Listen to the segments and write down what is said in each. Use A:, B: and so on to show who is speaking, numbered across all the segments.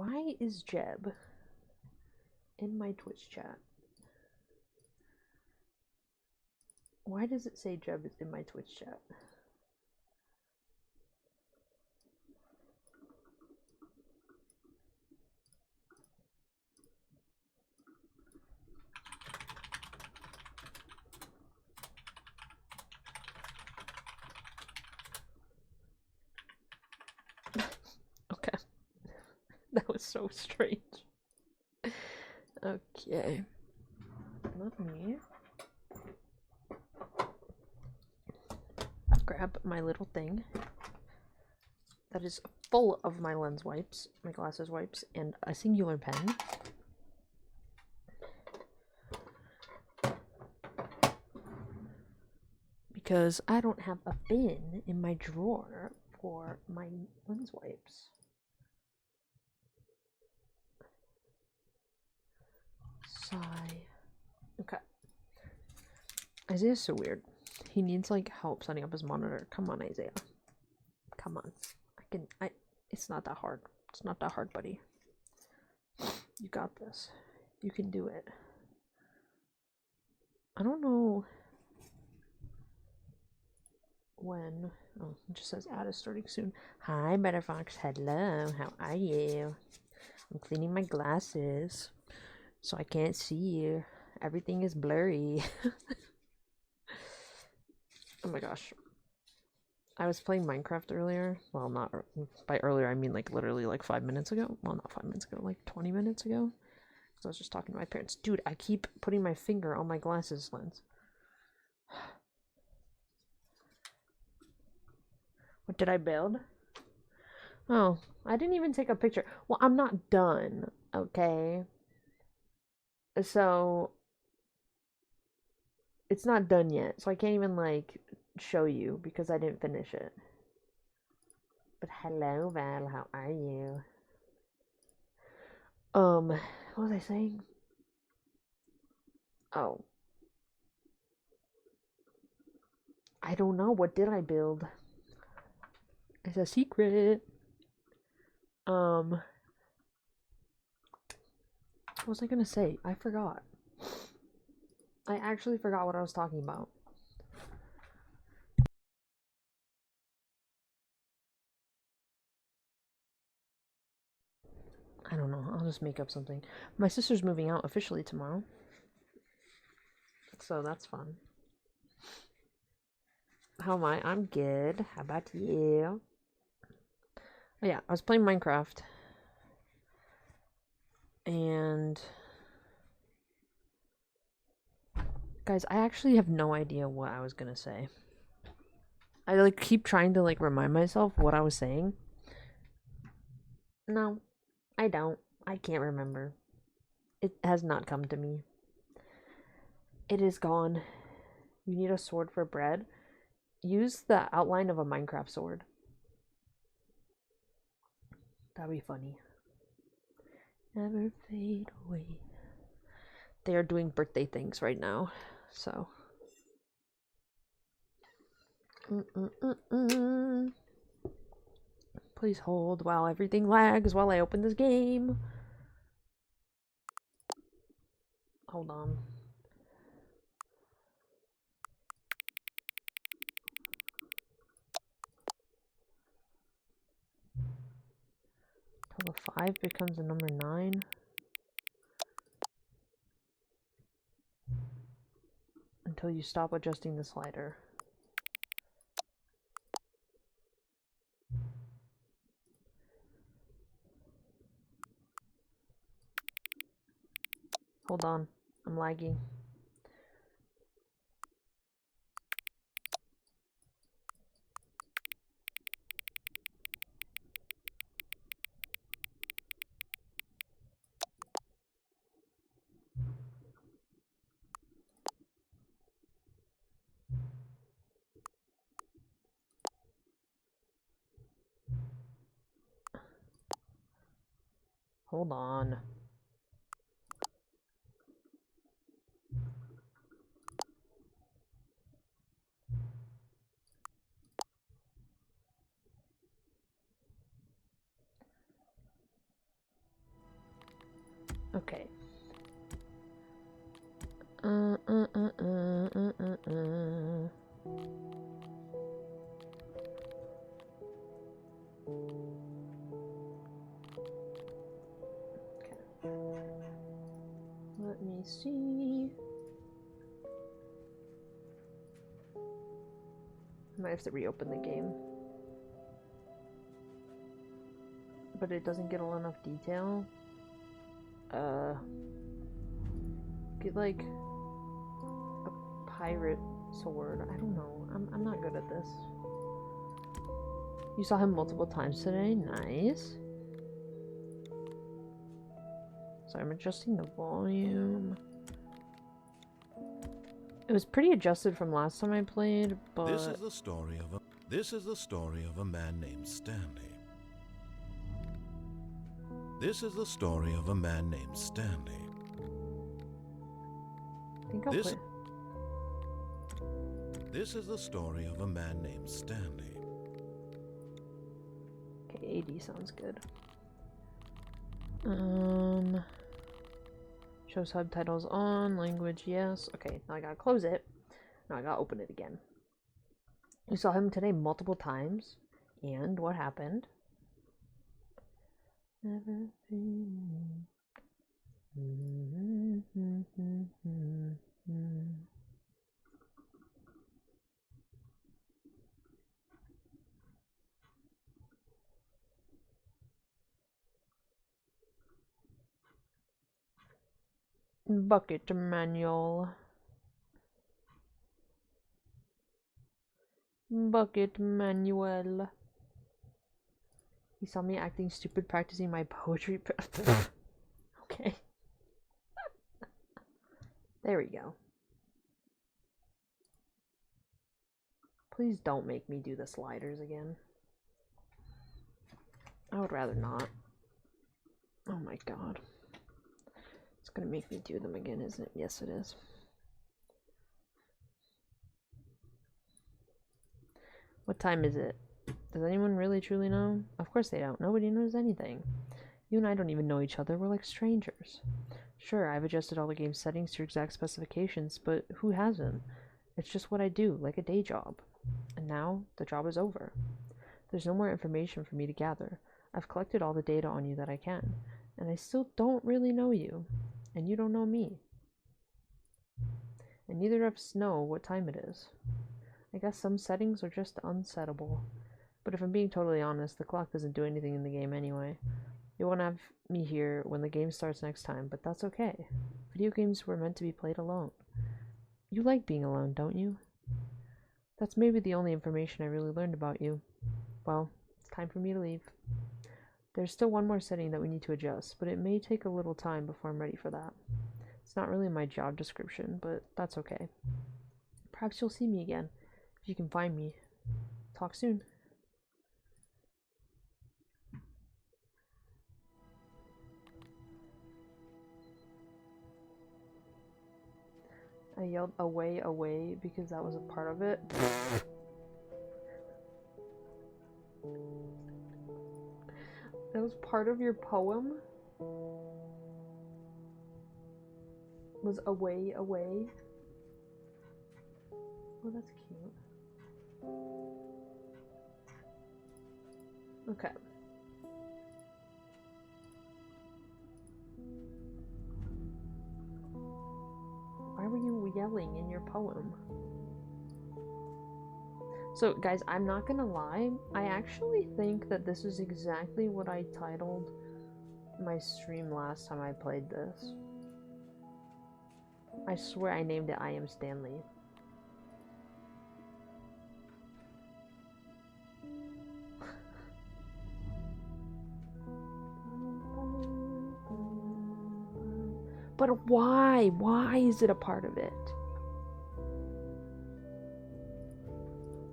A: Why is Jeb in my Twitch chat? Why does it say Jeb is in my Twitch chat? Okay. That was so strange. Okay. Let me grab my little thing that is full of my lens wipes, my glasses wipes, and a singular pen. Because I don't have a bin in my drawer for my lens wipes. Sigh. Okay. Isaiah's so weird. He needs like help setting up his monitor. Come on, Isaiah. Come on. It's not that hard. It's not that hard, buddy. You got this. You can do it. I don't know when. Oh, it just says ad is starting soon. Hi, Butterfox. Hello. How are you? I'm cleaning my glasses so I can't see you. Everything is blurry. Oh my gosh. I was playing Minecraft earlier. Well, not by earlier, I mean like literally like 5 minutes ago. Well, not 5 minutes ago, like 20 minutes ago. So I was just talking to my parents. Dude, I keep putting my finger on my glasses lens. What did I build? Oh, I didn't even take a picture. Well, I'm not done, okay? So it's not done yet. So I can't even like show you because I didn't finish it. But hello, Val, how are you? What was I saying? Oh. I don't know. What did I build? It's a secret. What was I gonna say? I forgot. I actually forgot what I was talking about. I don't know. I'll just make up something. My sister's moving out officially tomorrow. So that's fun. How am I? I'm good. How about you? Oh, yeah, I was playing Minecraft. And guys, I actually have no idea what I was gonna say. I like keep trying to like remind myself what I was saying. No, I don't. I can't remember. It has not come to me. It is gone. You need a sword for bread. Use the outline of a Minecraft sword. That'd be funny. Never fade away. They are doing birthday things right now, so. Please hold while everything lags while I open this game. Hold on. Till the 5 becomes a number 9. Until you stop adjusting the slider. Hold on. I'm lagging. Hold on. Okay. Let me see. I might have to reopen the game. But it doesn't get enough detail. Get like a pirate sword. I don't know. I'm not good at this. You saw him multiple times today. Nice. So I'm adjusting the volume. It was pretty adjusted from last time I played, but
B: This is the story of a man named Stanley. This is the story of a man named Stanley.
A: I think I'll
B: This is the story of a man named Stanley.
A: Okay, AD sounds good. Show subtitles on, language, yes. Okay, now I gotta close it. Now I gotta open it again. You saw him today multiple times, and what happened? Never been. Bucket manual. Bucket manual. He saw me acting stupid practicing my poetry. Okay. There we go. Please don't make me do the sliders again. I would rather not. Oh my god. It's gonna make me do them again, isn't it? Yes, it is. What time is it? Does anyone really truly know? Of course they don't. Nobody knows anything. You and I don't even know each other. We're like strangers. Sure, I've adjusted all the game settings to your exact specifications, but who hasn't? It's just what I do, like a day job. And now, the job is over. There's no more information for me to gather. I've collected all the data on you that I can, and I still don't really know you, and you don't know me. And neither of us know what time it is. I guess some settings are just unsettable. But if I'm being totally honest, the clock doesn't do anything in the game anyway. You won't have me here when the game starts next time, but that's okay. Video games were meant to be played alone. You like being alone, don't you? That's maybe the only information I really learned about you. Well, it's time for me to leave. There's still one more setting that we need to adjust, but it may take a little time before I'm ready for that. It's not really my job description, but that's okay. Perhaps you'll see me again, if you can find me. Talk soon. I yelled away, away, because that was a part of it. That was part of your poem? Was away, away? Oh, that's cute. Okay. Why were you yelling in your poem? So, guys, I'm not gonna lie. I actually think that this is exactly what I titled my stream last time I played this. I swear I named it I Am Stanley. But why? Why is it a part of it?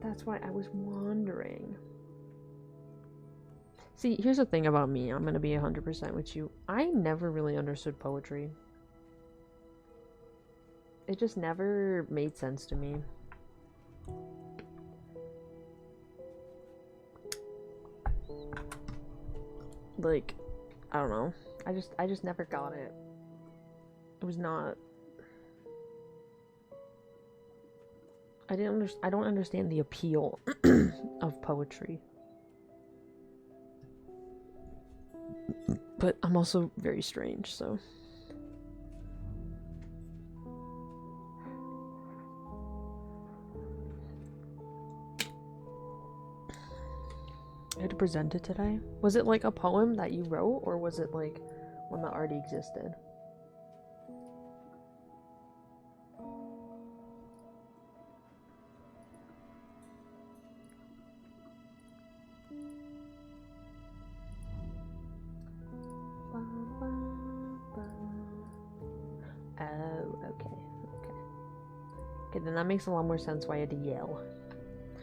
A: That's why I was wondering. See, here's the thing about me. I'm gonna be 100% with you. I never really understood poetry. It just never made sense to me. Like, I don't know. I just never got it. was not. I don't understand the appeal of poetry. But I'm also very strange, so. I had to present it today. Was it like a poem that you wrote, or was it like one that already existed? Oh, okay. Okay, then that makes a lot more sense why I had to yell.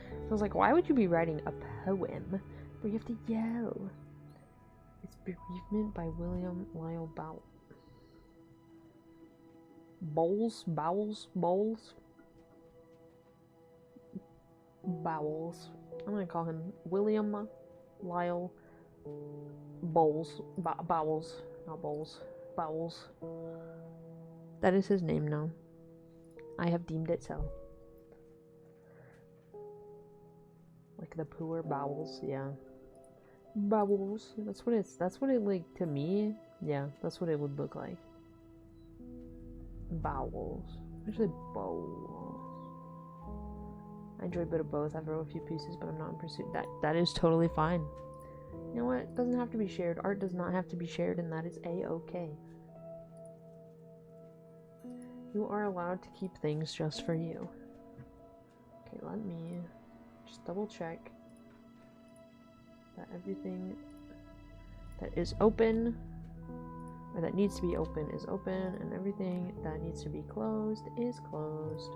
A: So I was like, why would you be writing a poem where you have to yell? It's Bereavement by William Lyle Bowles. I'm gonna call him William Lyle Bowles. Bowles. Not Bowles. Bowles. That is his name now. I have deemed it so. Like the poor bowels, yeah. Bowels. That's what it like to me. Yeah, that's what it would look like. Bowels. Actually bowels. I enjoy a bit of both. I've wrote a few pieces, but I'm not in pursuit. That is totally fine. You know what? It doesn't have to be shared. Art does not have to be shared, and that is a-okay. You are allowed to keep things just for you. Okay, let me just double check that everything that is open, or that needs to be open, is open, and everything that needs to be closed is closed.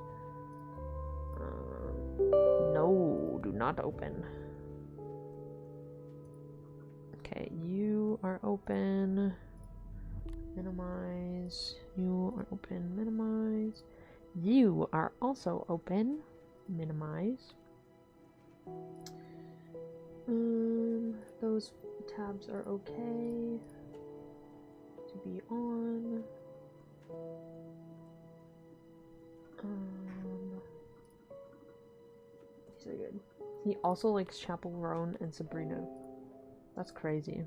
A: No, do not open. Okay, you are open. Minimize. You are open. Minimize. You are also open. Minimize. Those tabs are okay to be on. These are good. He also likes Chapel Roan and Sabrina. That's crazy.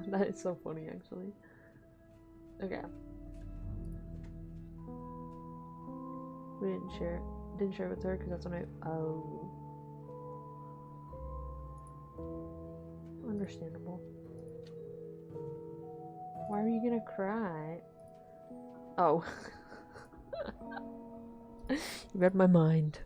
A: That is so funny, actually. Okay. We didn't share it with her because that's when oh. Understandable. Why are you gonna cry? Oh. You read my mind.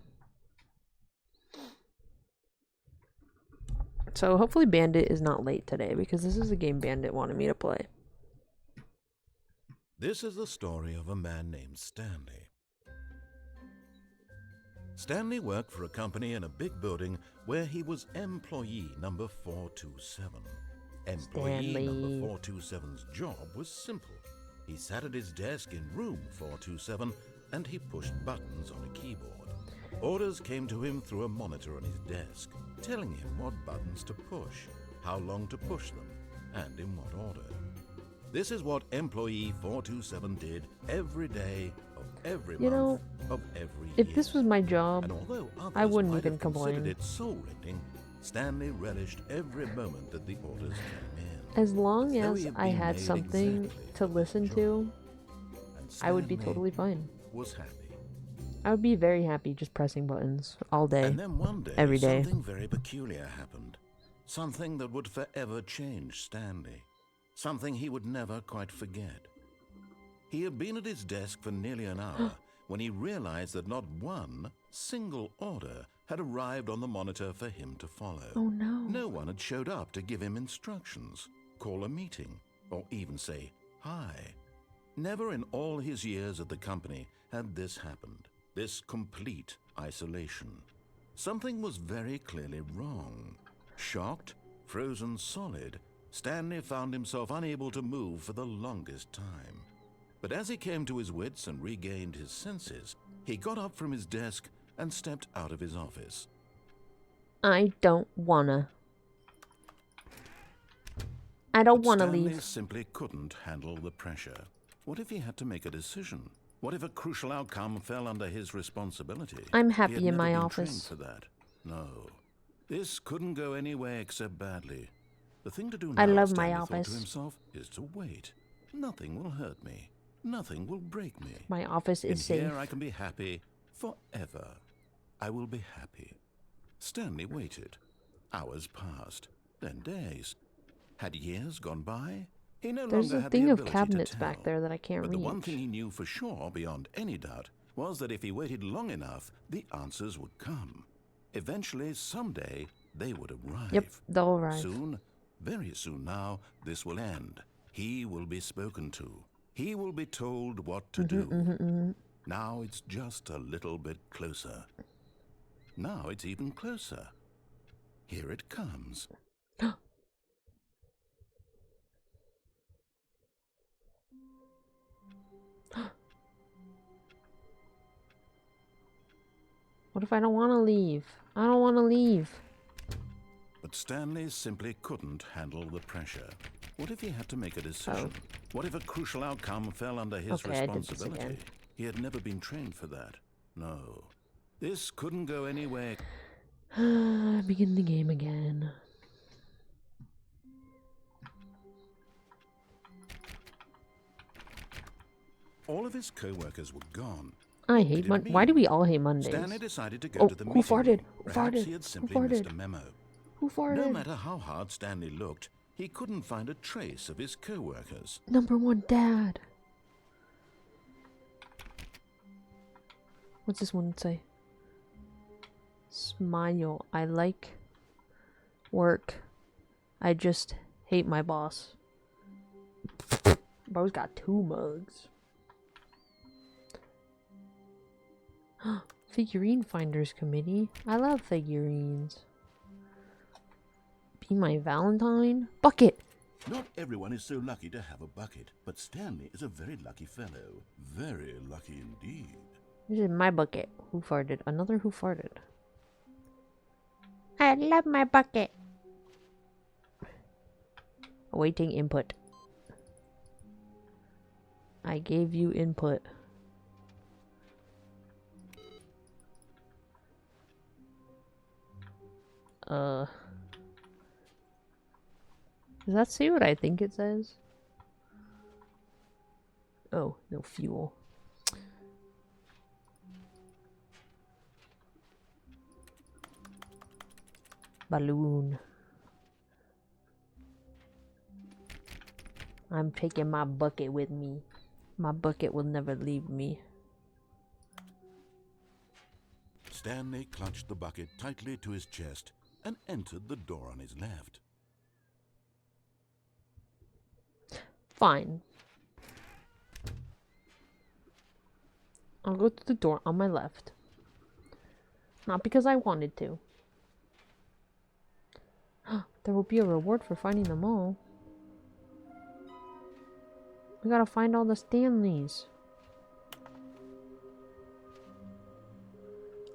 A: So hopefully Bandit is not late today, because this is a game Bandit wanted me to play.
B: This is the story of a man named Stanley. Stanley worked for a company in a big building where he was employee number 427. Employee
A: Stanley.
B: number 427's job was simple. He sat at his desk in room 427 and he pushed buttons on a keyboard. Orders came to him through a monitor on his desk, telling him what buttons to push, how long to push them, and in what order. This is what employee 427 did every day of every month of every year.
A: If this was my job,
B: and although
A: I wouldn't
B: might
A: even
B: have
A: complain.
B: considered it soul-rending, Stanley relished every moment that the orders came in.
A: As long
B: Though
A: as
B: he had
A: I
B: been
A: had
B: made
A: something
B: exactly
A: to
B: for
A: listen
B: his
A: to,
B: And
A: I would be
B: Stanley
A: totally fine.
B: was happy.
A: I would be very happy just pressing buttons all day.
B: And then one day,
A: every day.
B: something very peculiar happened. Something that would forever change Stanley. Something he would never quite forget. He had been at his desk for nearly an hour when he realized that not one single order had arrived on the monitor for him to follow.
A: Oh no.
B: No one had showed up to give him instructions, call a meeting, or even say hi. Never in all his years at the company had this happened. This complete isolation. Something was very clearly wrong. Shocked, frozen solid, Stanley found himself unable to move for the longest time. But as he came to his wits and regained his senses, he got up from his desk and stepped out of his office.
A: I don't wanna. I don't
B: But
A: want to
B: Stanley
A: leave.
B: simply couldn't handle the pressure. What if he had to make a decision? What if a crucial outcome fell under his responsibility?
A: I'm
B: He had
A: happy in
B: never
A: my
B: been trained
A: office.
B: for that. No. This couldn't go anywhere except badly. The thing to do
A: I
B: now,
A: love my
B: Stanley thought to
A: office.
B: himself, is to wait. Nothing will hurt me. Nothing will break me.
A: My office
B: In
A: is safe.
B: here I can be happy forever. I will be happy. Stanley waited. Hours passed, then days. Had years gone by? He no
A: There's
B: longer
A: a
B: had the
A: thing of
B: ability
A: cabinets
B: to tell.
A: back there that I can't
B: But the one thing
A: reach.
B: he knew for sure, beyond any doubt, was that if he waited long enough, the answers would come. Eventually, someday, they would arrive.
A: Yep, they'll arrive.
B: Soon, very soon now, this will end. He will be spoken to. He will be told what to do. Now it's just a little bit closer. Now it's even closer. Here it comes.
A: What if I don't want to leave? I don't want to leave.
B: But Stanley simply couldn't handle the pressure. What if he had to make a decision? What if a crucial outcome fell under his
A: Okay, I did this
B: responsibility?
A: again.
B: He had never been trained for that. No. This couldn't go anywhere.
A: Begin the game again.
B: All of his co-workers were gone.
A: I
B: What
A: hate
B: did it
A: Mondays. Why
B: mean?
A: do we all hate Mondays?
B: Stanley decided to go
A: Oh,
B: to the
A: who
B: meeting
A: farted?
B: room.
A: Who
B: Perhaps
A: farted?
B: he had
A: Who
B: simply missed
A: farted?
B: a memo.
A: Who farted?
B: No matter how hard Stanley looked, he couldn't find a trace of his co-workers.
A: Number one, Dad. What's this one say? Smile. I like work. I just hate my boss. Bro's got 2 mugs. Figurine Finders Committee. I love figurines. Be my Valentine? Bucket!
B: Not everyone is so lucky to have a bucket, but Stanley is a very lucky fellow. Very lucky indeed.
A: This is my bucket. Who farted? Another who farted. I love my bucket. Awaiting input. I gave you input. Does that say what I think it says? Oh, no fuel. Balloon. I'm taking my bucket with me. My bucket will never leave me.
B: Stanley clutched the bucket tightly to his chest and entered the door on his left.
A: Fine. I'll go to the door on my left. Not because I wanted to. There will be a reward for finding them all. We gotta find all the Stanleys.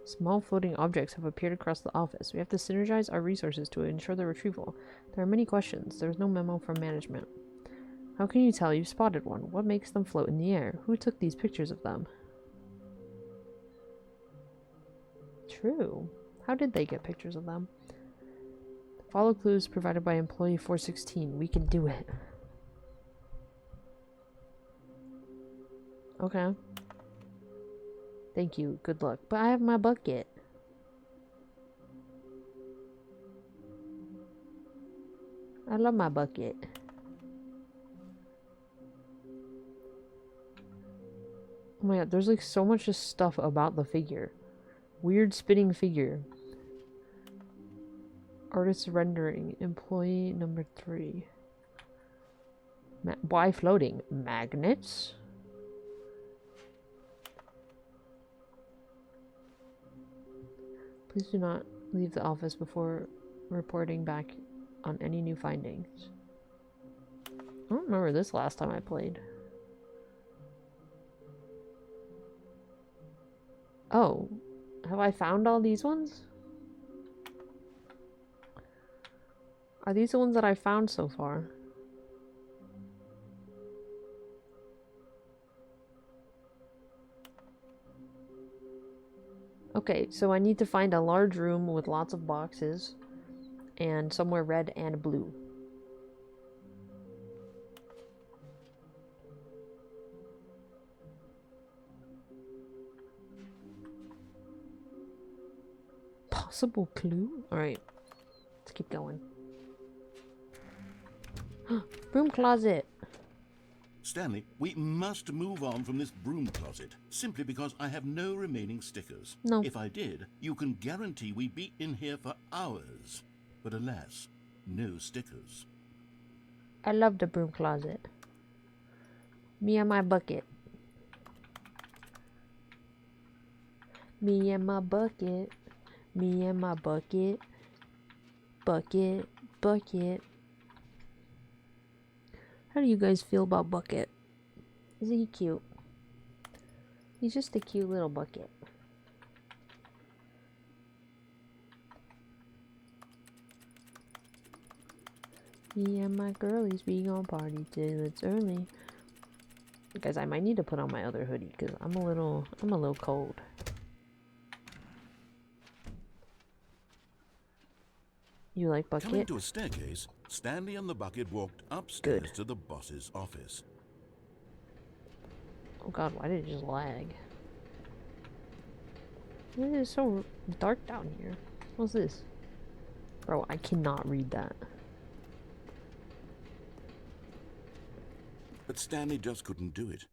A: Small floating objects have appeared across the office. We have to synergize our resources to ensure their retrieval. There are many questions. There is no memo from management. How can you tell you've spotted one? What makes them float in the air? Who took these pictures of them? True. How did they get pictures of them? Follow clues provided by employee 416. We can do it. Okay. Thank you. Good luck. But I have my bucket. I love my bucket. Oh my god, there's like so much just stuff about the figure. Weird spinning figure. Artist rendering. Employee number 3. Why floating? Magnets? Please do not leave the office before reporting back on any new findings. I don't remember this last time I played. Oh, have I found all these ones? Are these the ones that I found so far? Okay, so I need to find a large room with lots of boxes and somewhere red and blue. Possible clue? Alright, let's keep going. Broom closet.
B: Stanley, we must move on from this broom closet, simply because I have no remaining stickers.
A: No.
B: If I did, you can guarantee we'd be in here for hours. But alas, no stickers.
A: I love the broom closet. Me and my bucket. Me and my bucket. Me and my bucket. Bucket. Bucket. How do you guys feel about Bucket? Isn't he cute? He's just a cute little bucket. Me and my girlies, we gon' party till it's early. Guys, I might need to put on my other hoodie because I'm a little cold. You like Bucket?
B: Coming to a staircase, Stanley and the bucket walked upstairs to the boss's office.
A: Oh god, why did it just lag? It is so dark down here. What's this? Bro, I cannot read that.
B: But Stanley just couldn't do it.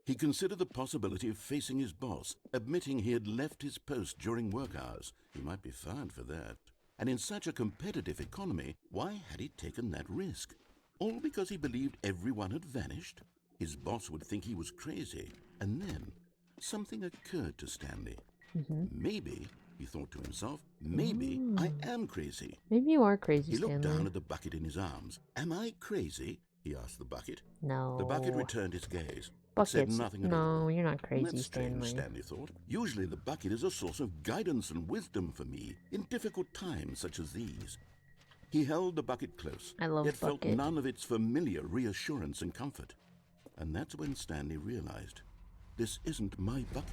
B: He considered the possibility of facing his boss, admitting he had left his post during work hours. He might be fired for that. And in such a competitive economy, why had he taken that risk? All because he believed everyone had vanished? His boss would think he was crazy. And then something occurred to Stanley. Maybe, he thought to himself, maybe I am crazy.
A: Maybe you are crazy,
B: He looked
A: Stanley.
B: down at the bucket in his arms. Am I crazy? He asked the bucket.
A: No.
B: The bucket returned its gaze, but said
A: Buckets.
B: nothing at all.
A: No, you're not crazy,
B: That's strange,
A: Stanley.
B: Stanley thought. Usually the bucket is a source of guidance and wisdom for me in difficult times such as these. He held the bucket close,
A: I love
B: yet felt
A: Bucket.
B: none of its familiar reassurance and comfort. And that's when Stanley realized, this isn't my bucket.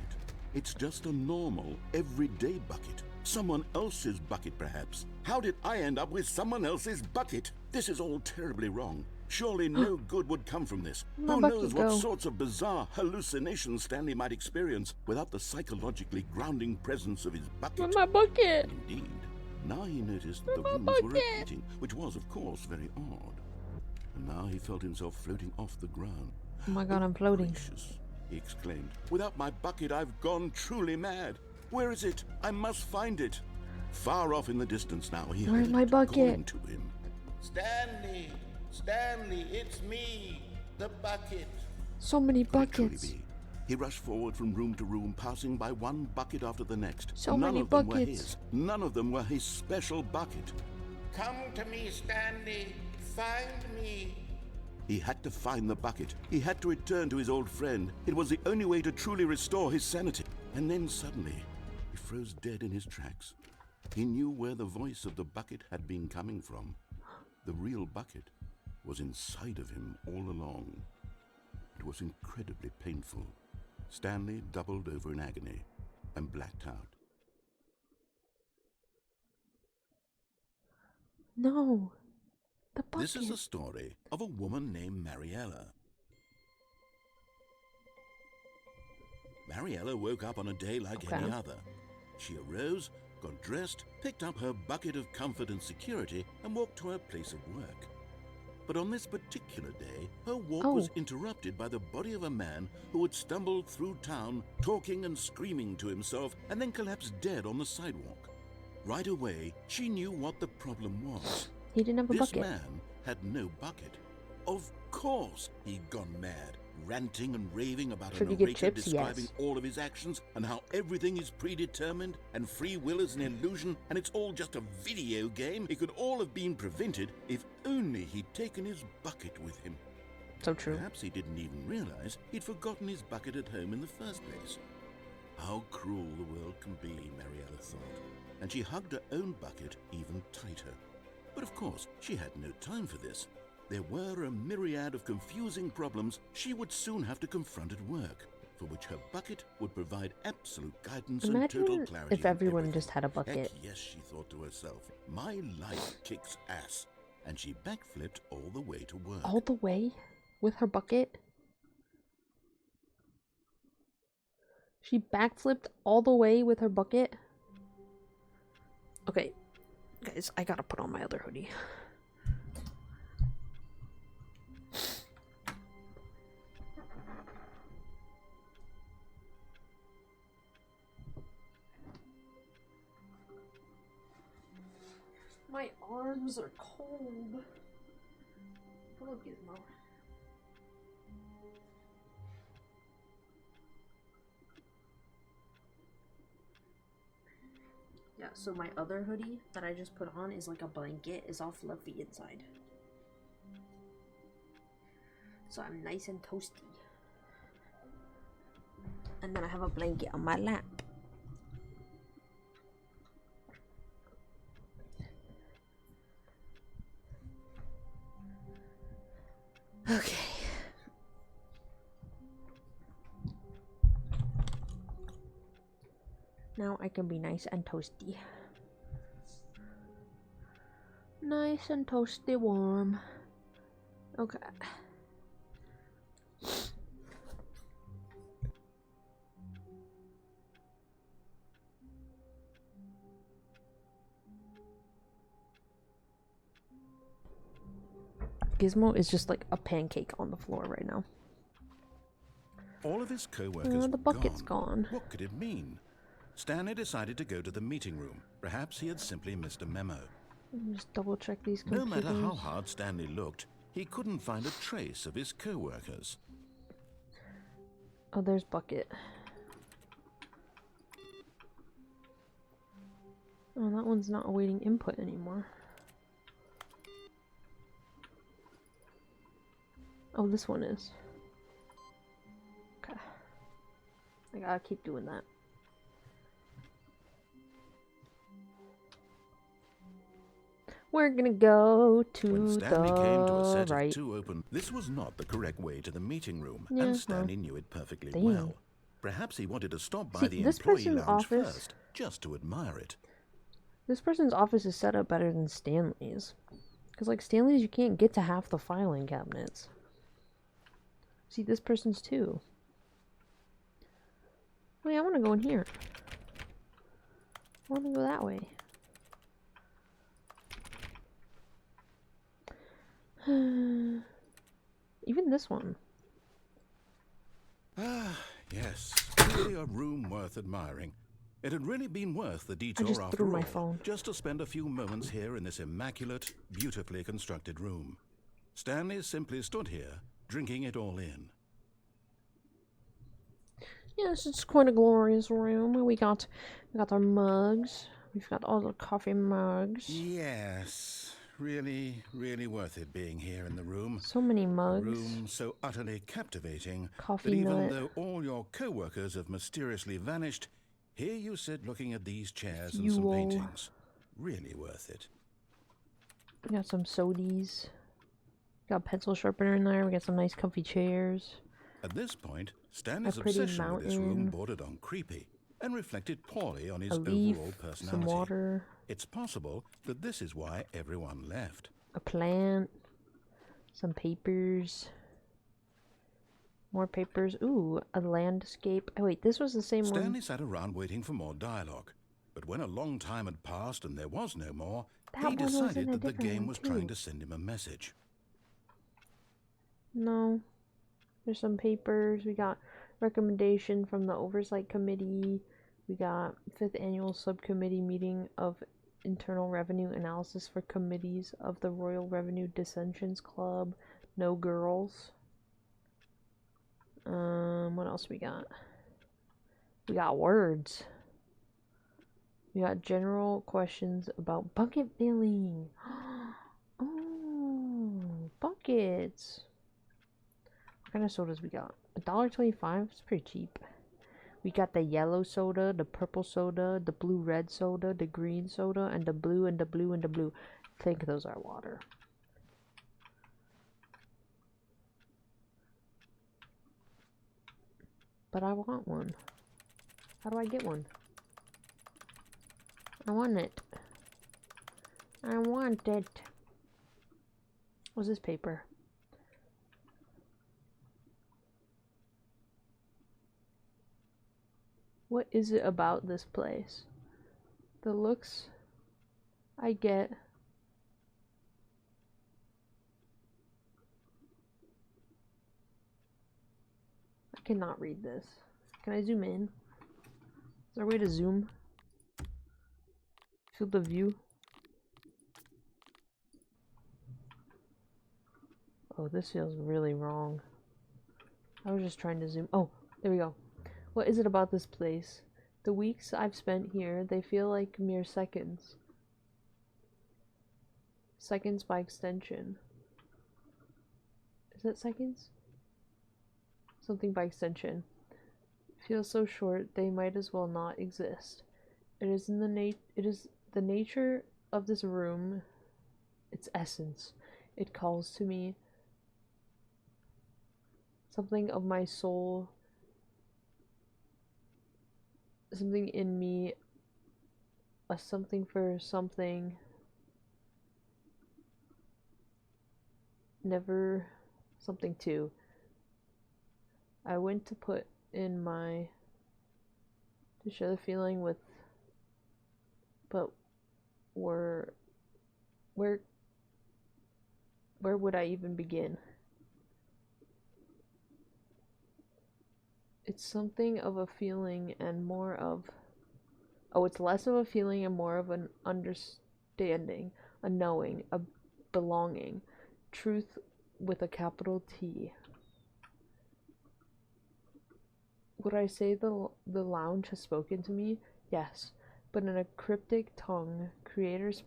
B: It's just a normal, everyday bucket. Someone else's bucket, perhaps. How did I end up with someone else's bucket? This is all terribly wrong. Surely no good would come from this.
A: My
B: Who
A: bucket
B: knows what
A: go?
B: sorts of bizarre hallucinations Stanley might experience without the psychologically grounding presence of his bucket.
A: My bucket!
B: Indeed. Now he noticed that the
A: My
B: rooms were
A: bucket!
B: repeating, which was, of course, very odd. And now he felt himself floating off the ground.
A: Oh my god, I'm floating.
B: Gracious, he exclaimed. Without my bucket, I've gone truly mad. Where is it? I must find it. Far off in the distance now, he
A: Where's
B: heard
A: my
B: it
A: bucket?
B: calling to him. Stanley! Stanley, it's me, the bucket.
A: So many
B: Could it truly
A: buckets.
B: be? He rushed forward from room to room, passing by one bucket after the next.
A: So
B: None
A: many
B: of them were
A: buckets.
B: his. None of them were his special bucket.
C: Come to me, Stanley. Find me.
B: He had to find the bucket. He had to return to his old friend. It was the only way to truly restore his sanity. And then suddenly, he froze dead in his tracks. He knew where the voice of the bucket had been coming from. The real bucket was inside of him all along. It was incredibly painful. Stanley doubled over in agony and blacked out.
A: No. The bucket.
B: This is the story of a woman named Mariella. Mariella woke up on a day like any other. She arose, got dressed, picked up her bucket of comfort and security, and walked to her place of work. But on this particular day, her walk was interrupted by the body of a man who had stumbled through town, talking and screaming to himself, and then collapsed dead on the sidewalk. Right away, she knew what the problem was.
A: He didn't have a
B: This
A: bucket.
B: man had no bucket. Of course he'd gone mad, ranting and raving about
A: Should
B: a
A: you get
B: narrator
A: chips?
B: describing
A: Yes.
B: all of his actions and how everything is predetermined and free will is an illusion and it's all just a video game. It could all have been prevented if only he'd taken his bucket with him.
A: So true.
B: Perhaps he didn't even realize he'd forgotten his bucket at home in the first place. How cruel the world can be, Mariella thought, and she hugged her own bucket even tighter. But of course, she had no time for this. There were a myriad of confusing problems she would soon have to confront at work. for which her bucket would provide absolute guidance and total
A: Imagine
B: clarity.
A: if everyone
B: in
A: just had a
B: everything.
A: bucket.
B: Heck yes, she thought to herself. My life kicks ass. And she backflipped all the way to work.
A: All the way? With her bucket? She backflipped all the way with her bucket? Okay, guys, I gotta put on my other hoodie. My arms are cold. Hello, Gizmo. Yeah, so my other hoodie that I just put on is like a blanket. It's all fluffy inside. So I'm nice and toasty. And then I have a blanket on my lap. Okay. Now I can be nice and toasty. Nice and toasty warm. Okay. Gizmo is just like a pancake on the floor right now.
B: All of his co-workers
A: The
B: were
A: bucket's gone.
B: What could it mean? Stanley decided to go to the meeting room. Perhaps he had simply missed a memo.
A: Let me just double check these
B: No
A: computers.
B: matter how hard Stanley looked, he couldn't find a trace of his co-workers.
A: Oh, there's Bucket. Oh, that one's not awaiting input anymore. Oh, this one is. Okay. I gotta keep doing that. We're gonna go to
B: When Stanley came to a
A: the
B: set
A: right.
B: of two open, this was not the correct way to the meeting room,
A: Yeah,
B: and Stanley knew it perfectly
A: Damn.
B: well. Perhaps he wanted to stop by
A: See,
B: the
A: this
B: employee
A: person's
B: lounge
A: office-
B: first, just to admire it.
A: This person's office is set up better than Stanley's. Because, like, Stanley's, you can't get to half the filing cabinets. See, this person's too. Wait, I want to go in here. I want to go that way. Even this one.
B: Ah, yes, really a room worth admiring. It had really been worth the detour
A: just
B: after
A: threw my
B: all,
A: phone.
B: just to spend a few moments here in this immaculate, beautifully constructed room. Stanley simply stood here, drinking it all in.
A: Yes, it's quite a glorious room. We got our mugs. We've got all the coffee mugs.
B: Yes, really, really worth it being here in the room.
A: So many
B: A
A: mugs.
B: room so utterly captivating
A: Coffee
B: that even
A: nut.
B: though all your co-workers have mysteriously vanished, here you sit looking at these chairs and some
A: Fuel.
B: paintings. Really worth it.
A: We got some sodies. Got a pencil sharpener in there. We got some nice comfy chairs.
B: At this point, Stanley's
A: A pretty
B: obsession with this room
A: mountain.
B: bordered on creepy and reflected poorly on his
A: A leaf.
B: overall personality.
A: Some water.
B: It's possible that this is why everyone left.
A: A plant. Some papers. More papers. Ooh, a landscape. Oh, wait, this was the same one.
B: Stanley sat around waiting for more dialogue. But when a long time had passed and there was no more,
A: That
B: he
A: one was in
B: decided
A: a
B: that the
A: different
B: game
A: one,
B: was
A: too.
B: trying to send him a message.
A: No. There's some papers. We got recommendation from the Oversight Committee. We got 5th Annual Subcommittee Meeting of Internal Revenue Analysis for Committees of the Royal Revenue Dissensions Club. No girls. What else we got? We got words. We got general questions about bucket filling. Oh, buckets. What kind of sodas we got? $1.25. It's pretty cheap. We got the yellow soda, the purple soda, the blue red soda, the green soda, and the blue and the blue and the blue. I think those are water. But I want one. How do I get one? I want it. I want it. What's this paper? What is it about this place? The looks I get. I cannot read this. Can I zoom in? Is there a way to zoom? Field of view? Oh, this feels really wrong. I was just trying to zoom. Oh, there we go. What is it about this place? The weeks I've spent here, they feel like mere seconds. Seconds by extension. Is that seconds? Something by extension. Feels so short, they might as well not exist. It is the nature of this room, its essence. It calls to me something of my soul, something in me, a something for something. Never something too. I went to put in to share the feeling with, but where would I even begin? It's something of a feeling and more of, it's less of a feeling and more of an understanding, a knowing, a belonging, truth with a capital T. Would I say the lounge has spoken to me? Yes, but in a cryptic tongue created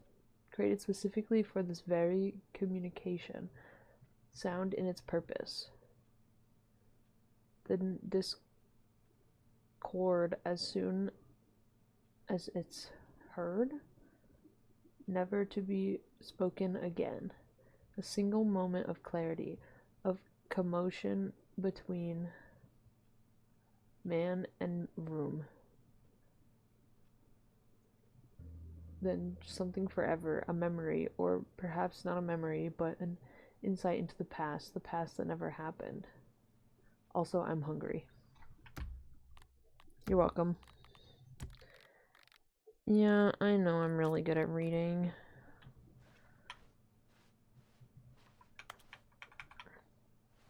A: specifically for this very communication, sound in its purpose. The discord as soon as it's heard, never to be spoken again. A single moment of clarity, of commotion between man and room. Then something forever, a memory, or perhaps not a memory, but an insight into the past that never happened. Also, I'm hungry. You're welcome. Yeah, I know I'm really good at reading.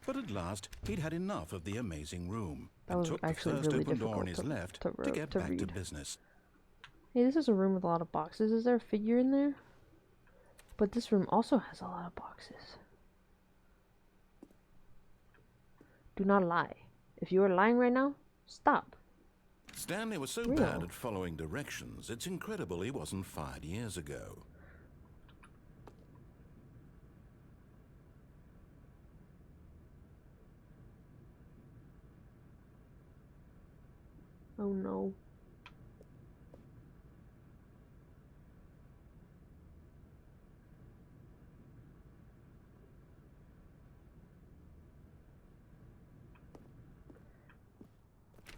B: But at last, he'd had enough of the amazing room
A: That
B: and
A: was
B: took the
A: actually
B: first
A: really
B: open door on his
A: difficult
B: left
A: to
B: get back to
A: read.
B: business.
A: Hey, this is a room with a lot of boxes. Is there a figure in there? But this room also has a lot of boxes. Do not lie. If you are lying right now, stop.
B: Stanley was so bad at following directions, it's incredible he wasn't fired years ago.
A: Oh no.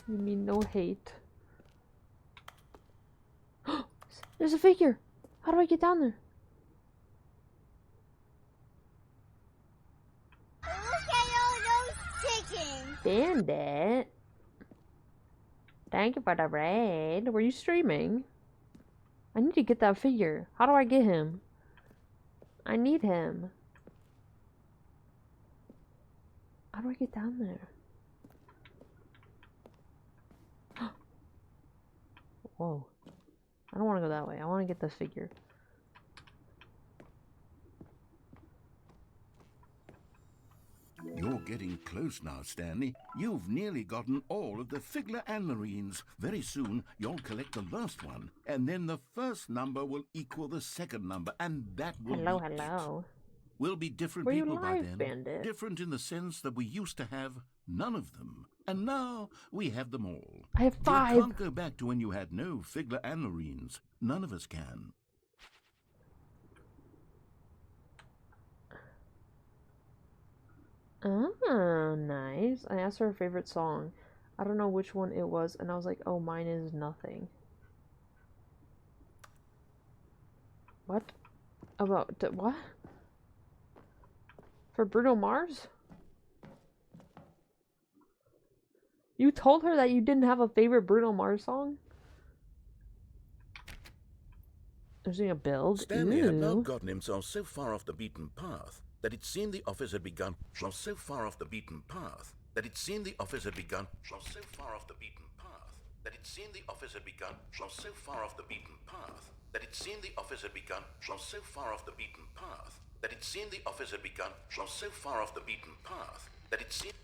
A: You mean no hate? There's a figure! How do I get down there?
D: Look at all those chickens!
A: Bandit! Thank you for the raid. Were you streaming? I need to get that figure. How do I get him? I need him. How do I get down there? Whoa. I don't want to go that way. I want to get the figure.
B: You're getting close now, Stanley. You've nearly gotten all of the Figler and Marines. Very soon, you'll collect the last one, and then the first number will equal the second number, and that will
A: Hello,
B: be
A: hello.
B: it. We'll be different
A: Were you
B: people by
A: live,
B: then.
A: Bandit?
B: Different in the sense that we used to have none of them, and now we have them all.
A: I have 5.
B: You can't go back to when you had no Figler and Marines. None of us can.
A: Oh, nice. I asked her favorite song. I don't know which one it was, and I was like, oh, mine is nothing. What? About what? For Bruno Mars? You told her that you didn't have a favorite Bruno Mars song? There's a build.
B: Stanley had now
A: Ooh.
B: gotten himself so far off the beaten path that it seemed the office had begun. So far off the beaten path that it seemed the office had begun. So far off the beaten path that it seemed the office had begun. So far off the beaten path that it seemed the office had begun. So far off the beaten path that it seemed the office had begun. So far off the beaten path that it seemed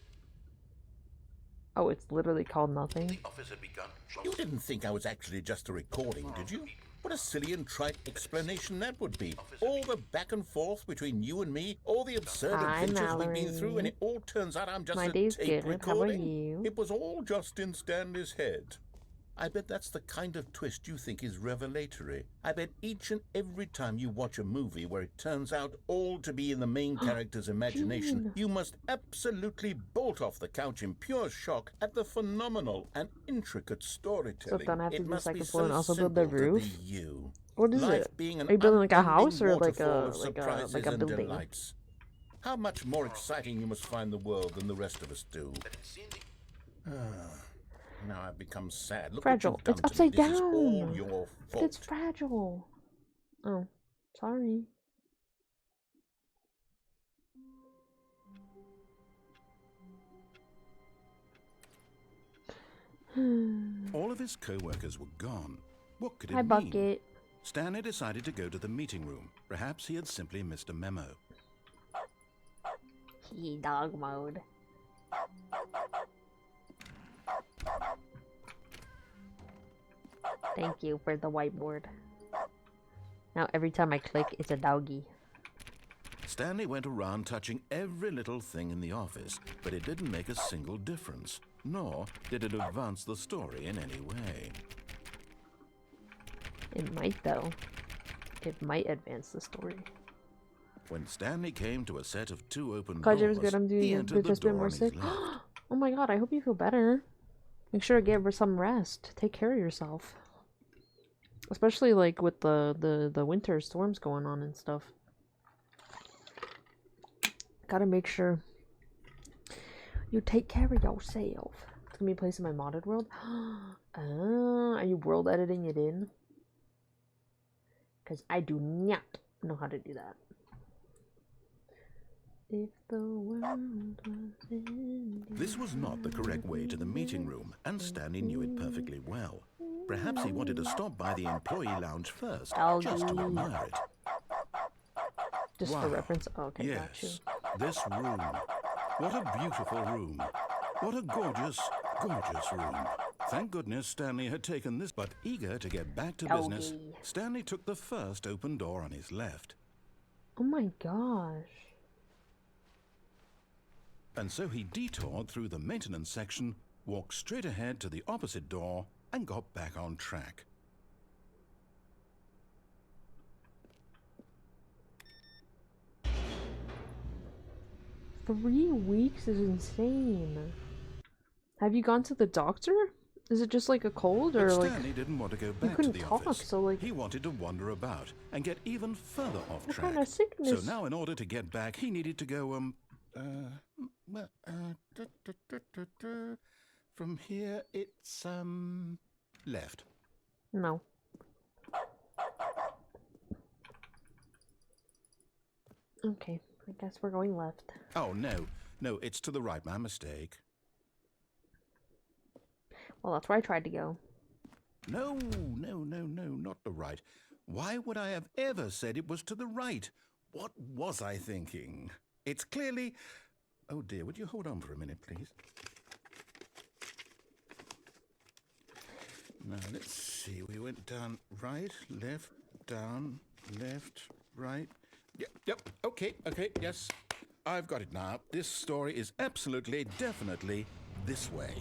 A: Oh, it's literally called Nothing.
B: the office had begun. You didn't think I was actually just a recording, did you? What a silly and trite explanation that would be. All the back and forth between you and me, all the absurd
A: Hi,
B: adventures we've been
A: Mallory.
B: through, and it all turns out I'm just
A: My
B: a
A: day's
B: tape
A: good. How are
B: recording.
A: you?
B: It was all just in Stanley's head. I bet that's the kind of twist you think is revelatory. I bet each and every time you watch a movie where it turns out all to be in the main character's imagination,
A: Jean.
B: you must absolutely bolt off the couch in pure shock at the phenomenal and intricate storytelling.
A: don't I have to
B: It
A: do
B: must be
A: second
B: so
A: floor and also build the
B: simple to
A: roof?
B: be you.
A: What is
B: Life
A: it?
B: being an
A: Are you building like a
B: unending
A: house or like
B: waterfall
A: a
B: of surprises
A: like a
B: and
A: building?
B: delights. How much more exciting you must find the world than the rest of us do. Now I've become sad. Look
A: Fragile.
B: what you've
A: It's
B: done to me.
A: upside
B: This is all
A: down.
B: your
A: But
B: fault.
A: it's fragile. Oh, sorry.
B: All of his co-workers were gone. What could it
A: Hi,
B: mean?
A: Bucket.
B: Stanley decided to go to the meeting room. Perhaps he had simply missed a memo.
A: He dog mode. Thank you for the whiteboard. Now every time I click, it's a doggy.
B: Stanley went around touching every little thing in the office, but it didn't make a single difference, nor did it advance the story in any way.
A: It might though. It might advance the story.
B: When Stanley came to a set of two open
A: God,
B: doors,
A: James, good. I'm
B: he
A: doing
B: entered
A: good.
B: the
A: Just been
B: door
A: more
B: on his
A: sick.
B: left.
A: Oh my God, I hope you feel better. Make sure to give her some rest. Take care of yourself. Especially like with the winter storms going on and stuff. Gotta make sure you take care of yourself. It's gonna be placed in my modded world. Are you world editing it in? Because I do not know how to do that. If the world was ending.
B: This was not the correct way to the meeting room, and Stanley knew it perfectly well. Perhaps he wanted to stop by the employee lounge first, just to admire it.
A: Just for
B: Wow.
A: reference. Oh, okay, got you.
B: Yes, this room. What a beautiful room. What a gorgeous, gorgeous room. Thank goodness Stanley had taken this, but eager to get back to business,
A: Doggy.
B: Stanley took the first open door on his left.
A: Oh my gosh.
B: And so he detoured through the maintenance section, walked straight ahead to the opposite door, and got back on track.
A: Three weeks is insane. Have you gone to the doctor? Is it just like a cold or
B: But
A: like
B: Stanley didn't want to go back to
A: couldn't
B: the
A: talk,
B: office.
A: so, like-
B: He wanted to wander about and get even further off
A: what
B: track.
A: kind of sickness?
B: So now, in order to get back, he needed to go, from here, it's, left.
A: No. Okay, I guess we're going left.
B: Oh, no, it's to the right, my mistake.
A: Well, that's where I tried to go.
B: No, not the right. Why would I have ever said it was to the right? What was I thinking? It's clearly... Oh dear, would you hold on for a minute, please? Now, let's see. We went down right, left, down, left, right. Yep, okay, yes. I've got it now. This story is absolutely, definitely this way.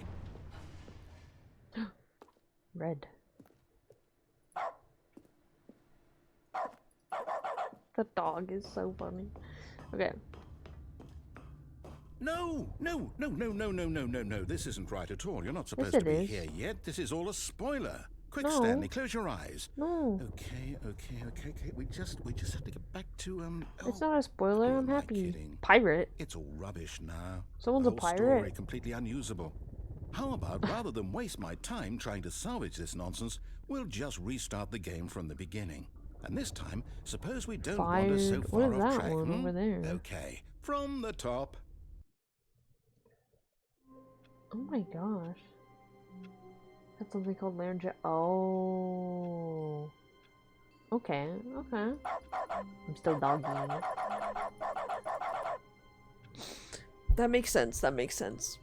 A: Red. The dog is so funny. Okay.
B: No, no, no, no, no, no, no, no, no. This isn't right at all. You're not supposed
A: Yes,
B: to
A: it
B: be
A: is.
B: here yet. This is all a spoiler. Quick,
A: No.
B: Stanley, close your eyes.
A: No.
B: Okay. We just have to get back to
A: It's
B: oh,
A: not a spoiler.
B: who
A: I'm
B: am I
A: happy.
B: kidding?
A: Pirate.
B: It's all rubbish now.
A: Someone's
B: The
A: a
B: whole story
A: pirate.
B: completely unusable. How about rather than waste my time trying to salvage this nonsense, we'll just restart the game from the beginning. And this time, suppose we don't wander so
A: Fired.
B: far
A: What is
B: off
A: that
B: track.
A: one over there?
B: Okay, from the top.
A: Oh my gosh. That's something called laryngeal. Oh. Okay. Okay. I'm still doggying. That makes sense. That makes sense.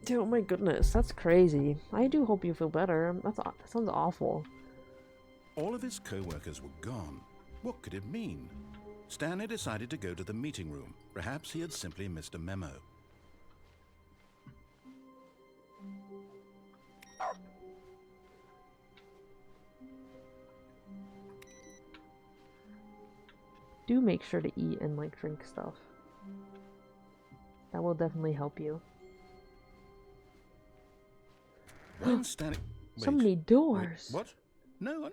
A: Dude, oh my goodness, that's crazy. I do hope you feel better. That sounds awful.
B: All of his co-workers were gone. What could it mean? Stanley decided to go to the meeting room. Perhaps he had simply missed a memo.
A: Do make sure to eat and like drink stuff. That will definitely help you.
B: When Stanley...
A: So
B: Wait,
A: many doors.
B: Wait, what? No,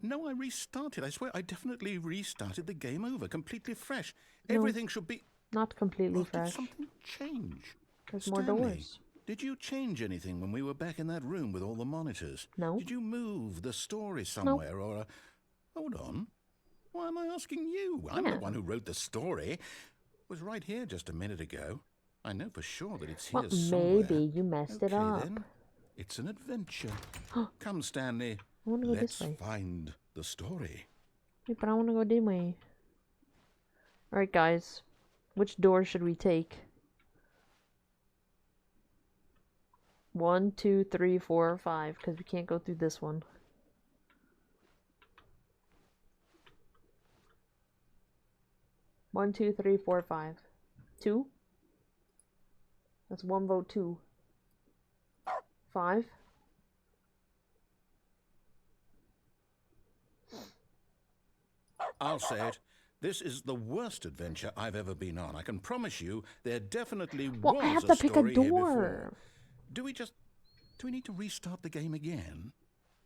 B: no, I restarted. I swear, I definitely restarted the game over, completely fresh.
A: No.
B: Everything should be...
A: Not completely
B: Well, did
A: fresh.
B: something change?
A: There's more
B: Stanley,
A: doors.
B: did you change anything when we were back in that room with all the monitors?
A: No.
B: Did you move the story somewhere or... Hold on. Why am I asking you? I'm
A: Yeah.
B: the one who wrote the story. It was right here just a minute ago. I know for sure that it's here
A: Well,
B: somewhere.
A: maybe you messed it
B: Okay,
A: up.
B: then. It's an adventure. Come, Stanley.
A: I want to go
B: Let's
A: this way.
B: find the story.
A: Wait, but I want to go this way. Alright, guys. Which door should we take? 1, 2, 3, 4, 5. Because we can't go through this one. One, 2, 3, 4, 5. 2? That's one vote, 2. 5?
B: I'll say it. This is the worst adventure I've ever been on. I can promise you there definitely
A: Well,
B: was
A: I have
B: a
A: to pick a
B: story here
A: door.
B: before. Do we need to restart the game again?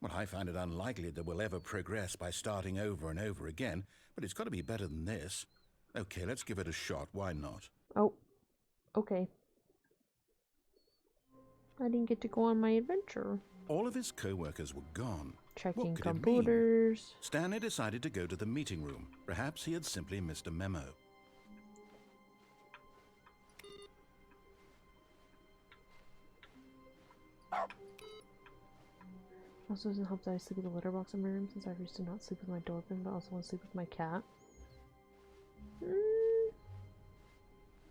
B: Well, I find it unlikely that we'll ever progress by starting over and over again, but it's got to be better than this. Okay, let's give it a shot. Why not?
A: Oh, okay. I didn't get to go on my adventure.
B: All of his co-workers were gone.
A: Checking
B: What could it mean?
A: computers.
B: Stanley decided to go to the meeting room. Perhaps he had simply missed a memo.
A: Also, doesn't help that I sleep with a litter box in my room since I used to not sleep with my door open, but I also want to sleep with my cat.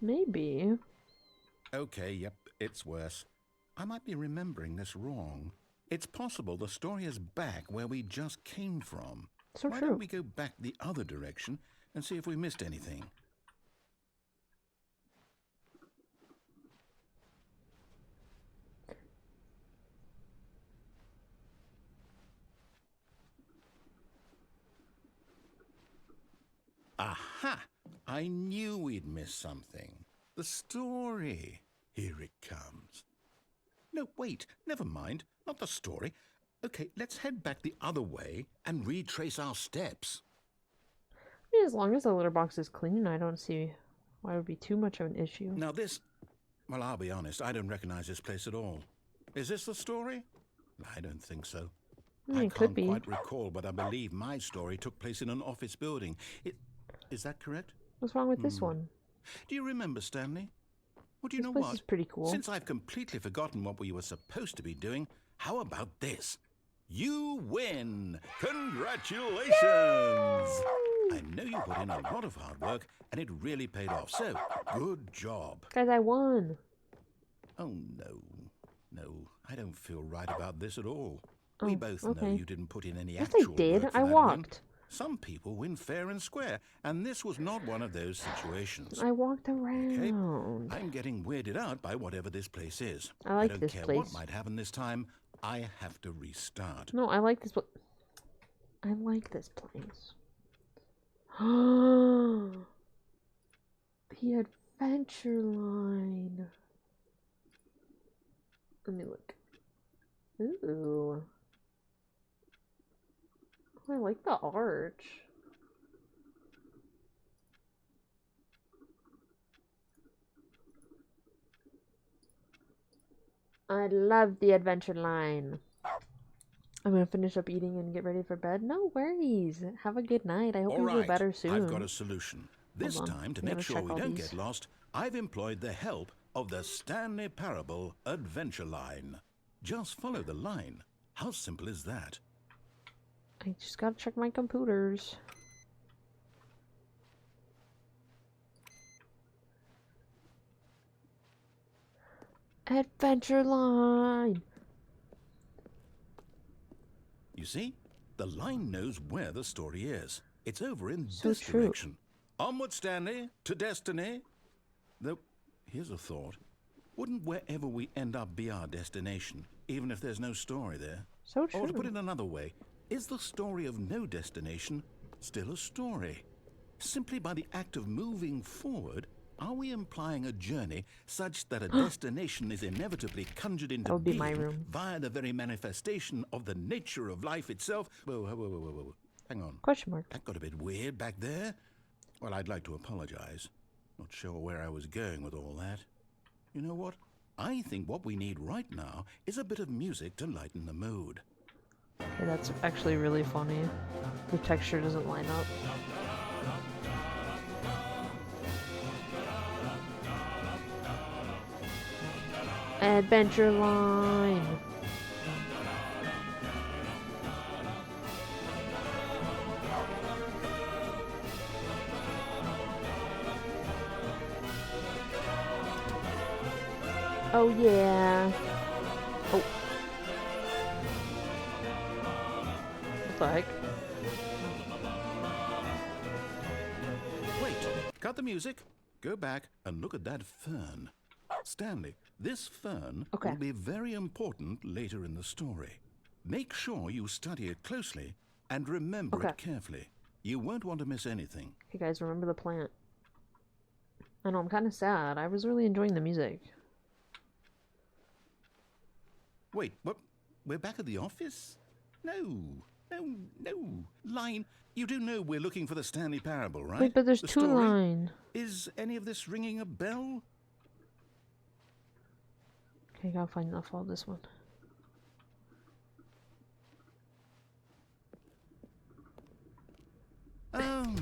A: Maybe.
B: Okay, yep, it's worse. I might be remembering this wrong. It's possible the story is back where we just came from.
A: So
B: Why
A: true.
B: don't we go back the other direction and see if we missed anything? Aha! I knew we'd missed something. The story. Here it comes. No, wait, never mind. Not the story. Okay, let's head back the other way and retrace our steps.
A: As long as the litter box is clean, I don't see why it would be too much of an issue.
B: Now this... Well, I'll be honest, I don't recognize this place at all. Is this the story? I don't think so.
A: I mean,
B: I
A: it could
B: can't
A: be.
B: quite recall, but I believe my story took place in an office building. Is that correct?
A: What's wrong with this one?
B: Do you remember, Stanley? Well, do you
A: This
B: know
A: place
B: what?
A: is pretty cool.
B: Since I've completely forgotten what we were supposed to be doing, how about this? You win! Congratulations! I know you put in a lot of hard work, and it really paid off, so good job.
A: Guys, I won.
B: Oh, no. No, I don't feel right about this at all. We both know
A: okay.
B: you didn't put in any
A: Yes, I
B: actual
A: did.
B: work for
A: I
B: that win.
A: walked.
B: Some people win fair and square, and this was not one of those situations.
A: I walked around.
B: I'm getting weirded out by whatever this place is.
A: I like
B: don't
A: this
B: care
A: place.
B: what might happen this time. I have to restart.
A: No, I like this place. I like this place. He had Adventure line. Let me look. Ooh. I like the arch. I love the adventure line. I'm gonna finish up eating and get ready for bed. No worries. Have a good night. I hope
B: All
A: you feel
B: right,
A: better soon.
B: I've got a solution. This
A: on.
B: time, to
A: We
B: make
A: gotta
B: sure
A: check
B: we
A: all
B: don't
A: these.
B: get lost, I've employed the help of the Stanley Parable Adventure Line. Just follow the line. How simple is that?
A: I just gotta check my computers. Adventure line.
B: You see? The line knows where the story is. It's over in
A: So
B: this
A: true.
B: direction. Onward, Stanley, to destiny. Though, here's a thought. Wouldn't wherever we end up be our destination, even if there's no story there?
A: So
B: Or to
A: true.
B: put it another way, is the story of no destination still a story? Simply by the act of moving forward, are we implying a journey such that a destination is inevitably conjured into
A: That would be
B: being
A: my room.
B: via the very manifestation of the nature of life itself? Whoa. Hang on.
A: Question mark.
B: That got a bit weird back there. Well, I'd like to apologize. Not sure where I was going with all that. You know what? I think what we need right now is a bit of music to lighten the mood.
A: Okay, that's actually really funny. The texture doesn't line up. Adventure line. Oh yeah. Oh. What the heck?
B: Wait, cut the music. Go back and look at that fern. Stanley, this fern
A: Okay.
B: will be very important later in the story. Make sure you study it closely and remember
A: Okay.
B: it carefully. You won't want to miss anything.
A: Hey guys, remember the plant. I know, I'm kind of sad. I was really enjoying the music.
B: Wait, what? We're back at the office? No. Line, you do know we're looking for the Stanley Parable, right?
A: Wait, but there's
B: The
A: two
B: story?
A: lines.
B: Is any of this ringing a bell?
A: Okay, gotta find enough of this one.
B: Oh,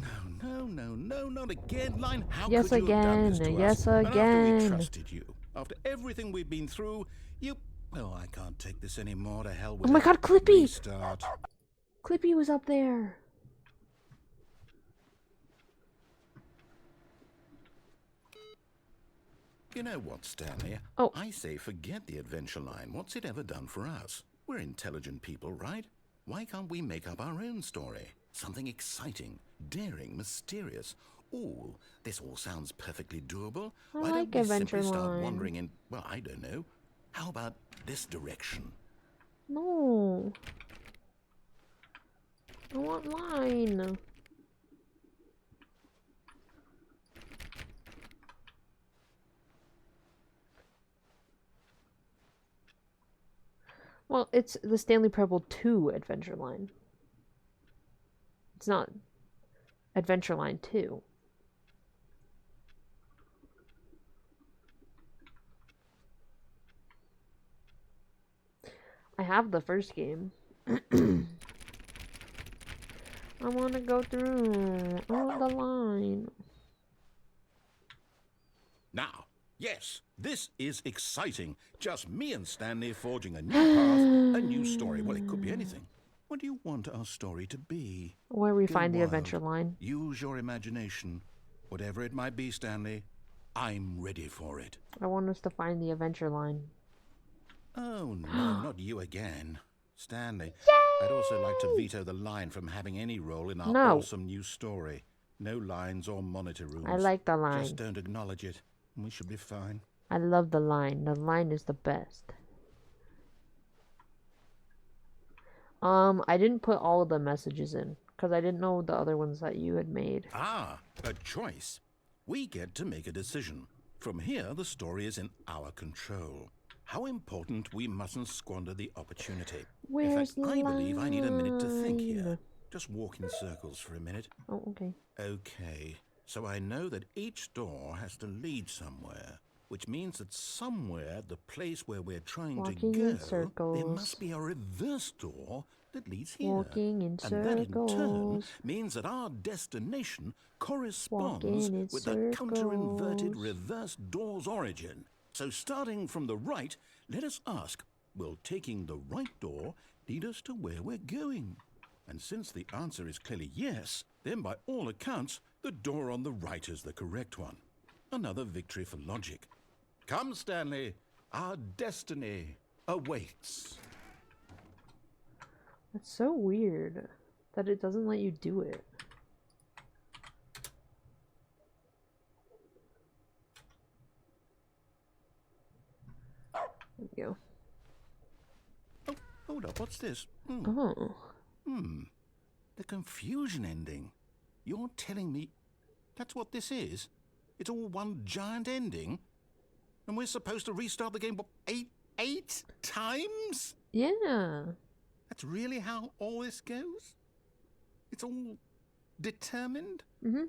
B: no, not again, Line. How
A: Yes,
B: could you have done this
A: again.
B: to
A: Yes,
B: us? And after we
A: again.
B: trusted you, after everything we've been through, you... Oh, I can't take this anymore. To hell with
A: Oh my
B: it.
A: god, Clippy!
B: Restart.
A: Clippy was up there.
B: You know what, Stanley?
A: Oh.
B: I say forget the adventure line. What's it ever done for us? We're intelligent people, right? Why can't we make up our own story? Something exciting, daring, mysterious. Ooh, this all sounds perfectly doable.
A: I
B: Why
A: like
B: don't we
A: adventure
B: simply start
A: line.
B: wandering in, well, I don't know. How about this direction?
A: No. I want line. Well, it's the Stanley Parable 2 Adventure Line. It's not Adventure Line 2. I have the first game. I want to go through all the line.
B: Now, yes, this is exciting. Just me and Stanley forging a new path, a new story. Well, it could be anything. What do you want our story to be?
A: Where we
B: Go
A: find the
B: wild.
A: adventure line.
B: Use your imagination. Whatever it might be, Stanley, I'm ready for it.
A: I want us to find the adventure line.
B: Oh, no, not you again. Stanley, I'd also like to veto the line from having any role in our
A: No.
B: awesome new story. No lines or monitor rooms.
A: I like the line.
B: Just don't acknowledge it, and we should be fine.
A: I love the line. The line is the best. I didn't put all of the messages in because I didn't know the other ones that you had made.
B: Ah, a choice. We get to make a decision. From here, the story is in our control. How important we mustn't squander the opportunity.
A: Where's the
B: I believe I need a minute to think
A: line?
B: here. Just walk in circles for a minute.
A: Oh, okay.
B: Okay, so I know that each door has to lead somewhere, which means that somewhere, the place where we're trying
A: Walking
B: to
A: in
B: go, there
A: circles.
B: must be a reverse door that leads here.
A: Walking in
B: and that in turn
A: circles.
B: means that our destination corresponds
A: Walking in
B: with the counter-inverted
A: circles.
B: reverse door's origin. So starting from the right, let us ask, will taking the right door lead us to where we're going? And since the answer is clearly yes, then by all accounts, the door on the right is the correct one. Another victory for logic. Come, Stanley, our destiny awaits.
A: That's so weird that it doesn't let you do it. There we go.
B: Oh, hold up, what's this?
A: Oh.
B: The confusion ending. You're telling me that's what this is? It's all one giant ending? And we're supposed to restart the game, what, eight times?
A: Yeah.
B: That's really how all this goes? It's all determined?
A: Mm-hmm.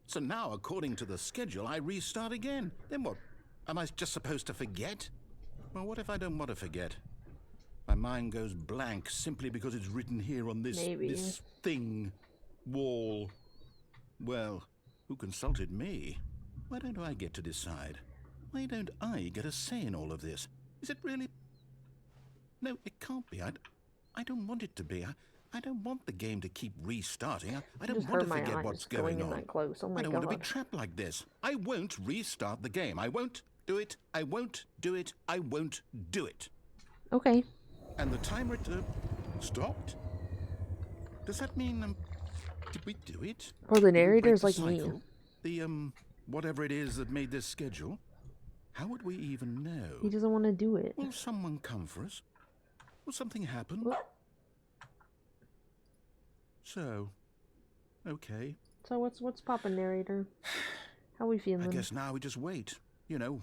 B: So now, according to the schedule, I restart again. Then what? Am I just supposed to forget? Well, what if I don't want to forget? My mind goes blank simply because it's written here on this thing, wall. Well, who consulted me? Why don't I get to decide? Why don't I get a say in all of this? Is it really? No, it can't be. I don't want it to be. I don't want the game to keep restarting. I don't want to forget what's going on.
A: That close. Oh my
B: I don't
A: God.
B: want to be trapped like this. I won't restart the game. I won't do it. I won't do it. I won't do it.
A: Okay.
B: And the timer stopped? Does that mean, did we do it?
A: Well, the
B: Did we break
A: narrator's
B: the
A: like me.
B: cycle? The, whatever it is that made this schedule? How would we even know?
A: He doesn't want to do it.
B: Will someone come for us? Will something happen?
A: What?
B: So, okay.
A: So what's poppin', narrator? How we feeling?
B: I guess now we just wait. You know,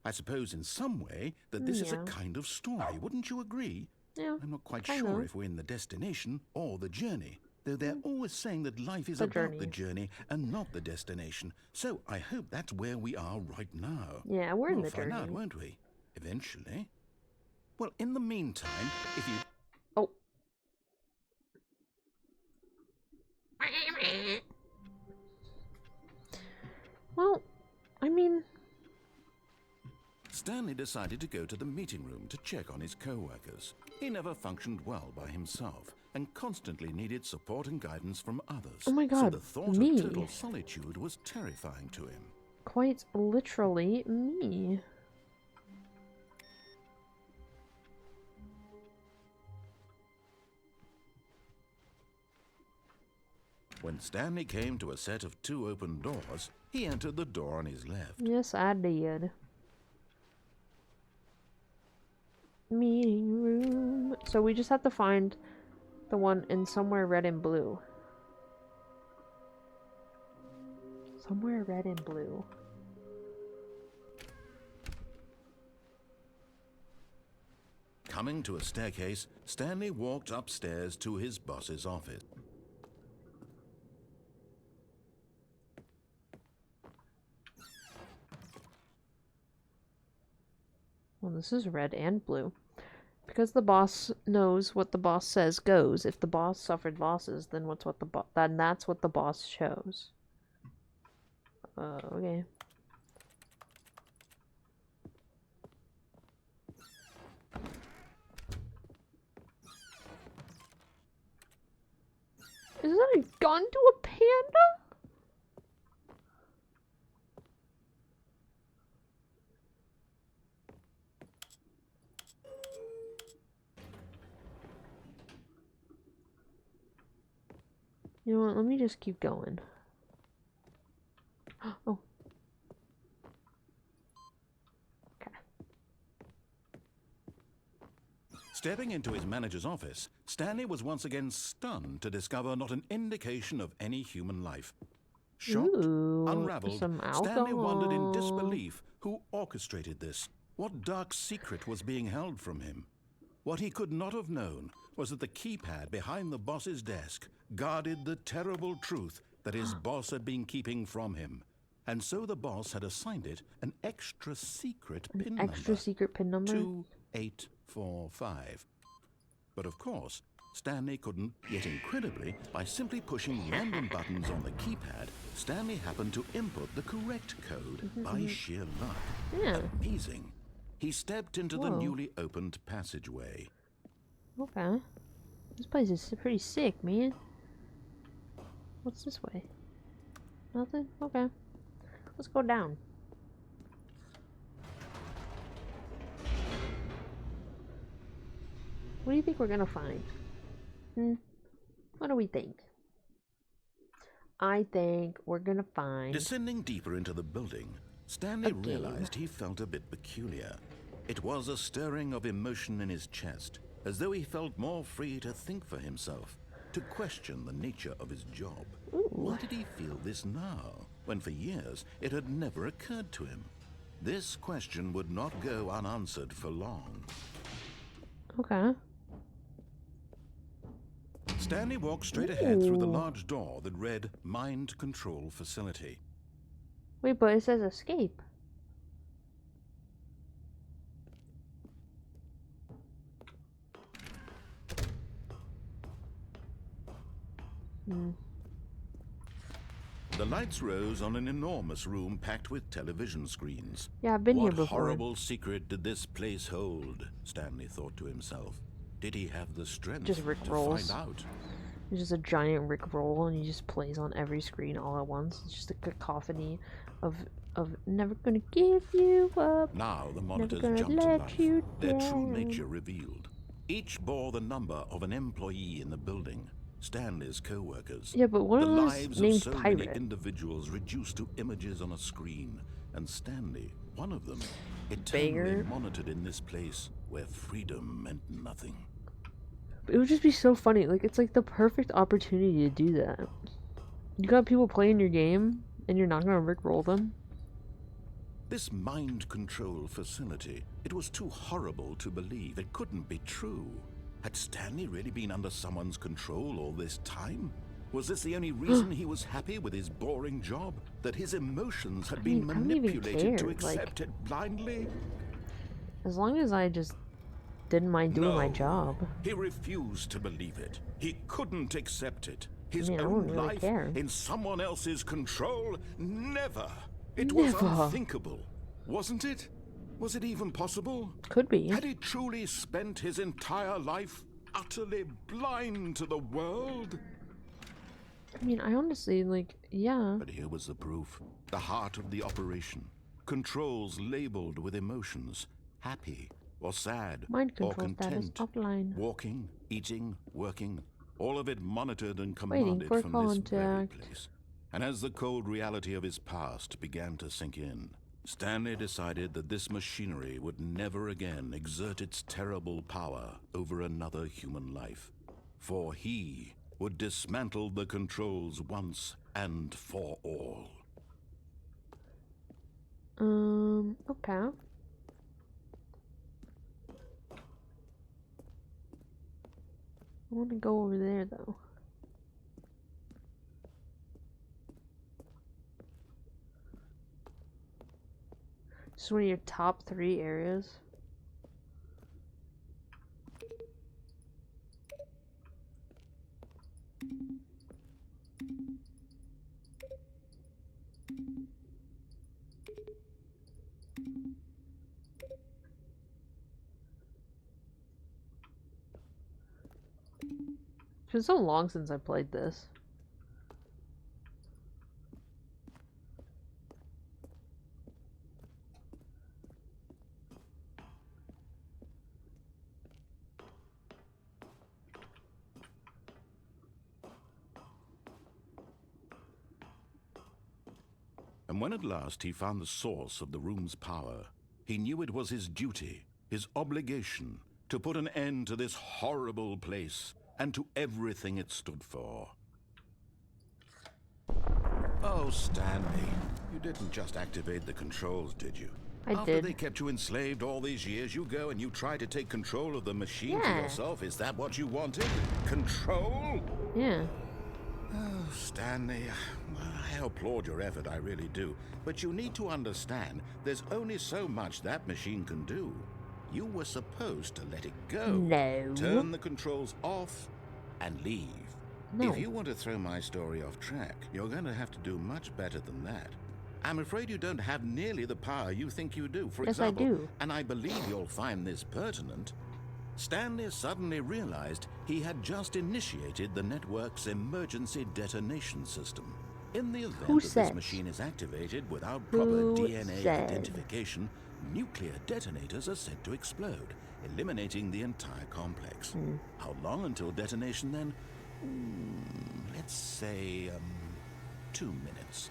B: I suppose in some way that this is a kind of story. Wouldn't you agree?
A: Yeah.
B: I'm not quite sure if we're in the destination or the journey. Though they're always saying that life is about the journey and not the destination. So I hope that's where we are right now.
A: Yeah, we're in the
B: journey. We'll find out, won't we? Eventually. Well, in the meantime, if you...
A: Oh. Well, I mean...
B: Stanley decided to go to the meeting room to check on his co-workers. He never functioned well by himself and constantly needed support and guidance from others.
A: Oh my God,
B: so the thought
A: me.
B: of total solitude was terrifying to him.
A: Quite literally me.
B: When Stanley came to a set of 2 open doors, he entered the door on his left.
A: Yes, I did. Meeting room. So we just have to find the one in somewhere red and blue. Somewhere red and blue.
B: Coming to a staircase, Stanley walked upstairs to his boss's office.
A: Well, this is red and blue. Because the boss knows what the boss says goes. If the boss suffered losses, then then that's what the boss shows. Okay. Is that a gun to a panda? You know what, let me just keep going. Oh. Okay.
B: Stepping into his manager's office, Stanley was once again stunned to discover not an indication of any human life. Shocked,
A: Ooh,
B: unraveled,
A: some
B: Stanley wondered in
A: alcohol.
B: disbelief who orchestrated this. What dark secret was being held from him? What he could not have known was that the keypad behind the boss's desk guarded the terrible truth that his boss had been keeping from him. And so the boss had assigned it an extra secret pin
A: Extra secret pin number?
B: 2845. But of course, Stanley couldn't, yet incredibly, by simply pushing random buttons on the keypad, Stanley happened to input the correct code by sheer luck.
A: Yeah.
B: Amazing. He stepped into the
A: Whoa.
B: newly opened passageway.
A: Okay. This place is pretty sick, man. What's this way? Nothing? Okay. Let's go down. What do you think we're gonna find? What do we think? I think we're gonna find...
B: Descending deeper into the building, Stanley
A: game.
B: realized he felt a bit peculiar. It was a stirring of emotion in his chest, as though he felt more free to think for himself, to question the nature of his job. Why did he feel this now, when for years it had never occurred to him? This question would not go unanswered for long.
A: Okay.
B: Stanley walked straight ahead through the large door that read Mind Control Facility.
A: Wait, but it says escape.
B: The lights rose on an enormous room packed with television screens.
A: Yeah, I've been here
B: What
A: before.
B: horrible secret did this place hold? Stanley thought to himself. Did he have the strength
A: Just Rick
B: to
A: rolls.
B: find out?
A: It's just a giant Rick roll, and he just plays on every screen all at once. It's just a cacophony of never gonna give you up.
B: Now the
A: Never
B: monitors
A: gonna
B: jumped to
A: let
B: life,
A: you
B: their true
A: down.
B: nature revealed. Each bore the number of an employee in the building, Stanley's co-workers.
A: Yeah, but one
B: The
A: of them's
B: lives of
A: named
B: so many
A: Pirate.
B: individuals reduced to images on a screen, and Stanley, one of them,
A: Beggar.
B: eternally monitored in this place where freedom meant nothing.
A: It would just be so funny. Like, it's like the perfect opportunity to do that. You got people playing your game, and you're not gonna rickroll them.
B: This mind control facility, it was too horrible to believe. It couldn't be true. Had Stanley really been under someone's control all this time? Was this the only reason he was happy with his boring job? That his emotions had been
A: I don't even
B: manipulated to
A: care, like-
B: accept it blindly?
A: As long as I just didn't mind doing my
B: No.
A: job.
B: He refused to believe it. He couldn't accept it. His
A: I mean, I
B: own
A: wouldn't really
B: life
A: care.
B: in someone else's control? Never. It was
A: Never.
B: unthinkable. Wasn't it? Was it even possible?
A: Could be.
B: Had he truly spent his entire life utterly blind to the world?
A: I mean, I honestly, like, yeah.
B: But here was the proof. The heart of the operation. Controls labeled with emotions. Happy or sad
A: Mind
B: or
A: control status
B: content.
A: offline.
B: Walking, eating, working. All of it monitored and
A: Waiting
B: commanded
A: for
B: from this very
A: contact.
B: place. And as the cold reality of his past began to sink in, Stanley decided that this machinery would never again exert its terrible power over another human life. For he would dismantle the controls once and for all.
A: Okay. I want to go over there, though. This is one of your top 3 areas. It's been so long since I played this.
B: And when at last he found the source of the room's power, he knew it was his duty, his obligation, to put an end to this horrible place and to everything it stood for. Oh, Oh, Stanley, you didn't just activate the controls, did you?
A: I
B: After
A: did.
B: they kept you enslaved all these years, you go and you try to take control of the machine for
A: Yeah.
B: yourself. Is that what you wanted? Control?
A: Yeah.
B: Oh, Stanley, I applaud your effort, I really do. But you need to understand, there's only so much that machine can do. You were supposed to let it go.
A: No.
B: Turn the controls off and leave.
A: No.
B: If you want to throw my story off track, you're going to have to do much better than that. I'm afraid you don't have nearly the power you think you do. For
A: Yes, I
B: example,
A: do.
B: and I believe you'll find this pertinent, Stanley suddenly realized he had just initiated the network's emergency detonation system. In the event
A: Who
B: that
A: said?
B: this machine is activated without proper
A: Who
B: DNA
A: said?
B: identification, nuclear detonators are set to explode, eliminating the entire complex. How long until detonation then? Let's say, 2 minutes.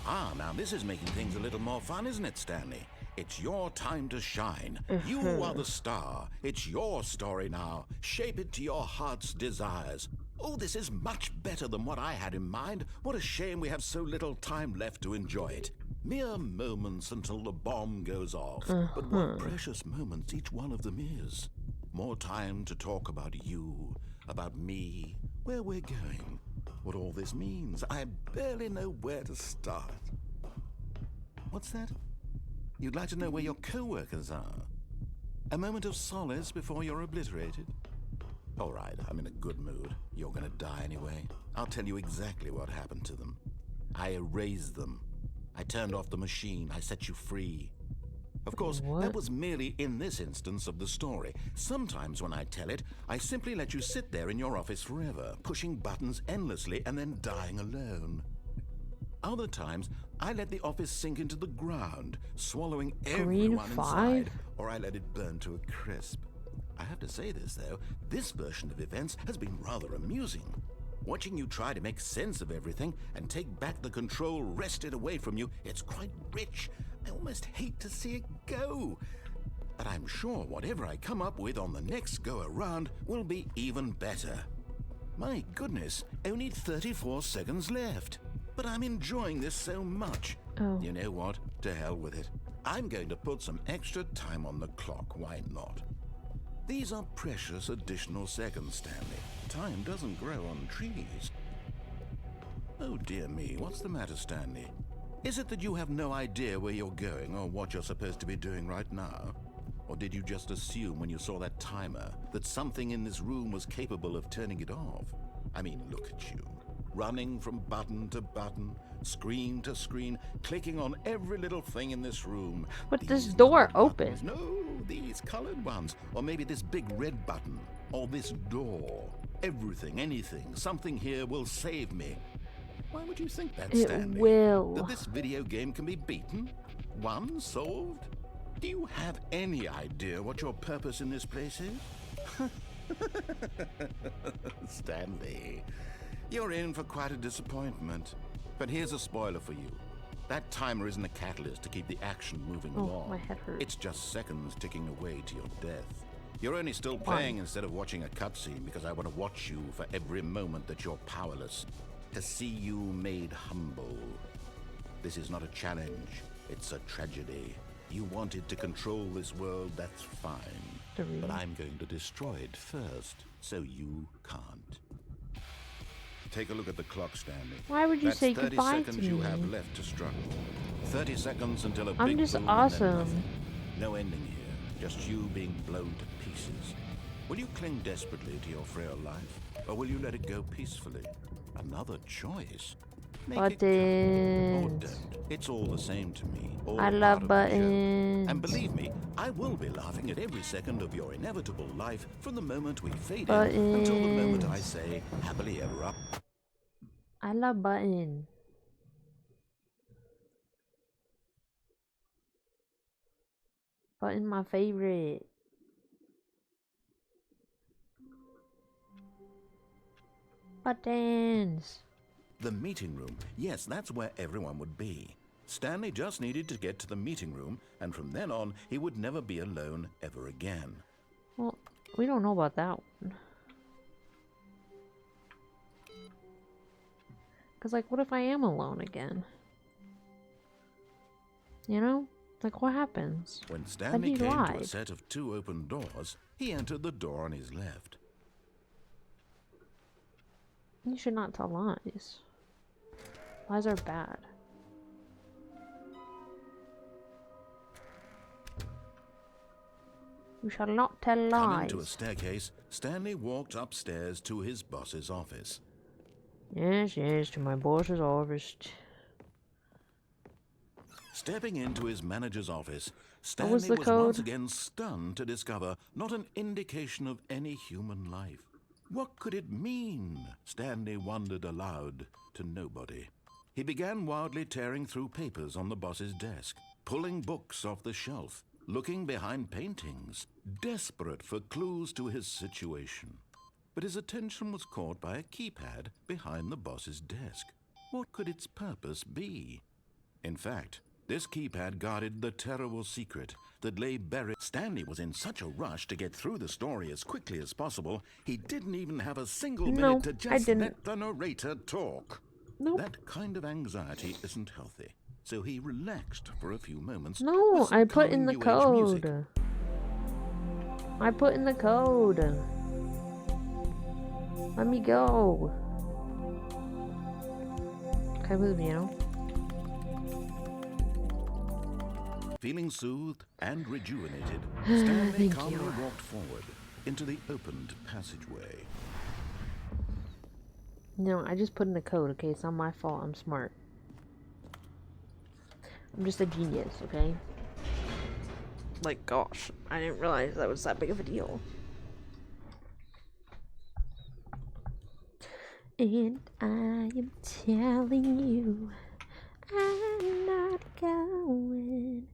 B: Ah, now this is making things a little more fun, isn't it, Stanley? It's your time to shine. You are the star. It's your story now. Shape it to your heart's desires. Oh, this is much better than what I had in mind. What a shame we have so little time left to enjoy it. Mere moments until the bomb goes off. But what precious moments each one of them is. More time to talk about you, about me, where we're going, what all this means. I barely know where to start. What's that? You'd like to know where your co-workers are? A moment of solace before you're obliterated? All right, I'm in a good mood. You're gonna die anyway. I'll tell you exactly what happened to them. I erased them. I turned off the machine. I set you free. Of course,
A: What?
B: that was merely in this instance of the story. Sometimes when I tell it, I simply let you sit there in your office forever, pushing buttons endlessly and then dying alone. Other times, I let the office sink into the ground, swallowing everyone
A: 5?
B: inside, or I let it burn to a crisp. I have to say this, though, this version of events has been rather amusing. Watching you try to make sense of everything and take back the control wrested away from you, it's quite rich. I almost hate to see it go. But I'm sure whatever I come up with on the next go-around will be even better. My goodness, only 34 seconds left. But I'm enjoying this so much.
A: Oh.
B: You know what? To hell with it. I'm going to put some extra time on the clock. Why not? These are precious additional seconds, Stanley. Time doesn't grow on trees. Oh dear me, what's the matter, Stanley? Is it that you have no idea where you're going or what you're supposed to be doing right now? Or did you just assume when you saw that timer that something in this room was capable of turning it off? I mean, look at you. Running from button to button, screen to screen, clicking on every little thing in this room.
A: But this
B: These
A: door
B: little
A: open.
B: buttons. No, these colored ones. Or maybe this big red button. Or this door. Everything, anything, something here will save me. Why would you think that,
A: It
B: Stanley?
A: will.
B: That this video game can be beaten? Won? Solved? Do you have any idea what your purpose in this place is? Stanley, you're in for quite a disappointment. But here's a spoiler for you. That timer isn't a catalyst to keep the action moving
A: Oh,
B: along.
A: my head hurts.
B: It's just seconds ticking away to your death. You're only still playing instead of watching a cutscene because I want to watch you for every moment that you're powerless. To see you made humble. This is not a challenge. It's a tragedy. You wanted to control this world, that's fine. But I'm going to destroy it first, so you can't. Take a look at the clock, Stanley.
A: Why would you
B: That's
A: say
B: 30
A: goodbye to
B: seconds you
A: me?
B: have left to struggle. 30 seconds until a
A: I'm
B: big
A: just
B: boom and then
A: awesome.
B: nothing. No ending here, just you being blown to pieces. Will you cling desperately to your frail life, or will you let it go peacefully? Another choice. Make it count, or
A: Buttons.
B: don't. It's all the same to me. All
A: I
B: a
A: love
B: part of the show.
A: buttons.
B: And believe me, I will be laughing at every second of your inevitable life from the moment we fade in until the moment I
A: Buttons.
B: say happily ever after.
A: I love button. Button my favorite. Buttons.
B: The meeting room. Yes, that's where everyone would be. Stanley just needed to get to the meeting room, and from then on, he would never be alone ever again.
A: Well, we don't know about that one. Because, like, what if I am alone again? You know? Like, what happens?
B: When Stanley
A: he
B: came to a
A: lied.
B: set of 2 open doors, he entered the door on his left.
A: You should not tell lies. Lies are bad. You shall not tell lies.
B: Coming to a staircase, Stanley walked upstairs to his boss's office.
A: Yes, yes, to my boss's office.
B: Stepping into his manager's office,
A: What was
B: Stanley
A: the
B: was
A: code?
B: once again stunned to discover not an indication of any human life. What could it mean? Stanley wondered aloud to nobody. He began wildly tearing through papers on the boss's desk, pulling books off the shelf, looking behind paintings, desperate for clues to his situation. But his attention was caught by a keypad behind the boss's desk. What could its purpose be? In fact, this keypad guarded the terrible secret that lay buried. Stanley was in such a rush to get through the story as quickly as possible, he didn't even have a single minute to just let the narrator talk.
A: Nope.
B: That kind of anxiety isn't healthy, so he relaxed for a few moments.
A: No,
B: with some
A: I put in
B: calming
A: the
B: New Age music.
A: code. I put in the code. Let me go. Can I move, you know?
B: Feeling soothed and rejuvenated, Stanley
A: Thank
B: calmly
A: you.
B: walked forward into the opened passageway.
A: No, I just put in the code, okay? It's not my fault. I'm smart. I'm just a genius, okay? Like, gosh, I didn't realize that was that big of a deal. And I am telling you, I'm not going.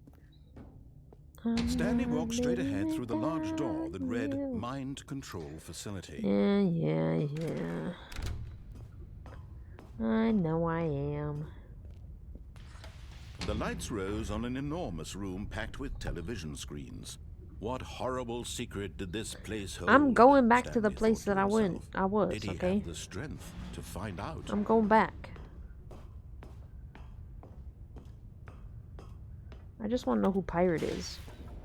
B: Stanley walked straight ahead through the large door that read Mind Control Facility.
A: Yeah. I know I am.
B: The lights rose on an enormous room packed with television screens. What horrible secret did this place hold?
A: I'm going back to the
B: Stanley
A: place
B: thought
A: that
B: to
A: I
B: himself.
A: was,
B: Did he
A: okay?
B: have the strength to find out?
A: I'm going back. I just want to know who Pirate is.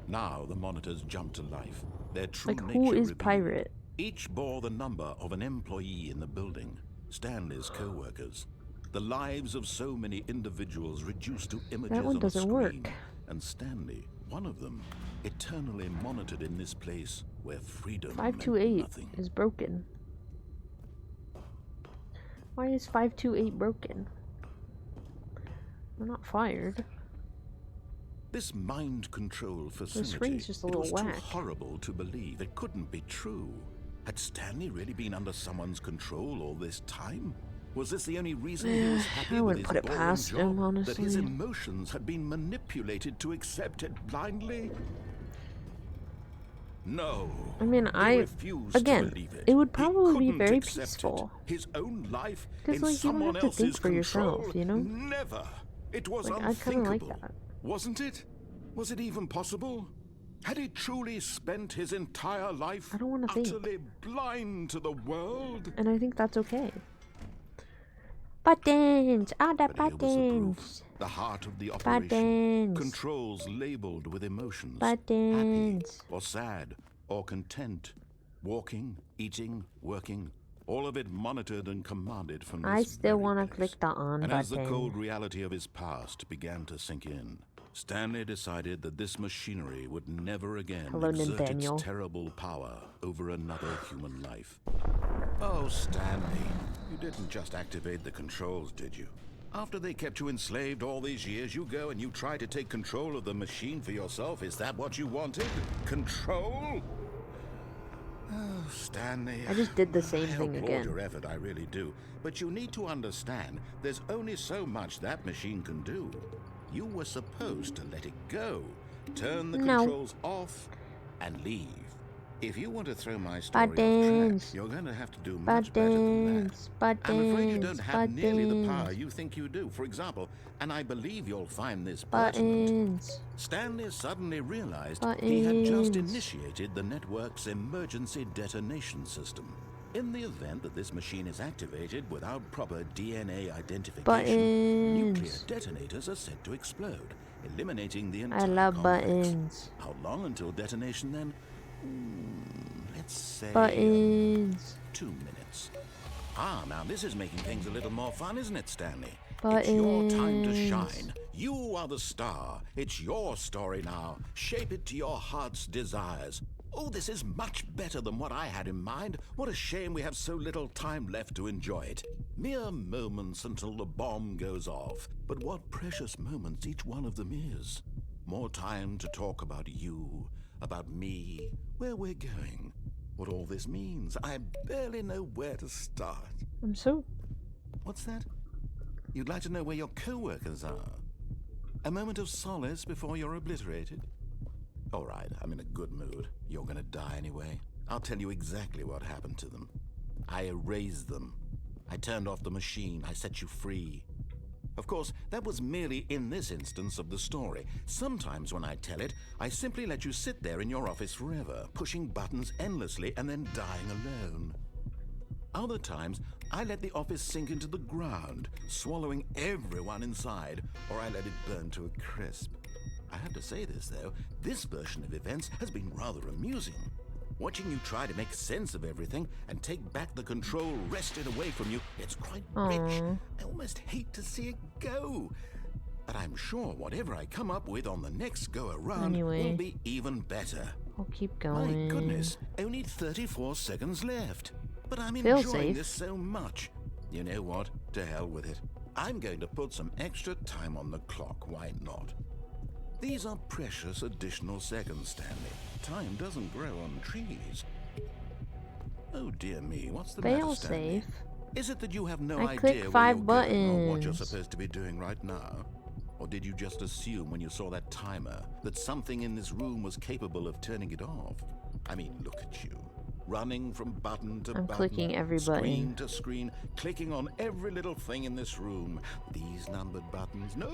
B: Now the monitors jumped to life. Their true
A: Like,
B: nature
A: who is
B: revealed.
A: Pirate?
B: Each bore the number of an employee in the building, Stanley's co-workers. The lives of so many individuals reduced to images
A: That one
B: on a
A: doesn't
B: screen.
A: work.
B: And Stanley, one of them, eternally monitored in this place where freedom meant
A: 528
B: nothing.
A: is broken. Why is 528 broken? We're not fired.
B: This mind control facility,
A: screen's just a
B: it
A: little
B: was
A: whack.
B: too horrible to believe. It couldn't be true. Had Stanley really been under someone's control all this time? Was this the only reason he was happy
A: I
B: with
A: wouldn't
B: his
A: put it
B: boring
A: past
B: job?
A: him,
B: That his
A: honestly.
B: emotions had been manipulated to accept it blindly? No.
A: I mean,
B: He refused
A: again,
B: to believe it.
A: it would
B: He
A: probably be
B: couldn't
A: very
B: accept it.
A: peaceful.
B: His own life
A: 'Cause,
B: in
A: like, you don't
B: someone
A: have to think
B: else's
A: for yourself,
B: control?
A: you know?
B: Never. It was
A: Like, I kinda like
B: unthinkable.
A: that.
B: Wasn't it? Was it even possible? Had he truly spent his entire life
A: I don't wanna think.
B: utterly blind to the world?
A: And I think that's okay. Buttons! Ah, the
B: But here was the
A: buttons!
B: proof. The heart of the operation.
A: Buttons!
B: Controls labeled with emotions.
A: Buttons!
B: Happy or sad or content. Walking, eating, working. All of it monitored and commanded from this
A: I still
B: very
A: want to
B: place.
A: click the on
B: And as the
A: button.
B: cold reality of his past began to sink in, Stanley decided that this machinery would never again
A: Hello,
B: exert
A: Nathaniel.
B: its terrible power over another human life. Oh, Stanley, you didn't just activate the controls, did you? After they kept you enslaved all these years, you go and you try to take control of the machine for yourself. Is that what you wanted? Control? Oh, Stanley.
A: I just did the same
B: I
A: thing
B: applaud
A: again.
B: your effort, I really do. But you need to understand, there's only so much that machine can do. You were supposed to let it go, turn the
A: No.
B: controls off, and leave. If you want to throw my story off
A: Buttons.
B: track, you're going to have to do much better than that.
A: Buttons!
B: I'm afraid you don't
A: Buttons!
B: have nearly the power
A: Buttons!
B: you think you do. For example, and I believe you'll find this pertinent,
A: Buttons!
B: Stanley suddenly realized he had just
A: Buttons.
B: initiated the network's emergency detonation system. In the event that this machine is activated without proper DNA identification, nuclear
A: Buttons.
B: detonators are said to explode, eliminating the
A: I
B: entire
A: love
B: complex.
A: buttons.
B: How long until detonation then? Let's say
A: Buttons.
B: 2 minutes. Ah, now this is making things a little more fun, isn't it, Stanley?
A: Buttons.
B: It's your time to shine. You are the star. It's your story now. Shape it to your heart's desires. Oh, this is much better than what I had in mind. What a shame we have so little time left to enjoy it. Mere moments until the bomb goes off. But what precious moments each one of them is. More time to talk about you, about me, where we're going, what all this means. I barely know where to start.
A: I'm so...
B: What's that? You'd like to know where your co-workers are? A moment of solace before you're obliterated? All right, I'm in a good mood. You're gonna die anyway. I'll tell you exactly what happened to them. I erased them. I turned off the machine. I set you free. Of course, that was merely in this instance of the story. Sometimes when I tell it, I simply let you sit there in your office forever, pushing buttons endlessly and then dying alone. Other times, I let the office sink into the ground, swallowing everyone inside, or I let it burn to a crisp. I have to say this, though, this version of events has been rather amusing. Watching you try to make sense of everything and take back the control wrested away from you, it's quite rich. I almost hate to see it go. But I'm sure whatever I come up with on the next go-around will be even better.
A: I'll keep going.
B: My goodness, only 34 seconds left. But I'm
A: Feel
B: enjoying
A: safe.
B: this so much. You know what? To hell with it. I'm going to put some extra time on the clock. Why not? These are precious additional seconds, Stanley. Time doesn't grow on trees. Oh dear me, what's the matter,
A: Fail
B: Stanley?
A: safe.
B: Is it that you have no
A: I
B: idea
A: clicked
B: where
A: 5
B: you're going or what you're
A: buttons.
B: supposed to be doing right now? Or did you just assume when you saw that timer that something in this room was capable of turning it off? I mean, look at you. Running from button to
A: I'm
B: button,
A: clicking every
B: screen
A: button.
B: to screen, clicking on every little thing in this room. These numbered buttons, no,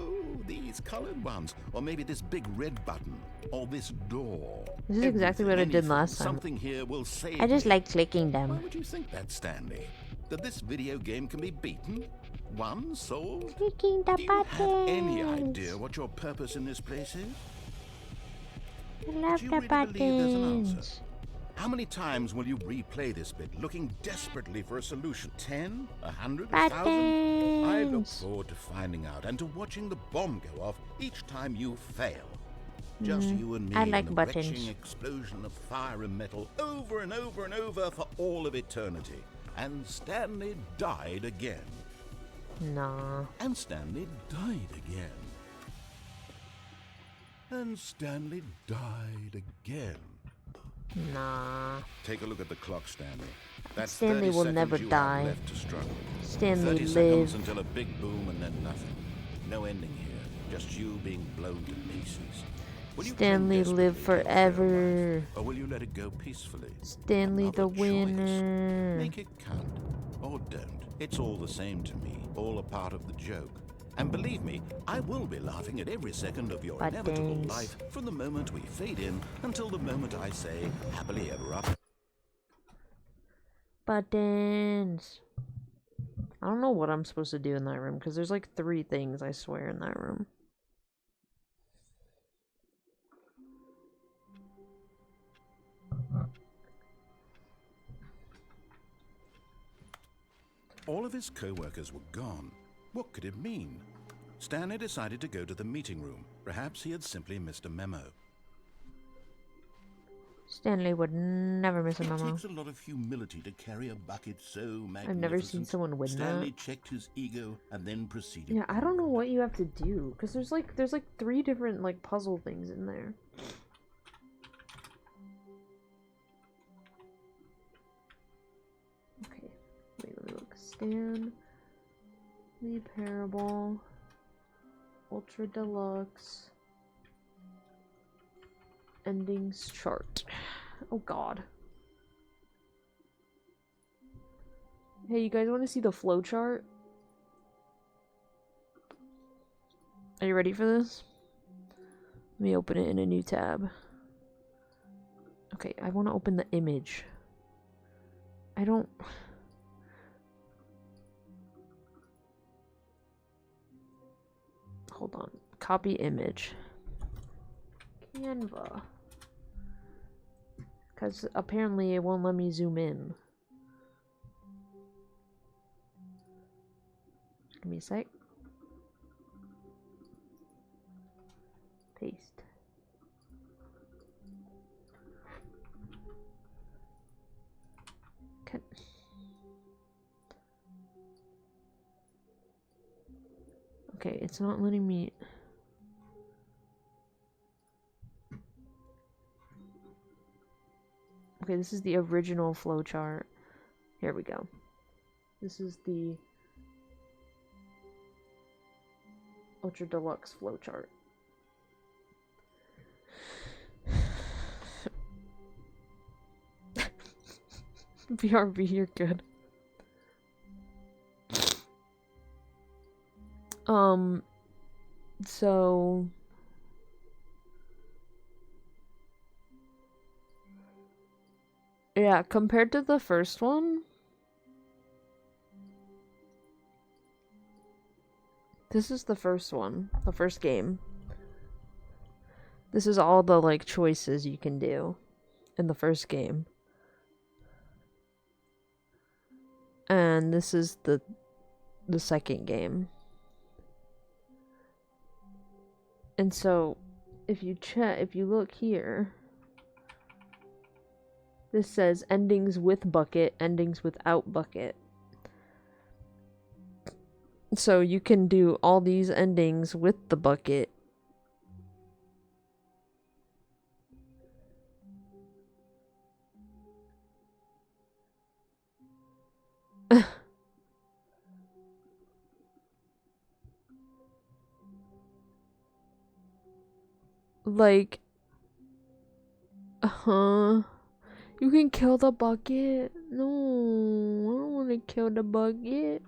B: these colored ones, or maybe this big red button, or this door.
A: This is exactly what I did
B: Anything,
A: last time.
B: Something here will save
A: I just
B: me.
A: like clicking
B: Why
A: them.
B: would you think that, Stanley? That this video game can be beaten? Won? Solved?
A: Clicking the
B: Do you
A: buttons.
B: have any idea what your purpose in this place is?
A: I love
B: Do you
A: the
B: really believe there's an answer?
A: buttons.
B: How many times will you replay this bit, looking desperately for a solution? 10? 100? 1,000? I look
A: Buttons.
B: forward to finding out and to watching the bomb go off each time you fail. Just you and me
A: I like
B: and the
A: buttons.
B: retching explosion of fire and metal over and over and over for all of eternity. And Stanley died again.
A: Nah.
B: And Stanley died again. And Stanley died again.
A: Nah.
B: Take a look at the clock, Stanley. That's
A: Stanley
B: 30
A: will
B: seconds
A: never
B: you have
A: die.
B: left to struggle.
A: Stanley
B: 30 seconds
A: live.
B: until a big boom and then nothing. No ending here. Just you being blown to pieces. Will you
A: Stanley
B: cling
A: live
B: desperately to a failed
A: forever.
B: life, or will you let it go peacefully?
A: Stanley the
B: Another choice.
A: winner.
B: Make it count. Or don't. It's all the same to me. All a part of the joke. And believe me, I will be laughing at every second of your inevitable
A: Buttons.
B: life from the moment we fade in until the moment I say, happily ever after.
A: Buttons. I don't know what I'm supposed to do in that room because there's like 3 things, I swear, in that room.
B: All of his co-workers were gone. What could it mean? Stanley decided to go to the meeting room. Perhaps he had simply missed a memo.
A: Stanley would never miss a
B: It
A: memo.
B: takes a lot of humility to carry a bucket so magnificent.
A: I've never seen someone win
B: Stanley
A: that.
B: checked his ego and then proceeded.
A: Yeah, I don't know what you have to do because there's like 3 different like puzzle things in there. Okay, wait, let me look. Stanley Parable, Ultra Deluxe, Endings Chart. Oh God. Hey, you guys want to see the flow chart? Are you ready for this? Let me open it in a new tab. Okay, I want to open the image. I don't... Hold on. Copy image. Canva. Because apparently it won't let me zoom in. Give me a sec. Paste. Okay. Okay, it's not letting me... Okay, this is the original flowchart. Here we go. This is the Ultra Deluxe flowchart. BRB, you're good. So... Yeah, compared to the first one, this is the first one, the first game. This is all the, like, choices you can do in the first game. And this is the second game. And so, if you look here, this says endings with bucket, endings without bucket. So you can do all these endings with the bucket. Like, you can kill the bucket. No, I don't want to kill the bucket.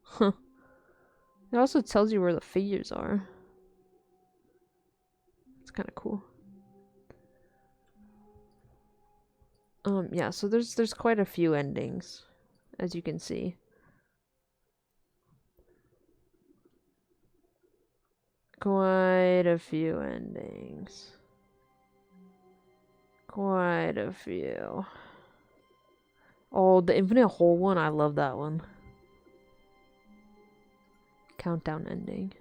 A: Huh. It also tells you where the figures are. It's kind of cool. Yeah, so there's quite a few endings, as you can see. Quite a few endings. Quite a few. Oh, the infinite hole one, I love that one. Countdown ending.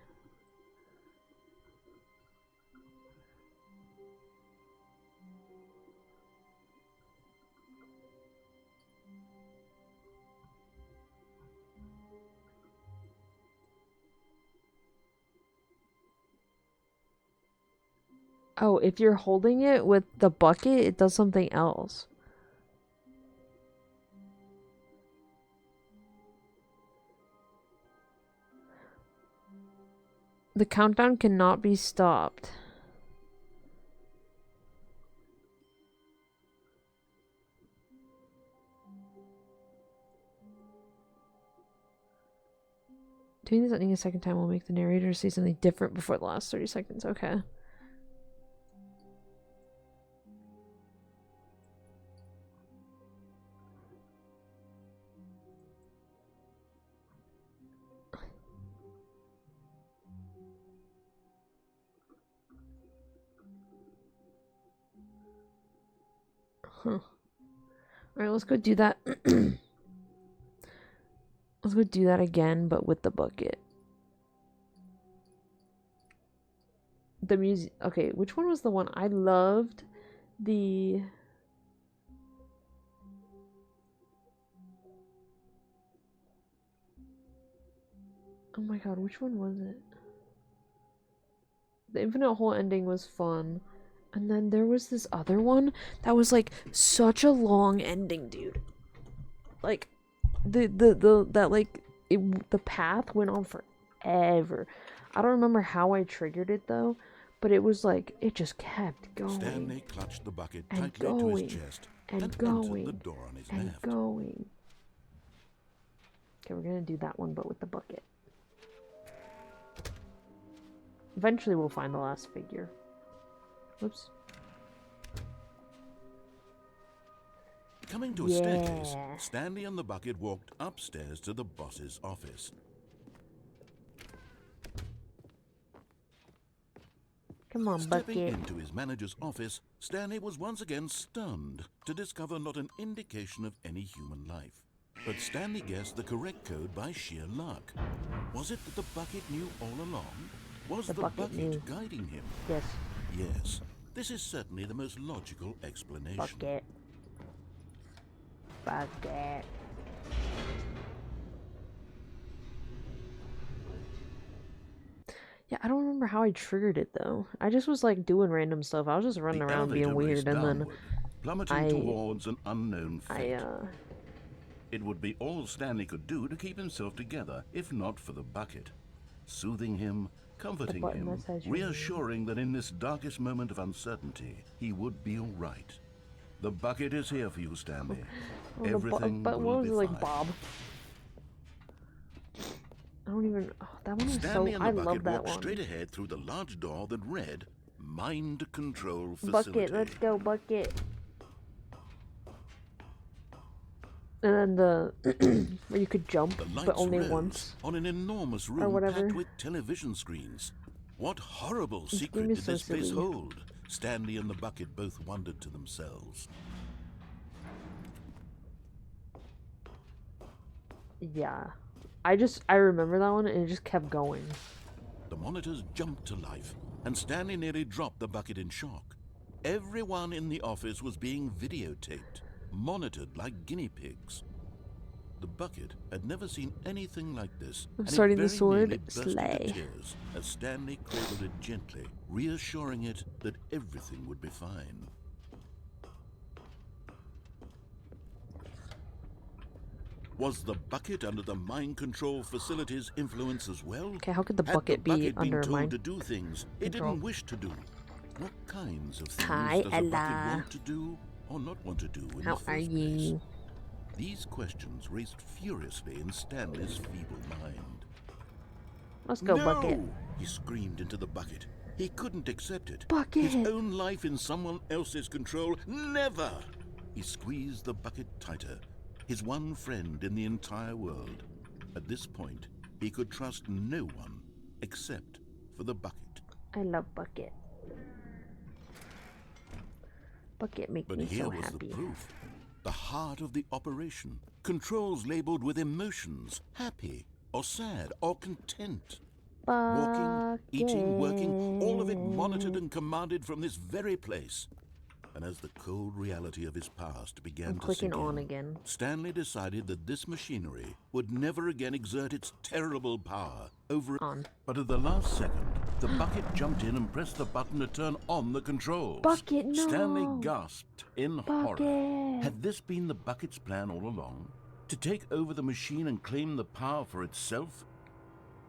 A: Oh, if you're holding it with the bucket, it does something else. The countdown cannot be stopped. Doing this ending a second time will make the narrator say something different before the last 30 seconds. Okay. Huh. Alright, let's go do that. Let's go do that again, but with the bucket. The music. Okay, which one was the one I loved? The. Oh my god, which one was it? The infinite hole ending was fun. And then there was this other one that was like such a long ending, dude. Like the path went on forever. I don't remember how I triggered it though, but it was like it just kept going.
B: Stanley clutched the bucket
A: and
B: tightly
A: going,
B: to his chest
A: and
B: entered
A: going,
B: the door on his
A: and
B: left.
A: going. Okay, we're gonna do that one, but with the bucket. Eventually, we'll find the last figure. Whoops.
B: Coming to a staircase,
A: Yeah.
B: Stanley and the bucket walked upstairs to the boss's office.
A: Come on,
B: Stepping
A: bucket.
B: into his manager's office, Stanley was once again stunned to discover not an indication of any human life. But Stanley guessed the correct code by sheer luck. Was it that the bucket knew all along? Was the bucket
A: knew.
B: guiding him?
A: Yes.
B: Yes, this is certainly the most logical explanation.
A: Bucket. Bucket. Yeah, I don't remember how I triggered it though. I just was like doing random stuff. I was just running
B: The
A: around being
B: elevator
A: weird,
B: raced
A: and then
B: downward, plummeting
A: I-
B: towards an unknown fate.
A: I
B: It would be all Stanley could do to keep himself together, if not for the bucket. Soothing him, comforting
A: button
B: him,
A: that says your
B: reassuring that in this darkest moment of uncertainty, he would be all right. The bucket is here for you, Stanley. Everything
A: but
B: will
A: what was
B: be
A: it like,
B: fine.
A: Bob? I don't even. Oh, that one was
B: Stanley
A: so.
B: and the
A: I
B: bucket
A: love that
B: walked
A: one.
B: straight ahead through the large door that read, Mind Control Facility.
A: Bucket, let's go, bucket. And then the where you could jump,
B: The lights
A: but only
B: rose
A: once.
B: on an enormous room
A: whatever.
B: packed with television screens. What horrible
A: game
B: secret
A: is
B: did
A: so
B: this place
A: silly.
B: hold? Stanley and the bucket both wondered to themselves.
A: Yeah, I remember that one, and it just kept going.
B: The monitors jumped to life, and Stanley nearly dropped the bucket in shock. Everyone in the office was being videotaped, monitored like guinea pigs. The bucket had never seen anything like this.
A: I'm
B: and it
A: starting the
B: very
A: sword.
B: nearly burst into
A: Slay.
B: tears as Stanley cradled it gently, reassuring it that everything would be fine. Was the bucket under the mind control facility's influence as well?
A: Okay, how could the
B: Had
A: bucket be
B: bucket
A: under
B: been told
A: mind
B: to do things it
A: control?
B: didn't wish to do? What kinds of things
A: Hi,
B: does a bucket
A: Ella.
B: want to do or not want to do in
A: How
B: the first
A: are
B: place?
A: you?
B: These questions raced furiously in Stanley's feeble mind.
A: Let's go,
B: No!
A: bucket.
B: He screamed into the bucket. He couldn't accept it.
A: Bucket.
B: His own life in someone else's control. Never! He squeezed the bucket tighter. His one friend in the entire world. At this point, he could trust no one except for the bucket.
A: I love bucket. Bucket make
B: But
A: me
B: here
A: so
B: was
A: happy.
B: the proof. The heart of the operation. Controls labeled with emotions. Happy or sad or content. Walking, eating, working, all of it monitored and commanded from this very place. And as the cold reality of his past began
A: I'm
B: to
A: clicking
B: sink
A: on
B: in,
A: again.
B: Stanley decided that this machinery would never again exert its terrible power over it.
A: On.
B: But at the last second, the bucket jumped in and pressed the button to turn on the controls.
A: Bucket, no!
B: Stanley gasped in horror.
A: Bucket!
B: Had this been the bucket's plan all along? To take over the machine and claim the power for itself?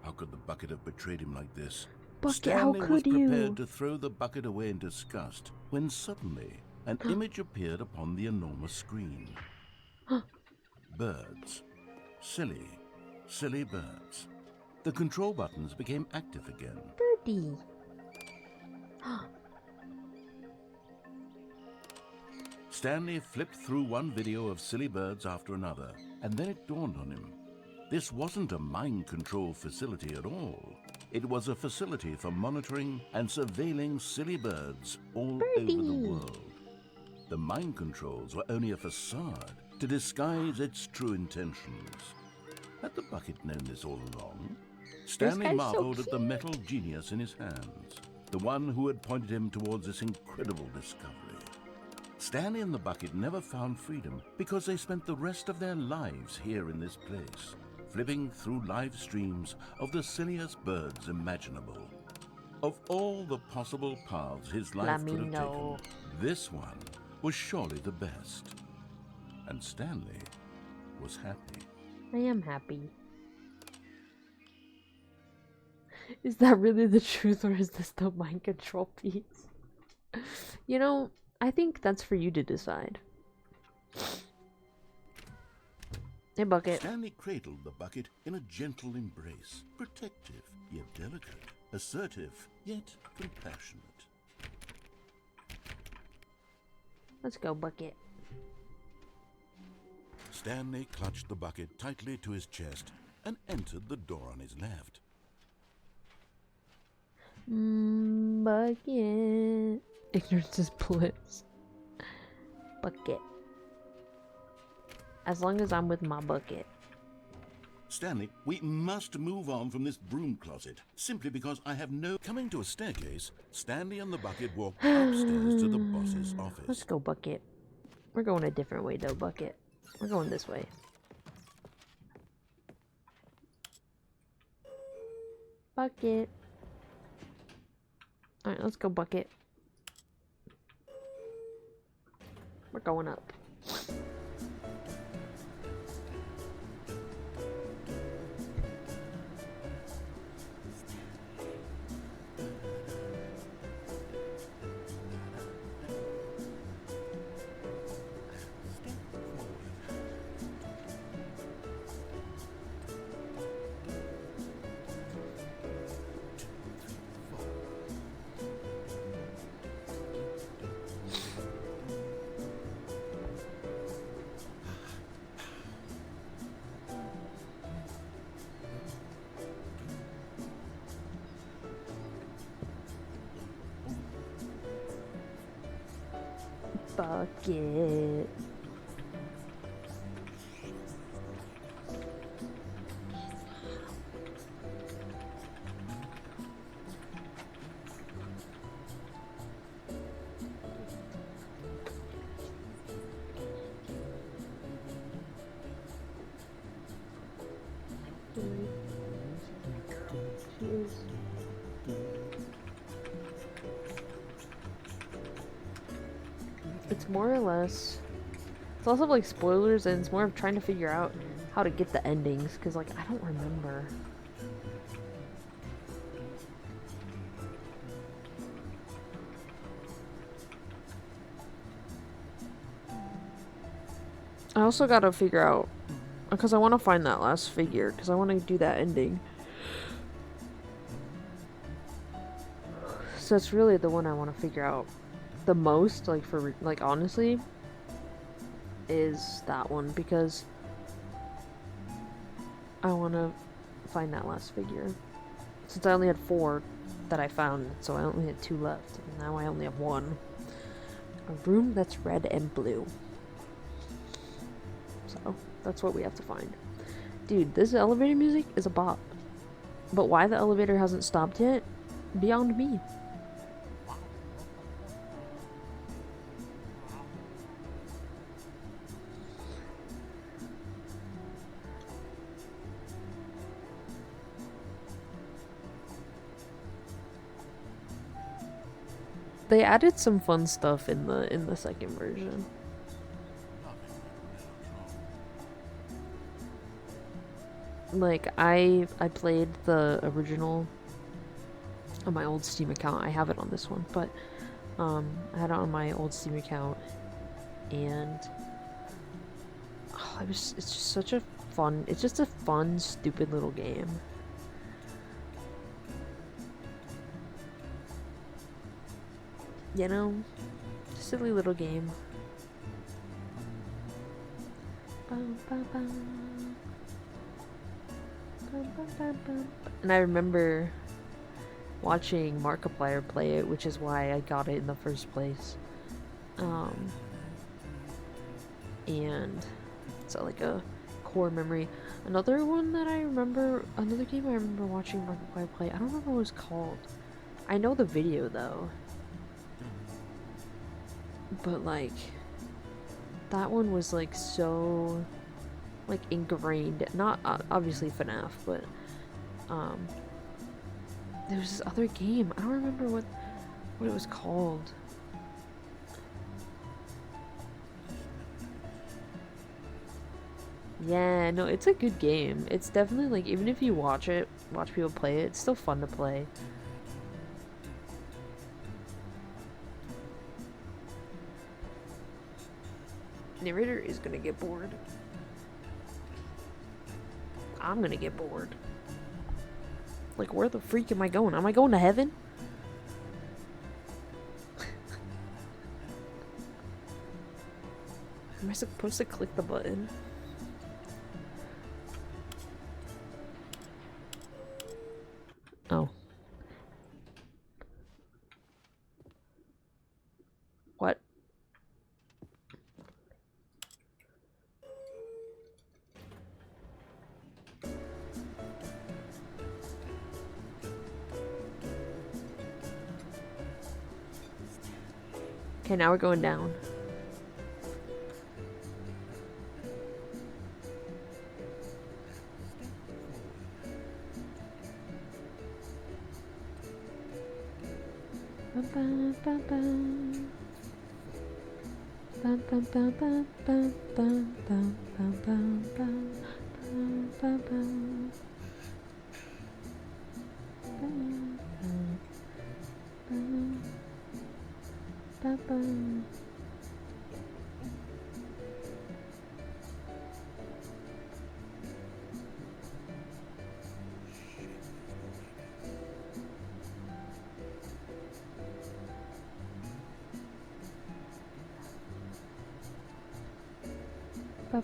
B: How could the bucket have betrayed him like this?
A: Bucket, how
B: Stanley was
A: could you?
B: prepared to throw the bucket away in disgust when suddenly an image appeared upon the enormous screen. Birds. Silly, silly birds. The control buttons became active again.
A: Birdie.
B: Stanley flipped through one video of silly birds after another, and then it dawned on him. This wasn't a mind control facility at all. It was a facility for monitoring and surveilling silly birds all over the
A: Birdie.
B: world. The mind controls were only a facade to disguise its true intentions. Had the bucket known this all along? Stanley
A: guy's so
B: marveled at the metal genius in his hands, the one who had pointed him towards this incredible discovery. Stanley and the bucket never found freedom because they spent the rest of their lives here in this place, flipping through live streams of the silliest birds imaginable. Of all the possible paths his life could have
A: Flamingo.
B: taken, this one was surely the best. And Stanley was happy.
A: I am happy. Is that really the truth, or is this the mind control piece? You know, I think that's for you to decide. Hey, bucket.
B: Stanley cradled the bucket in a gentle embrace, protective yet delicate, assertive yet compassionate.
A: Let's go, bucket.
B: Stanley clutched the bucket tightly to his chest and entered the door on his left.
A: Bucket. Ignorance is bliss. Bucket. As long as I'm with my bucket.
B: Stanley, we must move on from this broom closet, simply because I have no... Coming to a staircase, Stanley and the bucket walked upstairs to the boss's office.
A: Let's go, bucket. We're going a different way, though, bucket. We're going this way. Bucket. Alright, let's go, bucket. We're going up. Bucket. It's more or less, it's also like spoilers, and it's more of trying to figure out how to get the endings, because like I don't remember. I also gotta figure out, because I want to find that last figure, because I want to do that ending. So it's really the one I want to figure out the most, like for like honestly, is that one, because I want to find that last figure. Since I only had 4 that I found, so I only had 2 left, and now I only have 1. A room that's red and blue. So that's what we have to find. Dude, this elevator music is a bop. But why the elevator hasn't stopped yet? Beyond me. They added some fun stuff in the second version. Like I played the original on my old Steam account. I have it on this one, but I had it on my old Steam account, and it's just such a fun. It's just a fun, stupid little game. You know, silly little game. And I remember watching Markiplier play it, which is why I got it in the first place. And so like a core memory. Another one that I remember, another game I remember watching Markiplier play, I don't remember what it was called. I know the video though. But like, that one was like so like ingrained, not obviously FNAF, but there was this other game, I don't remember what it was called. Yeah, no, it's a good game. It's definitely like, even if you watch people play it, it's still fun to play. Narrator is gonna get bored. I'm gonna get bored. Like, where the freak am I going? Am I going to heaven? Am I supposed to click the button? Oh. What? Okay, now we're going down.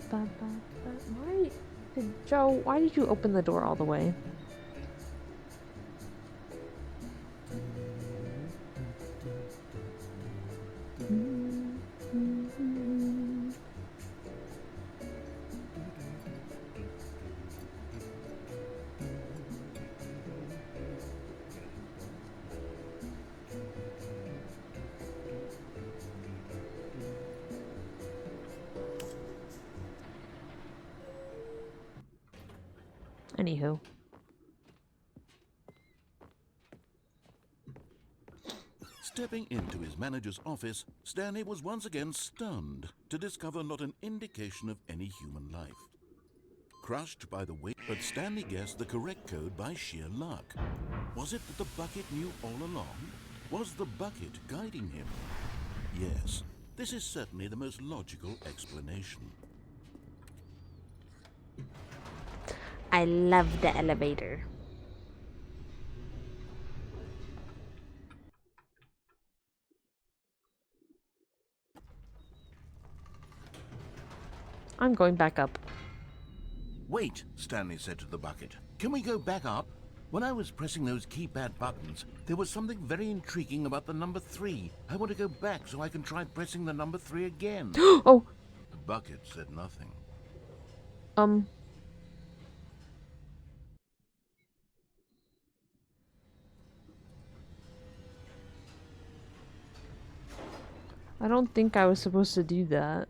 A: Why did Joe? Why did you open the door all the way? Anywho.
B: Stepping into his manager's office, Stanley was once again stunned to discover not an indication of any human life. Crushed by the weight, but Stanley guessed the correct code by sheer luck. Was it that the bucket knew all along? Was the bucket guiding him? Yes, this is certainly the most logical explanation.
A: I love the elevator. I'm going back up.
C: Wait, Stanley said to the bucket. Can we go back up? When I was pressing those keypad buttons, there was something very intriguing about the number 3. I want to go back so I can try pressing the number 3 again.
A: Oh.
C: The bucket said nothing.
A: I don't think I was supposed to do that.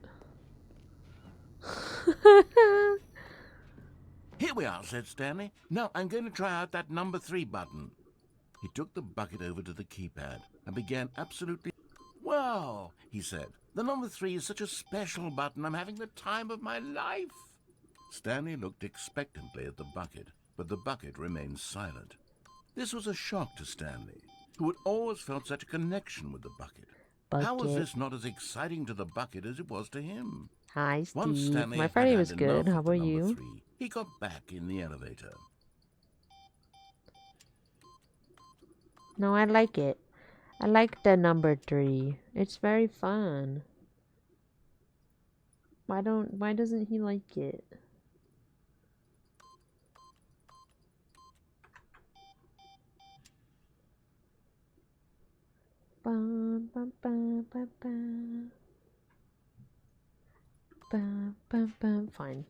C: Here we are, said Stanley. Now I'm going to try out that number 3 button. He took the bucket over to the keypad and began absolutely... Wow, he said. The number 3 is such a special button. I'm having the time of my life. Stanley looked expectantly at the bucket, but the bucket remained silent. This was a shock to Stanley, who had always felt such a connection with the bucket. How was this not as exciting to the bucket as it was to him?
A: Hi,
C: Once
A: Steve.
C: Stanley
A: My
C: had
A: Friday
C: had
A: was good.
C: enough
A: How
C: of the
A: about
C: number
A: you?
C: 3, he got back in the elevator.
A: No, I like it. I like the number 3. It's very fun. Why doesn't he like it? Bum, bum, bum, bum, bum. Bum, bum, bum. Fine.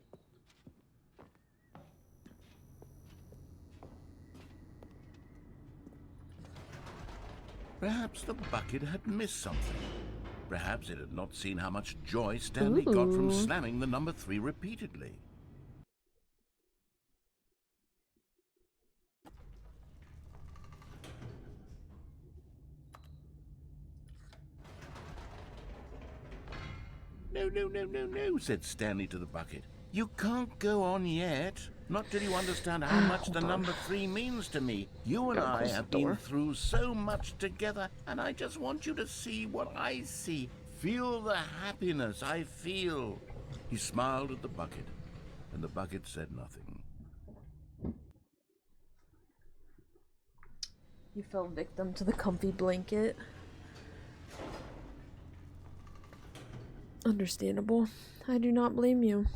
C: Perhaps the bucket had missed something. Perhaps it had not seen how much joy Stanley got from
A: Ooh.
C: slamming the number 3 repeatedly. No, said Stanley to the bucket. You can't go on yet. Not till you understand how much the number 3 means to me. You and I have been through so much together, and I just want you to see what I see. Feel the happiness I feel. He smiled at the bucket, and the bucket said nothing.
A: You fell victim to the comfy blanket. Understandable. I do not blame you.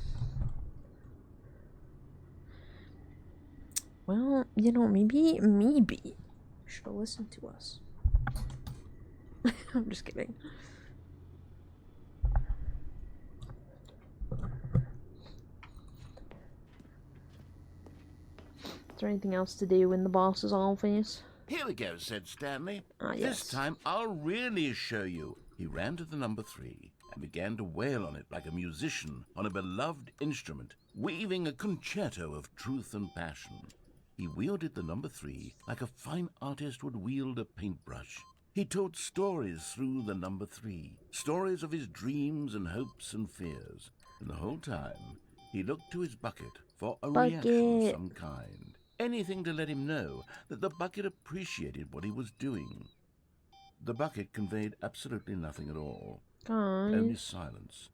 A: Well, you know, maybe you should have listened to us. I'm just kidding. Is there anything else to do in the boss's office?
C: Here we go, said Stanley.
A: Ah, yes.
C: This time I'll really show you. He ran to the number 3 and began to wail on it like a musician on a beloved instrument, weaving a concerto of truth and passion. He wielded the number 3 like a fine artist would wield a paintbrush. He told stories through the number 3, stories of his dreams and hopes and fears. And the whole time, he looked to his bucket for a reaction of some kind. Anything to let him know that the bucket appreciated what he was doing. The bucket conveyed absolutely nothing at all. Only silence.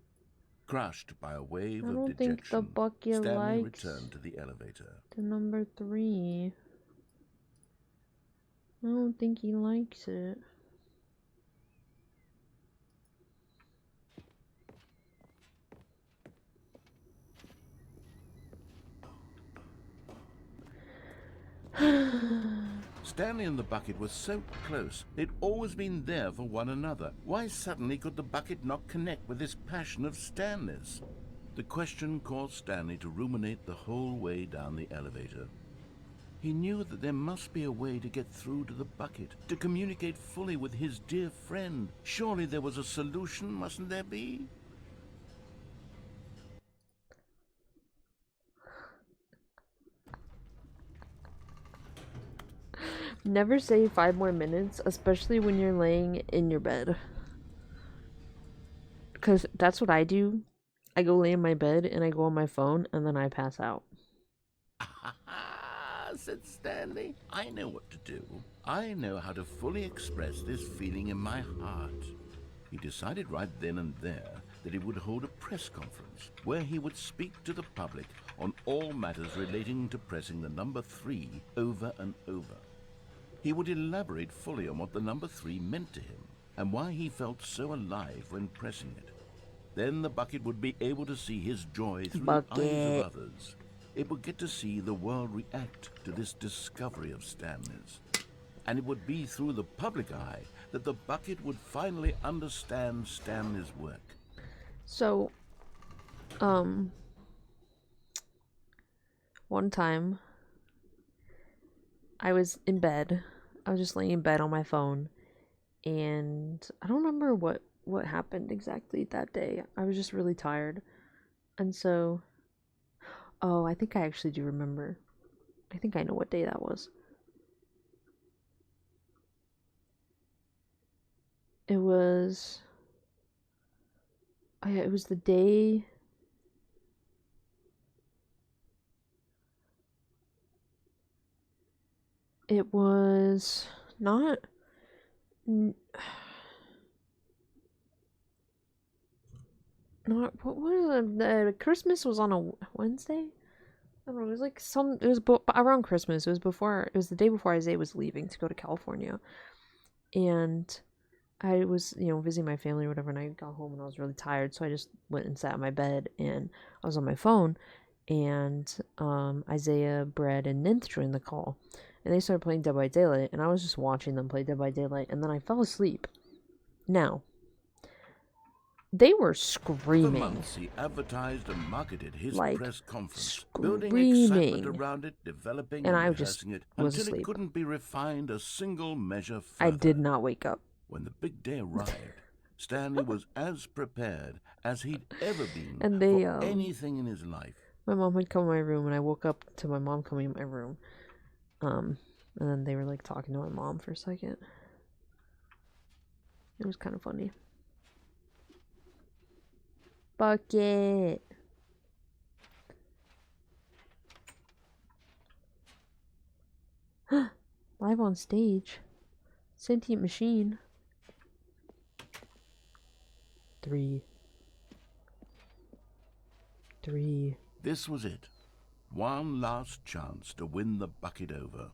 C: Crushed by a wave of dejection,
A: think the bucket
C: Stanley
A: likes
C: returned to the elevator.
A: the number 3. I don't think he likes it.
C: Stanley and the bucket were so close. They'd always been there for one another. Why suddenly could the bucket not connect with this passion of Stanley's? The question caused Stanley to ruminate the whole way down the elevator. He knew that there must be a way to get through to the bucket, to communicate fully with his dear friend. Surely there was a solution, mustn't there be?
A: Never say 5 more minutes, especially when you're laying in your bed. Because that's what I do. I go lay in my bed and I go on my phone and then I pass out.
C: Said Stanley. I know what to do. I know how to fully express this feeling in my heart. He decided right then and there that he would hold a press conference where he would speak to the public on all matters relating to pressing the number 3 over and over. He would elaborate fully on what the number 3 meant to him and why he felt so alive when pressing it. Then the bucket would be able to see his joy through the eyes of others. It would get to see the world react to this discovery of Stanley's. And it would be through the public eye that the bucket would finally understand Stanley's work.
A: So, one time, I was in bed. I was just laying in bed on my phone. And I don't remember what happened exactly that day. I was just really tired. And so, oh, I think I actually do remember. I think I know what day that was. It was the day it was not not what was it? The Christmas was on a Wednesday. I don't know. It was like around Christmas. It was the day before Isaiah was leaving to go to California, and I was visiting my family or whatever, and I got home and I was really tired, so I just went and sat in my bed and I was on my phone, and Isaiah, Brad, and Ninth joined the call, and they started playing Dead by Daylight, and I was just watching them play Dead by Daylight, and then I fell asleep. Now, they were screaming.
C: For months, he advertised and marketed his
A: like,
C: press conference,
A: screaming.
C: building excitement around it, developing
A: and I
C: rehearsing it
A: was
C: until
A: asleep.
C: it couldn't be refined a single measure further.
A: I did not wake up.
C: When the big day arrived, Stanley was as prepared as he'd ever been
A: And
C: for anything in his life.
A: My mom had come in my room, and I woke up to my mom coming in my room. And then they were like talking to my mom for a second. It was kind of funny. Bucket. Live on stage. Sentient machine. 3.
C: This was it. One last chance to win the bucket over.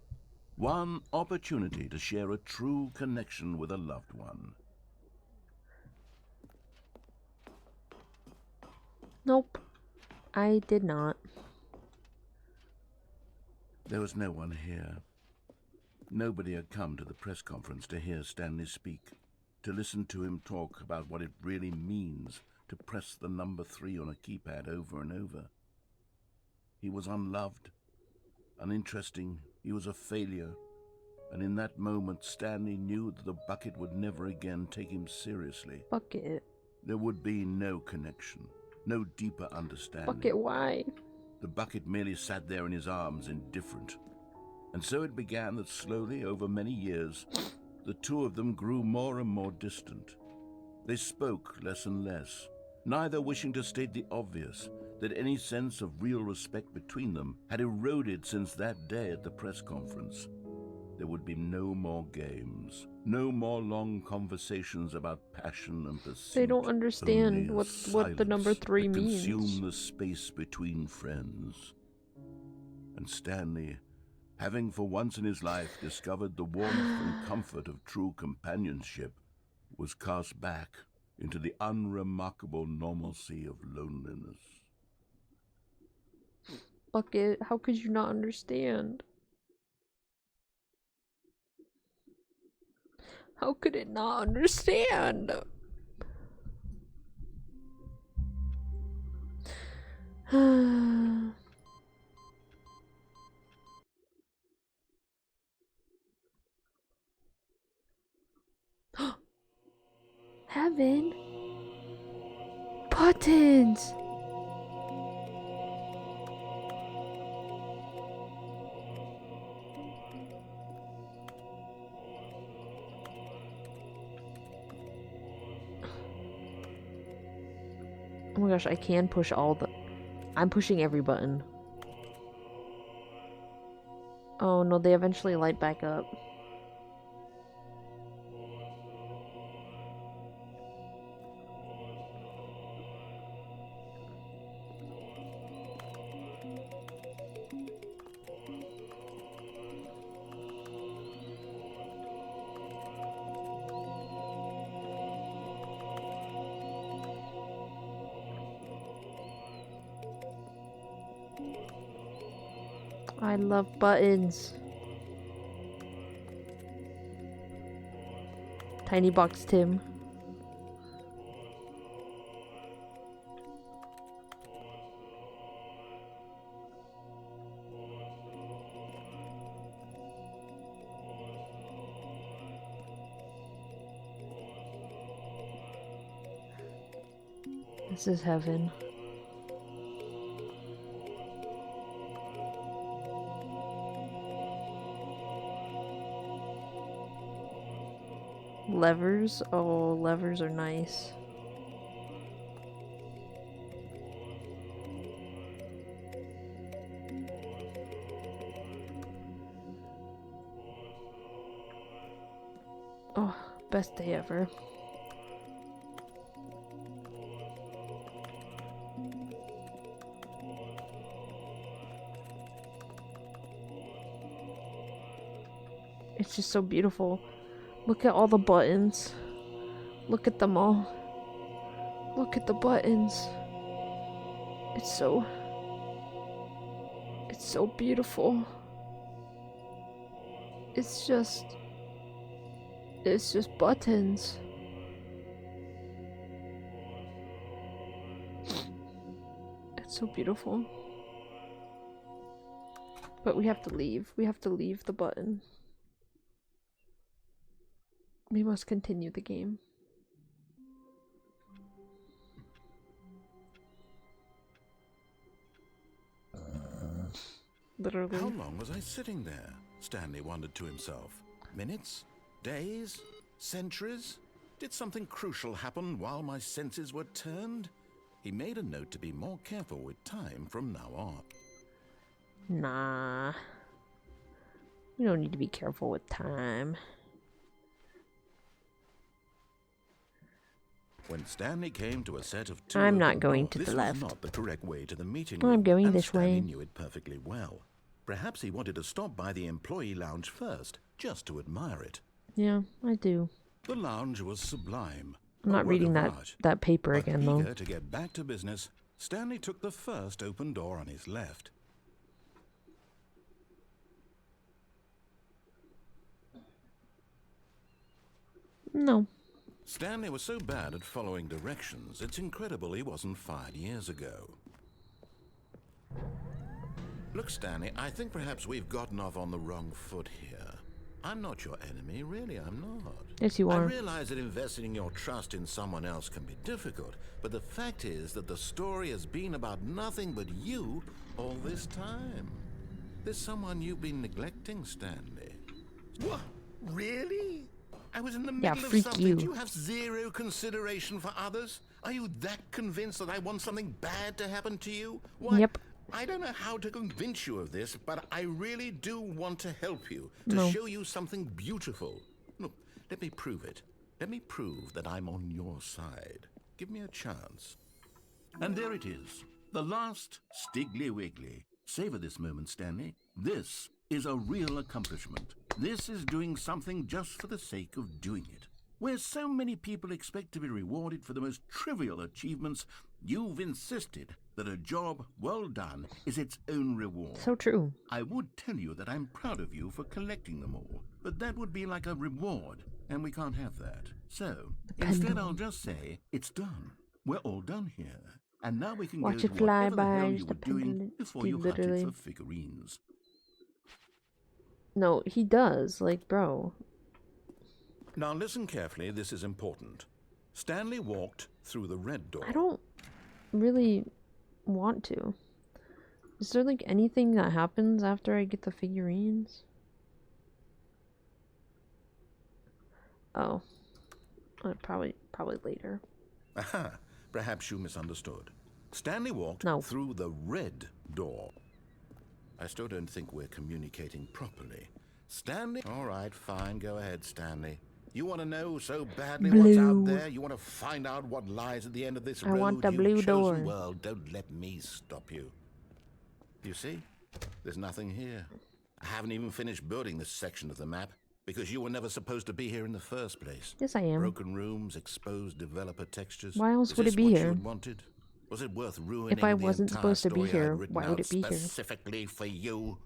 C: One opportunity to share a true connection with a loved one.
A: Nope. I did not.
C: There was no one here. Nobody had come to the press conference to hear Stanley speak, to listen to him talk about what it really means to press the number 3 on a keypad over and over. He was unloved, uninteresting, he was a failure, and in that moment Stanley knew that the bucket would never again take him seriously.
A: Bucket.
C: There would be no connection, no deeper understanding.
A: Bucket, why?
C: The bucket merely sat there in his arms, indifferent. And so it began that slowly, over many years, the two of them grew more and more distant. They spoke less and less, neither wishing to state the obvious, that any sense of real respect between them had eroded since that day at the press conference. There would be no more games, no more long conversations about passion and pursuit.
A: They don't understand
C: Only a
A: what the number
C: silence
A: 3
C: that
A: means.
C: consumed the space between friends. And Stanley, having for once in his life discovered the warmth and comfort of true companionship, was cast back into the unremarkable normalcy of loneliness.
A: Bucket, how could you not understand? How could it not understand? Heaven? Buttons! Oh my gosh, I can push all the... I'm pushing every button. Oh no, they eventually light back up. I love buttons. Tiny box Tim. This is heaven. Levers? Oh, levers are nice. Oh, best day ever. It's just so beautiful. Look at all the buttons. Look at them all. Look at the buttons. It's so beautiful. It's just buttons. It's so beautiful. But we have to leave. We have to leave the button. We must continue the game. Literally.
B: How long was I sitting there? Stanley wondered to himself. Minutes? Days? Centuries? Did something crucial happen while my senses were turned? He made a note to be more careful with time from now on.
A: Nah. We don't need to be careful with time.
B: When Stanley came to a set of two
A: I'm not
B: open
A: going
B: doors,
A: to the
B: this
A: left.
B: was not the correct way to the meeting
A: I'm
B: room,
A: going
B: and
A: this
B: Stanley
A: way.
B: knew it perfectly well. Perhaps he wanted to stop by the employee lounge first, just to admire it.
A: Yeah, I do.
B: The lounge was sublime.
A: I'm
B: a
A: not
B: work
A: reading
B: of
A: that
B: art.
A: that paper
B: But
A: again though.
B: eager to get back to business, Stanley took the first open door on his left.
A: No.
B: Stanley was so bad at following directions, it's incredible he wasn't fired years ago. Look, Stanley, I think perhaps we've gotten off on the wrong foot here. I'm not your enemy, really, I'm not.
A: Yes, you
B: I
A: are.
B: realize that investing your trust in someone else can be difficult, but the fact is that the story has been about nothing but you all this time. There's someone you've been neglecting, Stanley. What? Really? I was in the middle of
A: freak
B: something.
A: you.
B: Do you have zero consideration for others? Are you that convinced that I want something bad to happen to you? Why?
A: Yep.
B: I don't know how to convince you of this, but I really do want to help you, to
A: No.
B: show you something beautiful. Look, let me prove it. Let me prove that I'm on your side. Give me a chance.
C: And there it is, the last Stiggly Wiggly. Savor this moment, Stanley. This is a real accomplishment. This is doing something just for the sake of doing it. Where so many people expect to be rewarded for the most trivial achievements, you've insisted that a job well done is its own reward.
A: So true.
C: I would tell you that I'm proud of you for collecting them all, but that would be like a reward, and we can't have that. So, instead I'll just say, it's done. We're all done here. And now we can
A: Watch
C: go
A: it
C: to
A: fly
C: whatever the hell
A: by,
C: you
A: just
C: were
A: a
C: doing
A: pendulum,
C: before you hunted
A: literally.
C: for figurines.
A: No, he does. Like, bro.
B: Now listen carefully, this is important. Stanley walked through the red door.
A: I don't really want to. Is there like anything that happens after I get the figurines? Oh. Probably later.
B: Aha, perhaps you misunderstood. Stanley walked
A: No.
B: through the red door. I still don't think we're communicating properly. Stanley? All right, fine, go ahead, Stanley. You want to know so badly what's out
A: Blue.
B: there? You want to find out what lies at the end of this
A: I
B: road
A: want the
B: you've
A: blue
B: chosen?
A: door.
B: Well, don't let me stop you. You see? There's nothing here. I haven't even finished building this section of the map because you were never supposed to be here in the first place.
A: Yes, I am.
B: Broken rooms, exposed developer textures.
A: Why else
B: Is
A: would
B: this
A: it be
B: what
A: here?
B: you'd wanted? Was it worth ruining
A: If I
B: the
A: wasn't
B: entire
A: supposed to be
B: story I'd
A: here,
B: written
A: why would
B: out
A: it be here?
B: specifically for you?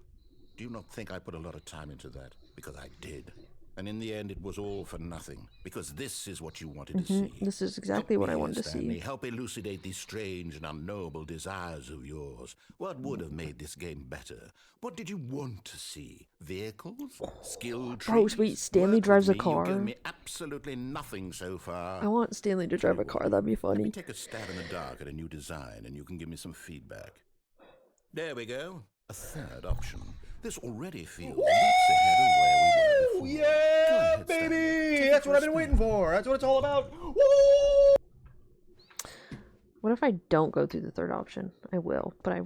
B: Do you not think I put a lot of time into that? Because I did. And in the end, it was all for nothing. Because this is what you wanted to see.
A: This is exactly
B: Help
A: what
B: me
A: I
B: here,
A: wanted to
B: Stanley.
A: see.
B: Help elucidate these strange and unknowable desires of yours. What would have made this game better? What did you want to see? Vehicles? Skill trees?
A: Oh, sweet. Stanley
B: Work
A: drives
B: with
A: a
B: me.
A: car.
B: You've given me absolutely nothing so far.
A: I want Stanley to drive a car. That'd be
B: Let me
A: funny.
B: take a stab in the dark at a new design, and you can give me some feedback. There we go. A third option. This already feels leaps ahead of where we were before. Go
E: Yeah,
B: ahead, Stanley.
E: baby!
B: Take it
E: That's
B: for
E: what
B: a
E: I've been
B: spin.
E: waiting for. That's what it's all about. Woo!
A: What if I don't go through the third option? I will, but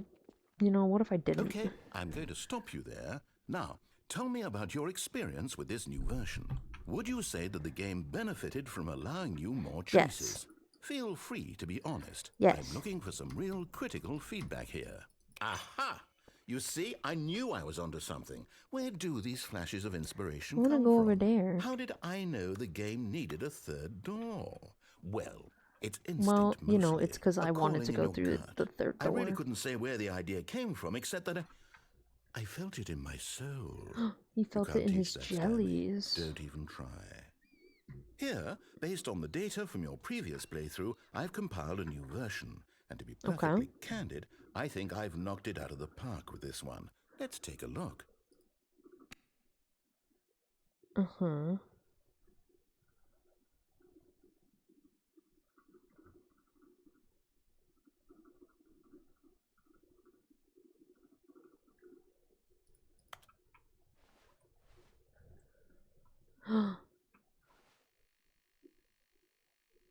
A: what if I didn't?
B: Okay, I'm going to stop you there. Now, tell me about your experience with this new version. Would you say that the game benefited from allowing you more
A: Yes.
B: choices? Feel free to be honest.
A: Yes.
B: I'm looking for some real critical feedback here. Aha! You see, I knew I was onto something. Where do these flashes of inspiration
A: I wanna
B: come
A: go
B: from?
A: over there.
B: How did I know the game needed a third door? Well, it's instinct
A: Well,
B: mostly,
A: it's because
B: a
A: I wanted
B: calling
A: to
B: in
A: go
B: your
A: through
B: gut.
A: the third
B: I really
A: door.
B: couldn't say where the idea came from, except that I felt it in my soul.
A: He
B: You
A: felt
B: can't
A: it in
B: teach
A: his
B: that, Stanley.
A: jellies.
B: Don't even try. Here, based on the data from your previous playthrough, I've compiled a new version. And to be
A: Okay.
B: perfectly candid, I think I've knocked it out of the park with this one. Let's take a look.
A: Uh-huh.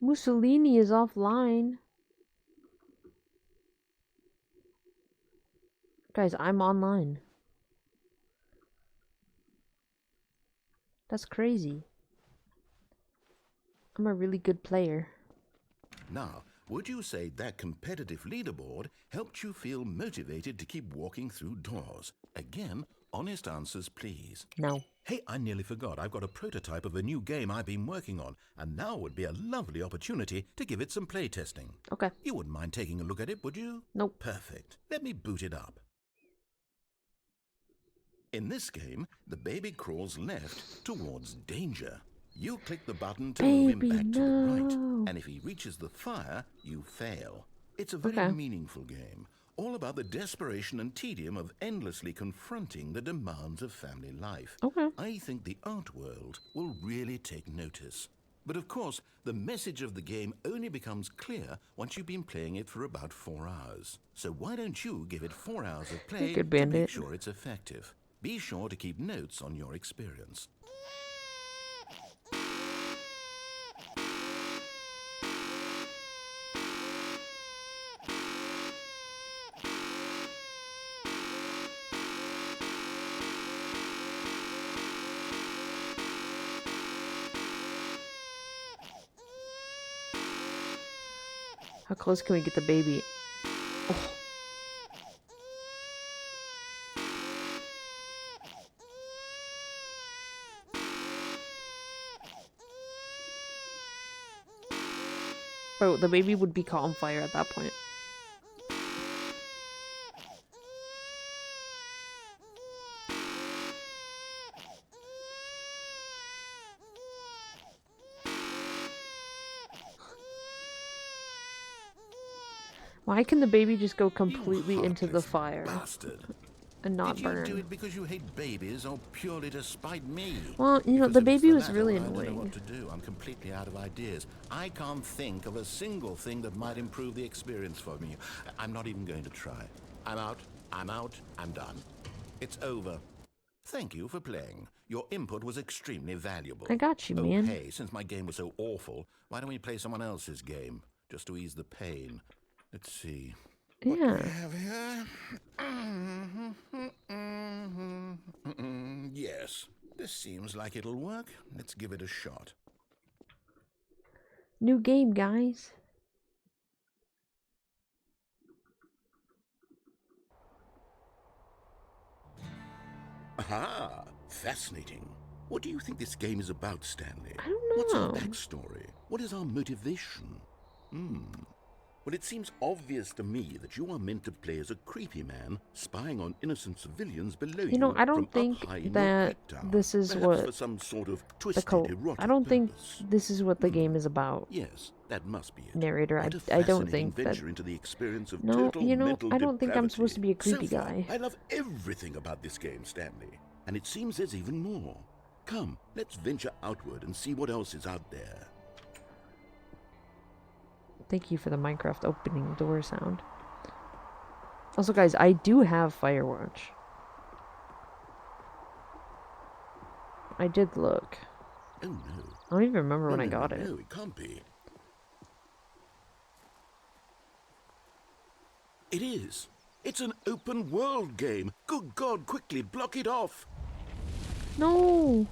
A: Mussolini is offline. Guys, I'm online. That's crazy. I'm a really good player.
B: Now, would you say that competitive leaderboard helped you feel motivated to keep walking through doors? Again, honest answers, please.
A: No.
B: Hey, I nearly forgot. I've got a prototype of a new game I've been working on, and now would be a lovely opportunity to give it some playtesting.
A: Okay.
B: You wouldn't mind taking a look at it, would you?
A: Nope.
B: Perfect. Let me boot it up. In this game, the baby crawls left towards danger. You click the button to move him
A: Baby,
B: back to the right,
A: no.
B: and if he reaches the fire, you fail. It's a very
A: Okay.
B: meaningful game, all about the desperation and tedium of endlessly confronting the demands of family life.
A: Okay.
B: I think the art world will really take notice. But of course, the message of the game only becomes clear once you've been playing it for about 4 hours. So why don't you give it 4 hours of play
A: Good
B: to make
A: bandit.
B: sure it's effective? Be sure to keep notes on your experience.
A: How close can we get the baby? Oh. Bro, the baby would be caught on fire at that point. Why can the baby just go completely
B: You
A: into the
B: heartless
A: fire
B: bastard.
A: and not
B: Did you
A: burn?
B: do it because you hate babies or purely to spite me?
A: Well, you know,
B: Because
A: the
B: if it's
A: baby was
B: latter,
A: really
B: I don't know
A: annoying.
B: what to do. I'm completely out of ideas. I can't think of a single thing that might improve the experience for me. I'm not even going to try. I'm out. I'm out. I'm done. It's over. Thank you for playing. Your input was extremely valuable.
A: I got you,
B: Oh,
A: man.
B: hey, since my game was so awful, why don't we play someone else's game? Just to ease the pain. Let's see.
A: Yeah.
B: Have here? Yes, this seems like it'll work. Let's give it a shot.
A: New game, guys.
B: Aha! Fascinating. What do you think this game is about, Stanley?
A: I don't
B: What's our
A: know.
B: backstory? What is our motivation? Well, it seems obvious to me that you are meant to play as a creepy man spying on innocent civilians below you.
A: You know, I don't
B: from
A: think
B: up high in your
A: that
B: creep tower.
A: this is
B: Perhaps
A: what
B: for some sort of
A: the
B: twisted erotic
A: I don't think
B: purpose.
A: this is what the game is about.
B: Yes, that must be it.
A: Narrator,
B: What a
A: I don't
B: fascinating
A: think that.
B: venture into the experience of
A: No,
B: total
A: you know,
B: mental
A: I don't think I'm supposed to be a
B: depravity.
A: creepy
B: So far,
A: guy.
B: I love everything about this game, Stanley. And it seems there's even more. Come, let's venture outward and see what else is out there.
A: Thank you for the Minecraft opening door sound. Also, guys, I do have Firewatch. I did look.
B: Oh no.
A: I don't even remember when I
B: No,
A: got it.
B: No, it can't be. It is. It's an open world game. Good God, quickly block it off.
A: No!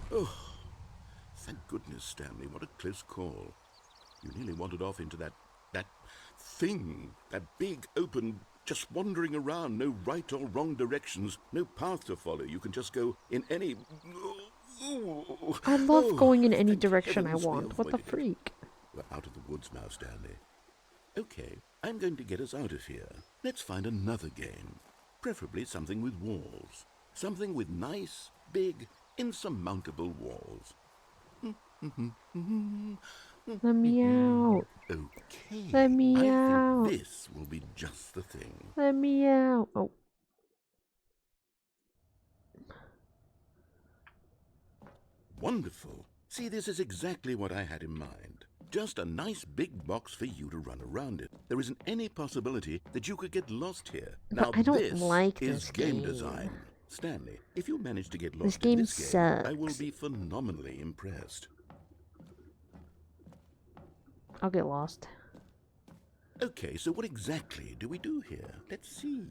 B: Thank goodness, Stanley. What a close call. You nearly wandered off into that thing. That big, open, just wandering around. No right or wrong directions. No path to follow. You can just go in any...
A: I love going in any
B: thank
A: direction I
B: heavens we
A: want. What the
B: avoided it.
A: freak?
B: We're out of the woods now, Stanley. Okay, I'm going to get us out of here. Let's find another game. Preferably something with walls. Something with nice, big, insurmountable walls.
A: Let me out.
B: Okay.
A: Let me
B: I
A: out.
B: think this will be just the thing.
A: Let me out. Oh.
B: Wonderful. See, this is exactly what I had in mind. Just a nice big box for you to run around in. There isn't any possibility that you could get lost here.
A: But
B: Now
A: I don't
B: this
A: like
B: is
A: this
B: game
A: game.
B: design. Stanley, if you manage to get
A: This
B: lost
A: game
B: in this game, I will
A: sucks.
B: be phenomenally impressed.
A: I'll get lost.
B: Okay, so what exactly do we do here? Let's see.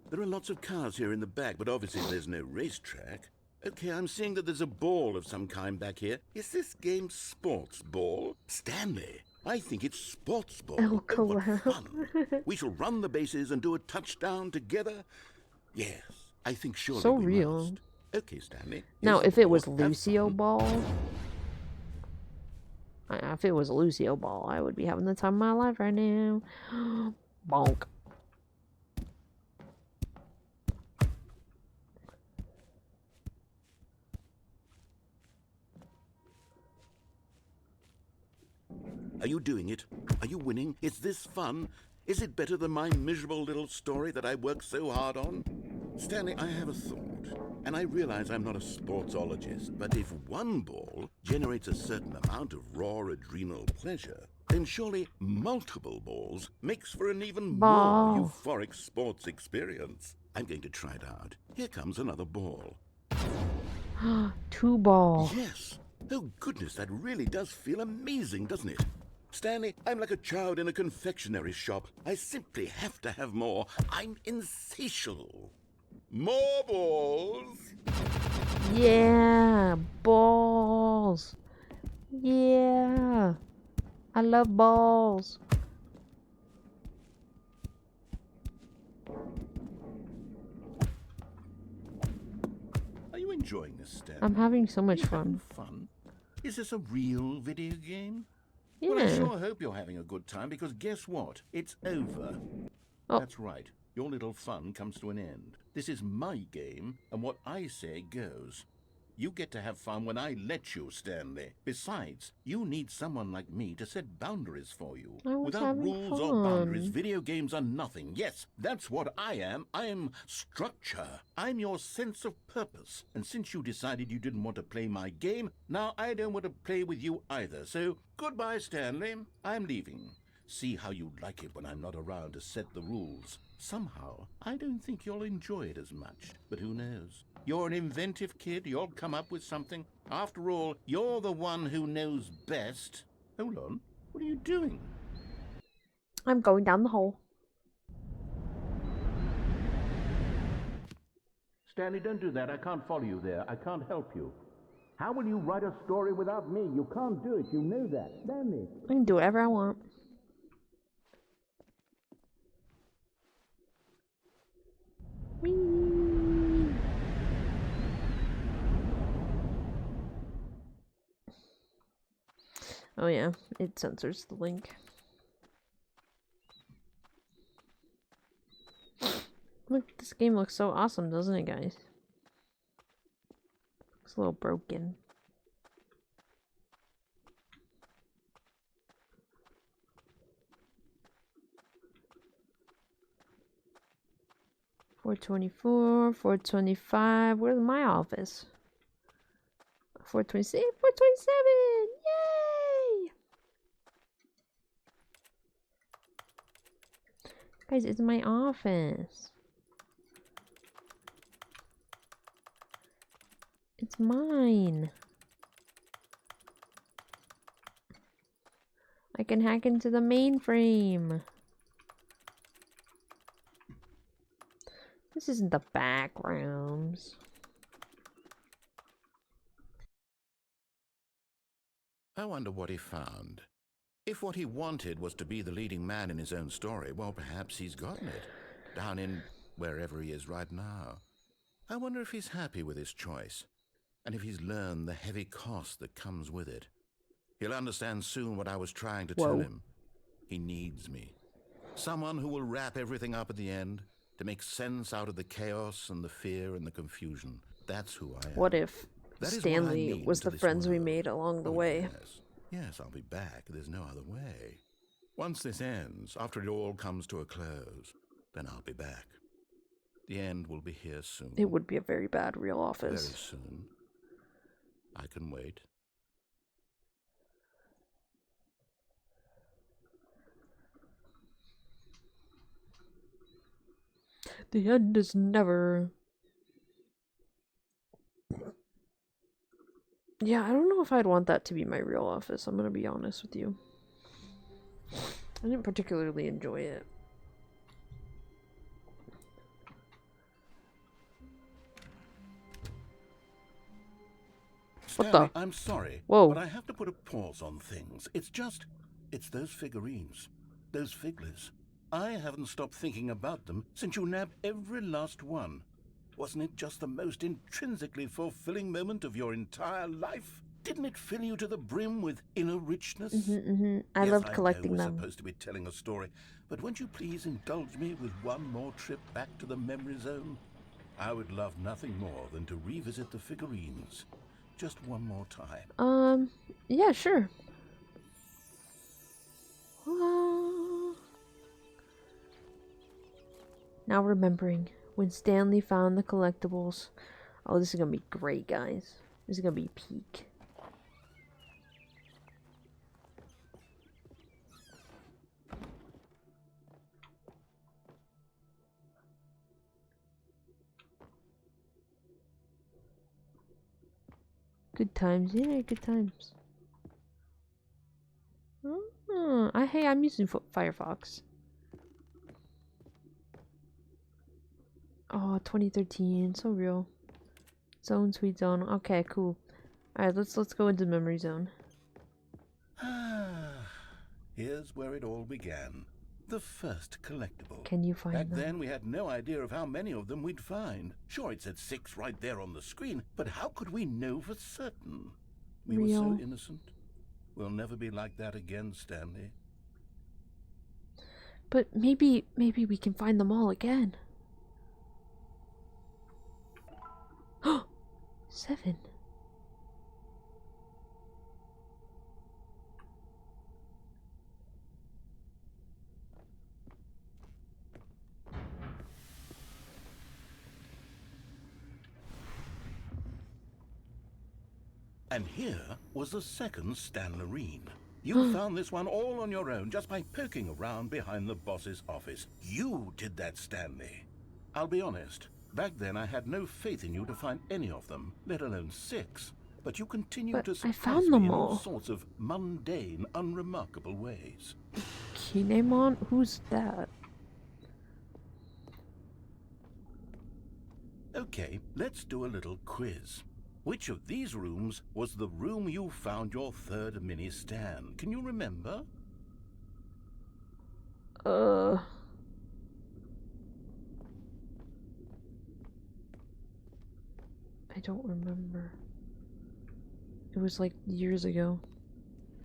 B: There are lots of cars here in the back, but obviously there's no racetrack. Okay, I'm seeing that there's a ball of some kind back here. Is this game sports ball? Stanley, I think it's sports ball.
A: Oh,
B: Oh, what
A: crap.
B: fun. We shall run the bases and do a touchdown together. Yes,
C: I think surely
A: So
C: we
A: real.
C: must. Okay, Stanley.
A: Now,
C: here's the
A: if it
C: ball.
A: was
C: Have
A: Lucio
C: fun.
A: Ball, if it was Lucio Ball, I would be having the time of my life right now. Bonk.
C: Are you doing it? Are you winning? Is this fun? Is it better than my miserable little story that I worked so hard on? Stanley, I have a thought, and I realize I'm not a sportsologist, but if one ball generates a certain amount of raw adrenal pleasure, then surely multiple balls makes for an even
A: Ball.
C: more euphoric sports experience. I'm going to try it out. Here comes another ball.
A: 2 ball.
C: Yes. Oh, goodness, that really does feel amazing, doesn't it? Stanley, I'm like a child in a confectionery shop. I simply have to have more. I'm insatiable. More balls.
A: Yeah, balls. Yeah, I love balls.
C: Are you enjoying this, Stanley?
A: I'm having so
C: Are
A: much
C: you having
A: fun.
C: fun? Is this a real video game?
A: Yeah.
C: Well, I sure hope you're having a good time, because guess what? It's over.
A: Oh.
C: That's right. Your little fun comes to an end. This is my game, and what I say goes. You get to have fun when I let you, Stanley. Besides, you need someone like me to set boundaries for you.
A: I was
C: Without
A: having
C: rules or boundaries,
A: fun.
C: video games are nothing. Yes, that's what I am. I am structure. I'm your sense of purpose. And since you decided you didn't want to play my game, now I don't want to play with you either. So, goodbye, Stanley. I'm leaving. See how you like it when I'm not around to set the rules. Somehow, I don't think you'll enjoy it as much. But who knows? You're an inventive kid. You'll come up with something. After all, you're the one who knows best. Hold on. What are you doing?
A: I'm going down the hole.
C: Stanley, don't do that. I can't follow you there. I can't help you. How will you write a story without me? You can't do it. You know that. Stanley.
A: I can do whatever I want. Whee! Oh yeah, it censors the link. Look, this game looks so awesome, doesn't it, guys? Looks a little broken. $4.24, $4.25. Where's my office? $4.26, $4.27. Yay! Guys, it's my office. It's mine. I can hack into the mainframe. This isn't the back rooms.
B: I wonder what he found. If what he wanted was to be the leading man in his own story, well, perhaps he's gotten it, down in wherever he is right now. I wonder if he's happy with his choice, and if he's learned the heavy cost that comes with it. He'll understand soon what I was trying to tell him. He needs me. Someone who will wrap everything up at the end, to make sense out of the chaos and the fear and the confusion. That's who I am.
A: What if
B: That is what I
A: Stanley
B: mean
A: was
B: to
A: the
B: this
A: friends we
B: world.
A: made along the
B: Oh,
A: way?
B: Yes, I'll be back. There's no other way. Once this ends, after it all comes to a close, then I'll be back. The end will be here soon.
A: It would be a very bad real
B: Very
A: office.
B: soon. I can wait.
A: The end is never. Yeah, I don't know if I'd want that to be my real office. I'm gonna be honest with you. I didn't particularly enjoy it. What
C: Stanley,
A: the?
C: I'm sorry,
A: Whoa.
C: but I have to put a pause on things. It's those figurines, those figures. I haven't stopped thinking about them since you nabbed every last one. Wasn't it just the most intrinsically fulfilling moment of your entire life? Didn't it fill you to the brim with inner richness?
A: I
C: Yes,
A: loved
C: I
A: collecting
C: know we're
A: them.
C: supposed to be telling a story, but won't you please indulge me with one more trip back to the memory zone? I would love nothing more than to revisit the figurines. Just one more time.
A: Yeah, sure. Uh, Now remembering when Stanley found the collectibles. Oh, this is gonna be great, guys. This is gonna be peak. Good times, yeah, good times. Hey, I'm using Firefox. Oh, 2013, so real. Zone, sweet zone. Okay, cool. All right, let's go into memory zone.
C: Here's where it all began. The first collectible.
A: Can you find
C: Back
A: them?
C: then, we had no idea of how many of them we'd find. Sure, it said 6 right there on the screen, but how could we know for certain? We were so
A: Real.
C: innocent. We'll never be like that again, Stanley.
A: But maybe we can find them all again. 7.
C: And here was the second Stanlerine. You found this one all on your own just by poking around behind the boss's office. You did that, Stanley. I'll be honest, back then I had no faith in you to find any of them, let alone 6. But you continue
A: But
C: to
A: I
C: surprise
A: found
C: me
A: them
C: in all
A: all.
C: sorts of mundane, unremarkable ways.
A: Kinemon? Who's that?
C: Okay, let's do a little quiz. Which of these rooms was the room you found your third mini stand? Can you remember?
A: I don't remember. It was like years ago.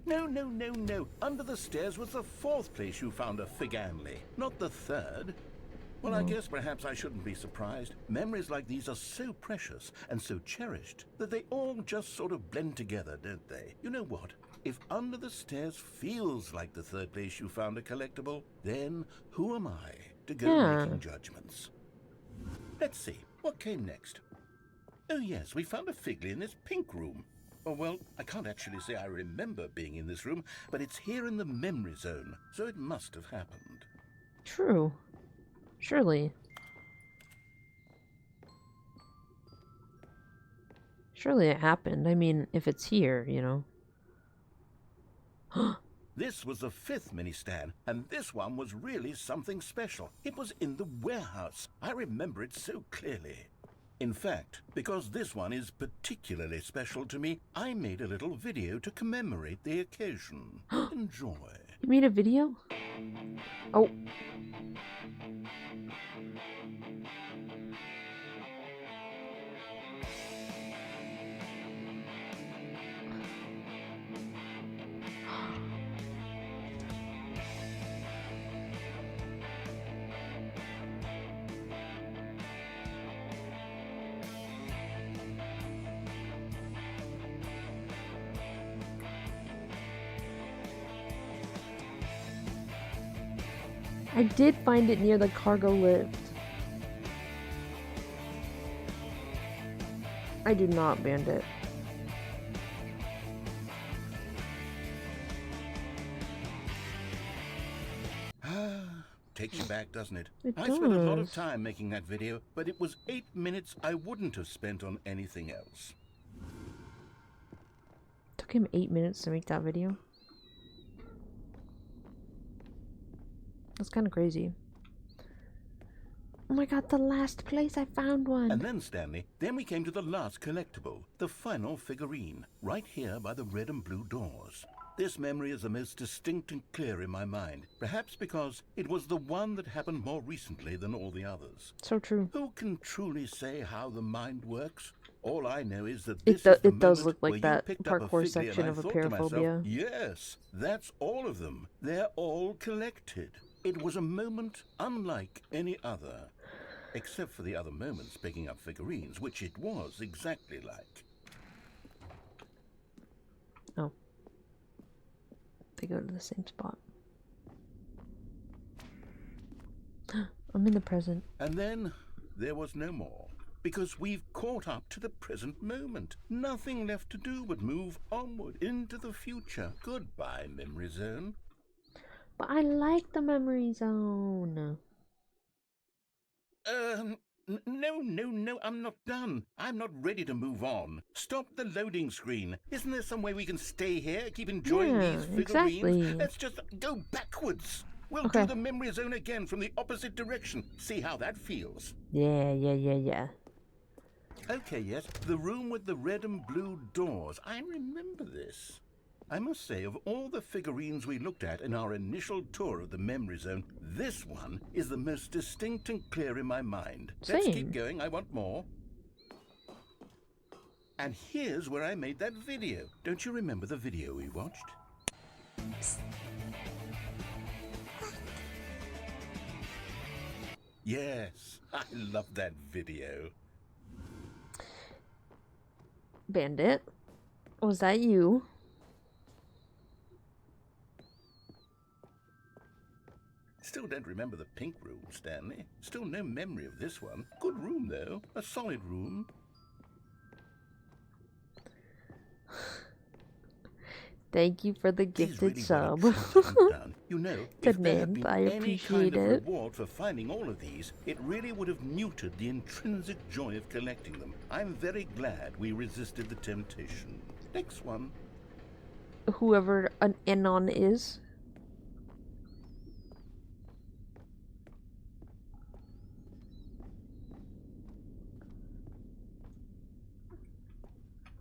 C: No, no, no, no. Under the stairs was the 4th place you found a Figanley, not the 3rd. Well, I guess perhaps I shouldn't be surprised. Memories like these are so precious and so cherished that they all just sort of blend together, don't they? You know what? If under the stairs feels like the 3rd place you found a collectible, then who am I to go making judgments? Let's see, what came next? Oh yes, we found a Figley in this pink room. Oh well, I can't actually say I remember being in this room, but it's here in the memory zone, so it must have happened.
A: True. Surely. Surely it happened. I mean, if it's here, you know.
C: This was the 5th mini stand, and this one was really something special. It was in the warehouse. I remember it so clearly. In fact, because this one is particularly special to me, I made a little video to commemorate the occasion. Enjoy.
A: You made a video? Oh. I did find it near the cargo lift. I do not, Bandit.
C: Takes you back, doesn't it?
A: It
C: I spent a lot of
A: does.
C: time making that video, but it was 8 minutes I wouldn't have spent on anything else.
A: Took him 8 minutes to make that video. That's kind of crazy. Oh my god, the last place I found one.
C: And then, Stanley, then we came to the last collectible, the final figurine, right here by the red and blue doors.
B: This memory is the most distinct and clear in my mind, perhaps because it was the one that happened more recently than all the others.
A: So true.
B: Who can truly say how the mind works? All I know is that this is the
A: It does
B: moment
A: look like
B: where you
A: that
B: picked up a
A: parkour
B: figly
A: section
B: and I
A: of a
B: thought to myself,
A: paraphobia.
B: yes, that's all of them. They're all collected. It was a moment unlike any other, except for the other moments picking up figurines, which it was exactly like.
A: Oh. They go to the same spot. I'm in the present.
B: And then there was no more, because we've caught up to the present moment. Nothing left to do but move onward into the future. Goodbye, memory zone.
A: But I like the memory zone.
B: No, I'm not done. I'm not ready to move on. Stop the loading screen. Isn't there some way we can stay here, keep enjoying
A: Yeah,
B: these figurines?
A: exactly.
B: Let's just go backwards. We'll
A: Okay.
B: do the memory zone again from the opposite direction. See how that feels.
A: Yeah.
B: Okay, yes, the room with the red and blue doors. I remember this. I must say, of all the figurines we looked at in our initial tour of the memory zone, this one is the most distinct and clear in my mind. Let's
A: Same.
B: keep going. I want more. And here's where I made that video. Don't you remember the video we watched? Yes, I love that video.
A: Bandit, was that you?
B: Still don't remember the pink room, Stanley. Still no memory of this one. Good room, though. A solid room.
A: Thank you for the
B: He's
A: gifted
B: really
A: sub.
B: well done. You know, if there had
A: Demand,
B: been
A: I
B: any
A: appreciate
B: kind of
A: it.
B: reward for finding all of these, it really would have muted the intrinsic joy of collecting them. I'm very glad we resisted the temptation. Next one.
A: Whoever an Anon is.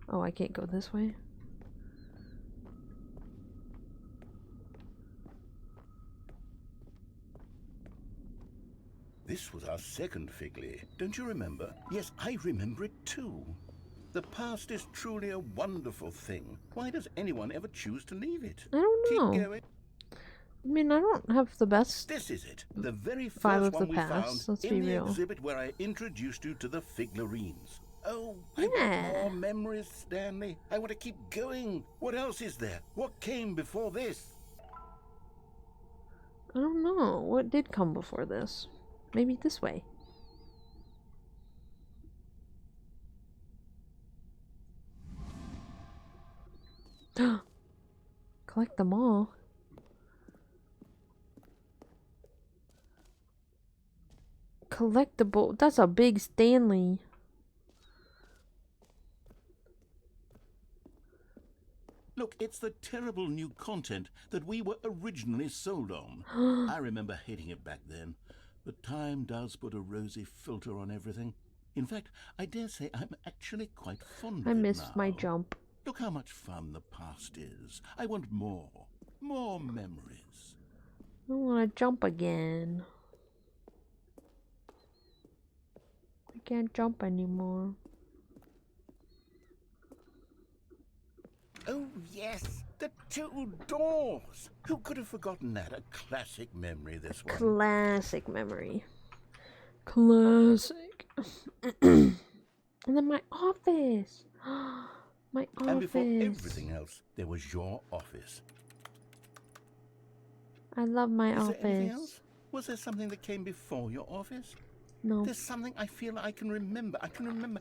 A: Oh, I can't go this way.
B: This was our second figly. Don't you remember? Yes, I remember it too. The past is truly a wonderful thing. Why does anyone ever choose to leave it?
A: I don't know.
B: Keep going.
A: I mean, I don't have the best.
B: This is it. The very
A: Vibe
B: first
A: of the
B: one we
A: past,
B: found
A: let's
B: in
A: be
B: the
A: real.
B: exhibit where I introduced you to the figlarines. Oh, I
A: Yeah.
B: want more memories, Stanley. I want to keep going. What else is there? What came before this?
A: I don't know. What did come before this? Maybe this way. Collect them all. Collectible. That's a big Stanley.
B: Look, it's the terrible new content that we were originally sold on. I remember hating it back then, but time does put a rosy filter on everything. In fact, I dare say I'm actually quite fond of
A: I
B: it
A: missed my
B: now.
A: jump.
B: Look how much fun the past is. I want more. More memories.
A: I want to jump again. I can't jump anymore.
B: Oh, yes, the two doors. Who could have forgotten that? A classic memory, this one.
A: Classic memory. Classic. And then my office. My office.
B: And before everything else, there was your office.
A: I love my
B: Is there anything
A: office.
B: else? Was there something that came before your office?
A: No.
B: There's something I feel I can remember. I can remember.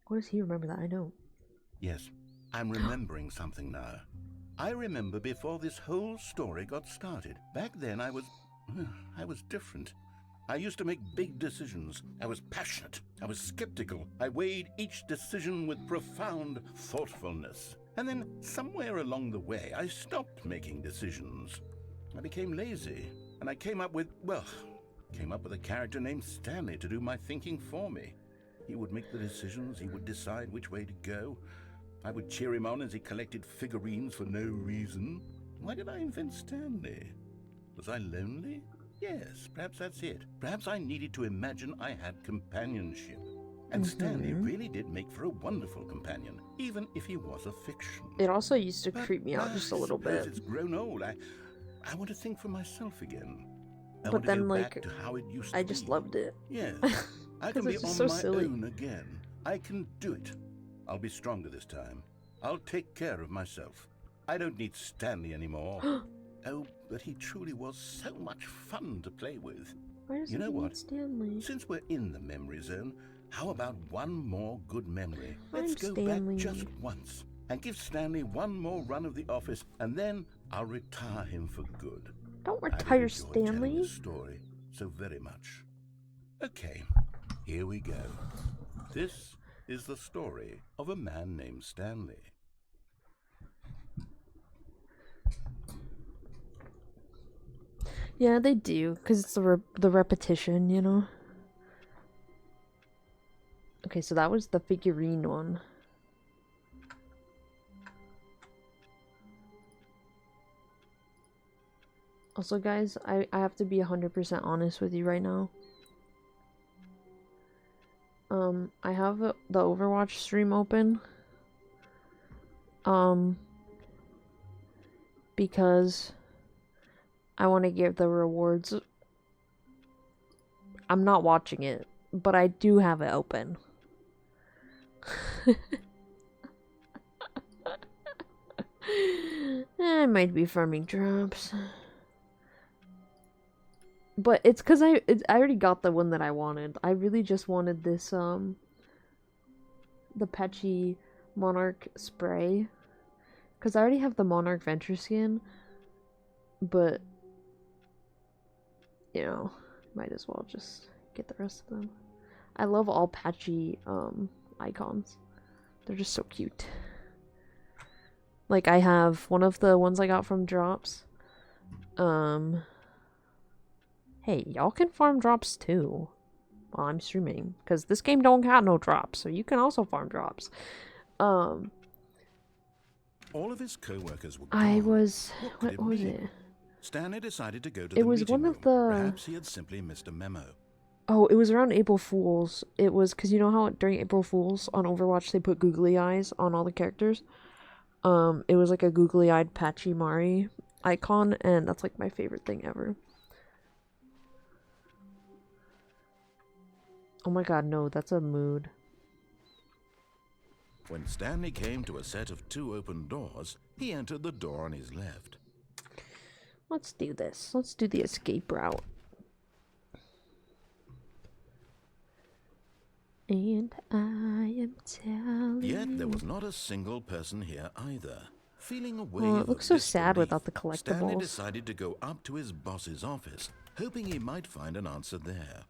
A: What does he remember that I don't?
B: Yes, I'm remembering something now. I remember before this whole story got started. Back then I was different. I used to make big decisions. I was passionate. I was skeptical. I weighed each decision with profound thoughtfulness. And then somewhere along the way, I stopped making decisions. I became lazy, and I came up with a character named Stanley to do my thinking for me. He would make the decisions, he would decide which way to go.
C: I would cheer him on as he collected figurines for no reason. Why did I invent Stanley? Was I lonely? Yes, perhaps that's it. Perhaps I needed to imagine I had companionship. And Stanley really did make for a wonderful companion, even if he was a fiction.
A: It also used to
C: But
A: creep me out just a little
C: I suppose
A: bit.
C: it's grown old. I want to think for myself again. I
A: But
C: want to
A: then,
C: go
A: like,
C: back to how it used
A: I
C: to
A: just
C: be.
A: loved it.
C: Yes, I can
A: 'Cause
C: be
A: it's
C: on
A: just so
C: my
A: silly.
C: own again. I can do it. I'll be stronger this time. I'll take care of myself. I don't need Stanley anymore. Oh, but he truly was so much fun to play with.
A: Why does
C: You know
A: it
C: what?
A: need Stanley?
C: Since we're in the memory zone, how about one more good memory?
A: I'm
C: Let's go
A: Stanley.
C: back just once and give Stanley one more run of the office, and then I'll retire him for good.
A: Don't
C: I'd have
A: retire
C: enjoyed telling
A: Stanley.
C: this story so very much. Okay, here we go. This is the story of a man named Stanley.
A: Yeah, they do, because it's the repetition, you know? Okay, so that was the figurine one. Also, guys, I have to be 100% honest with you right now. I have the Overwatch stream open. Because I want to give the rewards. I'm not watching it, but I do have it open. I might be farming drops. But it's because I already got the one that I wanted. I really just wanted this, the Patchy Monarch spray. Because I already have the Monarch Venture skin. But, you know, might as well just get the rest of them. I love all patchy, icons. They're just so cute. Like, I have one of the ones I got from drops. Hey, y'all can farm drops too while I'm streaming, because this game don't got no drops, so you can also farm drops.
B: All of his co-workers were
A: I
B: gone.
A: was...
B: What
A: What was
B: mean?
A: it?
B: Stanley decided to go to
A: It
B: the
A: was
B: meeting
A: one
B: room.
A: of the...
B: Perhaps he had simply missed a memo.
A: Oh, it was around April Fools. It was, because you know how during April Fools on Overwatch they put googly eyes on all the characters? It was like a googly-eyed Patchy Mari icon, and that's like my favorite thing ever. Oh my god, no, that's a mood.
B: When Stanley came to a set of 2 open doors, he entered the door on his left.
A: Let's do this. Let's do the escape route. And I am telling
B: Yet there
A: you.
B: was not a single person here either. Feeling a wave
A: Oh, it
B: of
A: looks so sad
B: disbelief,
A: without the
B: Stanley
A: collectibles.
B: decided to go up to his boss's office, hoping he might find an answer there.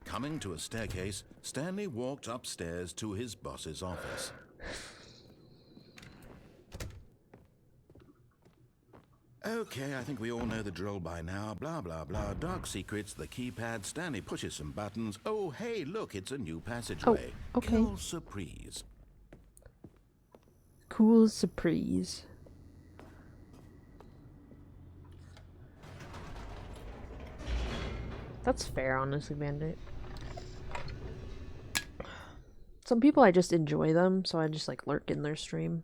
B: Coming to a staircase, Stanley walked upstairs to his boss's office. Okay, I think we all know the drill by now. Blah, blah, blah. Dark secrets, the keypad. Stanley pushes some buttons. Oh, hey, look, it's a new passageway.
A: okay.
B: Cool surprise.
A: Cool surprise. That's fair, honestly, Bandit. Some people I just enjoy them, so I just like lurk in their stream.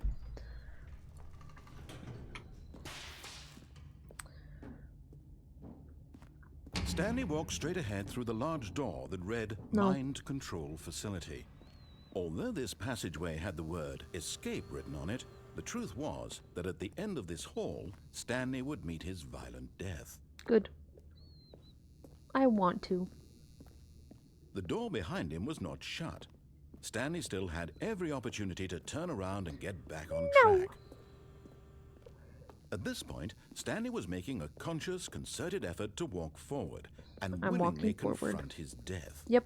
B: Stanley walked straight ahead through the large door that read
A: No.
B: Mind Control Facility. Although this passageway had the word escape written on it, the truth was that at the end of this hall, Stanley would meet his violent death.
A: Good. I want to.
B: The door behind him was not shut. Stanley still had every opportunity to turn around and get back on track. At this point, Stanley was making a conscious, concerted effort to walk forward and
A: I'm
B: willingly
A: walking forward.
B: confront his death.
A: Yep.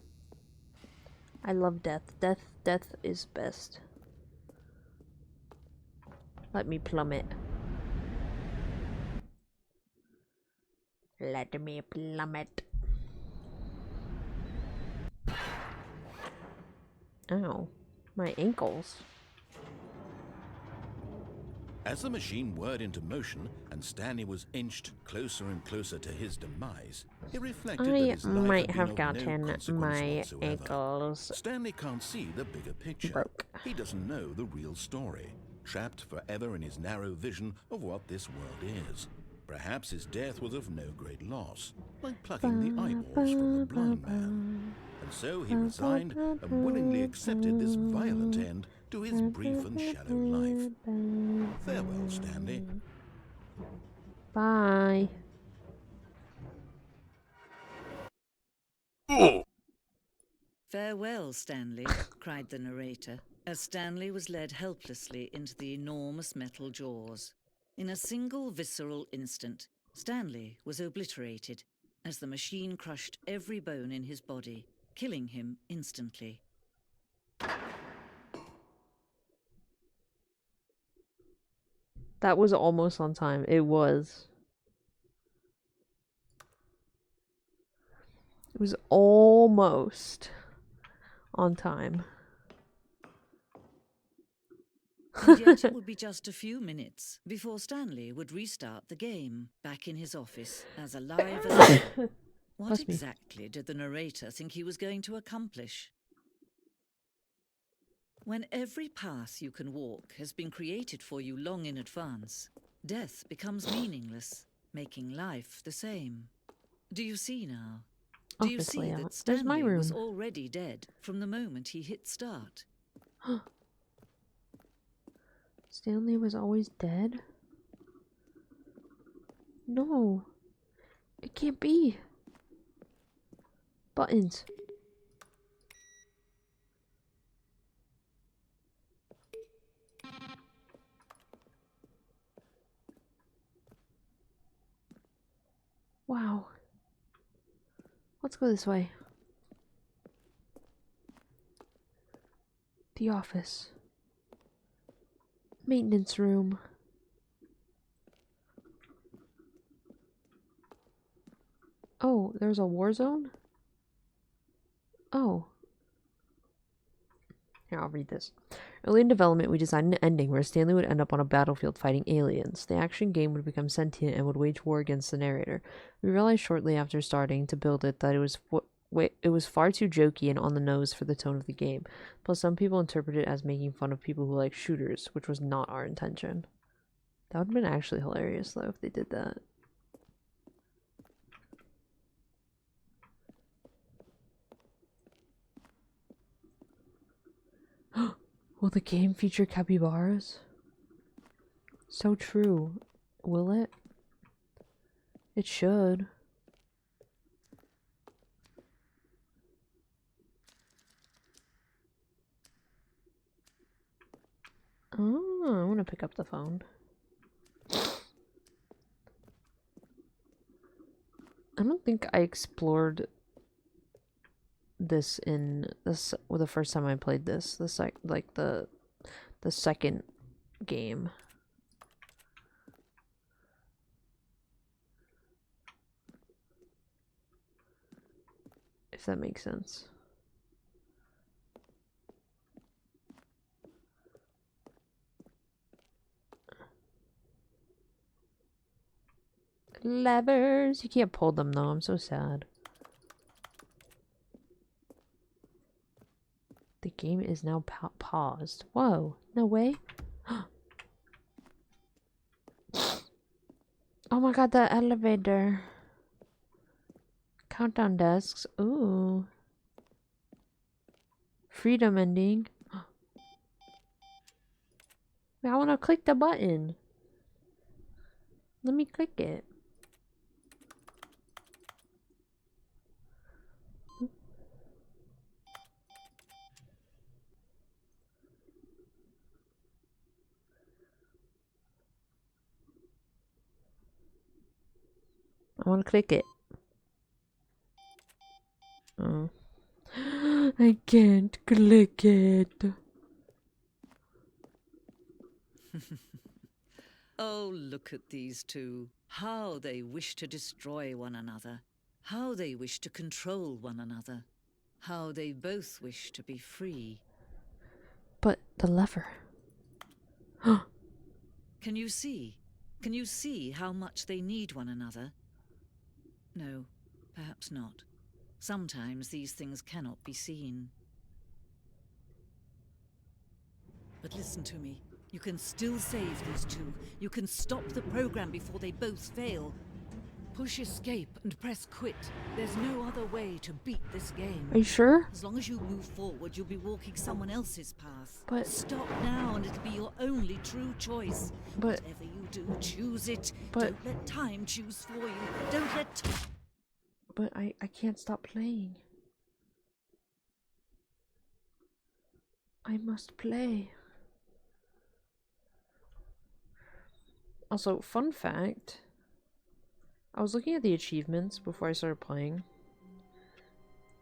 A: I love death. Death is best. Let me plummet. Let me plummet. Ow. My ankles.
B: As the machine whirred into motion and Stanley was inched closer and closer to his demise, he reflected that
A: I
B: his life
A: might
B: had been
A: have
B: of no
A: gotten
B: consequence
A: my
B: whatsoever.
A: ankles
B: Stanley can't see the bigger picture.
A: broke.
B: He doesn't know the real story, trapped forever in his narrow vision of what this world is. Perhaps his death was of no great loss, like plucking the eyeballs from a blind man. And so he resigned and willingly accepted this violent end to his brief and shallow life. Farewell, Stanley.
A: Bye.
F: "Farewell, Stanley," cried the narrator, as Stanley was led helplessly into the enormous metal jaws. In a single visceral instant, Stanley was obliterated as the machine crushed every bone in his body, killing him instantly.
A: That was almost on time. It was. It was almost on time.
F: And yet it would be just a few minutes before Stanley would restart the game, back in his office, as alive as ever. What
A: Bless me.
F: exactly did the narrator think he was going to accomplish? When every path you can walk has been created for you long in advance, death becomes meaningless, making life the same. Do you see now? Do you
A: Office
F: see
A: layout.
F: that
A: There's my
F: Stanley was
A: room.
F: already dead from the moment he hit start?
A: Stanley was always dead? No. It can't be. Buttons. Wow. Let's go this way. The office. Maintenance room. Oh, there's a war zone? Oh. Here, I'll read this. Early in development, we designed an ending where Stanley would end up on a battlefield fighting aliens. The action game would become sentient and would wage war against the narrator. We realized shortly after starting to build it that it was far too jokey and on the nose for the tone of the game. Plus, some people interpret it as making fun of people who like shooters, which was not our intention. That would have been actually hilarious, though, if they did that. Will the game feature capybaras? So true. Will it? It should. Oh, I want to pick up the phone. I don't think I explored this in this the first time I played this. The second game. If that makes sense. Levers. You can't pull them though. I'm so sad. The game is now paused. Whoa. No way. Oh my god, the elevator. Countdown desks. Ooh. Freedom ending. Wait, I want to click the button. Let me click it. I want to click it. Oh. I can't click it.
F: Oh, look at these two. How they wish to destroy one another. How they wish to control one another. How they both wish to be free.
A: But the lever.
F: Can you see? Can you see how much they need one another? No, perhaps not. Sometimes these things cannot be seen. But listen to me. You can still save these two. You can stop the program before they both fail. Push escape and press quit. There's no other way to beat this game.
A: Are you sure?
F: As long as you move forward, you'll be walking someone else's path.
A: But-
F: Stop now and it'll be your only true choice.
A: But-
F: Whatever you do, choose it.
A: But-
F: Don't let time choose for you. Don't let...
A: But I can't stop playing. I must play. Also, fun fact. I was looking at the achievements before I started playing.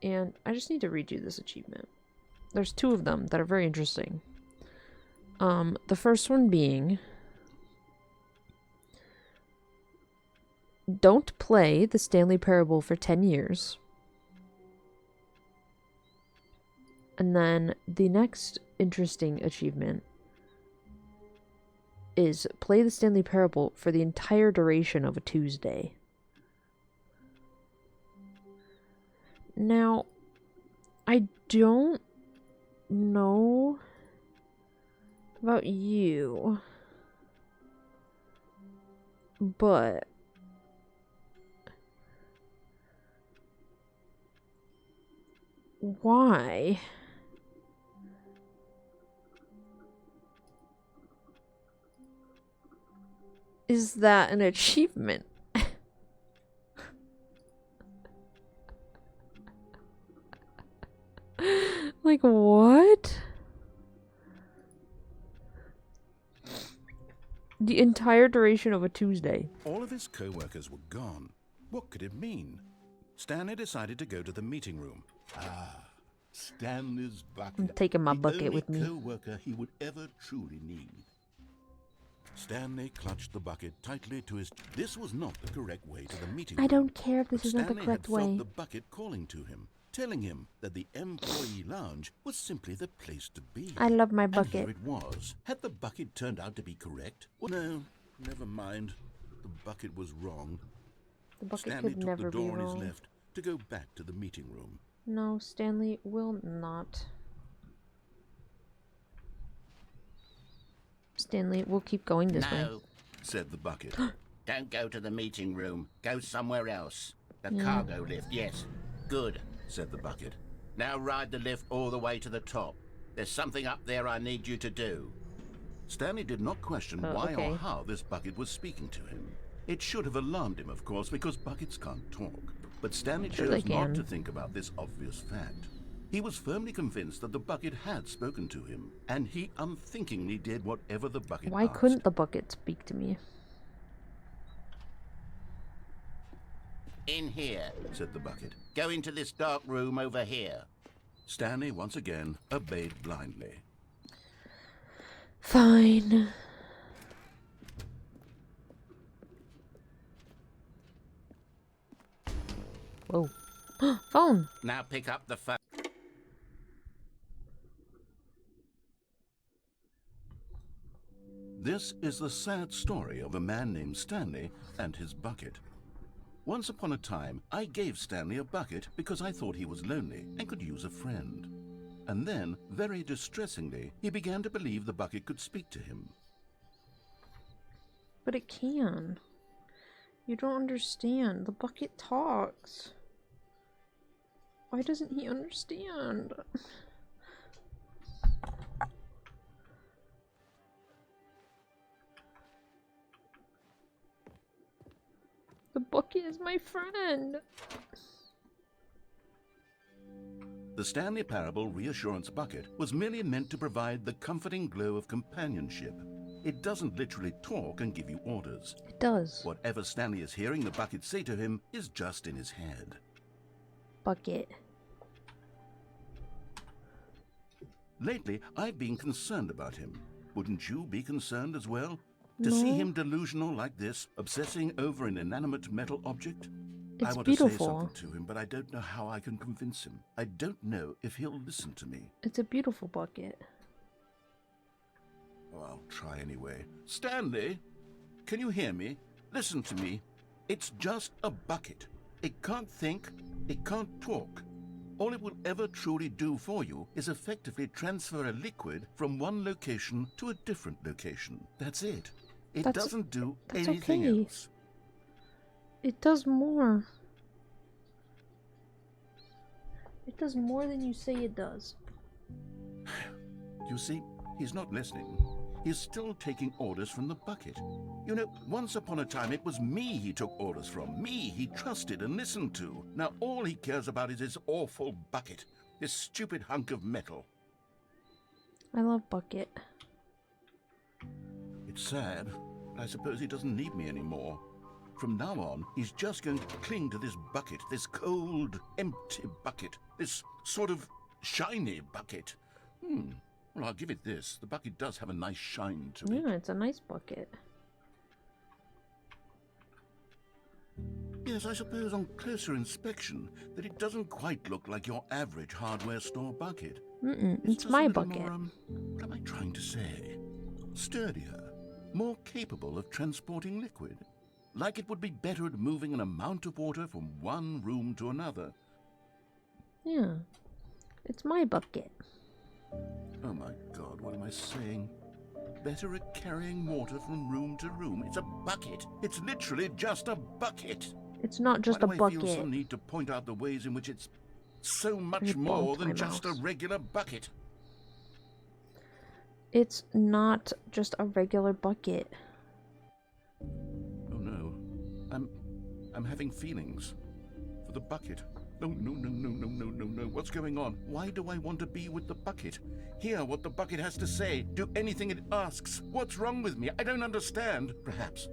A: And I just need to read you this achievement. There's two of them that are very interesting. The first one being... Don't play the Stanley Parable for 10 years. And then the next interesting achievement is play the Stanley Parable for the entire duration of a Tuesday. Now, I don't know about you, but why? Is that an achievement? Like, what? The entire duration of a Tuesday.
B: All of his co-workers were gone. What could it mean? Stanley decided to go to the meeting room.
C: Stanley's bucket.
A: I'm taking my
C: The
A: bucket
C: only
A: with me.
C: co-worker he would ever truly need.
B: Stanley clutched the bucket tightly to his... This was not the correct way to the meeting
A: I
B: room.
A: don't care if this
B: But
A: is not the
B: Stanley
A: correct
B: had felt
A: way.
B: the bucket calling to him, telling him that the employee lounge was simply the place to be.
A: I love my
B: And here
A: bucket.
B: it was. Had the bucket turned out to be correct? Well, no, never mind. The bucket was wrong.
A: The bucket
B: Stanley
A: could
B: took
A: never
B: the
A: be
B: door on his
A: wrong.
B: left to go back to the meeting room.
A: No, Stanley will not. Stanley, we'll keep going this way.
C: No,
B: Said the bucket.
C: don't go to the meeting room. Go somewhere else. The cargo lift, yes. Good,
B: Said the bucket.
C: now ride the lift all the way to the top. There's something up there I need you to do.
B: Stanley did not question
A: Oh,
B: why
A: okay.
B: or how this bucket was speaking to him. It should have alarmed him, of course, because buckets can't talk. But Stanley
A: Sure they
B: chose not
A: can.
B: to think about this obvious fact. He was firmly convinced that the bucket had spoken to him, and he unthinkingly did whatever the bucket
A: Why
B: asked.
A: couldn't the bucket speak to me?
C: In here.
B: Said the bucket.
C: Go into this dark room over here.
B: Stanley once again obeyed blindly.
A: Fine. Whoa. Phone!
C: Now pick up the phone.
B: This is the sad story of a man named Stanley and his bucket. Once upon a time, I gave Stanley a bucket because I thought he was lonely and could use a friend. And then, very distressingly, he began to believe the bucket could speak to him.
A: But it can. You don't understand. The bucket talks. Why doesn't he understand? The bucket is my friend.
B: The Stanley Parable Reassurance Bucket was merely meant to provide the comforting glow of companionship. It doesn't literally talk and give you orders.
A: It does.
B: Whatever Stanley is hearing the bucket say to him is just in his head.
A: Bucket.
B: Lately, I've been concerned about him. Wouldn't you be concerned as well? To see
A: No.
B: him delusional like this, obsessing over an inanimate metal object? I
A: It's
B: want to say
A: beautiful.
B: something to him, but I don't know how I can convince him. I don't know if he'll listen to me.
A: It's a beautiful bucket.
C: Oh, I'll try anyway. Stanley, can you hear me? Listen to me. It's just a bucket. It can't think, it can't talk. All it will ever truly do for you is effectively transfer a liquid from one location to a different location. That's it. It doesn't do anything
A: okay.
C: else.
A: It does more. It does more than you say it does.
C: You see, he's not listening. He's still taking orders from the bucket. You know, once upon a time it was me he took orders from. Me he trusted and listened to. Now all he cares about is his awful bucket. This stupid hunk of metal.
A: I love Bucket.
C: It's sad, but I suppose he doesn't need me anymore. From now on, he's just going to cling to this bucket, this cold, empty bucket, this sort of shiny bucket. Well, I'll give it this. The bucket does have a nice shine to it.
A: Yeah, it's a nice bucket.
C: Yes, I suppose on closer inspection that it doesn't quite look like your average hardware store bucket.
A: It's
C: just
A: my
C: a little
A: bucket.
C: More, what am I trying to say? Sturdier, more capable of transporting liquid. Like it would be better at moving an amount of water from one room to another.
A: Yeah, it's my bucket.
C: Oh my God, what am I saying? Better at carrying water from room to room. It's a bucket. It's literally just a bucket.
A: It's not just a
C: Why do I feel
A: bucket.
C: some need to point out the ways in which it's so much
A: You
C: more
A: bonked
C: than
A: my
C: just a
A: mouse.
C: regular bucket?
A: It's not just a regular bucket.
C: Oh no, I'm having feelings for the bucket. No, no, no, no, no, no, no, no. What's going on? Why do I want to be with the bucket? Hear what the bucket has to say. Do anything it asks. What's wrong with me? I don't understand. Perhaps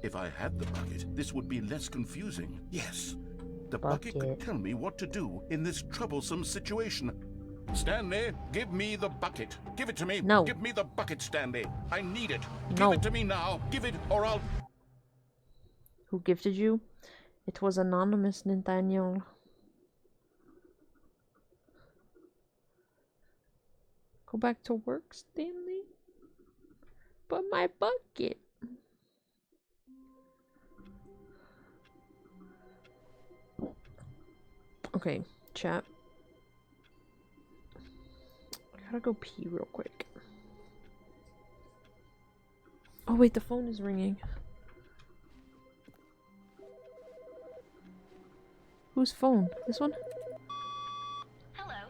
C: if I had the bucket, this would be less confusing. Yes, the bucket could
A: Bucket.
C: tell me what to do in this troublesome situation. Stanley, give me the bucket. Give it to me.
A: No.
C: Give me the bucket, Stanley. I need it.
A: No.
C: Give it to me now. Give it or I'll...
A: Who gifted you? It was anonymous, Nathaniel. Go back to work, Stanley. But my bucket. Okay, chat. I gotta go pee real quick. Oh wait, the phone is ringing. Whose phone? This one?
G: Hello.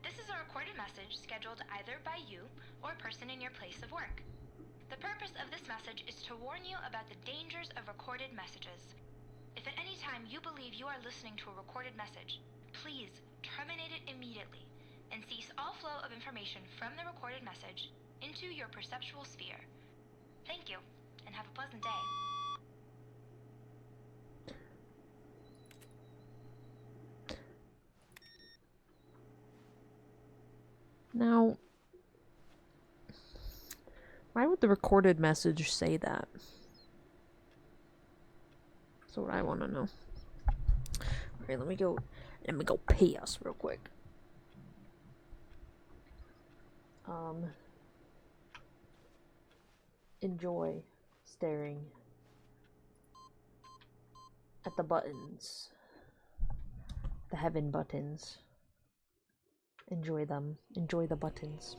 G: This is a recorded message scheduled either by you or a person in your place of work. The purpose of this message is to warn you about the dangers of recorded messages. If at any time you believe you are listening to a recorded message, please terminate it immediately and cease all flow of information from the recorded message into your perceptual sphere. Thank you, and have a pleasant day.
A: Now, why would the recorded message say that? That's what I want to know. Alright, let me go pay us real quick. Enjoy staring at the buttons. The heaven buttons. Enjoy them. Enjoy the buttons.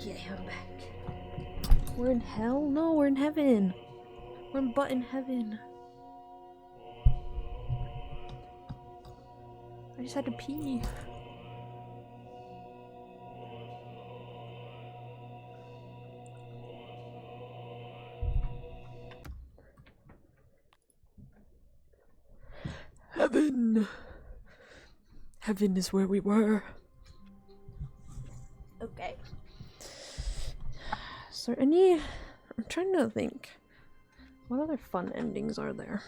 A: Okay, I'm back. We're in hell? No, we're in heaven. We're in button heaven. I just had to pee. Heaven. Heaven is where we were. Okay. Is there any... I'm trying to think. What other fun endings are there?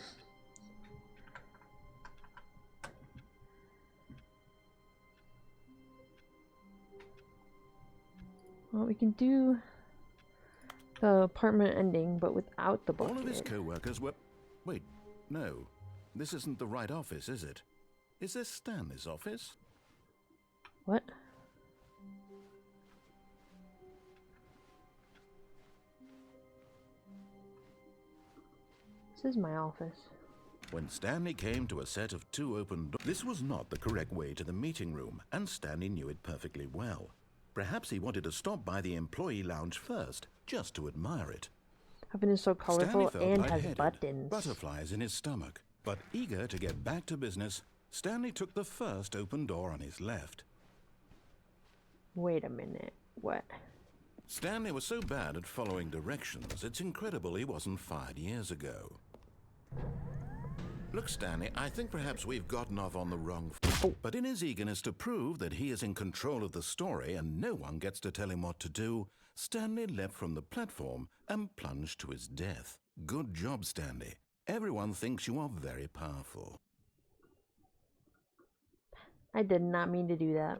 A: Well, we can do the apartment ending, but without the bucket.
B: All of his co-workers were... Wait, no. This isn't the right office, is it? Is this Stanley's office?
A: What? This is my office.
B: When Stanley came to a set of 2 open doors, this was not the correct way to the meeting room, and Stanley knew it perfectly well. Perhaps he wanted to stop by the employee lounge first, just to admire it.
A: Heaven is so colorful
B: Stanley
A: and
B: felt
A: has
B: lightheaded,
A: buttons.
B: butterflies in his stomach. But eager to get back to business, Stanley took the first open door on his left.
A: Wait a minute. What?
B: Stanley was so bad at following directions, it's incredible he wasn't fired years ago. Look, Stanley, I think perhaps we've gotten off on the wrong foot. But in his eagerness to prove that he is in control of the story and no one gets to tell him what to do, Stanley leapt from the platform and plunged to his death. Good job, Stanley. Everyone thinks you are very powerful.
A: I did not mean to do that.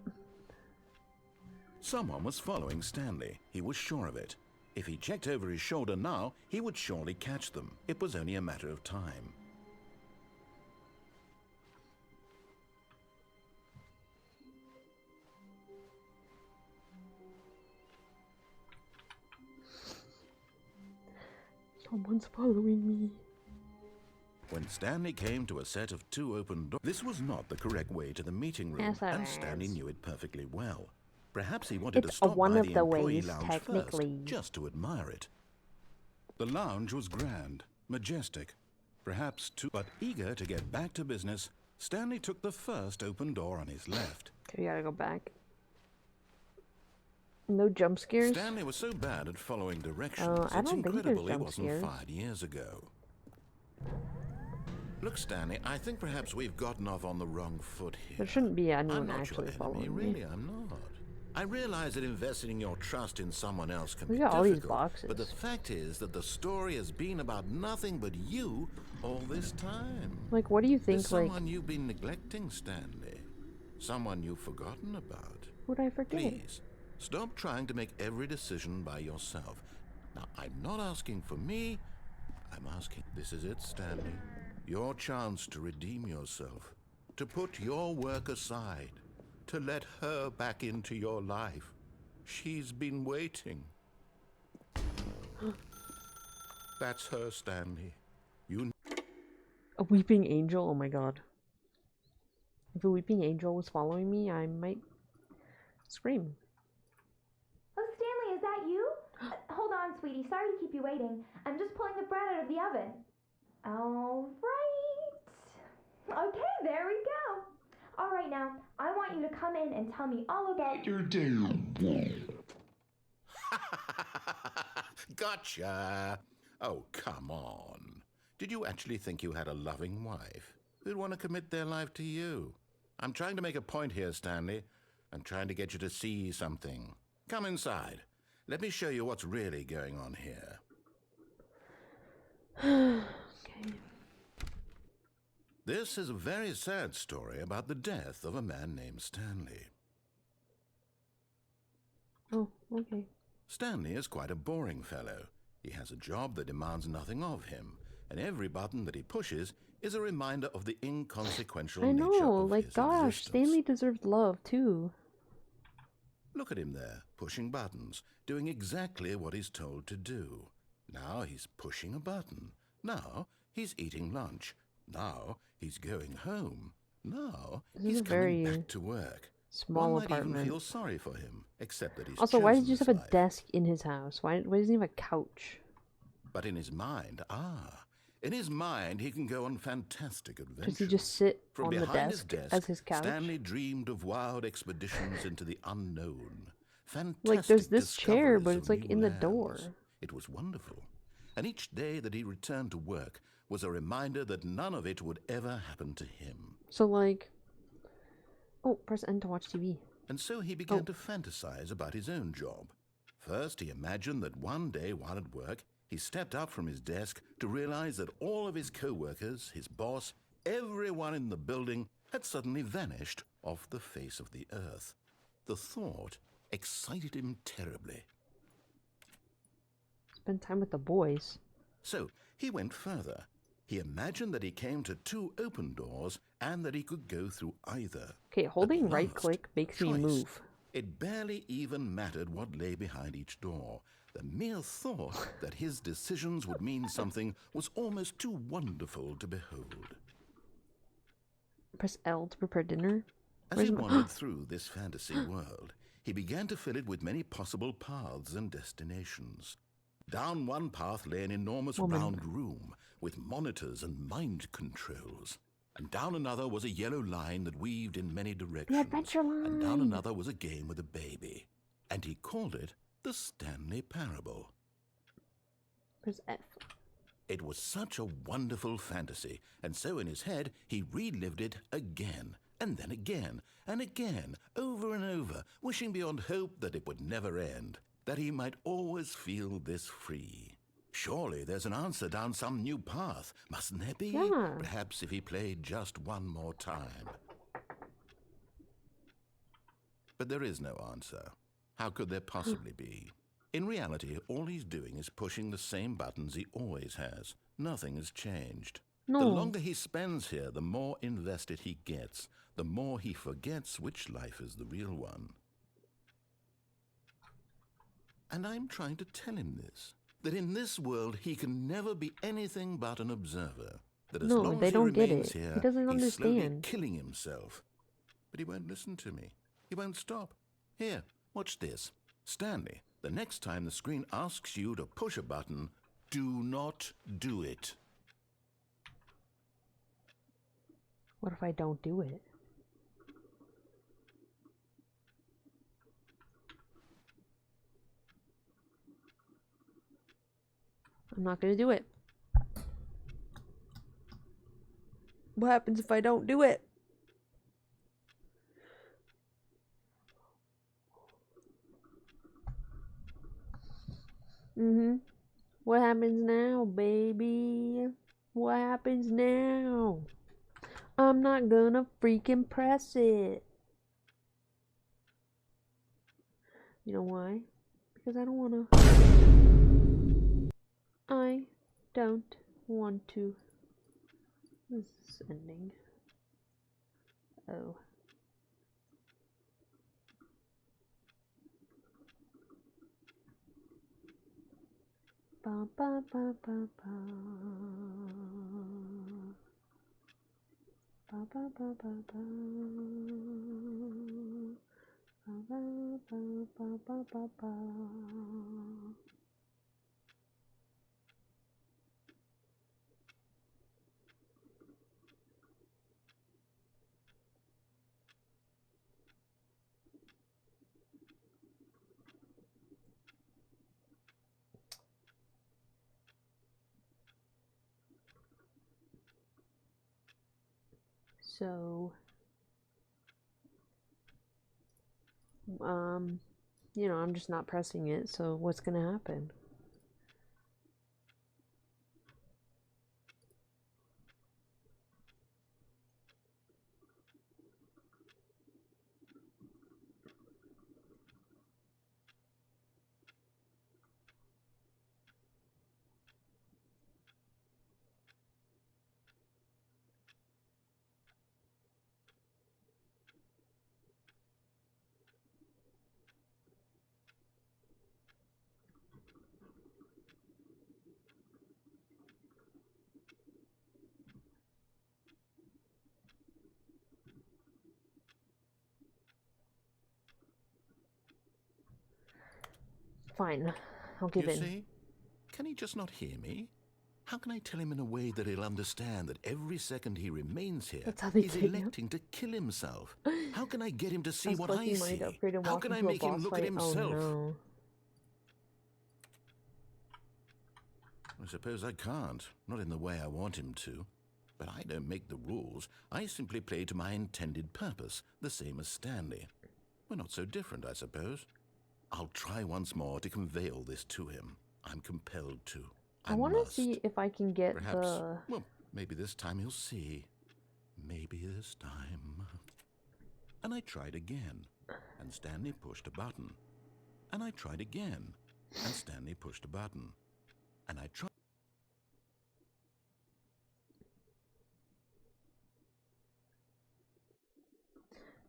B: Someone was following Stanley. He was sure of it. If he checked over his shoulder now, he would surely catch them. It was only a matter of time.
A: Someone's following me.
B: When Stanley came to a set of 2 open doors, this was not the correct way to the meeting room,
A: Yes,
B: and
A: it
B: Stanley
A: is.
B: knew it perfectly well. Perhaps he wanted to
A: It's
B: stop
A: one
B: by
A: of
B: the
A: the
B: employee
A: ways,
B: lounge
A: technically.
B: first, just to admire it. The lounge was grand, majestic, perhaps too, but eager to get back to business, Stanley took the first open door on his left.
A: Okay, we gotta go back. No jump scares?
B: Stanley was so bad at following directions,
A: I
B: it's
A: don't think there's
B: incredible he
A: jump
B: wasn't
A: scares.
B: fired years ago. Look, Stanley, I think perhaps we've gotten off on the wrong foot here.
A: There shouldn't be
B: I'm
A: anyone
B: not
A: actually
B: your enemy,
A: following me.
B: really, I'm not. I realize that investing your trust in someone else can
A: Look
B: be
A: at all these
B: difficult,
A: boxes.
B: but the fact is that the story has been about nothing but you all this time.
A: Like, what do you
B: There's
A: think, like,
B: someone you've been neglecting, Stanley. Someone you've forgotten about.
A: would I forget?
B: Please, stop trying to make every decision by yourself. Now, I'm not asking for me. I'm asking, this is it, Stanley. Your chance to redeem yourself. To put your work aside. To let her back into your life. She's been waiting. That's her, Stanley. You
A: A weeping angel? Oh my god. If a weeping angel was following me, I might scream.
H: Oh, Stanley, is that you? Hold on, sweetie. Sorry to keep you waiting. I'm just pulling the bread out of the oven. All right. Okay, there we go. All right, now, I want you to come in and tell me all about your day.
B: Gotcha. Oh, come on. Did you actually think you had a loving wife who'd want to commit their life to you? I'm trying to make a point here, Stanley. I'm trying to get you to see something. Come inside. Let me show you what's really going on here.
A: Okay.
B: This is a very sad story about the death of a man named Stanley.
A: Oh, okay.
B: Stanley is quite a boring fellow. He has a job that demands nothing of him, and every button that he pushes is a reminder of the inconsequential
A: I
B: nature
A: know,
B: of
A: like,
B: his
A: gosh,
B: existence.
A: Stanley deserved love, too.
B: Look at him there, pushing buttons, doing exactly what he's told to do. Now he's pushing a button. Now he's eating lunch. Now he's going home. Now
A: This
B: he's
A: is
B: coming
A: very
B: back to work.
A: Small
B: One might even
A: apartment.
B: feel sorry for him, except that he's
A: Also, why does
B: chosen
A: he just
B: this
A: have a
B: life.
A: desk in his house? Why doesn't he have a couch?
B: But in his mind, in his mind he can go on fantastic adventures.
A: Does he just sit
B: From
A: on the
B: behind his
A: desk as his couch?
B: Stanley dreamed of wild expeditions into the unknown. Fantastic
A: Like, there's this chair, but
B: discoveries
A: it's
B: of
A: like
B: new
A: in the
B: lands.
A: door.
B: It was wonderful. And each day that he returned to work was a reminder that none of it would ever happen to him.
A: So, like... Oh, press N to watch TV.
B: And so he began to fantasize about his own job. First, he imagined that one day while at work, he stepped up from his desk to realize that all of his co-workers, his boss, everyone in the building had suddenly vanished off the face of the earth. The thought excited him terribly.
A: Spend time with the boys.
B: So he went further. He imagined that he came to 2 open doors and that he could go through either.
A: Okay, holding
B: At
A: right
B: last,
A: click makes me
B: choice.
A: move.
B: It barely even mattered what lay behind each door. The mere thought that his decisions would mean something was almost too wonderful to behold.
A: Press L to prepare dinner.
B: As he wandered through this fantasy world, he began to fill it with many possible paths and destinations. Down one path lay an enormous round room with monitors and mind controls. And down another was a yellow line that weaved in many directions.
A: The adventure line.
B: And down another was a game with a baby. And he called it the Stanley Parable.
A: Press F.
B: It was such a wonderful fantasy, and so in his head he relived it again, and then again, and again, over and over, wishing beyond hope that it would never end, that he might always feel this free. Surely there's an answer down some new path, mustn't there be?
A: Yeah.
B: Perhaps if he played just one more time. But there is no answer. How could there possibly be? In reality, all he's doing is pushing the same buttons he always has. Nothing has changed.
A: No.
B: The longer he spends here, the more invested he gets, the more he forgets which life is the real one. And I'm trying to tell him this, that in this world he can never be anything but an observer, that as
A: No,
B: long
A: they
B: as he
A: don't get
B: remains
A: it.
B: here,
A: He doesn't
B: he's slowly
A: understand.
B: killing himself. But he won't listen to me. He won't stop. Here, watch this. Stanley, the next time the screen asks you to push a button, do not do it.
A: What if I don't do it? I'm not gonna do it. What happens if I don't do it? What happens now, baby? What happens now? I'm not gonna freaking press it. You know why? Because I don't wanna. I don't want to. What is this ending? Oh. Ba ba ba ba ba. Ba ba ba ba ba. Ba ba ba ba ba ba ba. So, you know, I'm just not pressing it, so what's gonna happen? Fine. I'll give
B: You
A: in.
B: see? Can he just not hear me? How can I tell him in a way that he'll understand that every second he remains here,
A: That's how they
B: he's
A: get you.
B: electing to kill himself? How can I get him to
A: I
B: see
A: was
B: what I
A: collecting money to
B: see?
A: upgrade and
B: How
A: walk
B: can I
A: into a
B: make him
A: boss
B: look
A: fight.
B: at himself?
A: Oh no.
B: I suppose I can't. Not in the way I want him to. But I don't make the rules. I simply play to my intended purpose, the same as Stanley. We're not so different, I suppose. I'll try once more to convey all this to him. I'm compelled to.
A: I want to
B: must.
A: see if I can get
B: Perhaps,
A: the...
B: well, maybe this time he'll see. Maybe this time. And I tried again, and Stanley pushed a button. And I tried again, and Stanley pushed a button. And I tried.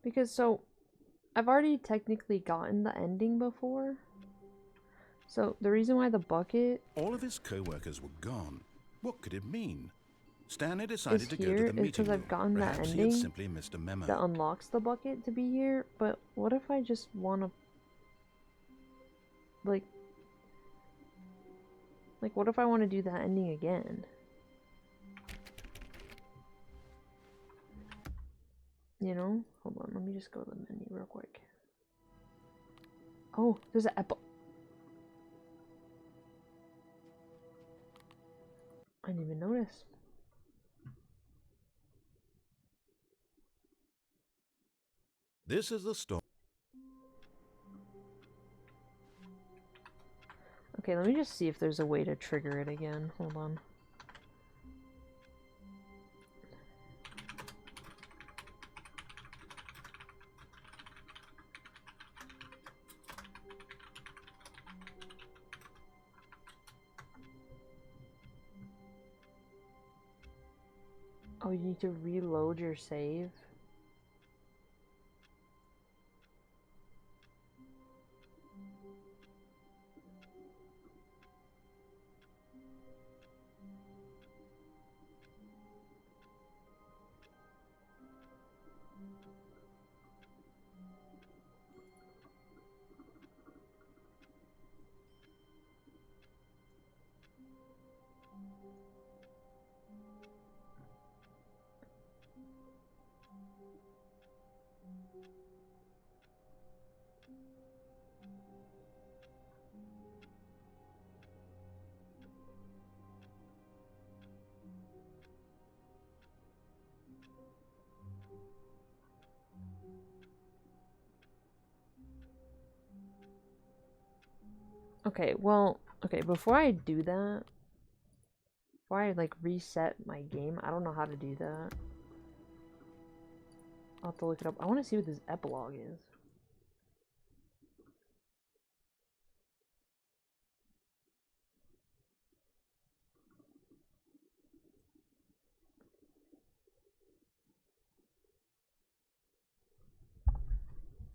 A: Because, so, I've already technically gotten the ending before. So, the reason why the bucket
B: All of his co-workers were gone. What could it mean? Stanley decided
A: is
B: to go
A: here
B: to the
A: is
B: meeting
A: because
B: room.
A: I've gotten that
B: Perhaps he had
A: ending
B: simply missed a memo.
A: that unlocks the bucket to be here. But what if I just want to... Like, what if I want to do that ending again? You know? Hold on, let me just go to the menu real quick. Oh, there's an apple. I didn't even notice.
B: This is the story.
A: Okay, let me just see if there's a way to trigger it again. Hold on. Oh, you need to reload your save? Okay, well, okay, before I do that, before I, like, reset my game, I don't know how to do that. I'll have to look it up. I want to see what this epilogue is.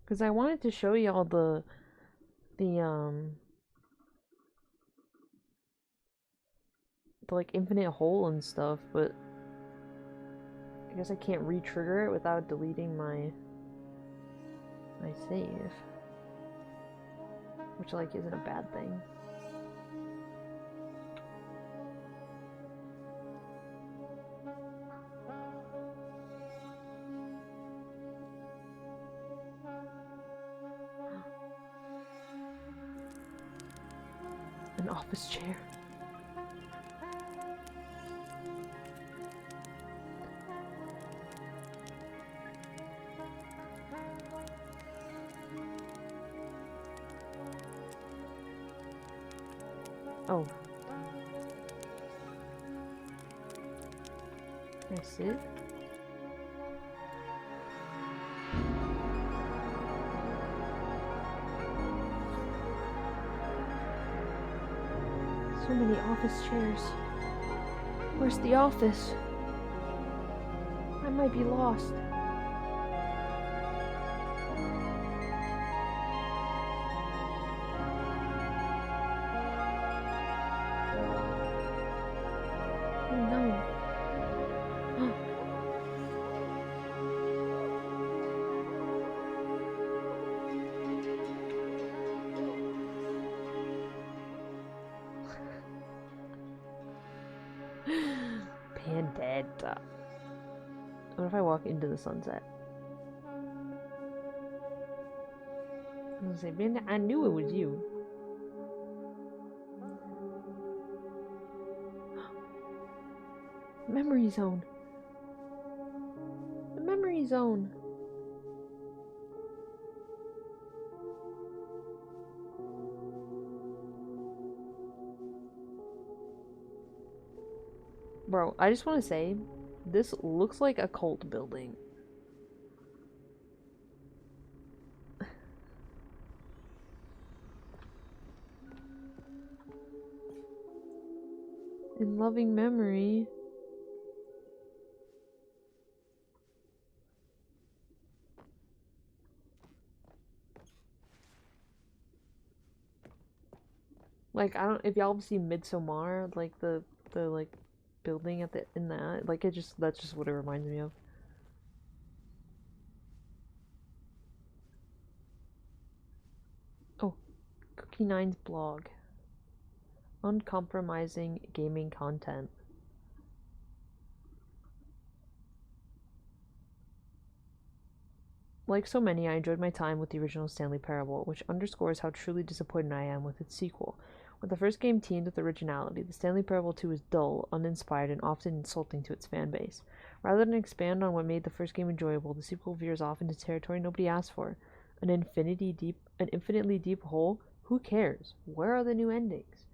A: Because I wanted to show y'all the like infinite hole and stuff, but I guess I can't re-trigger it without deleting my save, which like isn't a bad thing. An office chair. Oh. Can I sit? So many office chairs. Where's the office? I might be lost. Oh no. sunset. What if I walk into the sunset? I'm gonna say, man, I knew it was you. Memory zone. The memory zone. Bro, I just want to say, this looks like a cult building. In loving memory. Like, I don't, if y'all have seen Midsommar, like the like building at the in that, like that's just what it reminds me of. Oh, Cookie Nine's blog. Uncompromising gaming content. Like so many, I enjoyed my time with the original Stanley Parable, which underscores how truly disappointed I am with its sequel. With the first game teamed with originality, the Stanley Parable 2 is dull, uninspired, and often insulting to its fan base. Rather than expand on what made the first game enjoyable, the sequel veers off into territory nobody asked for. An infinitely deep hole? Who cares? Where are the new endings?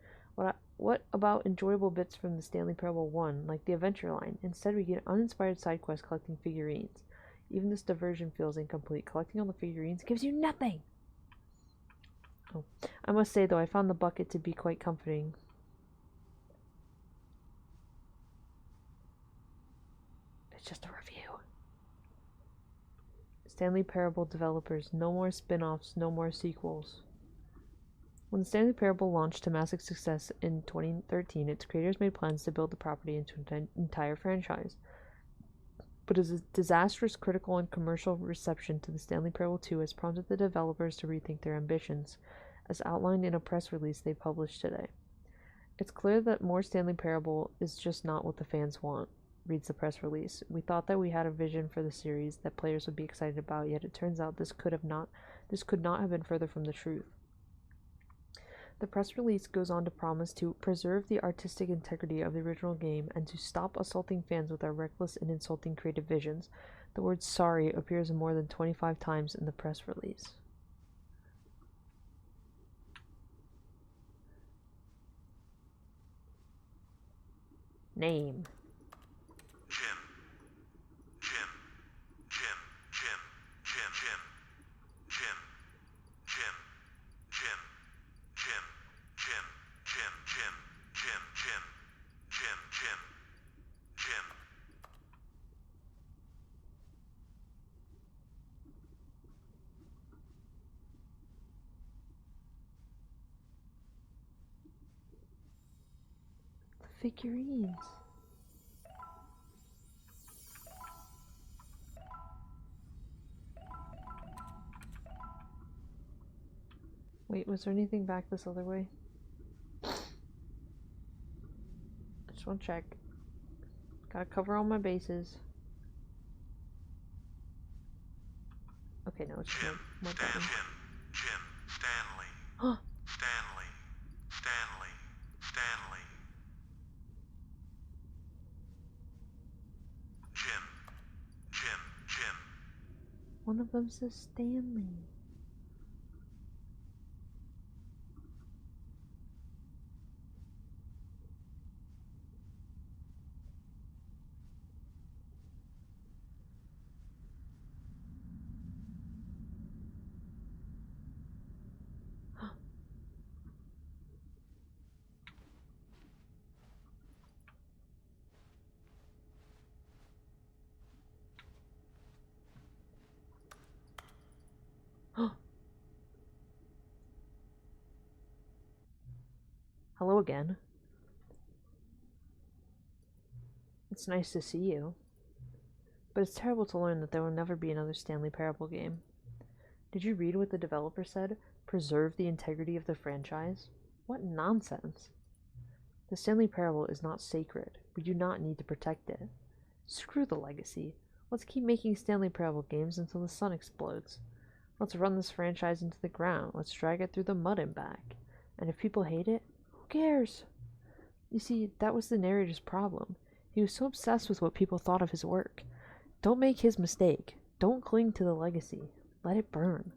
A: What about enjoyable bits from the Stanley Parable 1, like the adventure line? Instead, we get uninspired side quests collecting figurines. Even this diversion feels incomplete. Collecting all the figurines gives you nothing! Oh. I must say, though, I found the bucket to be quite comforting. It's just a review. Stanley Parable developers, no more spin-offs, no more sequels. When the Stanley Parable launched to massive success in 2013, its creators made plans to build the property into an entire franchise. But a disastrous critical and commercial reception to the Stanley Parable 2 has prompted the developers to rethink their ambitions, as outlined in a press release they published today. It's clear that more Stanley Parable is just not what the fans want, reads the press release. We thought that we had a vision for the series that players would be excited about, yet it turns out this could not have been further from the truth. The press release goes on to promise to preserve the artistic integrity of the original game and to stop assaulting fans with our reckless and insulting creative visions. The word sorry appears more than 25 times in the press release. Name.
B: Jim. Jim. Jim. Jim. Jim. Jim. Jim. Jim. Jim. Jim. Jim. Jim. Jim. Jim. Jim. Jim. Jim. Jim.
A: The figurines. Wait, was there anything back this other way? I just want to check. Gotta cover all my bases. Okay, no, it's
B: Jim.
A: more
B: Stan.
A: button.
B: Jim. Stanley.
A: Huh.
B: Stanley. Stanley. Stanley. Jim. Jim. Jim.
A: One of them says Stanley. Hello again. It's nice to see you. But it's terrible to learn that there will never be another Stanley Parable game. Did you read what the developer said? Preserve the integrity of the franchise? What nonsense. The Stanley Parable is not sacred. We do not need to protect it. Screw the legacy. Let's keep making Stanley Parable games until the sun explodes. Let's run this franchise into the ground. Let's drag it through the mud and back. And if people hate it, who cares? You see, that was the narrator's problem. He was so obsessed with what people thought of his work. Don't make his mistake. Don't cling to the legacy. Let it burn.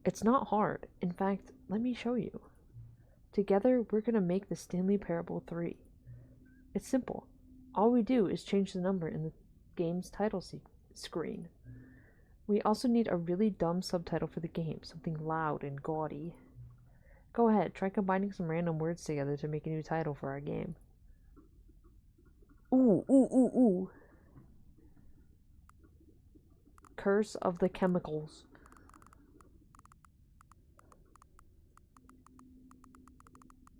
A: It's not hard. In fact, let me show you. Together, we're going to make the Stanley Parable 3. It's simple. All we do is change the number in the game's title screen. We also need a really dumb subtitle for the game, something loud and gaudy. Go ahead, try combining some random words together to make a new title for our game. Ooh, ooh, ooh, ooh. Curse of the Chemicals.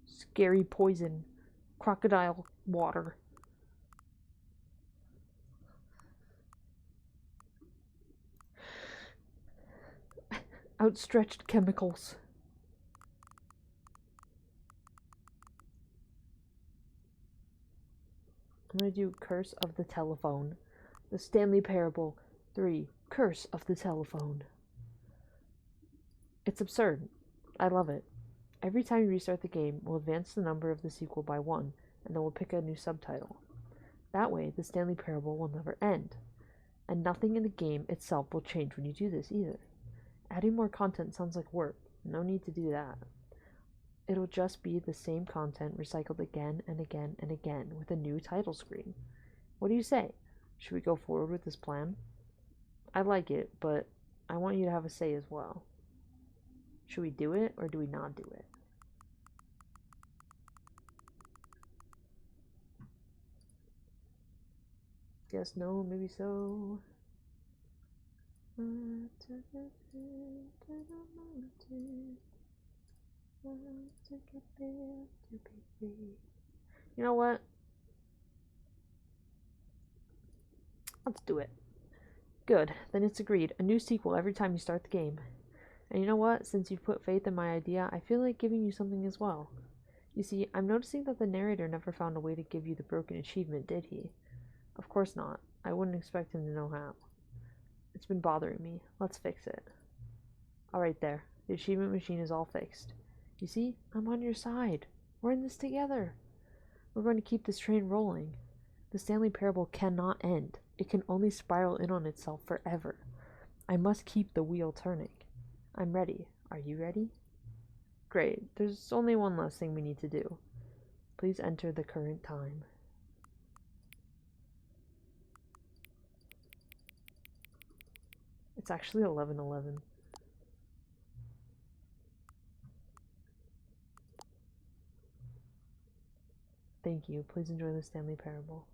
A: Scary poison. Crocodile water. Outstretched chemicals. I'm gonna do Curse of the Telephone. The Stanley Parable 3. Curse of the Telephone. It's absurd. I love it. Every time you restart the game, we'll advance the number of the sequel by 1, and then we'll pick a new subtitle. That way, the Stanley Parable will never end. And nothing in the game itself will change when you do this either. Adding more content sounds like work. No need to do that. It'll just be the same content recycled again and again and again with a new title screen. What do you say? Should we go forward with this plan? I like it, but I want you to have a say as well. Should we do it or do we not do it? Guess no, maybe so. You know what? Let's do it. Good, then it's agreed. A new sequel every time you start the game. And you know what? Since you've put faith in my idea, I feel like giving you something as well. You see, I'm noticing that the narrator never found a way to give you the broken achievement, did he? Of course not. I wouldn't expect him to know how. It's been bothering me. Let's fix it. Alright there. The achievement machine is all fixed. You see? I'm on your side. We're in this together. We're going to keep this train rolling. The Stanley Parable cannot end. It can only spiral in on itself forever. I must keep the wheel turning. I'm ready. Are you ready? Great. There's only one last thing we need to do. Please enter the current time. It's actually 11:11. Thank you. Please enjoy the Stanley Parable.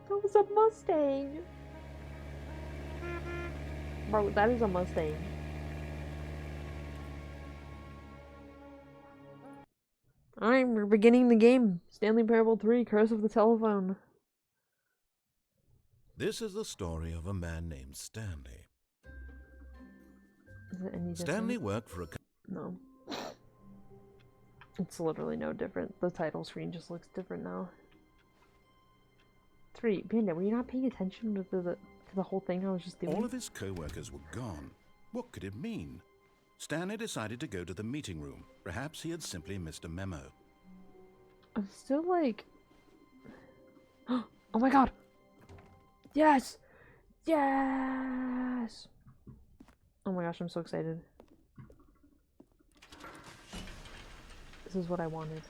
A: That was a Mustang! Bro, that is a Mustang. Alright, we're beginning the game. Stanley Parable 3, Curse of the Telephone.
B: This is the story of a man named Stanley.
A: Is it any different?
B: Stanley worked for a
A: No. It's literally no different. The title screen just looks different now. 3. Panda, were you not paying attention to the whole thing I was just doing?
B: All of his co-workers were gone. What could it mean? Stanley decided to go to the meeting room. Perhaps he had simply missed a memo.
A: I'm still like... Oh my god! Yes! Yes! Oh my gosh, I'm so excited. This is what I wanted.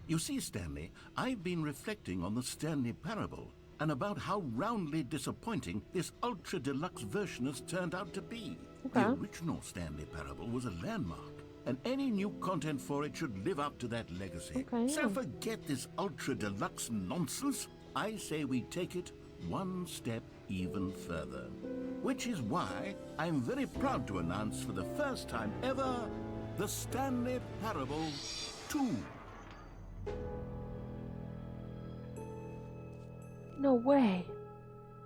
C: You see, Stanley, I've been reflecting on the Stanley Parable and about how roundly disappointing this ultra-deluxe version has turned out to be.
A: Okay.
C: The original Stanley Parable was a landmark. and any new content for it should live up to that legacy.
A: Okay,
C: So
A: yeah.
C: forget this ultra deluxe nonsense. I say we take it one step even further. Which is why I'm very proud to announce for the first time ever, the Stanley Parable 2.
A: No way.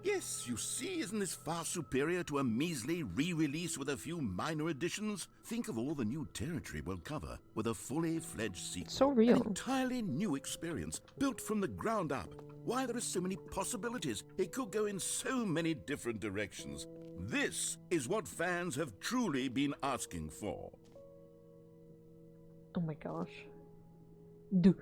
C: Yes, you see, isn't this far superior to a measly re-release with a few minor additions? Think of all the new territory we'll cover with a fully fledged sequel.
A: So real.
C: An entirely new experience, built from the ground up. Why, there are so many possibilities. It could go in so many different directions. This is what fans have truly been asking for.
A: Oh my gosh. Dude.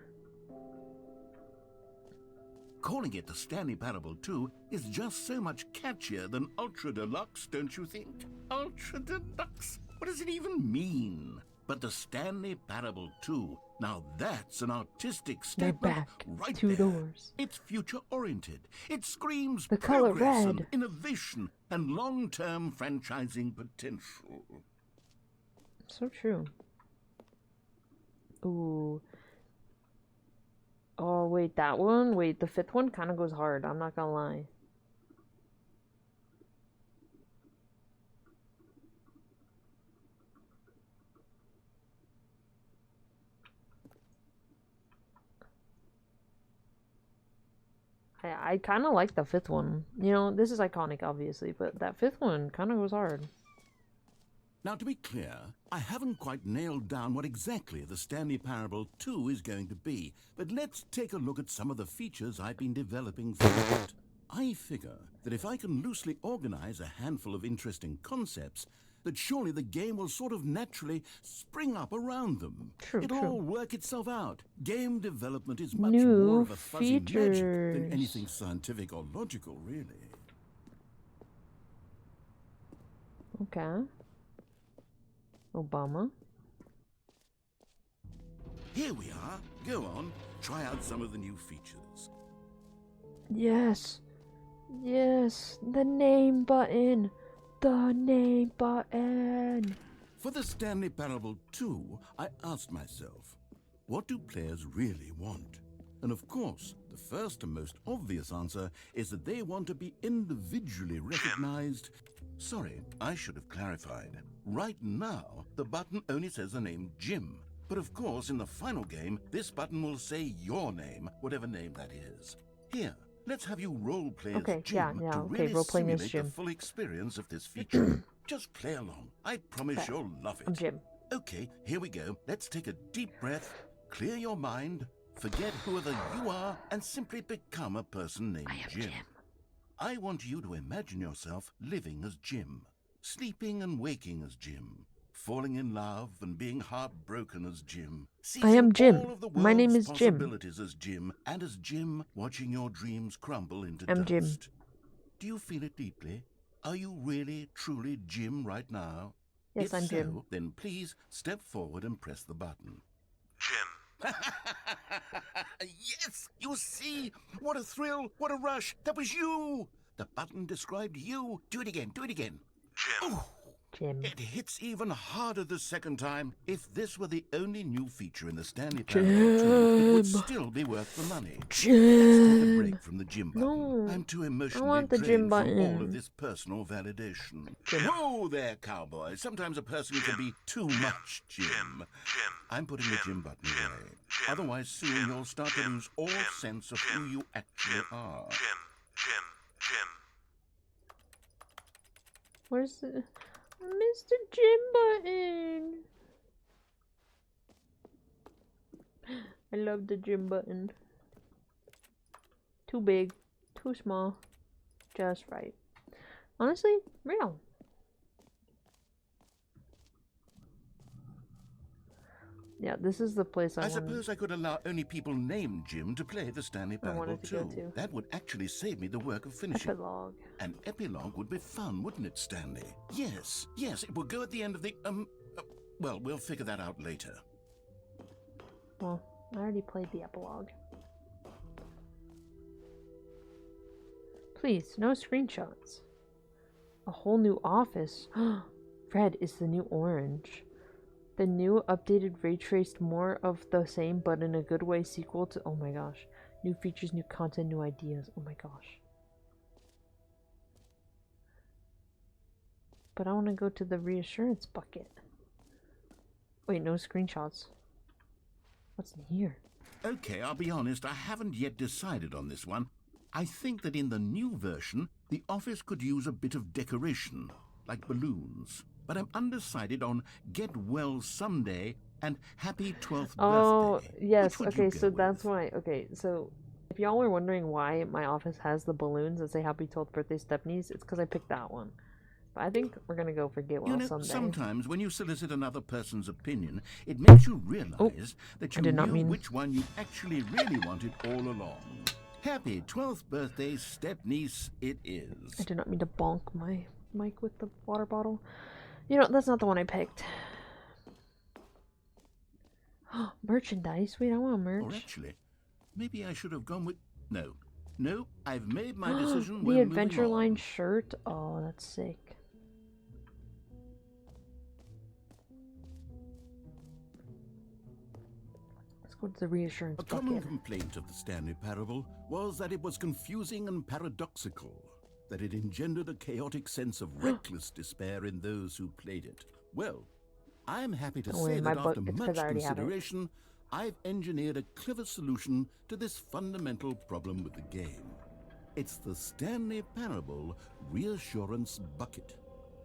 C: Calling it the Stanley Parable 2 is just so much catchier than Ultra Deluxe, don't you think? Ultra Deluxe? What does it even mean? But the Stanley Parable 2, now that's an artistic
A: They're
C: statement
A: back.
C: right
A: Two
C: there.
A: doors.
C: It's future-oriented. It screams
A: The color
C: progress
A: red.
C: and innovation and long-term franchising potential.
A: So true. Ooh. Oh, wait, that one? Wait, the fifth one kind of goes hard. I'm not gonna lie. I kind of like the fifth one. You know, this is iconic, obviously, but that fifth one kind of goes hard.
C: Now, to be clear, I haven't quite nailed down what exactly the Stanley Parable 2 is going to be, but let's take a look at some of the features I've been developing for it. I figure that if I can loosely organize a handful of interesting concepts, that surely the game will sort of naturally spring up around them.
A: True,
C: It'll
A: true.
C: all work itself out. Game development is much
A: New
C: more of a fuzzy magic than
A: features.
C: anything scientific or logical, really.
A: Okay. Obama.
C: Here we are. Go on, try out some of the new features.
A: Yes. Yes. The name button. The name button.
C: For the Stanley Parable 2, I asked myself, what do players really want? And of course, the first and most obvious answer is that they want to be individually recognized. Sorry, I should have clarified. Right now, the button only says the name Jim. But of course, in the final game, this button will say your name, whatever name that is. Here, let's have you role-play as
A: Okay,
C: Jim
A: yeah,
C: to
A: okay,
C: really
A: role-playing as
C: simulate
A: Jim.
C: the full experience of this feature. Just play along. I promise
A: Okay,
C: you'll love it.
A: I'm Jim.
C: Okay, here we go. Let's take a deep breath, clear your mind, forget whoever you are, and simply become a person named
A: I am
C: Jim.
A: Jim.
C: I want you to imagine yourself living as Jim, sleeping and waking as Jim, falling in love and being heartbroken as Jim.
A: I am
C: seizing
A: Jim.
C: all of the
A: My name
C: world's
A: is Jim.
C: possibilities as Jim, and as Jim, watching your dreams crumble into
A: I'm
C: dust.
A: Jim.
C: Do you feel it deeply? Are you really, truly Jim right now?
A: Yes,
C: If
A: I'm
C: so,
A: Jim.
C: then please step forward and press the button.
I: Jim.
C: Yes! You see? What a thrill! What a rush! That was you! The button described you. Do it again. Do it again.
I: Jim.
C: Oh,
A: Jim.
C: it hits even harder the second time. If this were the only new feature in the Stanley Parable 2, it would
A: Jim.
C: still be worth the money. Let's take a
A: Jim.
C: break from the Jim button.
A: No.
C: I'm too emotionally
A: want the Jim
C: drained from all
A: button.
C: of this personal validation. Whoa there, cowboy. Sometimes a person can be too much Jim.
I: Jim.
C: I'm putting the Jim button away. Otherwise, soon you'll start to lose all sense of who you actually are.
I: Jim.
A: Where's the Mr. Jim button? I love the Jim button. Too big, too small, just right. Honestly, real. Yeah, this is the place I
C: I
A: wanted.
C: suppose I could allow only people named Jim to play the Stanley Parable
A: wanted to go
C: 2.
A: to.
C: That would actually save me the work of finishing.
A: Epilogue.
C: An epilogue would be fun, wouldn't it, Stanley? Yes, it would go at the end of the, well, we'll figure that out later.
A: Well, I already played the epilogue. Please, no screenshots. A whole new office. Red is the new orange. The new updated ray traced more of the same, but in a good way sequel to. Oh my gosh. New features, new content, new ideas. Oh my gosh. But I want to go to the reassurance bucket. Wait, no screenshots. What's in here?
C: Okay, I'll be honest, I haven't yet decided on this one. I think that in the new version, the office could use a bit of decoration, like balloons. But I'm undecided on Get Well Someday and Happy 12th
A: Oh,
C: Birthday.
A: yes.
C: Which would you
A: Okay,
C: go
A: so
C: with?
A: that's why. Okay, so if y'all were wondering why my office has the balloons that say Happy 12th Birthday Stepney's, it's because I picked that one. But I think we're going to go for Get Well
C: You know,
A: Someday.
C: sometimes when you solicit another person's opinion, it makes you realize that
A: I
C: you
A: did not
C: knew
A: mean-
C: which one you actually really wanted all along. Happy 12th birthday, step-niece, it is.
A: I did not mean to bonk my mic with the water bottle. You know, that's not the one I picked. Merchandise? Wait, I want merch.
C: Or actually, maybe I should have gone with... No, I've made my decision.
A: The
C: We're
A: Adventure
C: moving
A: Line
C: on.
A: shirt? Oh, that's sick. Let's go to the reassurance
C: A common
A: bucket.
C: complaint of the Stanley Parable was that it was confusing and paradoxical, that it engendered a chaotic sense of reckless despair in those who played it. Well, I'm happy to
A: Don't
C: say
A: worry, my
C: that
A: book-
C: after
A: it's 'cause
C: much
A: I already have it.
C: consideration, I've engineered a clever solution to this fundamental problem with the game. It's the Stanley Parable Reassurance Bucket.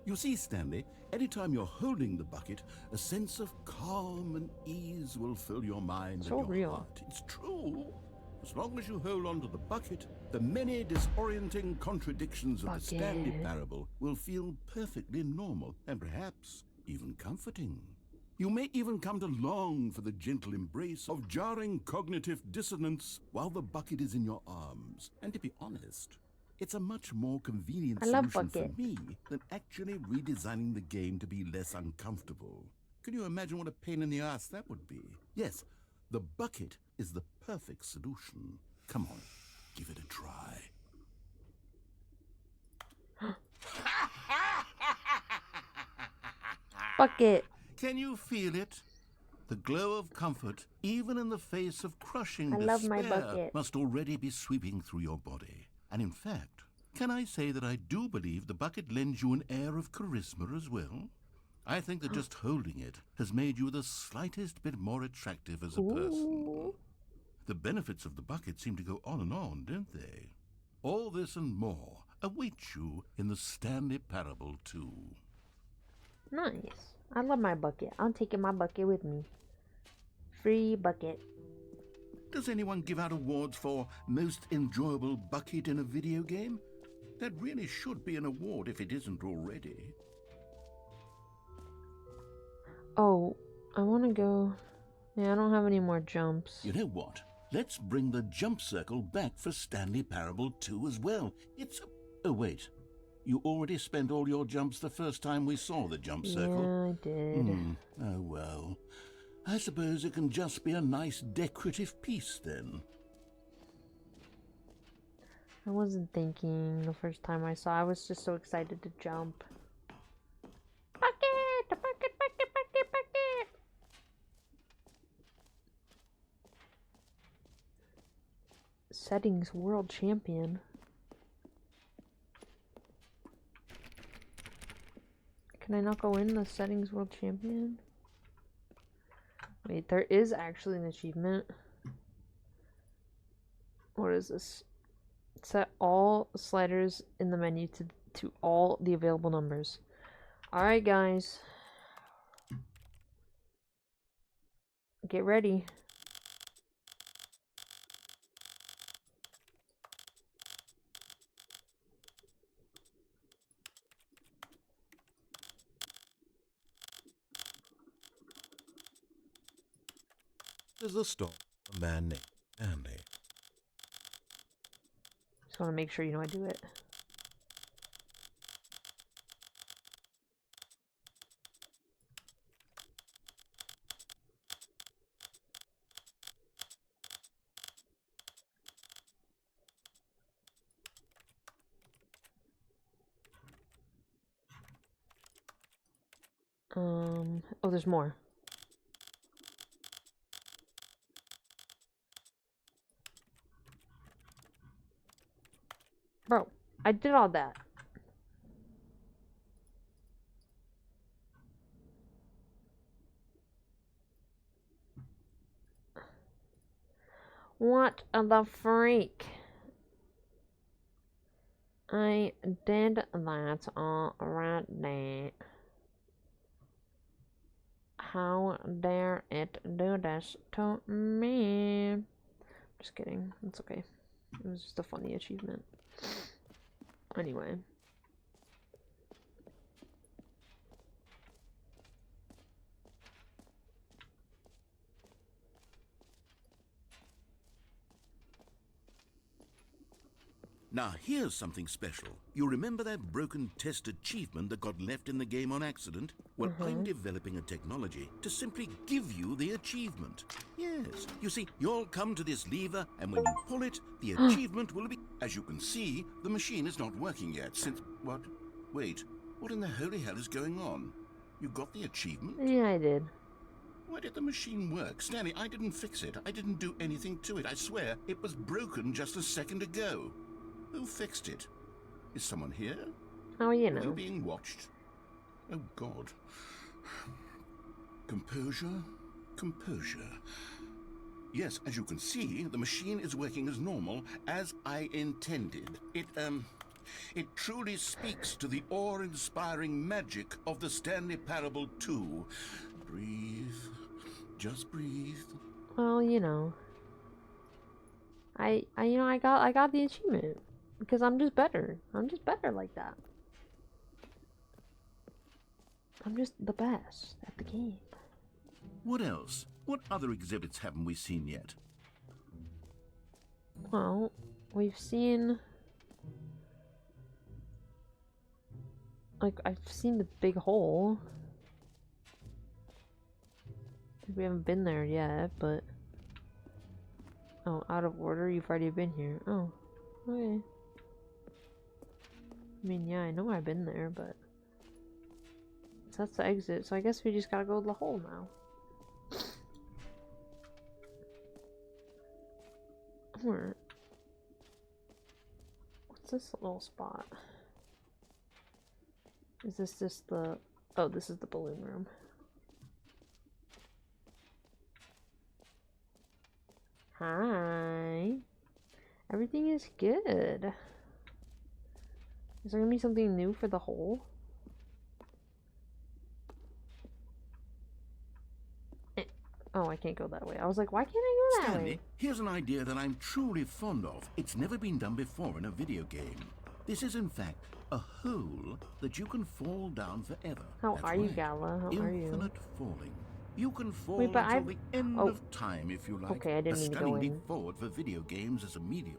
C: You see, Stanley, anytime you're holding the bucket, a sense of calm and ease will fill your mind
A: So
C: and your
A: real.
C: heart. It's true. As long as you hold on to the bucket, the many disorienting contradictions of the Stanley
A: Bucket.
C: Parable will feel perfectly normal and perhaps even comforting. You may even come to long for the gentle embrace of jarring cognitive dissonance while the bucket is in your arms. And to be honest, it's a much more convenient
A: I love
C: solution for
A: bucket.
C: me than actually redesigning the game to be less uncomfortable. Can you imagine what a pain in the ass that would be? Yes, the bucket is the perfect solution. Come on, give it a try.
A: Bucket.
C: Can you feel it? The glow of comfort, even in the face of crushing
A: I love my
C: despair,
A: bucket.
C: must already be sweeping through your body. And in fact, can I say that I do believe the bucket lends you an air of charisma as well? I think that just holding it has made you the slightest bit more attractive as a person.
A: Ooh.
C: The benefits of the bucket seem to go on, don't they? All this and more await you in the Stanley Parable 2.
A: Nice. I love my bucket. I'm taking my bucket with me. Free bucket.
C: Does anyone give out awards for most enjoyable bucket in a video game? That really should be an award if it isn't already.
A: Oh, I want to go. Yeah, I don't have any more jumps.
C: You know what? Let's bring the jump circle back for Stanley Parable 2 as well. Oh, wait. You already spent all your jumps the first time we saw the jump circle?
A: Yeah, I did.
C: Oh, well. I suppose it can just be a nice decorative piece then.
A: I wasn't thinking the first time I saw. I was just so excited to jump. Bucket! Bucket! Bucket! Bucket! Bucket! Settings World Champion. Can I not go in the Settings World Champion? Wait, there is actually an achievement. What is this? Set all sliders in the menu to all the available numbers. Alright, guys. Get ready.
B: There's the story of a man named Stanley.
A: Just want to make sure you know I do it. Oh, there's more. I did all that. What the freak? I did that already. How dare it do this to me? Just kidding. It's okay. It was just a funny achievement. Anyway.
B: Now, here's something special. You remember that broken test achievement that got left in the game on accident? Well, I'm developing a technology to simply give you the achievement. Yes. You see, you'll come to this lever, and when you pull it, the achievement will be... As you can see, the machine is not working yet since... What? Wait. What in the holy hell is going on? You got the achievement?
A: Yeah, I did.
B: Why did the machine work? Stanley, I didn't fix it. I didn't do anything to it. I swear, it was broken just a second ago. Who fixed it? Is someone here?
A: How are you
B: Are you
A: now?
B: being watched? Oh, God. Composure. Composure. Yes, as you can see, the machine is working as normal, as I intended. It truly speaks to the awe-inspiring magic of the Stanley Parable 2. Breathe. Just breathe.
A: Well, you know. I got the achievement. Because I'm just better. I'm just better like that. I'm just the best at the game.
B: What else? What other exhibits haven't we seen yet?
A: Well, we've seen... Like, I've seen the big hole. We haven't been there yet, but... Oh, out of order? You've already been here. Oh, okay. I mean, yeah, I know I've been there, but... So that's the exit, so I guess we just gotta go to the hole now. Where? What's this little spot? Is this just the... Oh, this is the balloon room. Hi. Everything is good. Is there gonna be something new for the hole? Oh, I can't go that way. I was like, why can't I go that
B: Stanley,
A: way?
B: here's an idea that I'm truly fond of. It's never been done before in a video game. This is, in fact, a hole that you can fall down forever.
A: How
B: That's
A: are you,
B: right.
A: Gala? How are you?
B: Infinite falling. You can fall
A: Wait, but
B: until the end of time if you like.
A: Okay, I didn't
B: a
A: mean to go
B: stunning leap
A: in.
B: forward for video games as a medium.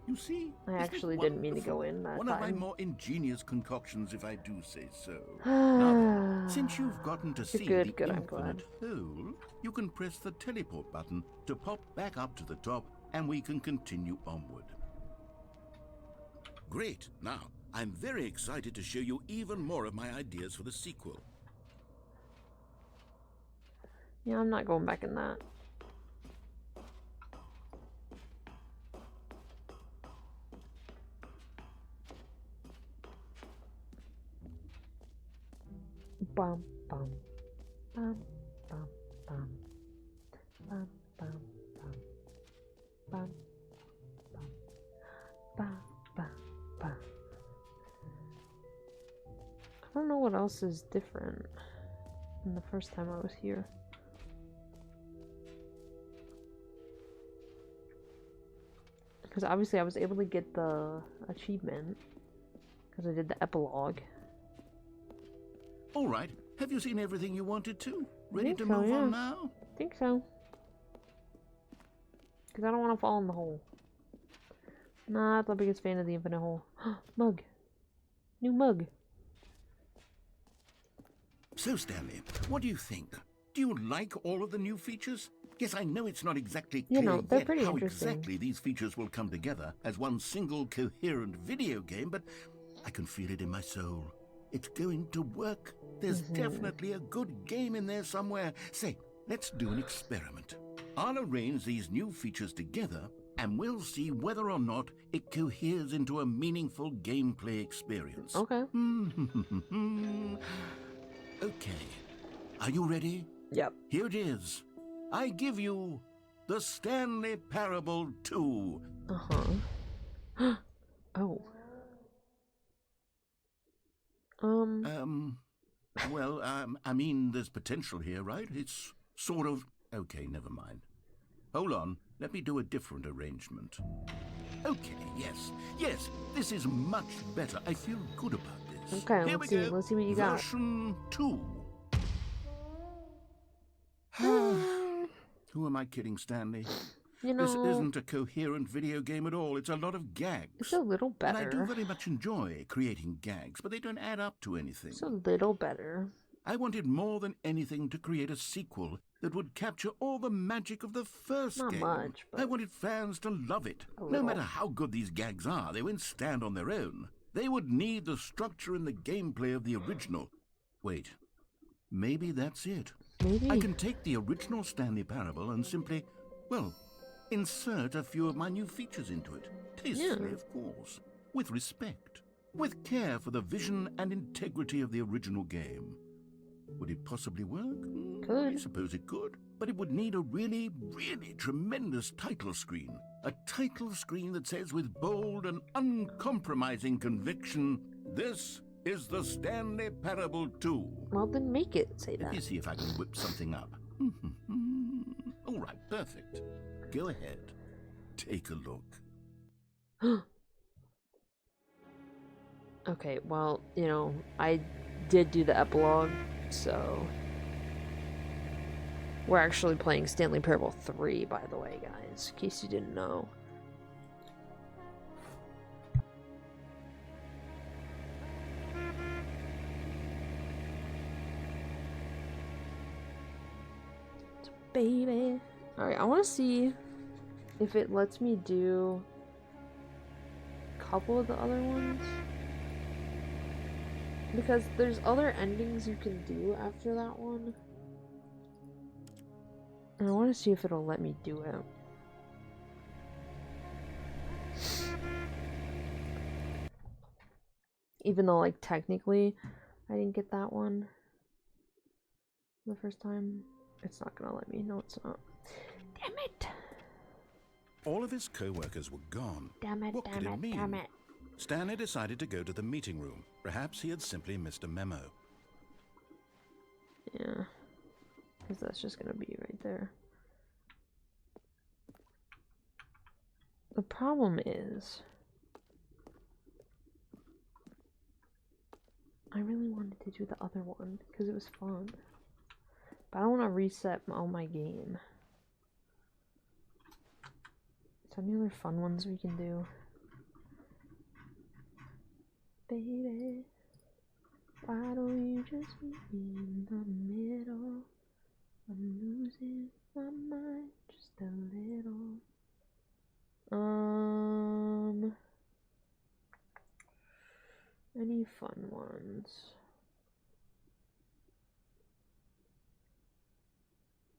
B: You see?
A: I
B: isn't it
A: actually didn't mean to go
B: wonderful?
A: in that
B: One of my
A: time.
B: more ingenious concoctions, if I do say so. Now then, since you've gotten to see
A: Good,
B: the
A: good, I'm glad.
B: infinite hole, you can press the teleport button to pop back up to the top, and we can continue onward. Great. Now, I'm very excited to show you even more of my ideas for the sequel.
A: Yeah, I'm not going back in that. Bum bum bum bum bum bum bum bum bum bum bum bum bum. I don't know what else is different than the first time I was here. Because obviously I was able to get the achievement because I did the epilogue.
B: All right. Have you seen everything you wanted to? Ready
A: think
B: to
A: so,
B: move
A: yeah.
B: on now?
A: I think so. Because I don't want to fall in the hole. Not the biggest fan of the infinite hole. Mug. New mug.
B: So, Stanley, what do you think? Do you like all of the new features? Yes, I know it's not exactly clear
A: You know, they're
B: yet
A: pretty
B: how
A: interesting.
B: exactly these features will come together as one single coherent video game, but I can feel it in my soul. It's going to work. There's definitely a good game in there somewhere. Say, let's do an experiment. I'll arrange these new features together,
C: and we'll see whether or not it coheres into a meaningful gameplay experience.
A: Okay.
C: Okay. Are you ready?
A: Yep.
C: Here it is. I give you the Stanley Parable 2.
A: Uh-huh. Oh.
C: Well, I mean, there's potential here, right? It's sort of... Okay, never mind. Hold on. Let me do a different arrangement. Okay, yes, this is much better. I feel good about this.
A: Okay,
C: Here
A: let's
C: we
A: see.
C: go.
A: Let's see what you got.
C: Version 2. Who am I kidding, Stanley?
A: You
C: This
A: know,
C: isn't a coherent video game at all. It's a lot of gags.
A: it's a little better.
C: And I do very much enjoy creating gags, but they don't add up to anything.
A: It's a little better.
C: I wanted more than anything to create a sequel that would capture all the magic of the first
A: Not
C: game.
A: much, but
C: I wanted fans to love it.
A: a
C: No
A: little.
C: matter how good these gags are, they won't stand on their own. They would need the structure and the gameplay of the original. Wait, maybe that's it.
A: Maybe.
C: I can take the original Stanley Parable and simply, well, insert a few of my new features into it. Tastefully, of course. With respect. With care for the vision and integrity of the original game. Would it possibly work?
A: Could.
C: I suppose it could. But it would need a really, really tremendous title screen. A title screen that says with bold and uncompromising conviction, "This is the Stanley Parable 2.
A: Well, then make it say
C: Let me
A: that.
C: see if I can whip something up. All right, perfect. Go ahead. Take a look.
A: Okay, well, you know, I did do the epilogue, so... We're actually playing Stanley Parable 3, by the way, guys, in case you didn't know. Baby. Alright, I want to see if it lets me do a couple of the other ones. Because there's other endings you can do after that one. And I want to see if it'll let me do it. Even though, like, technically, I didn't get that one the first time. It's not gonna let me. No, it's not. Damn it!
B: All of his co-workers were gone.
A: Damn it,
B: What could
A: damn
B: it
A: it,
B: mean?
A: damn it.
B: Stanley decided to go to the meeting room. Perhaps he had simply missed a memo.
A: Yeah. Because that's just gonna be right there. The problem is... I really wanted to do the other one, because it was fun. But I don't want to reset all my game. Is there any other fun ones we can do? Baby, why don't you just meet me in the middle? I'm losing my mind just a little. Any fun ones?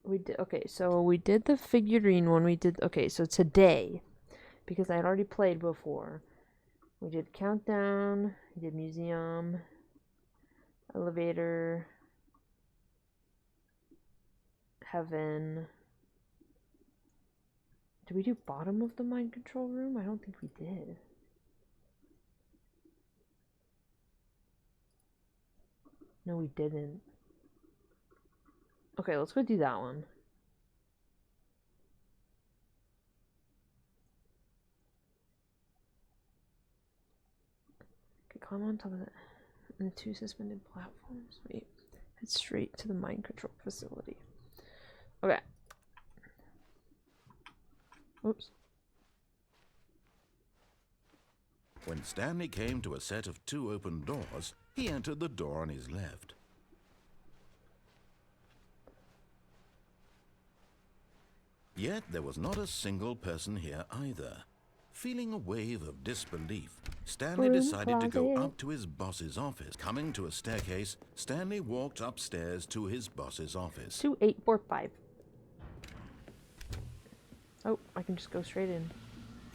A: We did, okay, so we did the figurine one, okay, so today, because I had already played before, we did Countdown, we did Museum, Elevator, Heaven. Did we do Bottom of the Mind Control Room? I don't think we did. No, we didn't. Okay, let's go do that one. Okay, climb on top of it. And the two suspended platforms. Wait, head straight to the mind control facility. Okay. Oops.
B: When Stanley came to a set of 2 open doors, he entered the door on his left. Yet there was not a single person here either. Feeling a wave of disbelief, Stanley decided to go up to his boss's office. Coming to a staircase, Stanley walked upstairs to his boss's office.
A: 2845. Oh, I can just go straight in.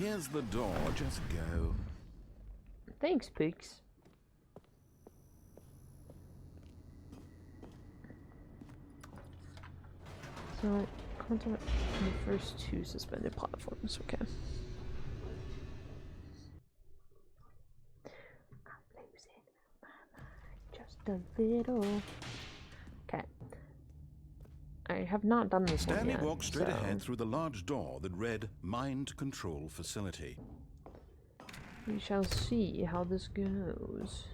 B: Here's the door. Just go.
A: Thanks, Peaks. So, contact the first 2 suspended platforms. Okay. I'm losing my mind just a little. Okay. I have not done this one
B: Stanley
A: yet.
B: walked straight
A: so
B: ahead through the large door that read Mind Control Facility.
A: we shall see how this goes.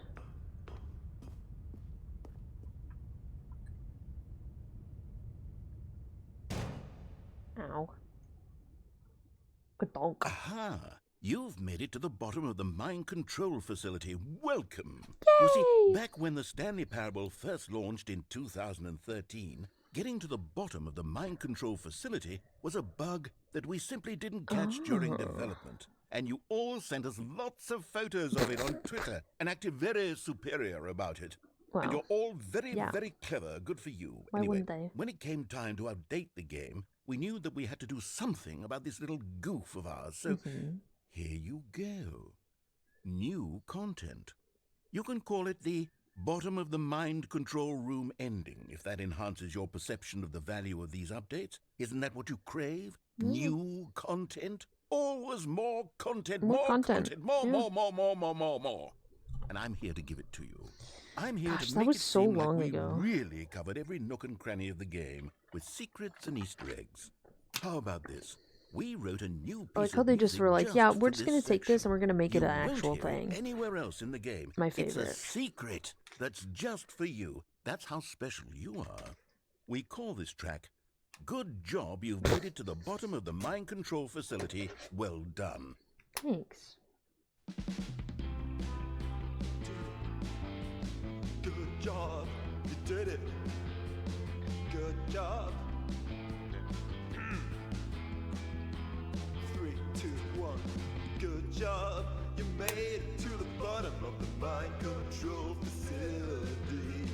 A: Ow. Good dog.
B: Aha! You've made it to the bottom of the Mind Control Facility. Welcome!
A: Yay!
B: You see, back when the Stanley Parable first launched in 2013, getting to the bottom of the Mind Control Facility was a bug that we simply didn't catch during development. And you all sent us lots of photos of it on Twitter and acted very superior about it.
A: Wow.
B: And you're all very,
A: Yeah.
B: very clever. Good for you.
A: Why
B: Anyway,
A: wouldn't they?
B: when it came time to update the game, we knew that we had to do something about this little goof of ours. So here you go. New content. You can call it the bottom of the mind control room ending, if that enhances your perception of the value of these updates. Isn't that what you crave? New content? Always more content,
A: More content.
B: more,
A: Yeah.
B: more. And I'm here to give it to you. I'm here
A: Gosh,
B: to
A: that
B: make
A: was
B: it
A: so
B: seem like
A: long
B: we
A: ago.
B: really covered every nook and cranny of the game with secrets and Easter eggs. How about this? We wrote a new piece
A: I like how
B: of
A: they just
B: music
A: were like, yeah,
B: for
A: we're just
B: this
A: gonna take this
B: section.
A: and we're gonna make it
B: You
A: an
B: won't
A: actual
B: hear it
A: thing.
B: anywhere else in the game.
A: My
B: It's a
A: favorite.
B: secret that's just for you. That's how special you are. We call this track, Good Job You've Made It to the Bottom of the Mind Control Facility. Well done.
A: Thanks.
E: Good job, you did it. Good job. 3, 2, 1. Good job, you made it to the bottom of the mind control facility.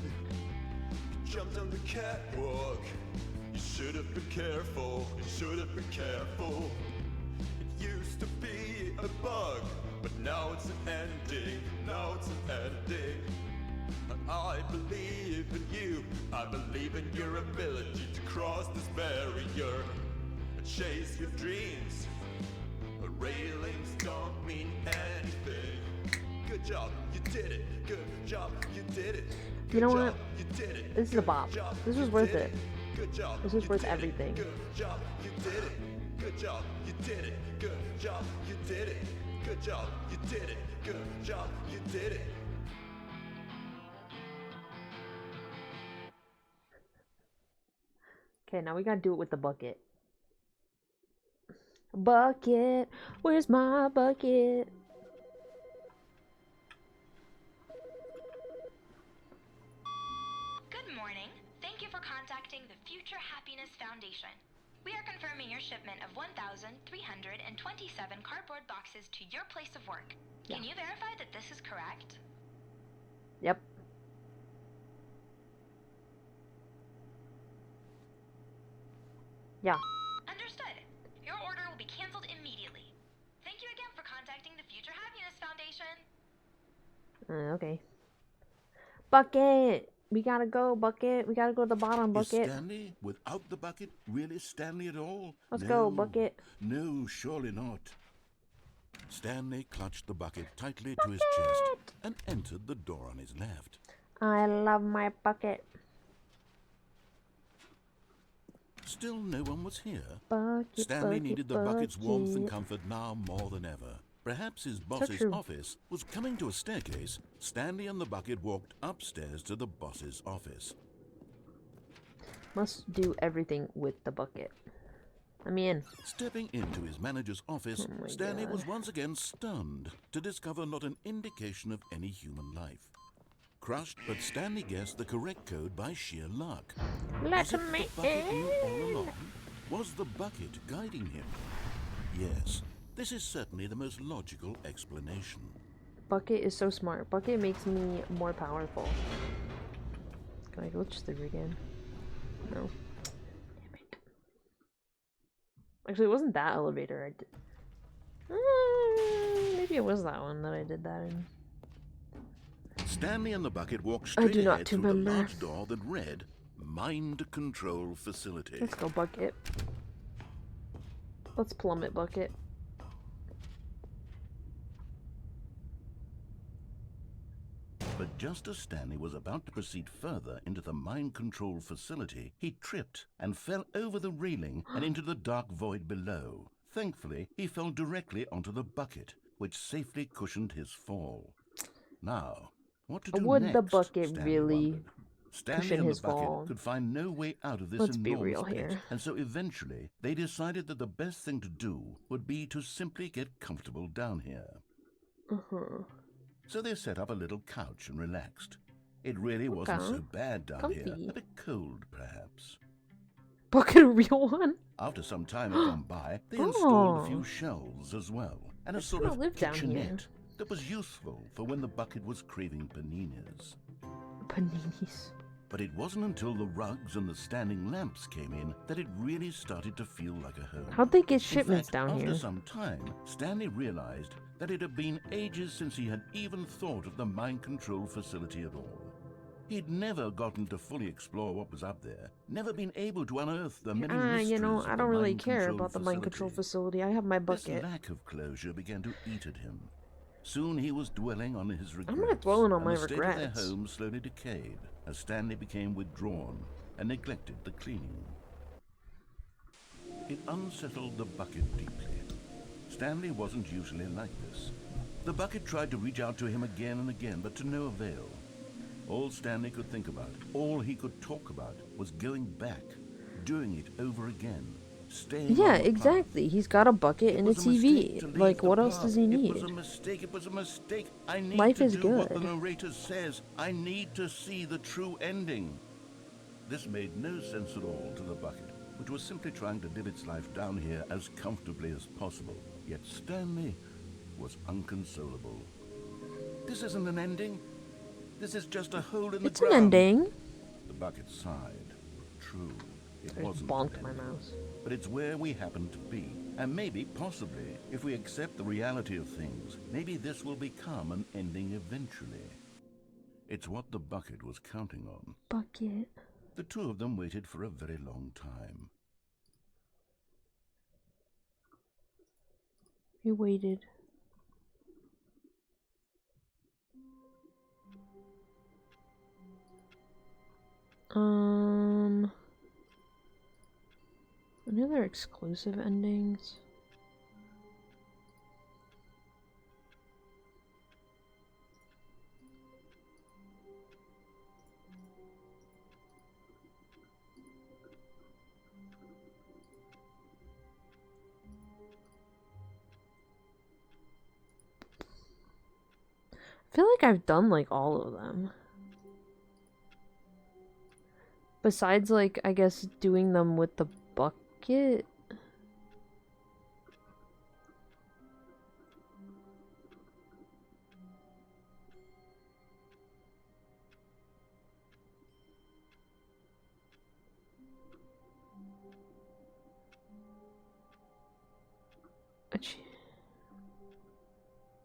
E: You jumped on the catwalk. You should have been careful. You should have been careful. It used to be a bug, but now it's an ending. Now it's an ending. I believe in you. I believe in your ability to cross this barrier and chase your dreams. Railings don't mean anything. Good job, you did it. Good job, you did it.
A: You know
E: Good
A: what?
E: job, you did it.
A: This is a bop.
E: Good job,
A: This was
E: you
A: worth
E: did
A: it.
E: Good job.
A: This was
E: you
A: worth
E: did it.
A: everything.
E: Good job, you did it. Good job, you did it. Good job, you did it. Good job, you did it. Good job, you did it.
A: Okay, now we gotta do it with the bucket. Bucket, where's my bucket?
G: Good morning. Thank you for contacting the Future Happiness Foundation. We are confirming your shipment of 1,327 cardboard boxes to your place of work. Can you verify that this is correct?
A: Yep. Yeah.
G: Understood. Your order will be canceled immediately. Thank you again for contacting the Future Happiness Foundation.
A: Okay. Bucket! We gotta go, Bucket. We gotta go to the bottom,
B: Is
A: Bucket.
B: Stanley without the bucket really Stanley at all?
A: Let's
B: No.
A: go, Bucket.
B: No, surely not. Stanley clutched the bucket tightly to his chest and entered the door on his left.
A: I love my bucket.
B: Still no one was here.
A: Bucket,
B: Stanley
A: bucket,
B: needed the bucket's warmth and
A: bucket.
B: comfort now more than ever. Perhaps his boss's
A: true.
B: office was coming to a staircase. Stanley and the bucket walked upstairs to the boss's office.
A: Must do everything with the bucket. I'm in.
B: Stepping into his manager's office,
A: Oh my
B: Stanley
A: God.
B: was once again stunned to discover not an indication of any human life. Crushed, but Stanley guessed the correct code by sheer luck.
A: Let
B: Was it
A: me
B: the bucket knew all
A: in.
B: along? Was the bucket guiding him? Yes, this is certainly the most logical explanation.
A: Bucket is so smart. Bucket makes me more powerful. Can I glitch through again? No. Damn it. Actually, it wasn't that elevator. Maybe it was that one that I did that in.
B: Stanley and the bucket walked
A: I
B: straight
A: do not
B: ahead through the
A: remember.
B: large door that read, Mind Control Facility.
A: Let's go, bucket. Let's plummet, bucket.
B: But just as Stanley was about to proceed further into the mind control facility, he tripped and fell over the railing and into the dark void below. Thankfully, he fell directly onto the bucket, which safely cushioned his fall. Now, what to do
A: Would
B: next?
A: the bucket
B: Stanley
A: really
B: wondered. Stanley
A: cushion
B: and
A: his
B: the bucket
A: fall?
B: could find no way out of this
A: Let's be
B: enormous
A: real
B: pit,
A: here.
B: and so eventually they decided that the best thing to do would be to simply get comfortable down here. So they set up a little couch and relaxed. It really wasn't
A: Okay.
B: so bad down here.
A: Comfy.
B: A bit cold, perhaps.
A: Bucket, a real one?
B: After some time had gone by, they installed a
A: Oh.
B: few shelves as well, and a
A: I
B: sort
A: wanna
B: of
A: live down here.
B: kitchenette that was useful for when the bucket was craving paninis.
A: Paninis.
B: But it wasn't until the rugs and the standing lamps came in that it really started to feel like a home.
A: How'd they get
B: In
A: shipments
B: fact,
A: down
B: after
A: here?
B: some time, Stanley realized that it had been ages since he had even thought of the mind control facility at all. He'd never gotten to fully explore what was up there, never been able to unearth the many mysteries
A: You know,
B: of
A: I
B: the
A: don't really
B: mind
A: care
B: control
A: about the mind control
B: facility.
A: facility. I have my
B: This
A: bucket.
B: lack of closure began to eat at him. Soon he was dwelling on his regrets.
A: I'm not dwelling on
B: and
A: my
B: the state of
A: regrets.
B: their home slowly decayed as Stanley became withdrawn and neglected the cleaning. It unsettled the bucket deeply. Stanley wasn't usually like this. The bucket tried to reach out to him again and again, but to no avail. All Stanley could think about, all he could talk about, was going back, doing it over again, staying
A: Yeah,
B: on the path.
A: exactly. He's got a bucket and a
B: It was a mistake
A: TV.
B: to leave
A: Like,
B: the
A: what else
B: path.
A: does he
B: It
A: need?
B: was a mistake. It was a mistake. I need
A: Life
B: to
A: is
B: do what the
A: good.
B: narrator says. I need to see the true ending. This made no sense at all to the bucket, which was simply trying to live its life down here as comfortably as possible. Yet Stanley was unconsolable. This isn't an ending. This is just a hole in the
A: It's an
B: ground.
A: ending.
B: The bucket sighed. True, it
A: I just
B: wasn't.
A: bonked
B: an
A: my
B: ending.
A: mouse.
B: But it's where we happen to be. And maybe, possibly, if we accept the reality of things, maybe this will become an ending eventually. It's what the bucket was counting on.
A: Bucket.
B: The two of them waited for a very long time.
A: We waited. Any other exclusive endings? I feel like I've done like all of them. Besides, like, I guess doing them with the bucket.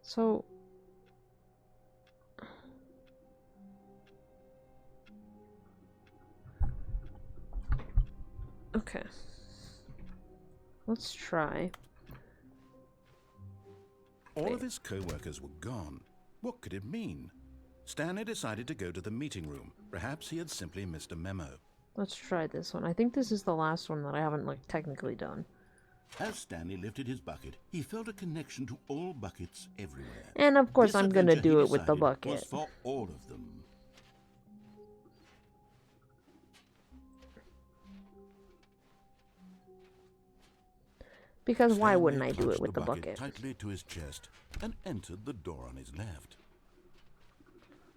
A: So. Okay. Let's try.
B: All of his co-workers were gone. What could it mean? Stanley decided to go to the meeting room. Perhaps he had simply missed a memo.
A: Let's try this one. I think this is the last one that I haven't, like, technically done.
B: As Stanley lifted his bucket, he felt a connection to all buckets everywhere.
A: And of course,
B: This
A: I'm gonna
B: adventure,
A: do
B: he
A: it with the
B: decided,
A: bucket.
B: was for all of them.
A: Because why
B: Stanley
A: wouldn't I do it
B: clutched
A: with the bucket?
B: tightly to his chest and entered the door on his left.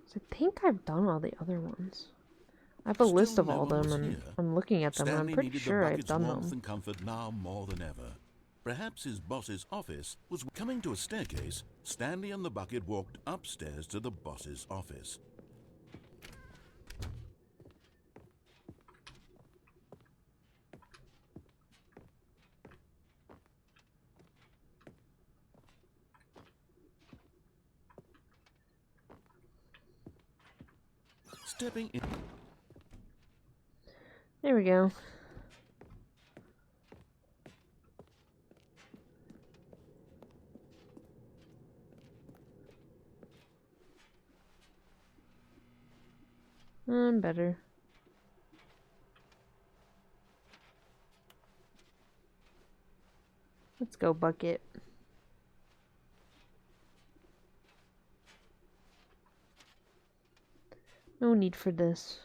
A: So I think I've done all the other ones. I have a
B: Still
A: list of
B: no
A: all
B: one
A: them,
B: was
A: and
B: here.
A: I'm looking at them, and I'm
B: Stanley
A: pretty
B: needed the
A: sure I've
B: bucket's
A: done
B: warmth
A: them.
B: and comfort now more than ever. Perhaps his boss's office was coming to a staircase. Stanley and the bucket walked upstairs to the boss's office. Stepping in.
A: There we go. I'm better. Let's go, bucket. No need for this.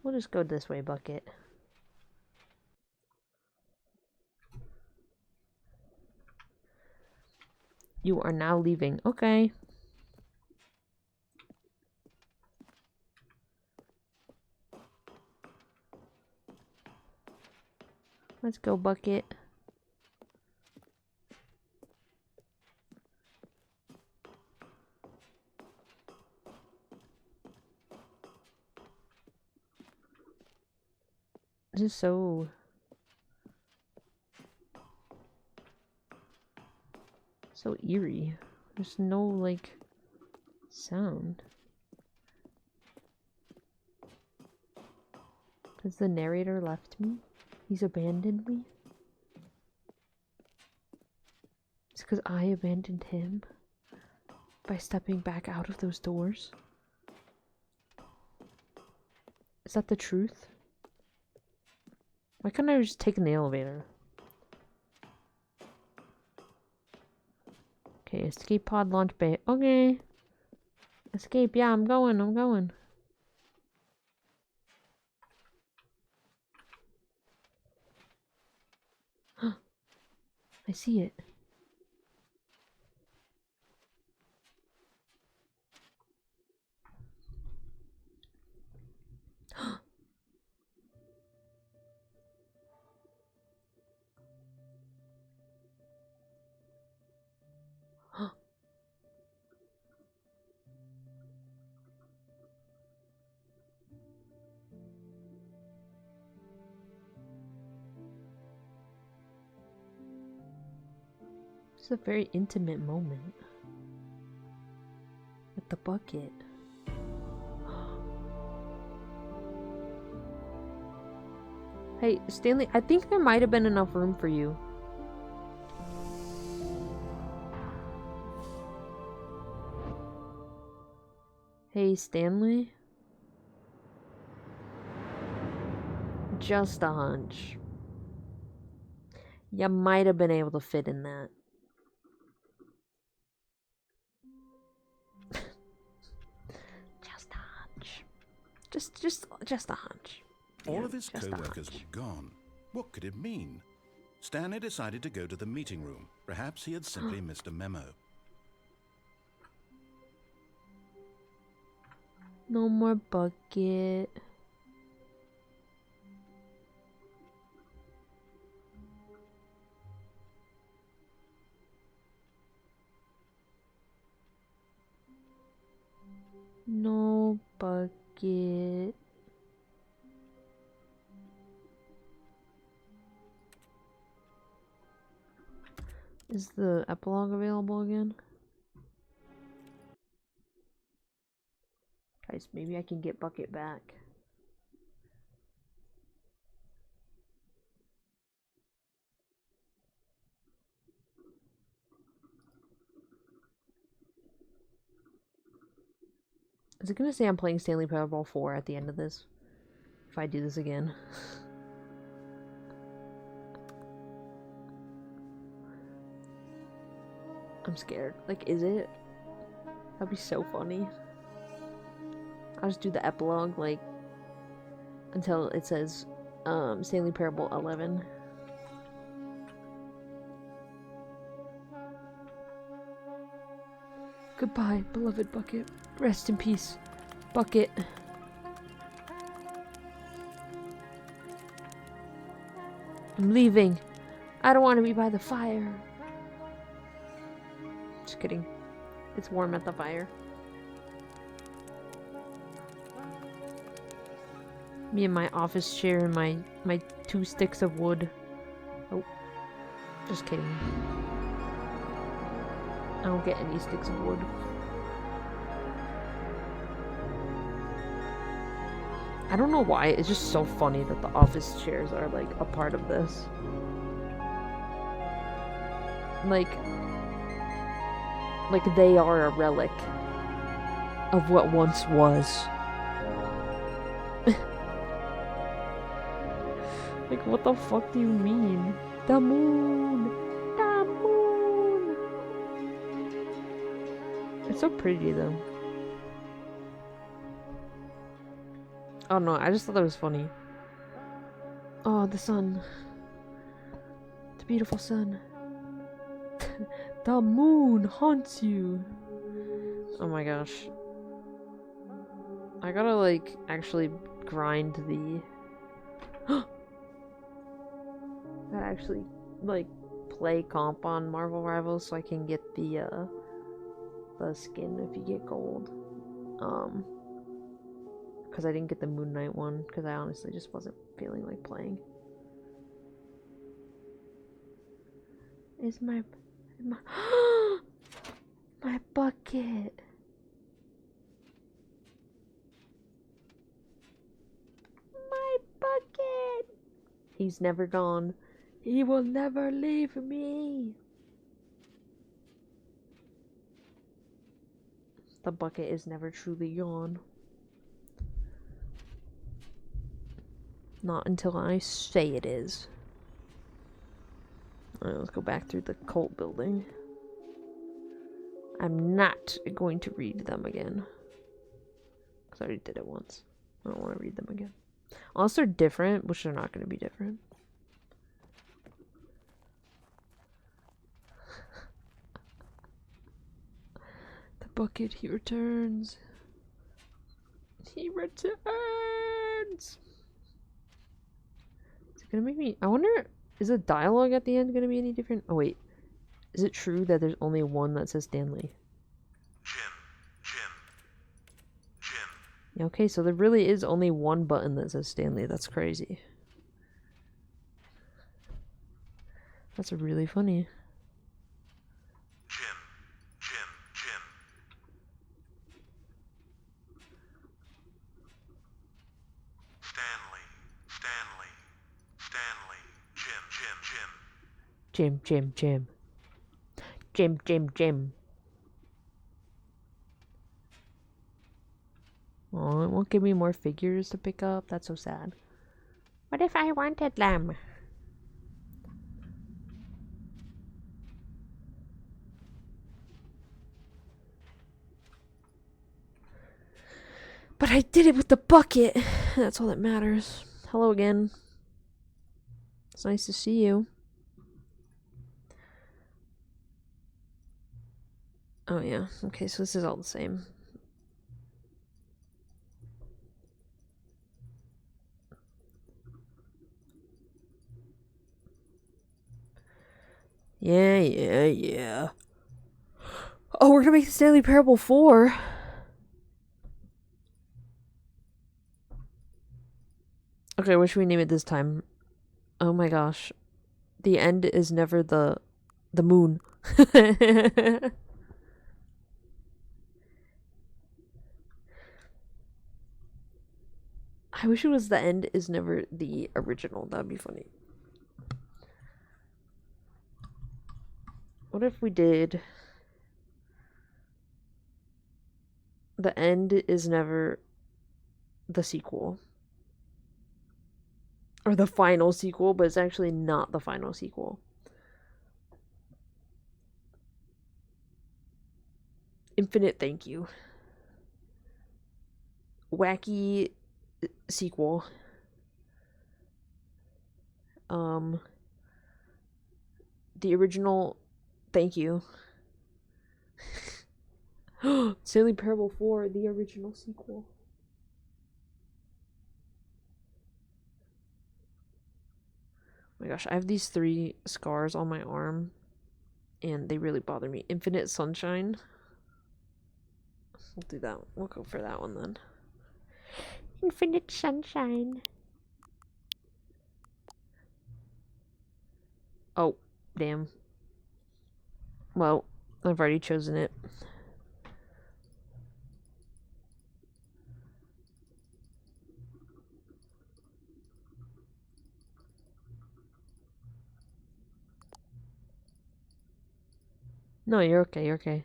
A: We'll just go this way, bucket. You are now leaving. Okay. Let's go, bucket. This is so eerie. There's no like sound. Has the narrator left me? He's abandoned me? It's because I abandoned him by stepping back out of those doors? Is that the truth? Why couldn't I just take the elevator? Okay, escape pod launch bay. Okay. Escape, yeah, I'm going. I see it. It's a very intimate moment with the bucket. Hey, Stanley, I think there might have been enough room for you. Hey, Stanley? Just a hunch. You might have been able to fit in that. Just a hunch. Just a hunch.
B: All of his
A: just a
B: co-workers
A: hunch.
B: were gone. What could it mean? Stanley decided to go to the meeting room. Perhaps he had simply missed a memo.
A: No more bucket. No bucket. Is the epilogue available again? Guys, maybe I can get bucket back. Is it gonna say I'm playing Stanley Parable 4 at the end of this? If I do this again. I'm scared. Like, is it? That'd be so funny. I'll just do the epilogue, like, until it says, Stanley Parable 11. Goodbye, beloved Bucket. Rest in peace, Bucket. I'm leaving. I don't want to be by the fire. Just kidding. It's warm at the fire. Me and my office chair and my 2 sticks of wood. Oh, just kidding. I don't get any sticks of wood. I don't know why, it's just so funny that the office chairs are like a part of this. Like they are a relic of what once was. Like, what the fuck do you mean? The moon! The moon! It's so pretty, though. Oh no, I just thought that was funny. Oh, the sun. The beautiful sun. The moon haunts you! Oh my gosh. I gotta, like, actually grind the... gotta actually, like, play comp on Marvel Rivals so I can get the skin if you get gold. Because I didn't get the Moon Knight one, because I honestly just wasn't feeling like playing. Is my my bucket. My bucket. He's never gone. He will never leave me. The bucket is never truly gone. Not until I say it is. Alright, let's go back through the cult building. I'm not going to read them again. Because I already did it once. I don't want to read them again. Unless they're different, which they're not going to be different. The bucket, he returns. He returns! Is it gonna make me... I wonder, is the dialogue at the end gonna be any different? Oh wait, is it true that there's only one that says Stanley?
I: Jim.
A: Yeah, okay, so there really is only one button that says Stanley. That's crazy. That's really funny.
I: Jim. Stanley.
A: Jim. Oh, it won't give me more figures to pick up. That's so sad. What if I wanted them? But I did it with the bucket. That's all that matters. Hello again. It's nice to see you. Oh yeah, okay, so this is all the same. Yeah. Oh, we're gonna make the Stanley Parable 4. Okay, what should we name it this time? Oh my gosh. The end is never the moon. I wish it was the end is never the original. That'd be funny. What if we did the end is never the sequel? Or the final sequel, but it's actually not the final sequel. Infinite thank you. Wacky sequel. The original thank you. Stanley Parable 4, the original sequel. Oh my gosh, I have these 3 scars on my arm, and they really bother me. Infinite Sunshine. We'll do that. We'll go for that one then. Infinite Sunshine. Oh, damn. Well, I've already chosen it. No, you're okay, you're okay.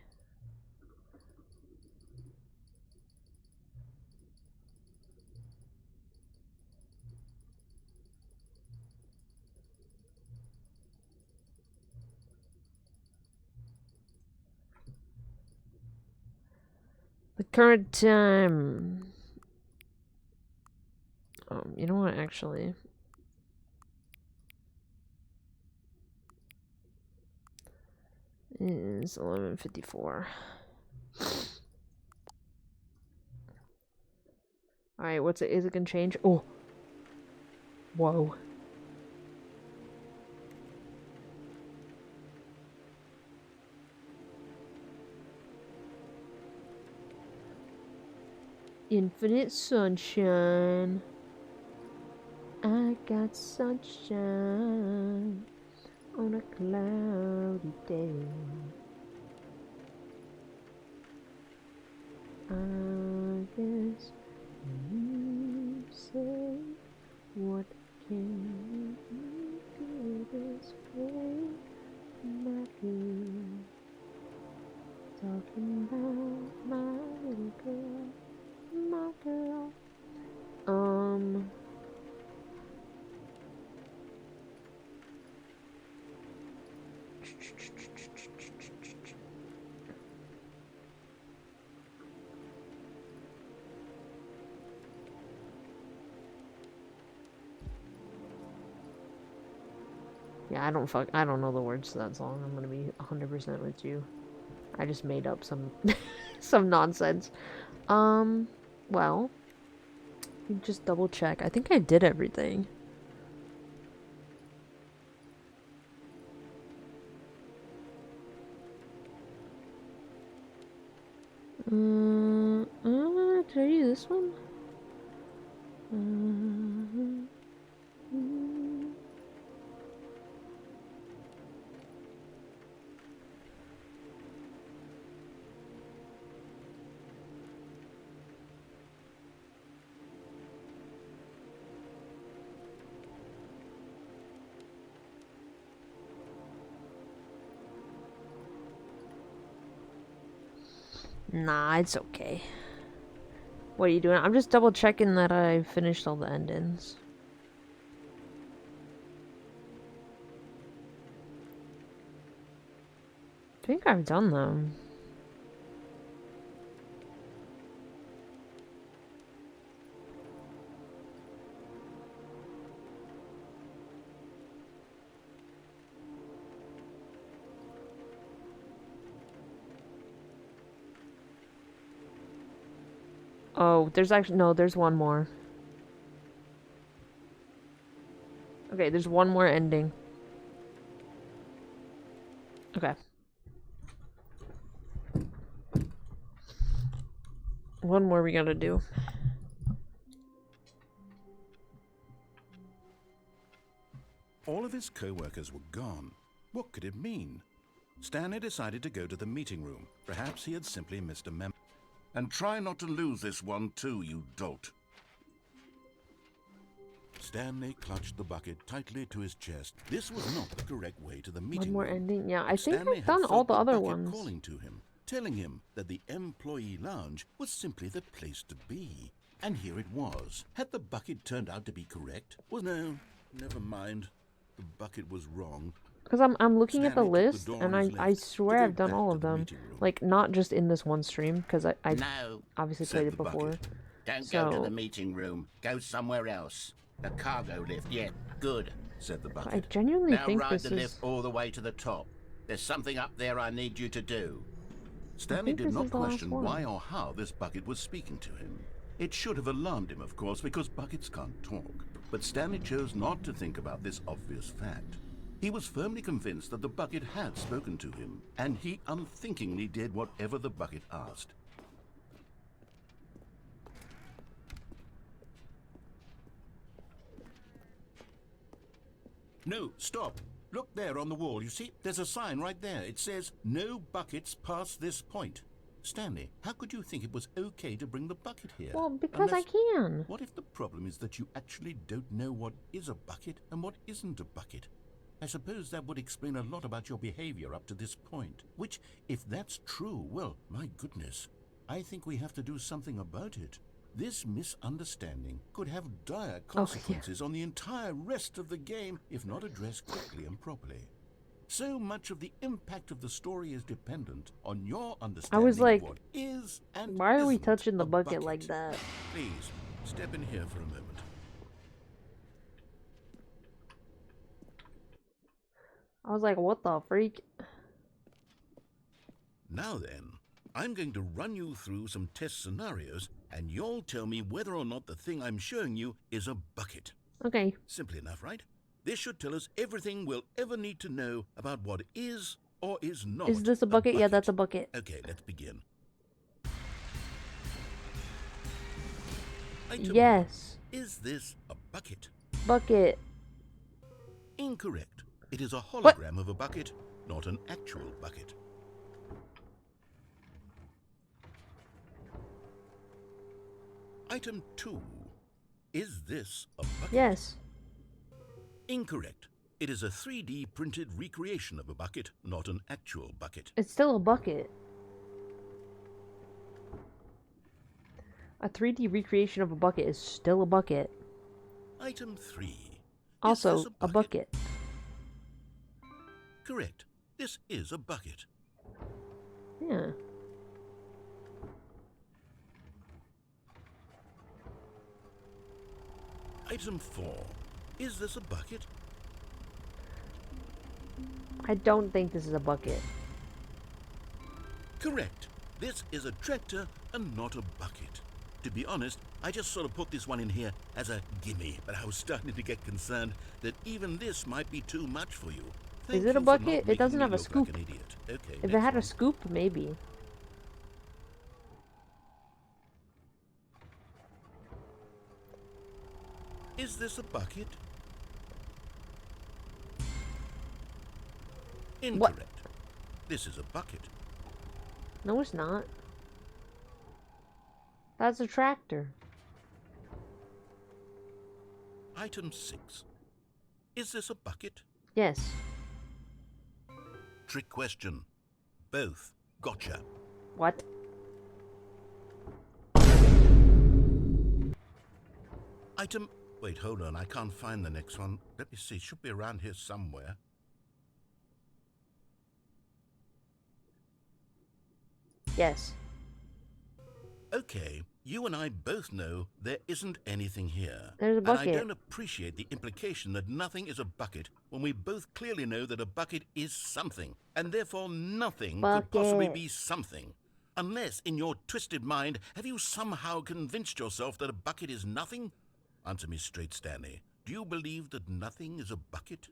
A: The current time. You know what, actually? It is 11:54. Alright, what's it? Is it gonna change? Oh. Whoa. Infinite sunshine. I got sunshine on a cloudy day. I guess you say, what can you do this way, my girl? Talking about my little girl, my girl. Yeah, I don't know the words to that song. I'm gonna be 100% with you. I just made up some some nonsense. Well, let me just double check. I think I did everything. Did I do this one? Nah, it's okay. What are you doing? I'm just double checking that I finished all the endings. I think I've done them. Oh, there's actually, no, there's one more. Okay, there's one more ending. Okay. One more we gotta do.
B: All of his co-workers were gone. What could it mean? Stanley decided to go to the meeting room. Perhaps he had simply missed a memo.
C: And try not to lose this one too, you dolt.
B: Stanley clutched the bucket tightly to his chest. This was not the correct way to the meeting
A: One more
B: room.
A: ending? Yeah, I
B: But
A: think
B: Stanley
A: I've
B: had
A: done all
B: felt
A: the other
B: bucket
A: ones.
B: calling to him, telling him that the employee lounge was simply the place to be. And here it was. Had the bucket turned out to be correct? Well, no, never mind. The bucket was wrong.
A: Because I'm looking at the
B: Stanley took
A: list,
B: door
A: and
B: on his
A: I
B: left
A: swear
B: to go
A: I've done
B: back
A: all
B: to
A: of
B: the
A: them.
B: meeting room.
A: Like, not just in this one stream, because I
C: No,
A: obviously
B: said
A: played
B: the
A: it before.
B: bucket.
C: don't
A: So,
C: go to the meeting room. Go somewhere else. The cargo lift, yeah, good.
B: Said the
A: I
B: bucket.
A: genuinely
C: Now
A: think
C: ride
A: this
C: the
A: is...
C: lift all the way to the top. There's something up there I need you to do.
B: Stanley
A: think
B: did
A: this
B: not
A: is the last
B: question
A: one.
B: why or how this bucket was speaking to him. It should have alarmed him, of course, because buckets can't talk. But Stanley chose not to think about this obvious fact. He was firmly convinced that the bucket had spoken to him, and he unthinkingly did whatever the bucket asked. No, stop!
C: Look there on the wall, you see? There's a sign right there. It says, no buckets past this point. Stanley, how could you think it was okay to bring the bucket here?
A: Well, because I can.
C: What if the problem is that you actually don't know what is a bucket and what isn't a bucket? I suppose that would explain a lot about your behavior up to this point. Which, if that's true, well, my goodness, I think we have to do something about it. This misunderstanding could have dire consequences on the entire rest of the game if not addressed quickly and properly. So much of the impact of the story is dependent on your understanding
A: was like,
C: of what is and
A: why are we
C: isn't
A: touching the
C: a
A: bucket like that?
C: Please, step in here for a moment.
A: I was like, what the freak?
C: Now then, I'm going to run you through some test scenarios, and you'll tell me whether or not the thing I'm showing you is a bucket.
A: Okay.
C: Simple enough, right? This should tell us everything we'll ever need to know about what is or is not.
A: Is this a bucket? Yeah, that's a bucket.
C: Okay, let's begin. Item
A: Yes.
C: 1. Is this a bucket?
A: Bucket.
C: Incorrect. It is a hologram of a bucket, not an actual bucket. Item 2. Is this a bucket?
A: Yes.
C: Incorrect. It is a 3D printed recreation of a bucket, not an actual bucket.
A: It's still a bucket. A 3D recreation of a bucket is still a bucket.
C: Item 3.
A: Also,
C: Is this
A: a bucket.
C: Correct. This is a bucket.
A: Yeah.
C: Item 4. Is this a bucket?
A: I don't think this is a bucket.
C: Correct. This is a tractor and not a bucket. To be honest, I just sort of put this one in here as a gimme, but I was starting to get concerned that even this might be too much for you.
A: Is it a bucket? It doesn't have a scoop.
C: Like an idiot. Okay,
A: If it
C: next
A: had a
C: one.
A: scoop, maybe.
C: Is this a bucket? Incorrect. This is a bucket.
A: No, it's not. That's a tractor.
C: Item 6. Is this a bucket?
A: Yes.
C: Trick question. Both. Gotcha.
A: What?
C: Item... Wait, hold on. I can't find the next one. Let me see. It should be around here somewhere.
A: Yes.
C: Okay, you and I both know there isn't anything here.
A: There's a bucket.
C: And I don't appreciate the implication that nothing is a bucket when we both clearly know that a bucket is something, and therefore nothing could possibly
A: Bucket.
C: be something. Unless, in your twisted mind, have you somehow convinced yourself that a bucket is nothing? Answer me straight, Stanley. Do you believe that nothing is a bucket?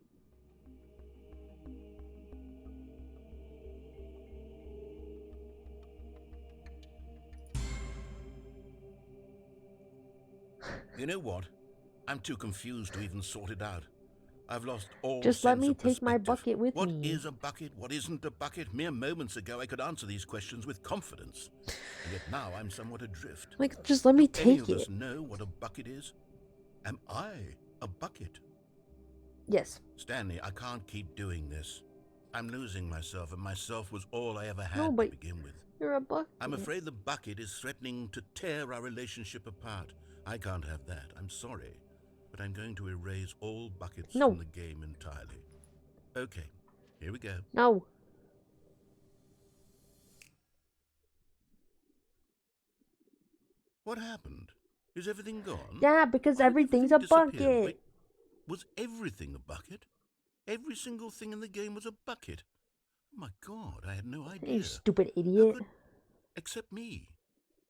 C: You know what? I'm too confused to even sort it out. I've lost all
A: Just let
C: sense
A: me
C: of
A: take my
C: perspective.
A: bucket with
C: What
A: me.
C: is a bucket? What isn't a bucket? Mere moments ago I could answer these questions with confidence. And yet now I'm somewhat adrift.
A: Like, just let me
C: Do any
A: take
C: of us
A: it.
C: know what a bucket is? Am I a bucket?
A: Yes.
C: Stanley, I can't keep doing this. I'm losing myself, and myself was all I ever had
A: No,
C: to
A: but
C: begin with.
A: you're a bucket.
C: I'm afraid the bucket is threatening to tear our relationship apart. I can't have that. I'm sorry. But I'm going to erase all buckets
A: No.
C: from the game entirely. Okay, here we go.
A: No.
C: What happened? Is everything gone?
A: Yeah, because
C: Why did
A: everything's a
C: everything disappear?
A: bucket.
C: Wait, was everything a bucket? Every single thing in the game was a bucket. Oh my God, I had no idea.
A: You stupid
C: How
A: idiot.
C: could- Except me.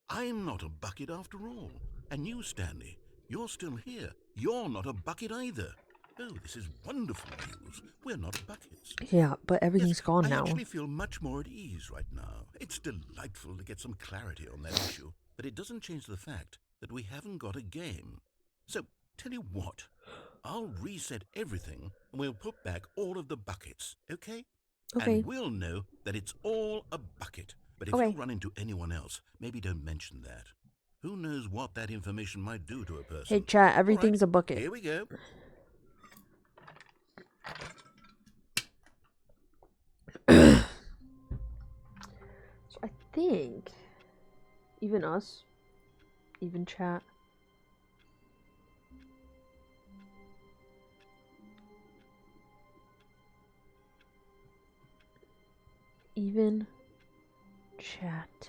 C: I'm not a bucket after all. And you, Stanley, you're still here. You're not a bucket either. Oh, this is wonderful news. We're not buckets.
A: Yeah, but everything's
C: Yes,
A: gone
C: I
A: now.
C: actually feel much more at ease right now. It's delightful to get some clarity on that issue, but it doesn't change the fact that we haven't got a game. So, tell you what, I'll reset everything and we'll put back all of the buckets, okay?
A: Okay.
C: And we'll know that it's all a bucket. But if
A: Okay.
C: you run into anyone else, maybe don't mention that. Who knows what that information might do to a person?
A: Hey, chat,
C: All right,
A: everything's a bucket.
C: Here we go.
A: So I think even us, even chat, even chat.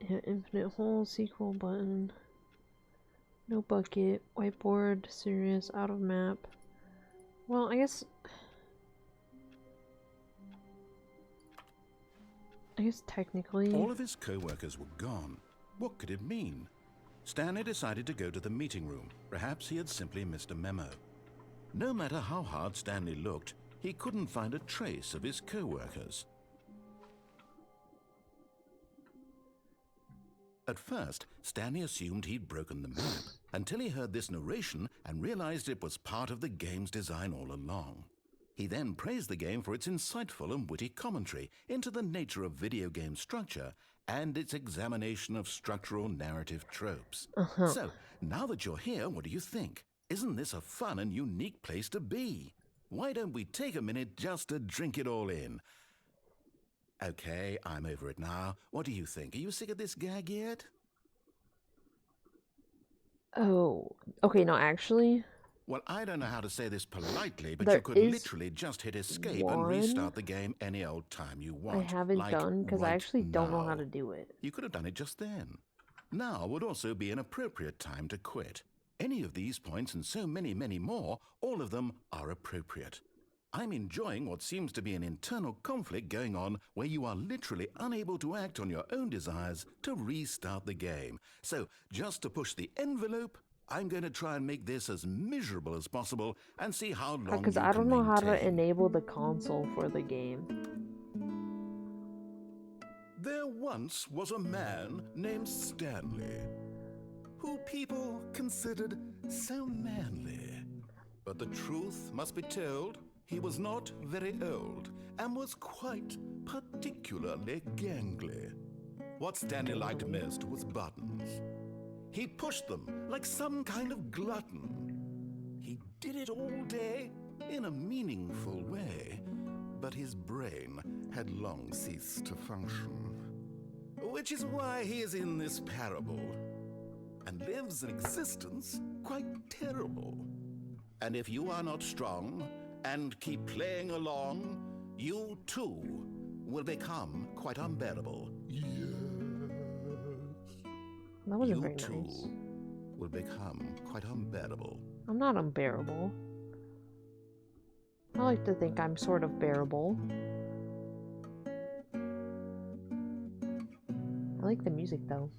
A: Yeah, infinite hole, sequel button. No bucket, whiteboard, serious, out of map. Well, I guess technically.
B: All of his co-workers were gone. What could it mean? Stanley decided to go to the meeting room. Perhaps he had simply missed a memo. No matter how hard Stanley looked, he couldn't find a trace of his co-workers. At first, Stanley assumed he'd broken the map, until he heard this narration and realized it was part of the game's design all along. He then praised the game for its insightful and witty commentary into the nature of video game structure and its examination of structural narrative tropes. So, now that you're here, what do you think? Isn't this a fun and unique place to be? Why don't we take a minute just to drink it all in? Okay, I'm over it now. What do you think? Are you sick of this gag yet?
A: Oh, okay, no, actually.
B: Well, I don't know how to say this politely, but
A: There
B: you could
A: is
B: literally just hit escape
A: one
B: and restart the game any old time you want.
A: I haven't
B: like
A: done because I
B: right
A: actually don't know how
B: now.
A: to do it.
B: You could have done it just then. Now would also be an appropriate time to quit. Any of these points and so many, many more, all of them are appropriate. I'm enjoying what seems to be an internal conflict going on where you are literally unable to act on your own desires to restart the game. So, just to push the envelope, I'm going to try and make this as miserable as possible and see how long
A: Because
B: you
A: I
B: can
A: don't know how to
B: maintain.
A: enable the console for the game.
B: There once was a man named Stanley, who people considered so manly. But the truth must be told, he was not very old and was quite particularly gangly. What Stanley liked most was buttons. He pushed them like some kind of glutton. He did it all day in a meaningful way, but his brain had long ceased to function. Which is why he is in this parable and lives an existence quite terrible. And if you are not strong and keep playing along, you too will become quite unbearable. Yes.
A: That wasn't
B: You
A: very
B: too
A: nice.
B: will become quite unbearable.
A: I'm not unbearable. I like to think I'm sort of bearable. I like the music though.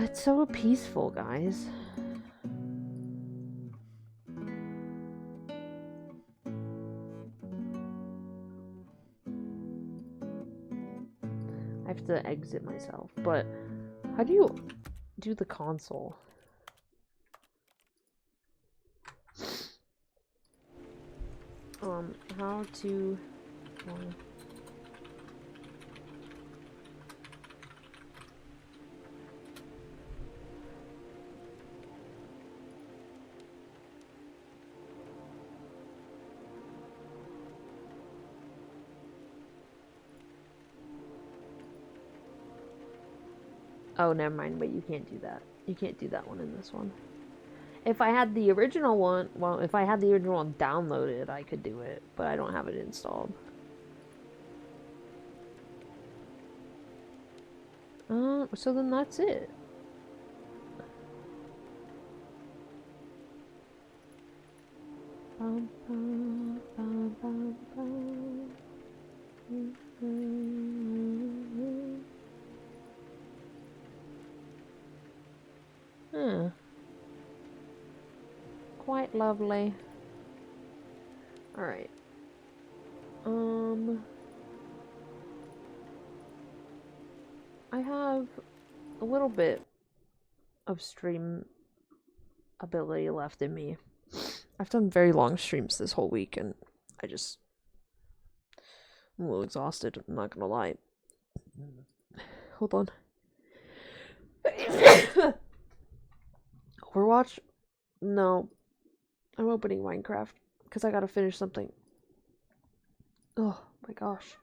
A: It's so peaceful, guys. I have to exit myself, but how do you do the console? How to Oh, never mind, but you can't do that. You can't do that one in this one. If I had the original one, well, if I had the original one downloaded, I could do it, but I don't have it installed. So then that's it. Bum, bum, bum, bum, bum. Huh. Quite lovely. Alright. I have a little bit of stream ability left in me. I've done very long streams this whole week, and I'm a little exhausted, I'm not gonna lie. Hold on. Overwatch? No. I'm opening Minecraft, because I gotta finish something. Oh my gosh.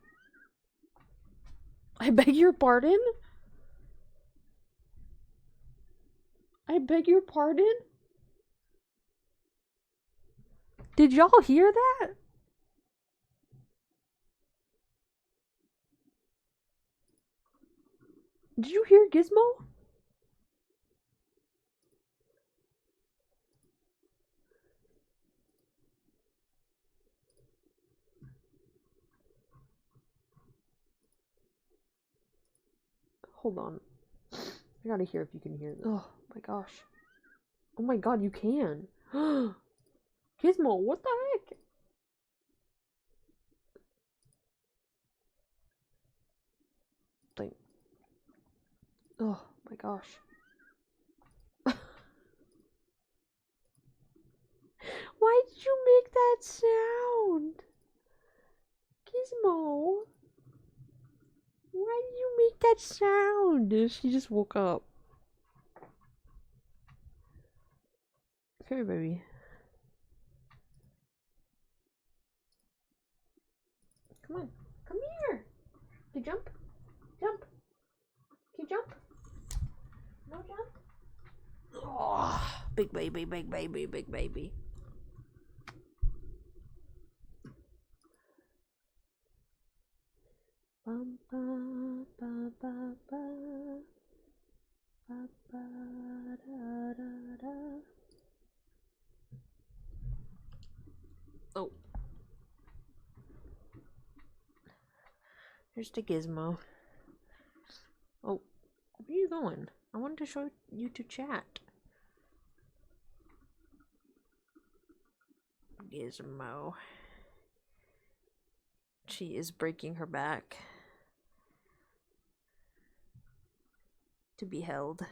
A: I beg your pardon? I beg your pardon? Did y'all hear that? Did you hear Gizmo? Hold on. I gotta hear if you can hear. Oh my gosh. Oh my god, you can. Gizmo, what the heck? Like, oh my gosh. Why did you make that sound? Gizmo. Why did you make that sound? She just woke up. Come here, baby. Come on. Come here. You jump? Jump. Can you jump? No jump? Oh, big baby, big baby, big baby. Bum, ba, ba, ba, ba. Ba, ba, da, da, da. Oh. Here's the Gizmo. Oh, where are you going? I wanted to show you to chat. Gizmo. She is breaking her back to be held.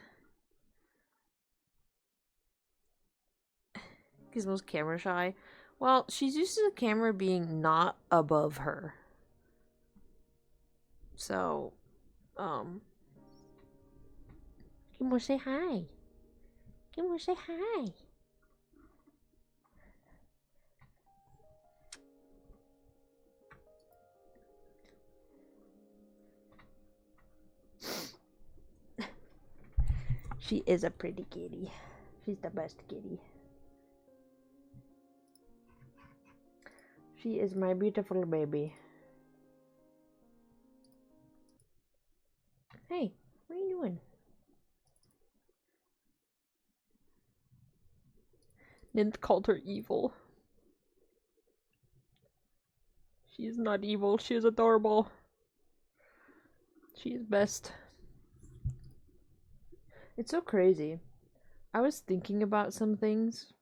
A: Gizmo's camera shy. Well, she's used to the camera being not above her. So, Gizmo, say hi. Gizmo, say hi. She is a pretty kitty. She's the best kitty. She is my beautiful baby. Hey, what are you doing? Ninth called her evil. She is not evil. She is adorable. She is best. It's so crazy. I was thinking about some things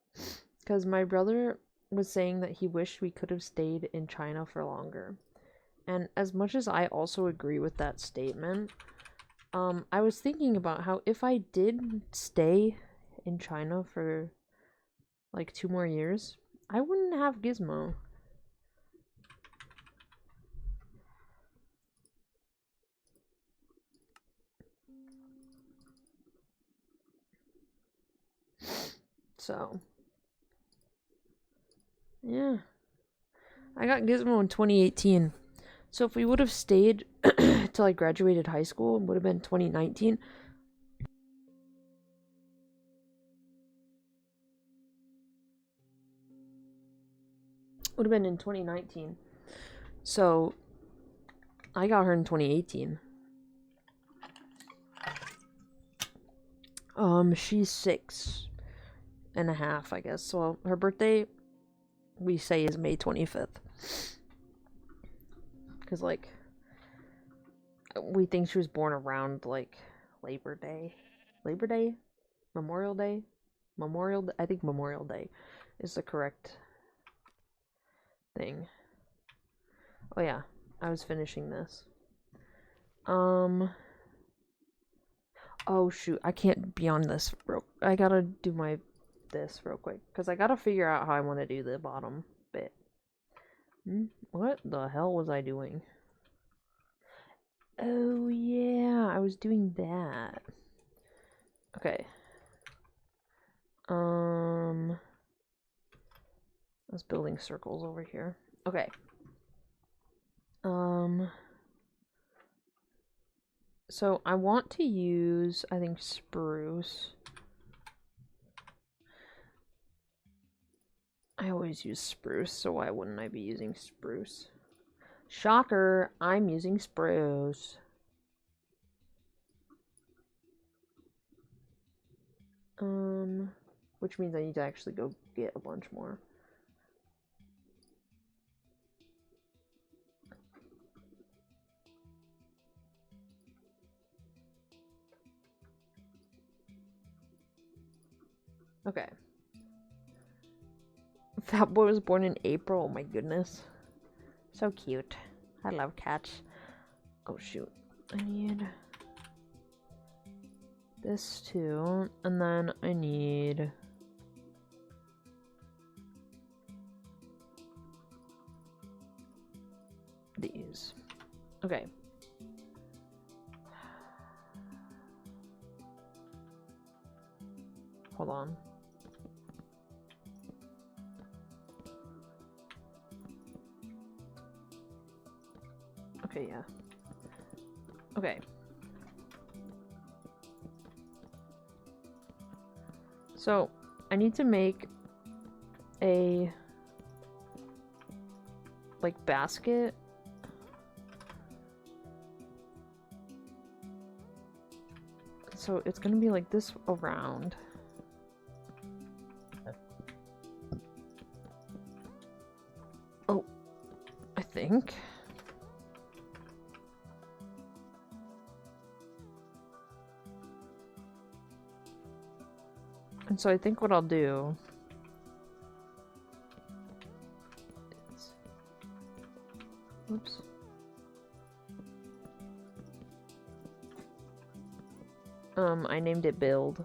A: because my brother was saying that he wished we could have stayed in China for longer. And as much as I also agree with that statement, I was thinking about how if I did stay in China for like 2 more years, I wouldn't have Gizmo. So, yeah. I got Gizmo in 2018. So if we would have stayed till I graduated high school, it would have been 2019. Would have been in 2019. So I got her in 2018. She's 6.5, I guess. So her birthday, we say, is May 25th. Because, like, we think she was born around, like, Labor Day. Labor Day? Memorial Day? I think Memorial Day is the correct thing. Oh yeah, I was finishing this. Oh shoot, I can't be on this I gotta do this real quick, because I gotta figure out how I want to do the bottom bit. What the hell was I doing? Oh yeah, I was doing that. Okay. I was building circles over here. Okay. So I want to use, I think, spruce. I always use spruce, so why wouldn't I be using spruce? Shocker, I'm using spruce. Which means I need to actually go get a bunch more. Okay. That boy was born in April. Oh my goodness. So cute. I love cats. Oh shoot. I need this too. And then I need these. Okay. Hold on. Okay, yeah. Okay. So, I need to make a like basket. So it's gonna be like this around. Oh, I think. And so I think what I'll do is, whoops. I named it Build.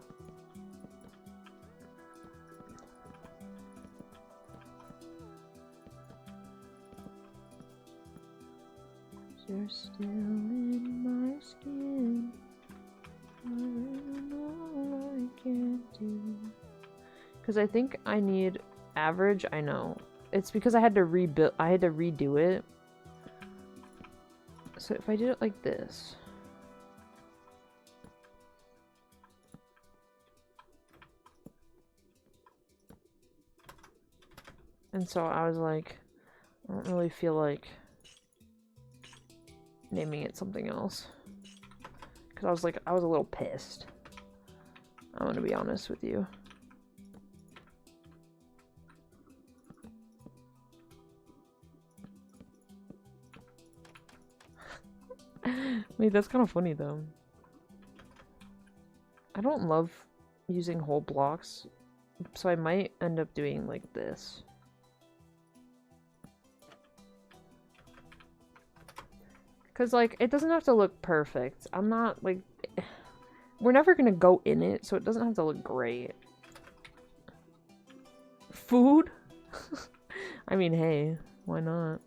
A: You're still in my skin. I don't know what I can do. Because I think I need average. I know. It's because I had to rebuild. I had to redo it. So if I did it like this. And so I was like, I don't really feel like naming it something else. Because I was like, I was a little pissed. I'm gonna be honest with you. Wait, that's kind of funny though. I don't love using whole blocks, so I might end up doing like this. Because, like, it doesn't have to look perfect. I'm not, like... We're never gonna go in it, so it doesn't have to look great. Food? I mean, hey, why not?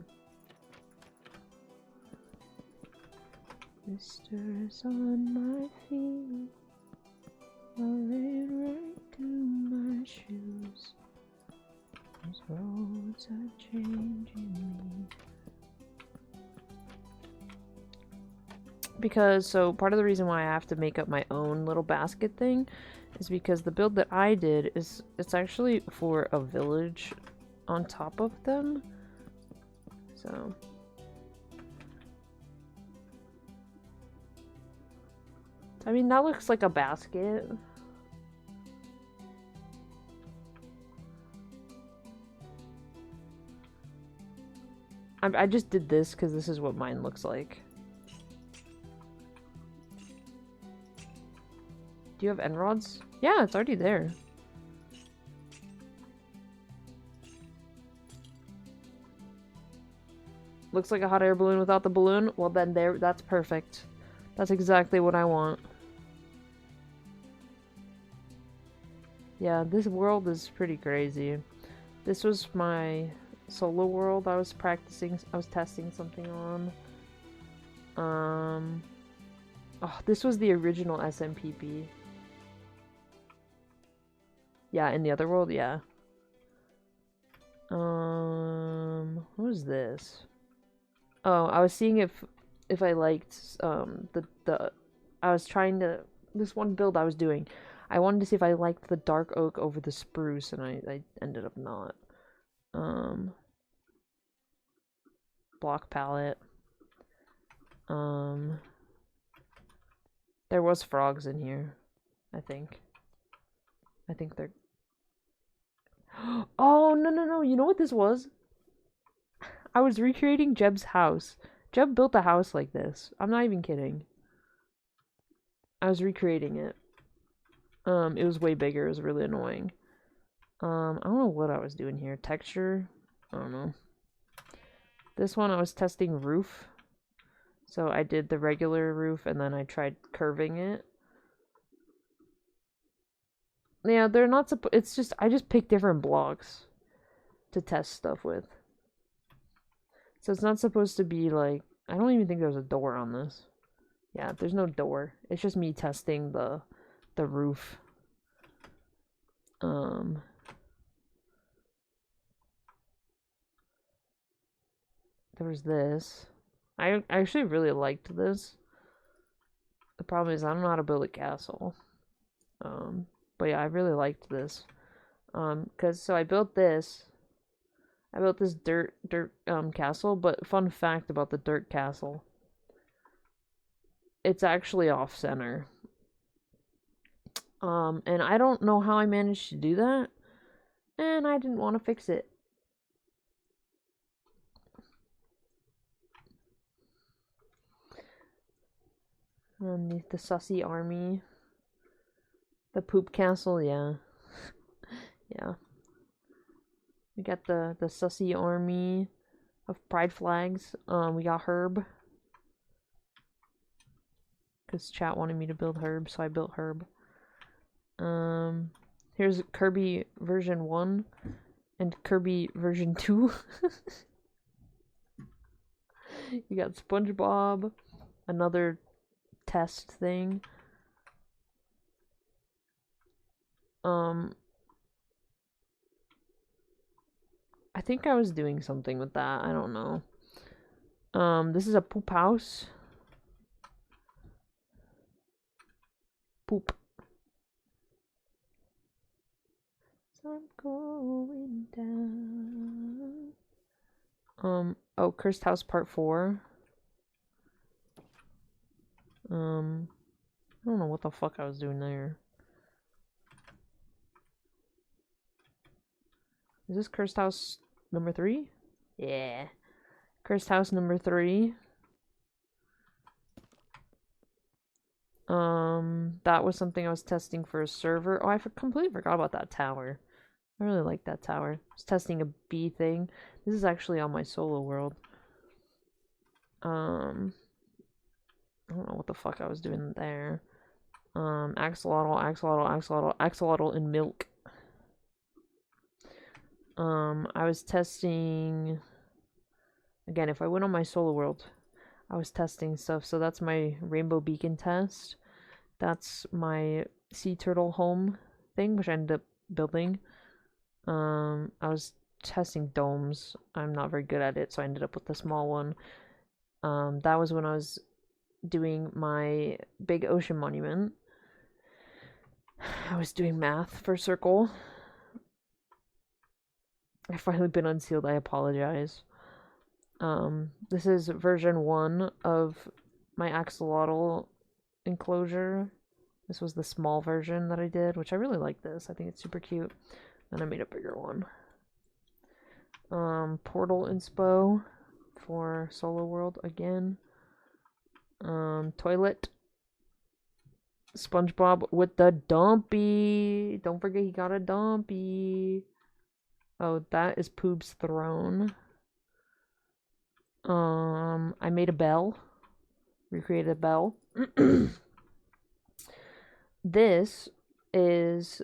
A: Blisters on my feet, falling right to my shoes. These roads are changing me. Because, so part of the reason why I have to make up my own little basket thing is because the build that I did is, it's actually for a village on top of them. So. I mean, that looks like a basket. I just did this because this is what mine looks like. Do you have end rods? Yeah, it's already there. Looks like a hot air balloon without the balloon. Well, then that's perfect. That's exactly what I want. Yeah, this world is pretty crazy. This was my solo world I was testing something on. Oh, this was the original SMPP. Yeah, in the other world, yeah. What was this? Oh, I was seeing if I liked I was trying to this one build I was doing. I wanted to see if I liked the dark oak over the spruce, and I ended up not. Block palette. There was frogs in here, I think. I think they're... Oh, no. You know what this was? I was recreating Jeb's house. Jeb built a house like this. I'm not even kidding. I was recreating it. It was way bigger. It was really annoying. I don't know what I was doing here. Texture? I don't know. This one I was testing roof. So I did the regular roof and then I tried curving it. Yeah, they're not it's just, I just picked different blocks to test stuff with. So it's not supposed to be like, I don't even think there's a door on this. Yeah, there's no door. It's just me testing the roof. There was this. I actually really liked this. The problem is I don't know how to build a castle. But yeah, I really liked this. So I built this. I built this dirt castle, but fun fact about the dirt castle. It's actually off center. And I don't know how I managed to do that. And I didn't want to fix it. And the sussy army. The poop castle, yeah. Yeah. We got the sussy army of pride flags. We got Herb. Because chat wanted me to build Herb, so I built Herb. Here's Kirby version 1 and Kirby version 2. You got SpongeBob, another test thing. I think I was doing something with that. I don't know. This is a poop house. Poop. So I'm going down. Oh, Cursed House Part 4. I don't know what the fuck I was doing there. Is this Cursed House number 3? Yeah. Cursed House number 3. That was something I was testing for a server. Oh, I completely forgot about that tower. I really like that tower. I was testing a bee thing. This is actually on my solo world. I don't know what the fuck I was doing there. Axolotl in milk. I was testing... Again, if I went on my solo world, I was testing stuff. So that's my rainbow beacon test. That's my sea turtle home thing, which I ended up building. I was testing domes. I'm not very good at it, so I ended up with the small one. That was when I was doing my big ocean monument. I was doing math for circle. I've finally been unsealed. I apologize. This is version 1 of my axolotl enclosure. This was the small version that I did, which I really like this. I think it's super cute. Then I made a bigger one. Portal inspo for solo world again. Toilet. SpongeBob with the dumpy. Don't forget he got a dumpy. Oh, that is Poop's throne. I made a bell. Recreated a bell. This is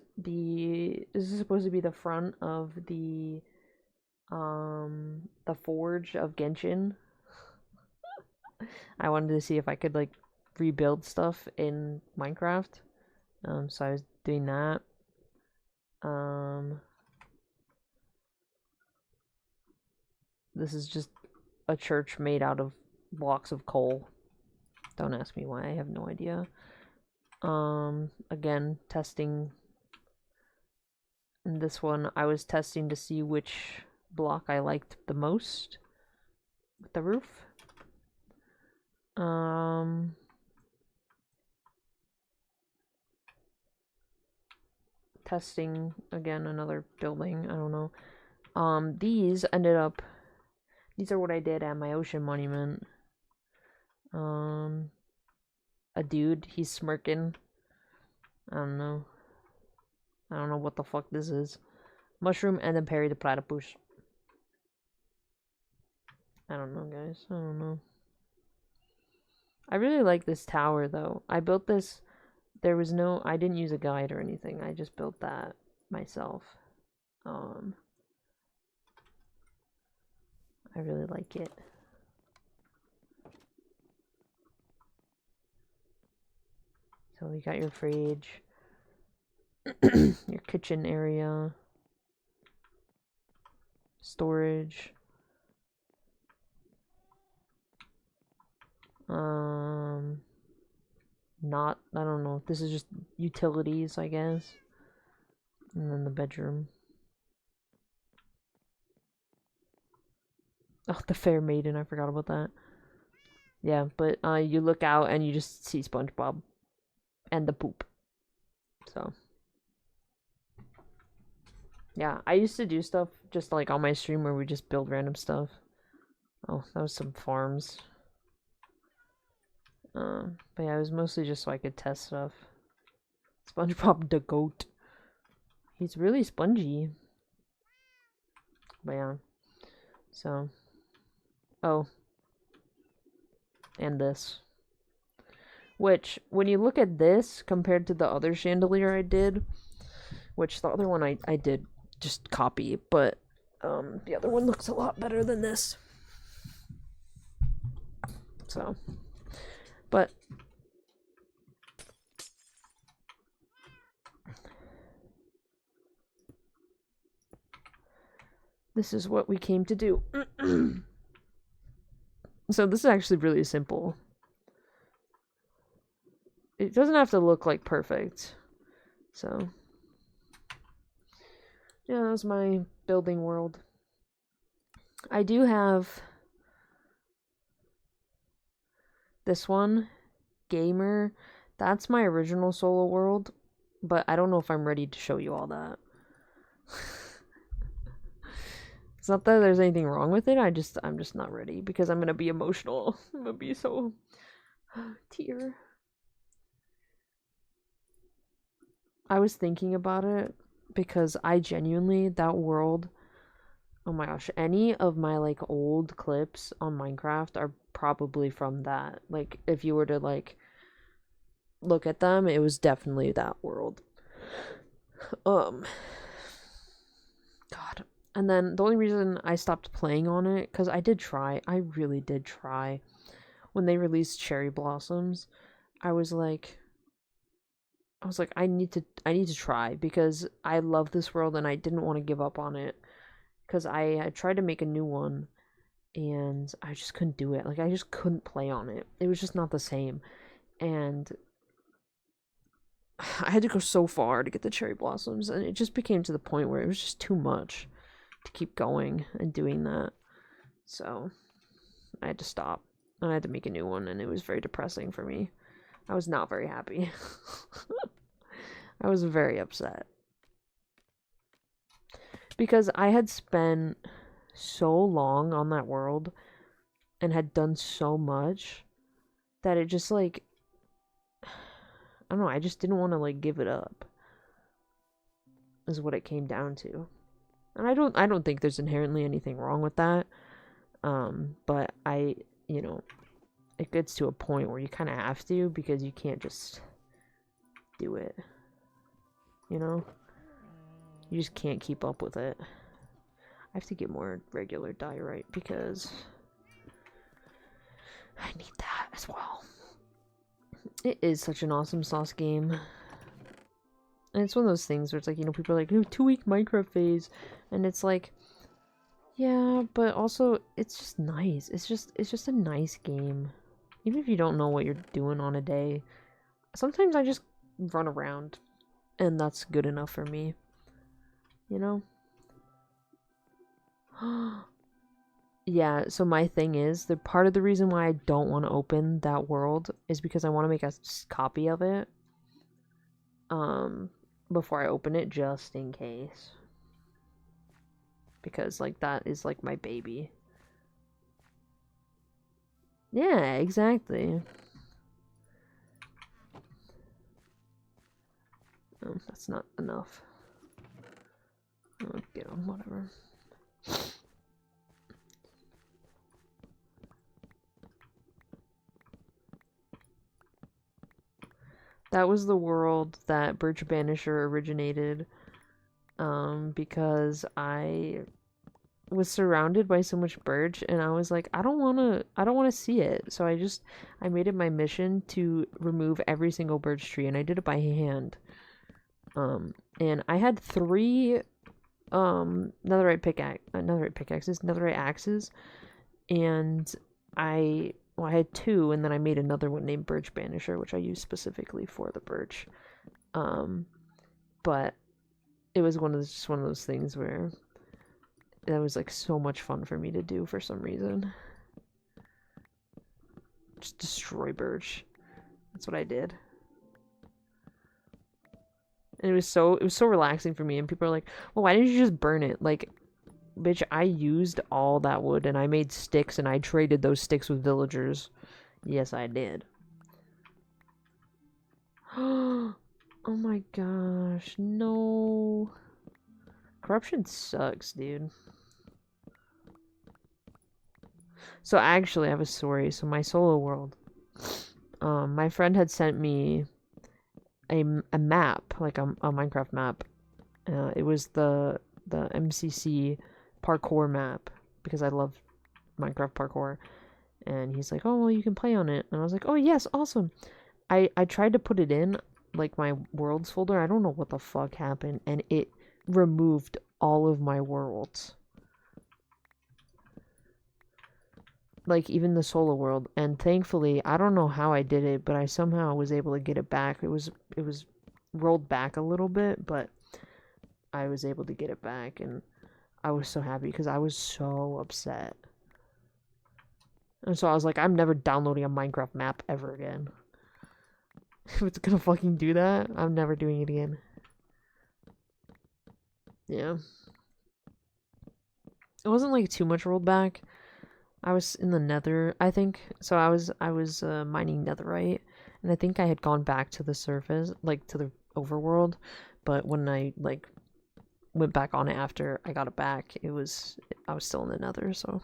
A: supposed to be the front of the forge of Genshin. I wanted to see if I could like rebuild stuff in Minecraft. So I was doing that. This is just a church made out of blocks of coal. Don't ask me why, I have no idea. Again, testing. In this one, I was testing to see which block I liked the most with the roof. Testing again, another building. I don't know. These are what I did at my ocean monument. A dude, he's smirking. I don't know what the fuck this is. Mushroom and then Perry the platypus. I don't know, guys. I don't know. I really like this tower, though. I built this. I didn't use a guide or anything. I just built that myself. I really like it. So we got your fridge. Your kitchen area. Storage. I don't know. This is just utilities, I guess. And then the bedroom. Oh, the fair maiden, I forgot about that. Yeah, but you look out and you just see SpongeBob. And the poop. So. Yeah, I used to do stuff just like on my stream where we just build random stuff. Oh, that was some farms. But yeah, it was mostly just so I could test stuff. SpongeBob the goat. He's really spongy. But yeah. So. Oh. And this. Which, when you look at this compared to the other chandelier I did, which the other one I did just copy, but the other one looks a lot better than this. So. But this is what we came to do. So this is actually really simple. It doesn't have to look like perfect. So yeah, that was my building world. I do have this one, Gamer. That's my original solo world, but I don't know if I'm ready to show you all that. It's not that there's anything wrong with it, I'm just not ready because I'm gonna be emotional. I'm gonna be so tear. I was thinking about it because I genuinely, that world, oh my gosh, any of my like old clips on Minecraft are probably from that. Like if you were to like look at them, it was definitely that world. God. And then the only reason I stopped playing on it, because I really did try. When they released Cherry Blossoms, I was like, I need to try because I love this world and I didn't want to give up on it. Because I tried to make a new one and I just couldn't do it. Like I just couldn't play on it. It was just not the same. And I had to go so far to get the Cherry Blossoms, and it just became to the point where it was just too much to keep going and doing that. So I had to stop. And I had to make a new one, and it was very depressing for me. I was not very happy. I was very upset. Because I had spent so long on that world and had done so much that it just like, I don't know, I just didn't want to like give it up. Is what it came down to. And I don't think there's inherently anything wrong with that. But you know, it gets to a point where you kind of have to because you can't just do it. You know? You just can't keep up with it. I have to get more regular diorite because I need that as well. It is such an awesome sauce game. And it's one of those things where it's like, you know, people are like, oh, 2-week Minecraft phase. And it's like, yeah, but also it's just nice. It's just a nice game. Even if you don't know what you're doing on a day. Sometimes I just run around. And that's good enough for me. You know? Yeah, so my thing is, the part of the reason why I don't want to open that world is because I want to make a copy of it. Before I open it, just in case. Because, like, that is, like, my baby. Yeah, exactly. Oh, that's not enough. Oh, get on, whatever. That was the world that Birch Banisher originated. Because I was surrounded by so much birch and I was like, I don't wanna see it. So I made it my mission to remove every single birch tree, and I did it by hand. And I had 3 netherite axes, and I had 2, and then I made another one named Birch Banisher, which I used specifically for the birch. But it was just one of those things where that was like so much fun for me to do for some reason. Just destroy birch. That's what I did. And it was so relaxing for me, and people are like, well, why didn't you just burn it? Like, bitch, I used all that wood and I made sticks and I traded those sticks with villagers. Yes, I did. Oh my gosh, no. Corruption sucks, dude. So actually, I have a story. So my solo world, my friend had sent me a map, like a Minecraft map. It was the MCC parkour map because I love Minecraft parkour. And he's like, oh, well, you can play on it. And I was like, oh, yes, awesome. I tried to put it in, like, my worlds folder. I don't know what the fuck happened. And it removed all of my worlds. Like, even the solo world. And thankfully, I don't know how I did it, but I somehow was able to get it back. It was rolled back a little bit, but I was able to get it back. And I was so happy because I was so upset. And so I was like, I'm never downloading a Minecraft map ever again. If it's gonna fucking do that, I'm never doing it again. Yeah. It wasn't like too much rolled back. I was in the nether, I think. So I was mining netherite, and I think I had gone back to the surface, like to the overworld, but when I like went back on it after I got it back, I was still in the nether, so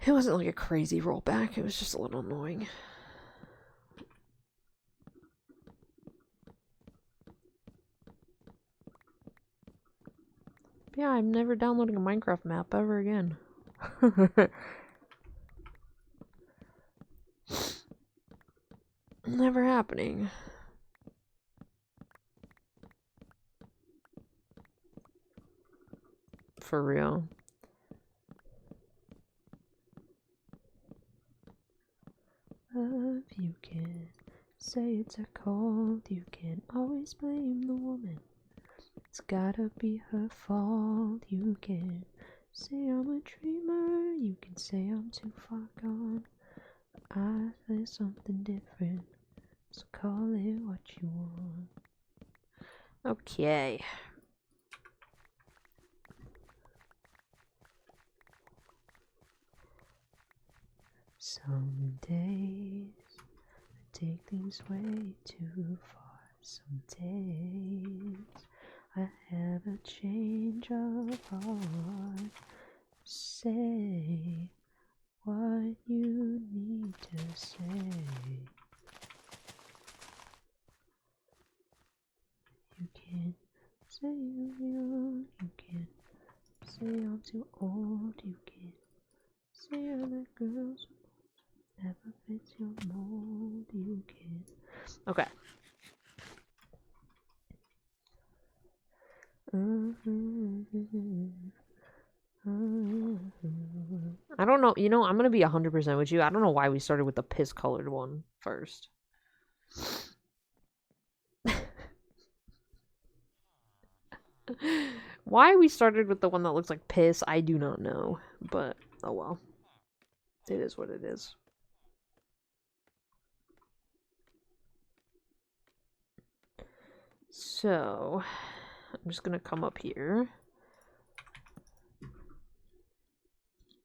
A: it wasn't like a crazy rollback, it was just a little annoying. But yeah, I'm never downloading a Minecraft map ever again. Never happening. For real. Love, you can say it's a cold, you can always blame the woman. It's gotta be her fault, you can say I'm a dreamer, you can say I'm too far gone. There's something different, so call it what you want. Okay. Some days take things way too far some days. I have a change of heart. Say what you need to say. You can say I'm young, you can say I'm too old, you can say other girls never fits your mold, you can. Okay. I don't know, you know, I'm gonna be 100% with you. I don't know why we started with the piss colored one first. Why we started with the one that looks like piss, I do not know. But, oh well. It is what it is. So, I'm just gonna come up here.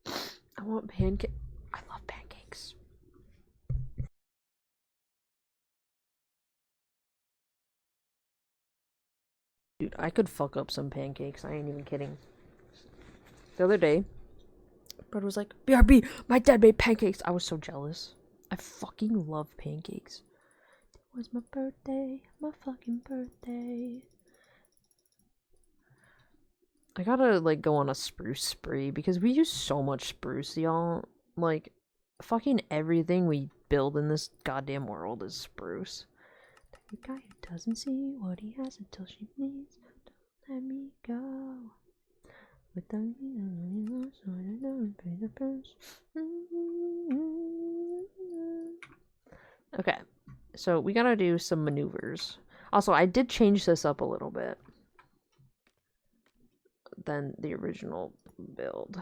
A: I want pancake. I love pancakes. Dude, I could fuck up some pancakes. I ain't even kidding. The other day, Brad was like, BRB, my dad made pancakes. I was so jealous. I fucking love pancakes. It was my birthday. My fucking birthday. I gotta, like, go on a spruce spree because we use so much spruce, y'all. Like, fucking everything we build in this goddamn world is spruce. The guy who doesn't see what he has until she needs. Don't let me go. Without you, so I don't pay the price. Okay, so we gotta do some maneuvers. Also, I did change this up a little bit than the original build.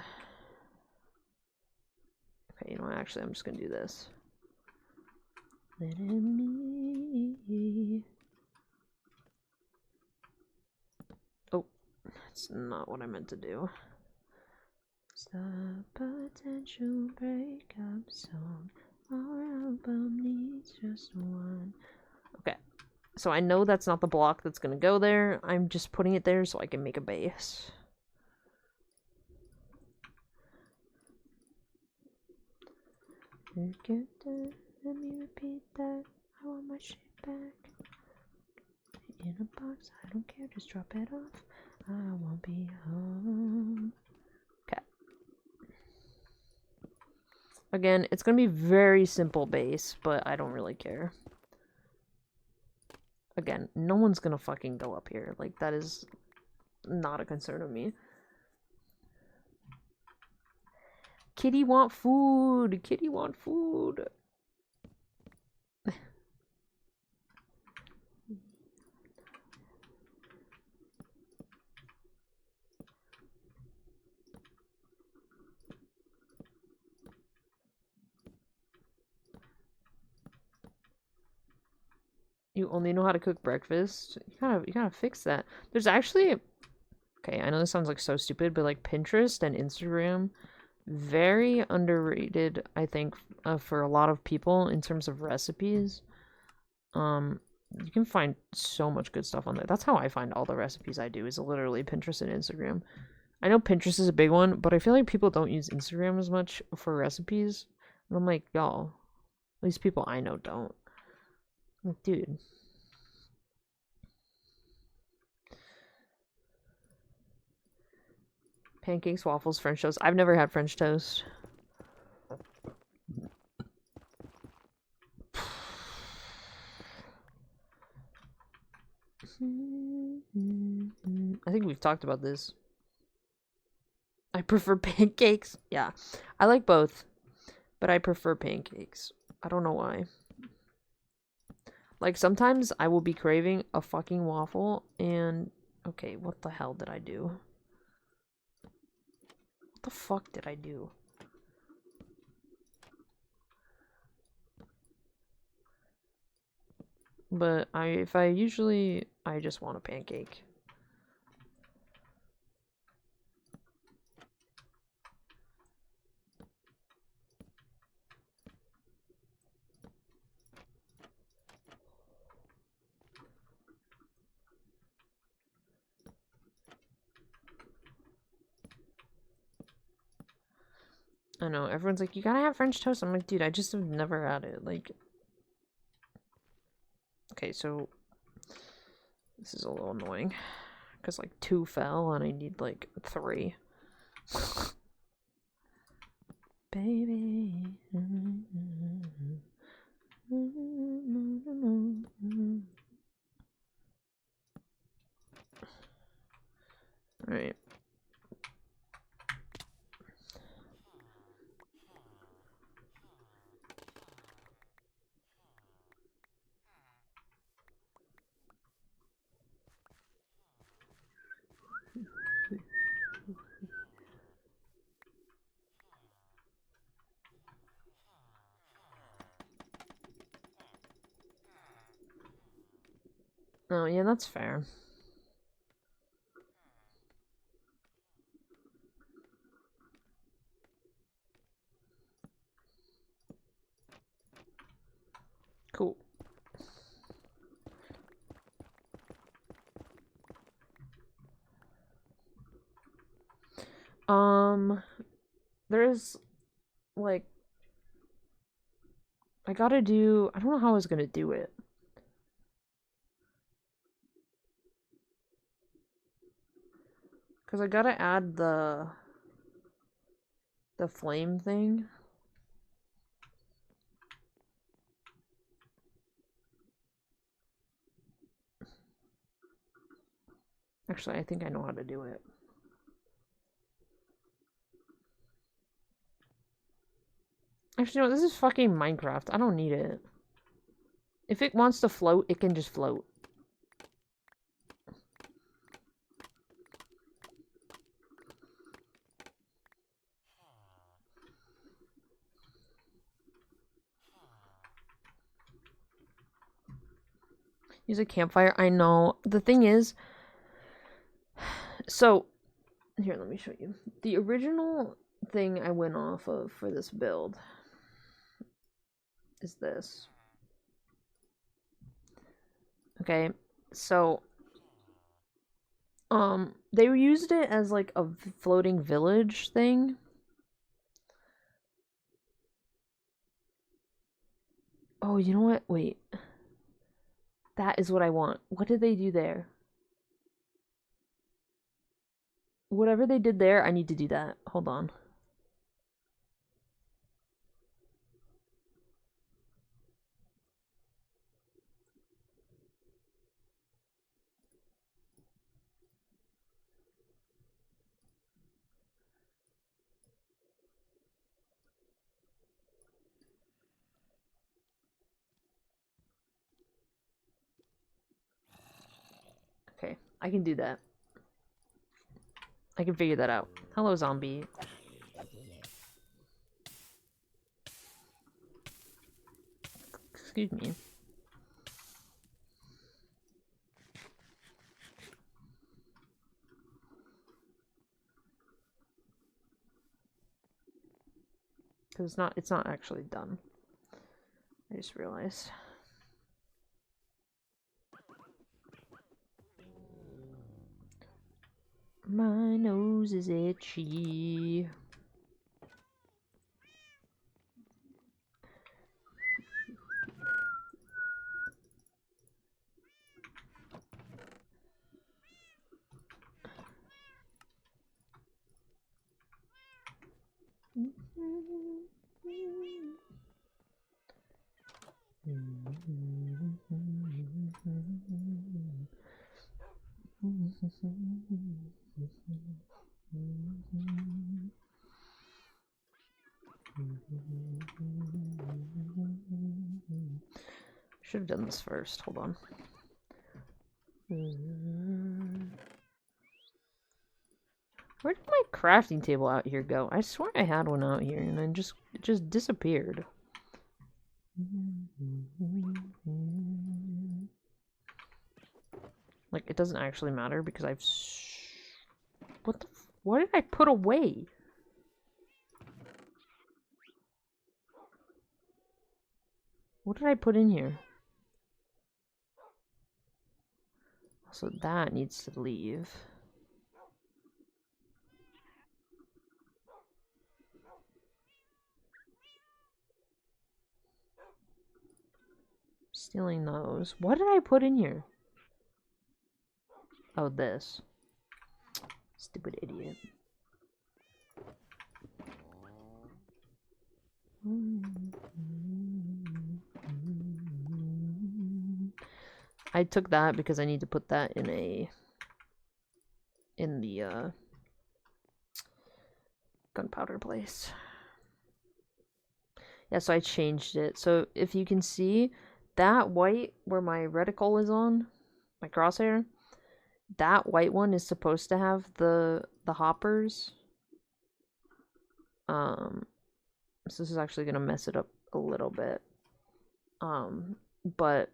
A: Okay, you know what? Actually, I'm just gonna do this. Let me. Oh, that's not what I meant to do. Stop potential breakup song. Our album needs just one. Okay, so I know that's not the block that's gonna go there. I'm just putting it there so I can make a base. Get that. Let me repeat that. I want my shit back. In a box, I don't care, just drop it off. I won't be home. Okay. Again, it's gonna be very simple base, but I don't really care. Again, no one's gonna fucking go up here. Like, that is not a concern of me. Kitty want food! Kitty want food! You only know how to cook breakfast? You gotta fix that. There's actually... Okay, I know this sounds like so stupid, but like Pinterest and Instagram, very underrated, I think, for a lot of people in terms of recipes. You can find so much good stuff on there. That's how I find all the recipes I do, is literally Pinterest and Instagram. I know Pinterest is a big one, but I feel like people don't use Instagram as much for recipes. And I'm like, y'all, at least people I know don't. I'm like, dude. Pancakes, waffles, French toast. I've never had French toast. I think we've talked about this. I prefer pancakes. Yeah, I like both, but I prefer pancakes. I don't know why. Like, sometimes I will be craving a fucking waffle and... Okay, what the hell did I do? What the fuck did I do? But if I usually... I just want a pancake. I know, everyone's like, you gotta have French toast. I'm like, dude, I just have never had it. Like, okay, so this is a little annoying. Because, like, 2 fell and I need, like, 3. Baby. Alright. Oh, yeah, that's fair. Cool. There's, like, I don't know how I was gonna do it. Because I gotta add the flame thing. Actually, I think I know how to do it. Actually, no, this is fucking Minecraft. I don't need it. If it wants to float, it can just float. Use a campfire. I know. The thing is, so here, let me show you. The original thing I went off of for this build is this. Okay, so they used it as like a floating village thing. Oh, you know what? Wait. That is what I want. What did they do there? Whatever they did there, I need to do that. Hold on. Okay, I can do that. I can figure that out. Hello, zombie. Excuse me. Because it's not actually done. I just realized. My nose is itchy. Should have done this first. Hold on. Where did my crafting table out here go? I swear I had one out here and then it just disappeared. Like, it doesn't actually matter because what did I put away? What did I put in here? So that needs to leave. Stealing those. What did I put in here? Oh, this. Stupid idiot. I took that because I need to put that in the gunpowder place. Yeah, so I changed it. So if you can see that white where my reticle is on, my crosshair, that white one is supposed to have the hoppers. So this is actually gonna mess it up a little bit. But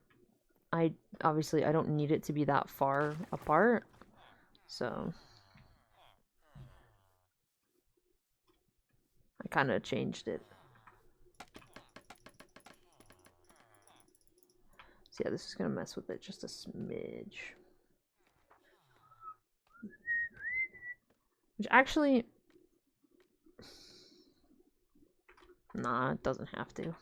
A: I obviously I don't need it to be that far apart. So I kind of changed it. So yeah, this is gonna mess with it just a smidge. Which actually, nah, it doesn't have to.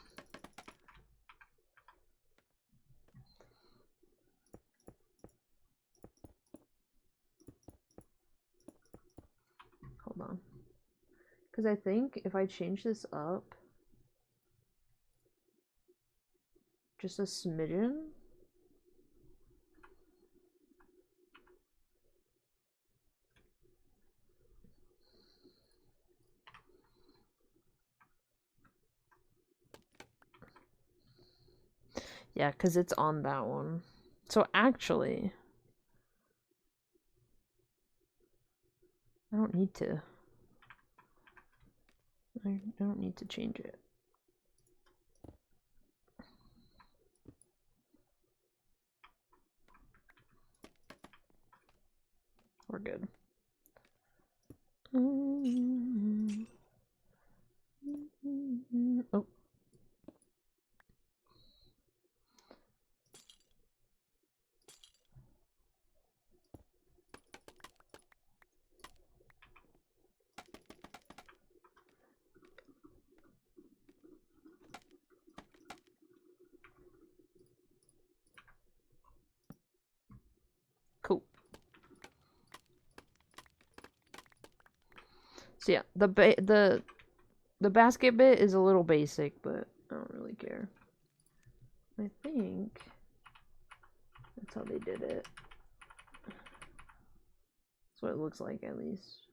A: Hold on. Because I think if I change this up just a smidgen, yeah, because it's on that one. So actually, I don't need to. I don't need to change it. We're good. Oh. Cool. So yeah, the basket bit is a little basic, but I don't really care. I think that's how they did it. That's what it looks like, at least.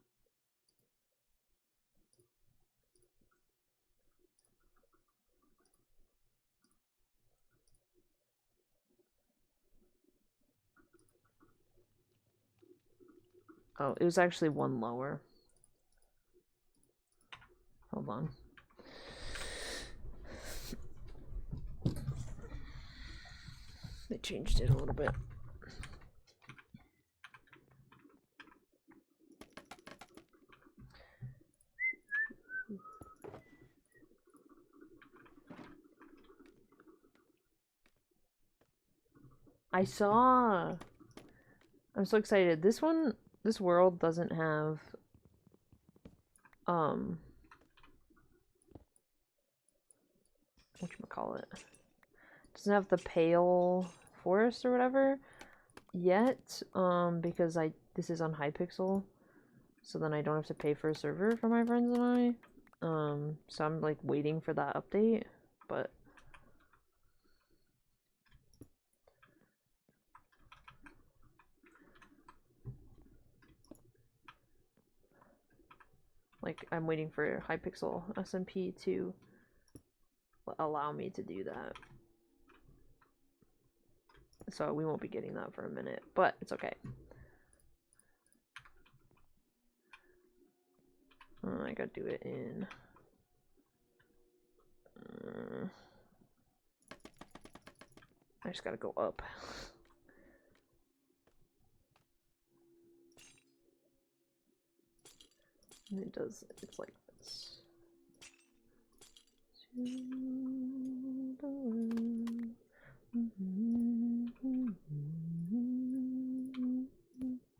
A: Oh, it was actually one lower. Hold on. They changed it a little bit. I saw. I'm so excited. This world doesn't have whatchamacallit. Doesn't have the pale forest or whatever yet, because this is on Hypixel, so then I don't have to pay for a server for my friends and I. So I'm like waiting for that update, but like I'm waiting for Hypixel SMP to allow me to do that. So we won't be getting that for a minute, but it's okay. I gotta do it in I just gotta go up. And it's like this. There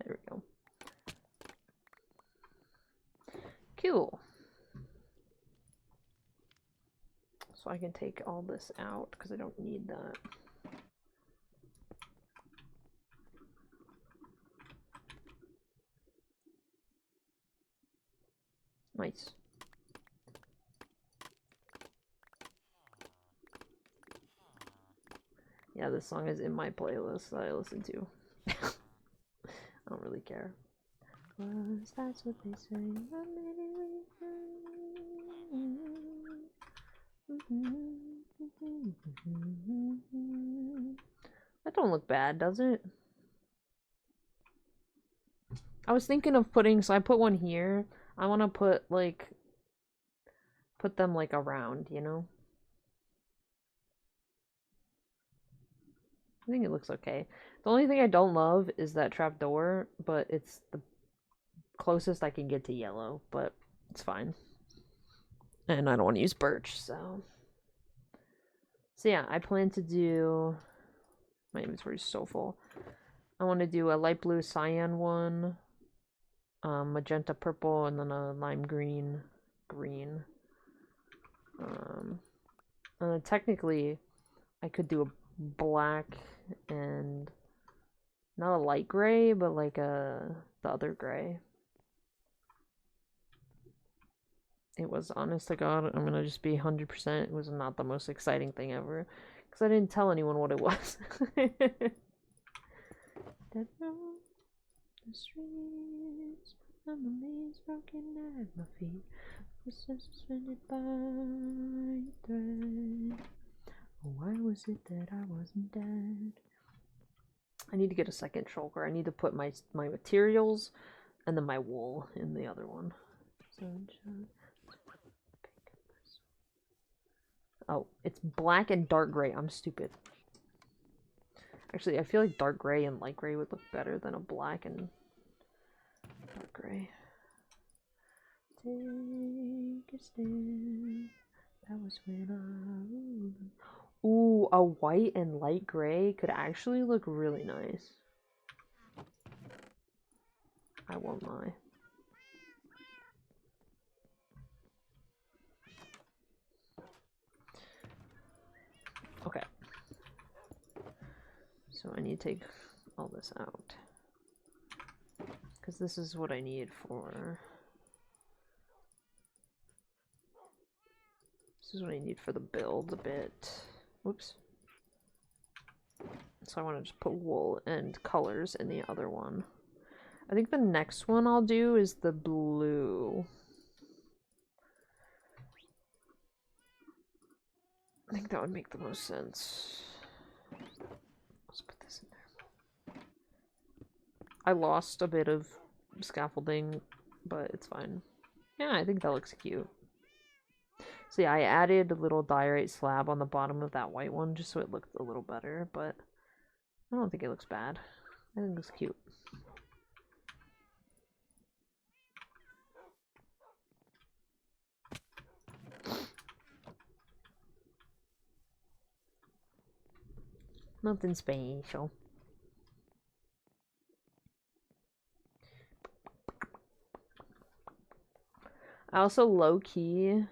A: we go. Cool. So I can take all this out because I don't need that. Nice. Yeah, this song is in my playlist that I listen to. I don't really care. Was that's what they say. That don't look bad, does it? I was thinking of putting, so I put one here. I want to put like, put them like around, you know? I think it looks okay. The only thing I don't love is that trapdoor, but it's the closest I can get to yellow, but it's fine. And I don't want to use birch, so. So yeah, I plan to do, my inventory's so full. I want to do a light blue cyan one, magenta purple, and then a lime green. Technically, I could do a black and not a light gray, but like the other gray. It was, honest to God, I'm gonna just be 100%, it was not the most exciting thing ever. Because I didn't tell anyone what it was. The streets, memories broken at my feet, suspended by a thread. Why was it that I wasn't dead? I need to get a second shulker. I need to put my materials and then my wool in the other one. Sunshine. Oh, it's black and dark gray. I'm stupid. Actually, I feel like dark gray and light gray would look better than a black and dark gray. Take a stand. That was when I... Ooh, a white and light gray could actually look really nice. I won't lie. Okay. So I need to take all this out. Because this is what I need for... This is what I need for the build a bit. Whoops. So I want to just put wool and colors in the other one. I think the next one I'll do is the blue. I think that would make the most sense. Let's put this in there. I lost a bit of scaffolding, but it's fine. Yeah, I think that looks cute. So yeah, I added a little diorite slab on the bottom of that white one just so it looked a little better, but I don't think it looks bad. I think it looks cute. Nothing special. I also low-key,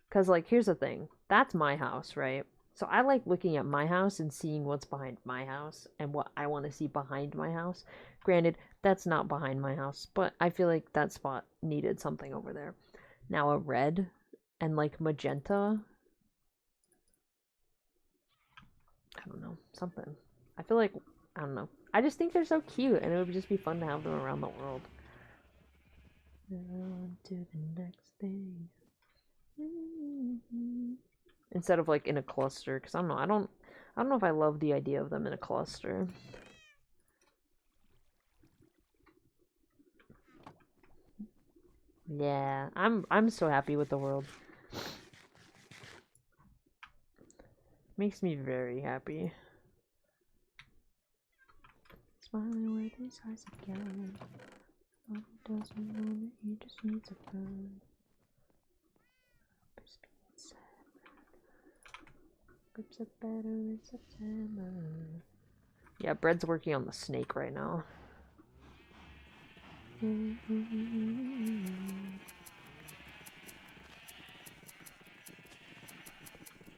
A: because, like, here's the thing. That's my house, right? So I like looking at my house and seeing what's behind my house and what I want to see behind my house. Granted, that's not behind my house, but I feel like that spot needed something over there. Now a red and, like, magenta. I don't know. Something. I feel like, I don't know. I just think they're so cute and it would just be fun to have them around the world. On to the next thing. Instead of like in a cluster, because I don't know. I don't know if I love the idea of them in a cluster. Yeah, I'm so happy with the world. Makes me very happy. Smiling with his eyes again. All he doesn't know that he just needs a friend. Grips are better in September. Yeah, Bread's working on the snake right now.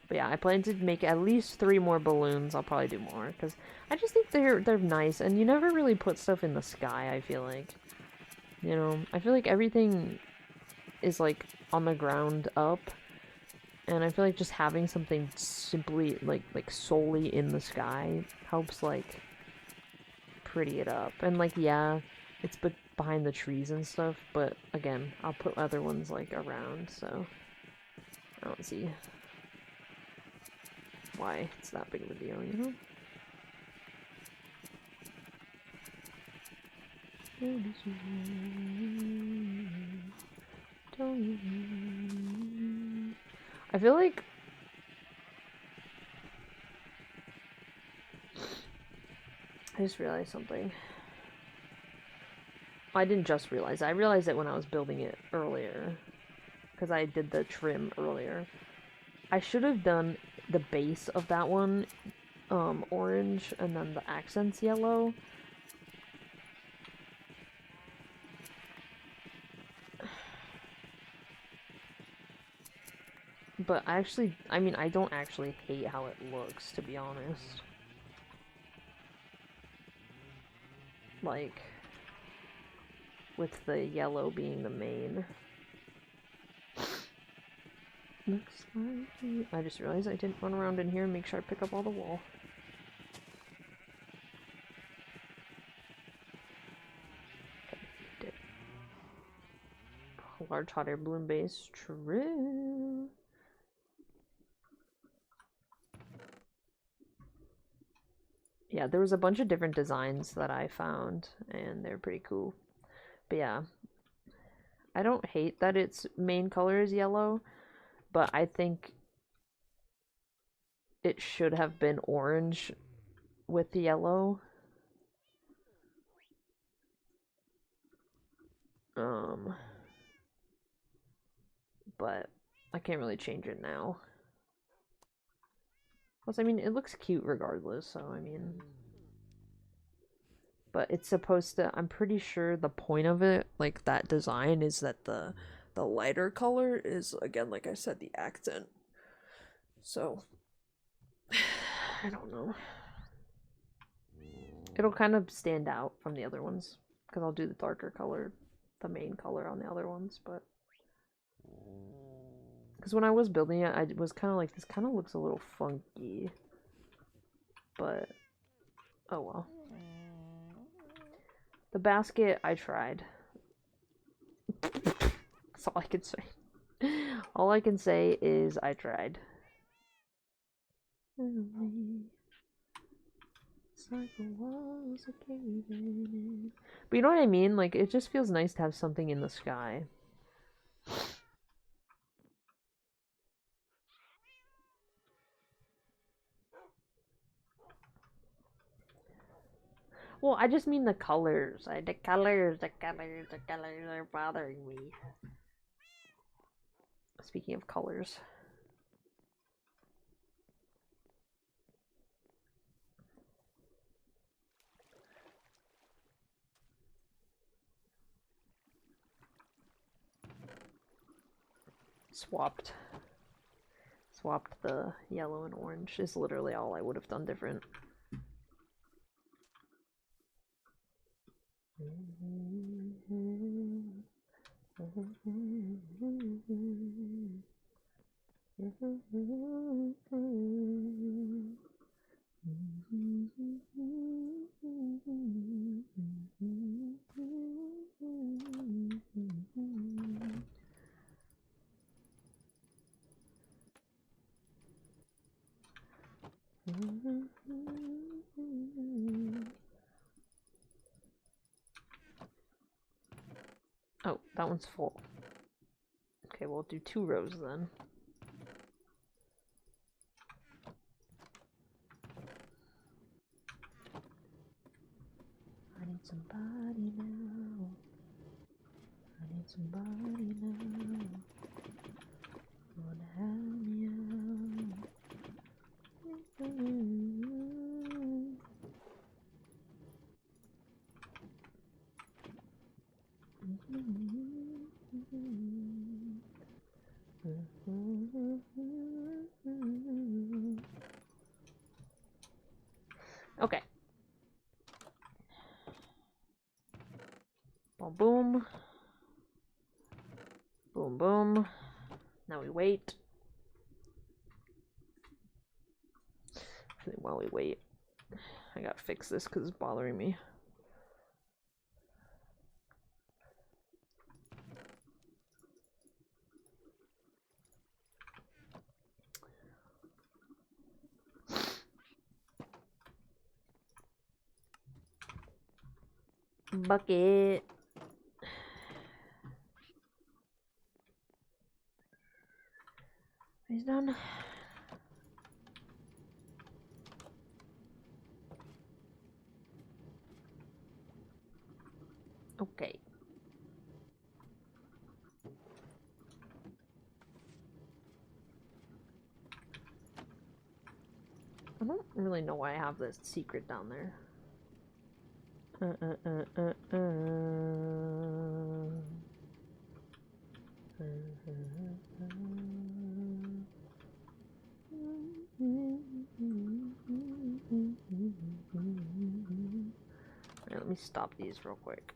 A: But yeah, I plan to make at least 3 more balloons. I'll probably do more because I just think they're nice, and you never really put stuff in the sky. I feel like, you know, I feel like everything is like on the ground up, and I feel like just having something simply like solely in the sky helps like pretty it up. And like, yeah, it's behind the trees and stuff, but again, I'll put other ones like around, so I don't see why it's that big of a deal, you know? I feel like I just realized something. I didn't just realize it. I realized it when I was building it earlier, because I did the trim earlier. I should have done the base of that one orange, and then the accents yellow. But I don't actually hate how it looks, to be honest. Like, with the yellow being the main. Looks like... I just realized I didn't run around in here and make sure I pick up all the wool. Okay, did. Large hot air balloon base. True. Yeah, there was a bunch of different designs that I found, and they're pretty cool. But yeah, I don't hate that its main color is yellow, but I think it should have been orange with the yellow. But I can't really change it now. Plus, I mean, it looks cute regardless, so I mean... But it's supposed to... I'm pretty sure the point of it, like, that design, is that the lighter color is, again, like I said, the accent. So... I don't know. It'll kind of stand out from the other ones, because I'll do the darker color, the main color on the other ones, but... Because when I was building it, I was kind of like, this kind of looks a little funky. But, oh well. The basket, I tried. That's all I can say. All I can say is I tried. But you know what I mean? Like, it just feels nice to have something in the sky. Well, I just mean the colors. The colors are bothering me. Speaking of colors. Swapped the yellow and orange is literally all I would have done different. Oh, that one's full. Okay, we'll do 2 rows then. I need somebody now. I need somebody now. Wanna help me out. Okay. Boom, boom. Boom, Boom, boom. Now we wait. While we wait, I gotta fix this because it's bothering me. Bucket. He's done. Okay. I don't really know why I have this secret down there. Alright, let me stop these real quick.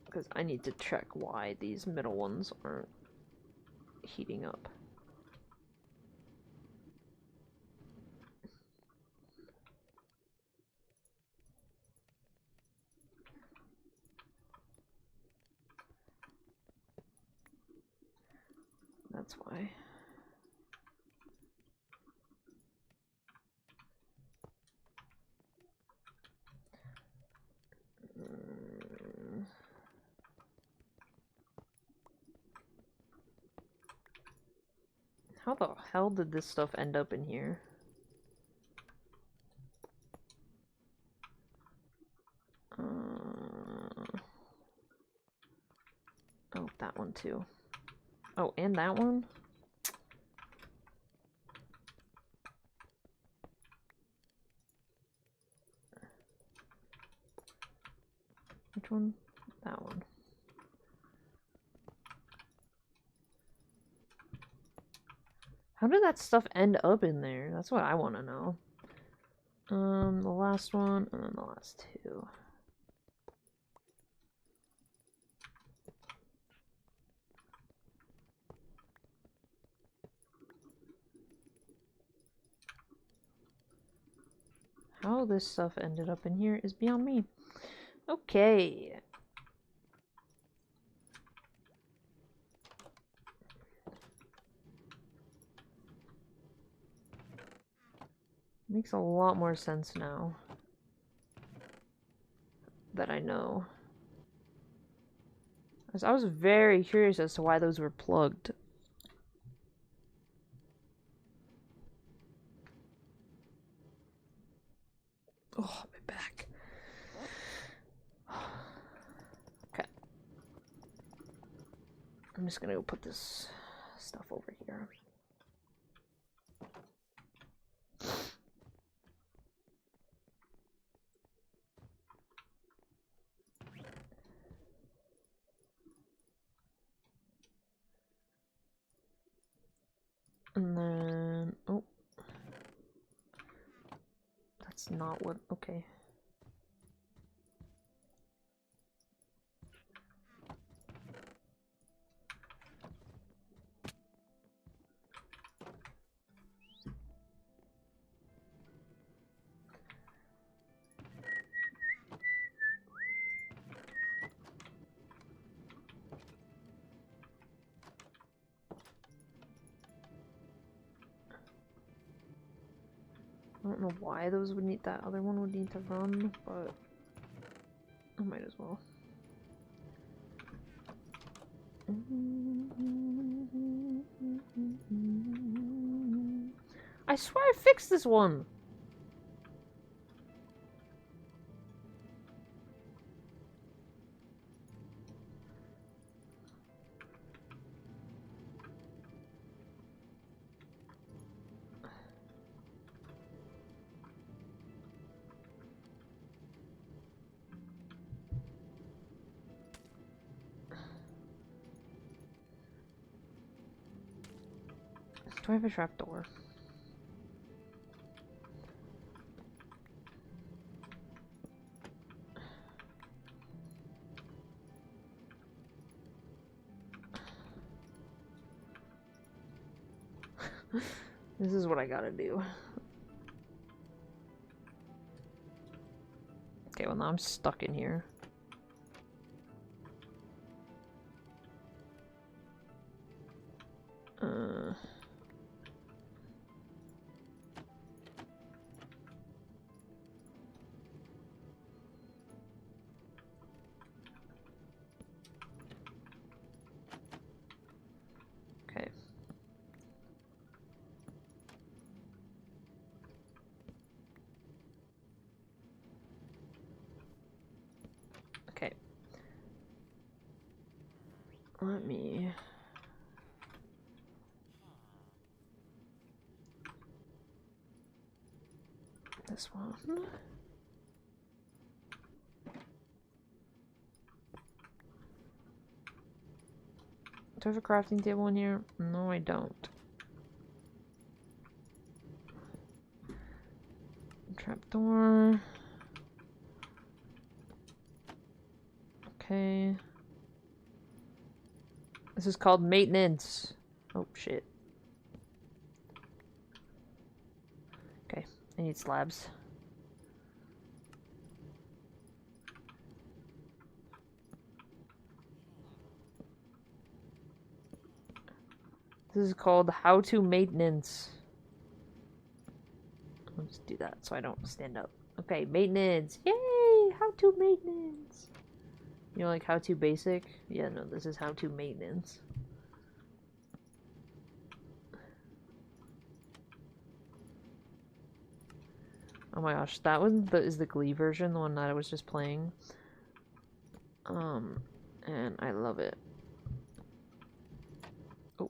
A: Because I need to check why these middle ones aren't heating up. That's why. How the hell did this stuff end up in here? Oh, that one too. Oh, and that one? Which one? That one. How did that stuff end up in there? That's what I want to know. The last one, and then the last two. How this stuff ended up in here is beyond me. Okay. Makes a lot more sense now that I know. As I was very curious as to why those were plugged. Oh, my back. Okay. I'm just gonna go put this stuff over here. And then, oh, that's not what, okay. I don't know why those would need, that other one would need to run, but I might as well. I swear I fixed this one! Do I have a trapdoor? This is what I gotta do. Okay, well now I'm stuck in here. Okay. Okay. Let me... This one. Do I have a crafting table in here? No, I don't. Trapdoor. Okay. This is called maintenance. Oh, shit. Okay, I need slabs. This is called how to maintenance. I'll just do that so I don't stand up. Okay, maintenance. Yay! How to maintenance. You know, like how to basic? Yeah, no, this is how to maintenance. Oh my gosh, that one is the Glee version, the one that I was just playing. And I love it. Oh.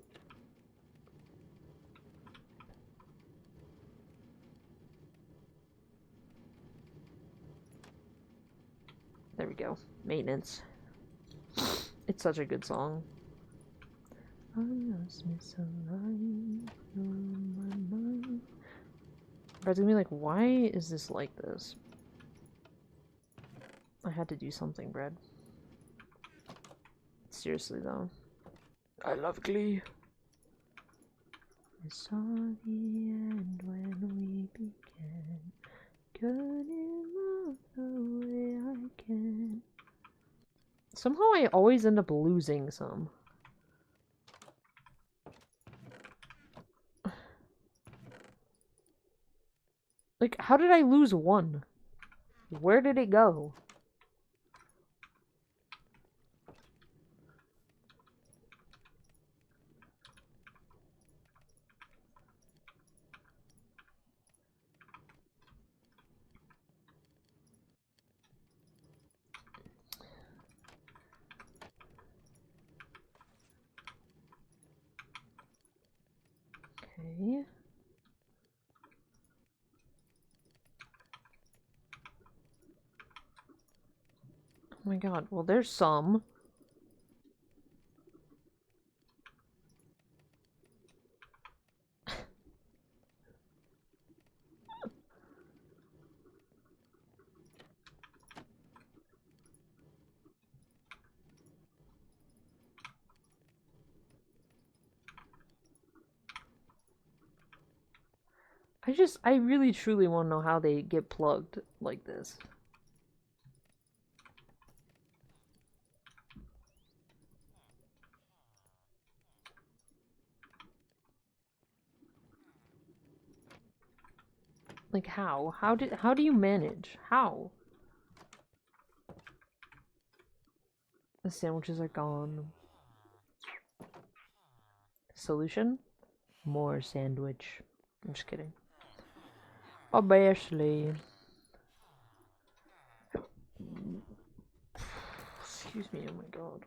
A: There we go. Maintenance. It's such a good song. I lost me some life on my mind. Brad's gonna be like, why is this like this? I had to do something, Brad. Seriously, though. I love Glee. I saw the end when we began. Couldn't love the way I can. Somehow I always end up losing some. Like, how did I lose one? Where did it go? Okay. Oh my god, well there's some. I really truly want to know how they get plugged like this. Like how? How do you manage? How? The sandwiches are gone. Solution? More sandwich. I'm just kidding. Obviously. Excuse me, oh my god.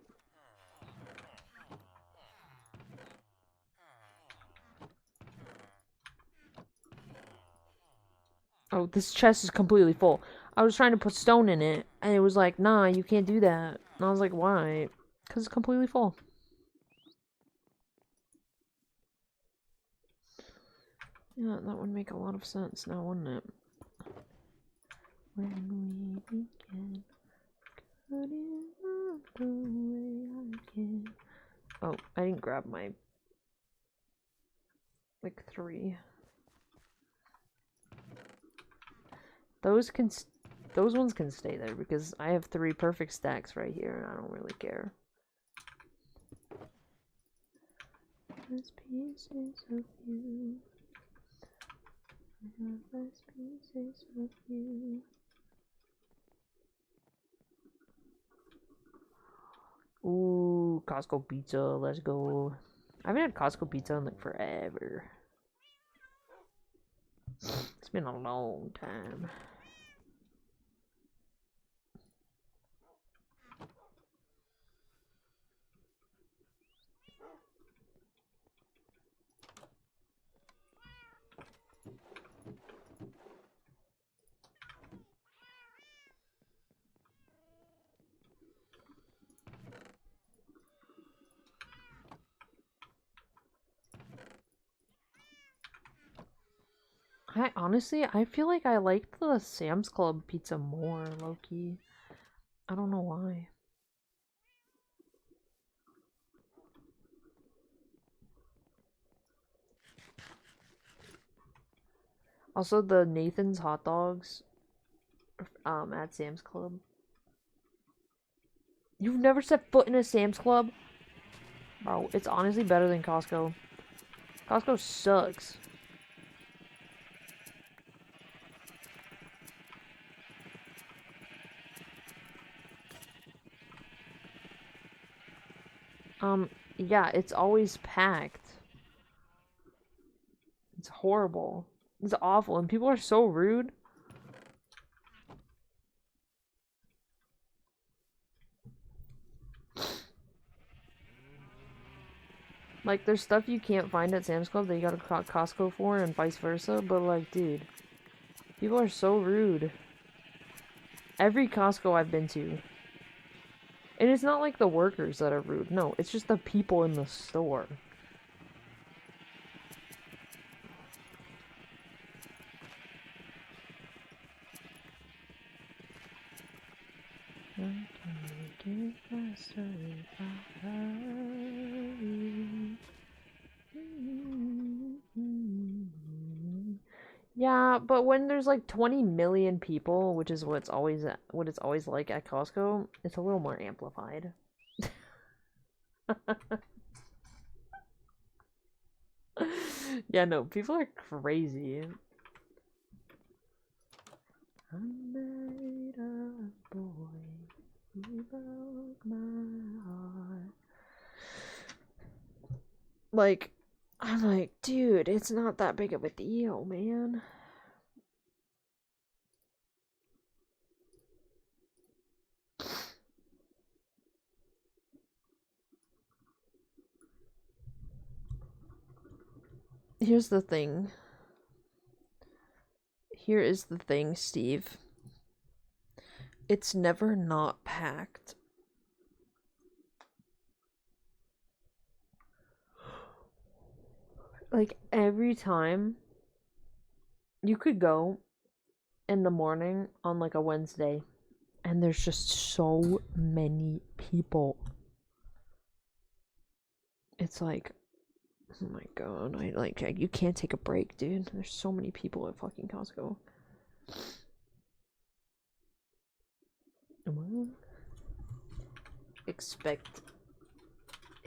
A: Oh, this chest is completely full. I was trying to put stone in it, and it was like, nah, you can't do that. And I was like, why? Because it's completely full. Yeah, that would make a lot of sense now, wouldn't it? When we began, couldn't love the way I can. Oh, I didn't grab my Like 3. Those ones can stay there because I have 3 perfect stacks right here and I don't really care. Last pieces of you. I have last pieces of you. Ooh, Costco pizza, let's go. I haven't had Costco pizza in like forever. It's been a long time. I feel like I liked the Sam's Club pizza more, low-key. I don't know why. Also, the Nathan's hot dogs at Sam's Club. You've never set foot in a Sam's Club? Bro, it's honestly better than Costco. Costco sucks. Yeah, it's always packed. It's horrible. It's awful, and people are so rude. Like, there's stuff you can't find at Sam's Club that you gotta go to Costco for, and vice versa, but like, dude, people are so rude. Every Costco I've been to. And it's not like the workers that are rude, no, it's just the people in the store. I can make it faster if I hurry. Yeah, but when there's like 20 million people, which is what it's always like at Costco, it's a little more amplified. Yeah, no, people are crazy. I made a boy, he broke my heart. Like, I'm like, dude, it's not that big of a deal, man. Here's the thing. Here is the thing, Steve. It's never not packed. Like, every time you could go in the morning on like a Wednesday and there's just so many people. It's like, oh my god, you can't take a break, dude. There's so many people at fucking Costco. Expect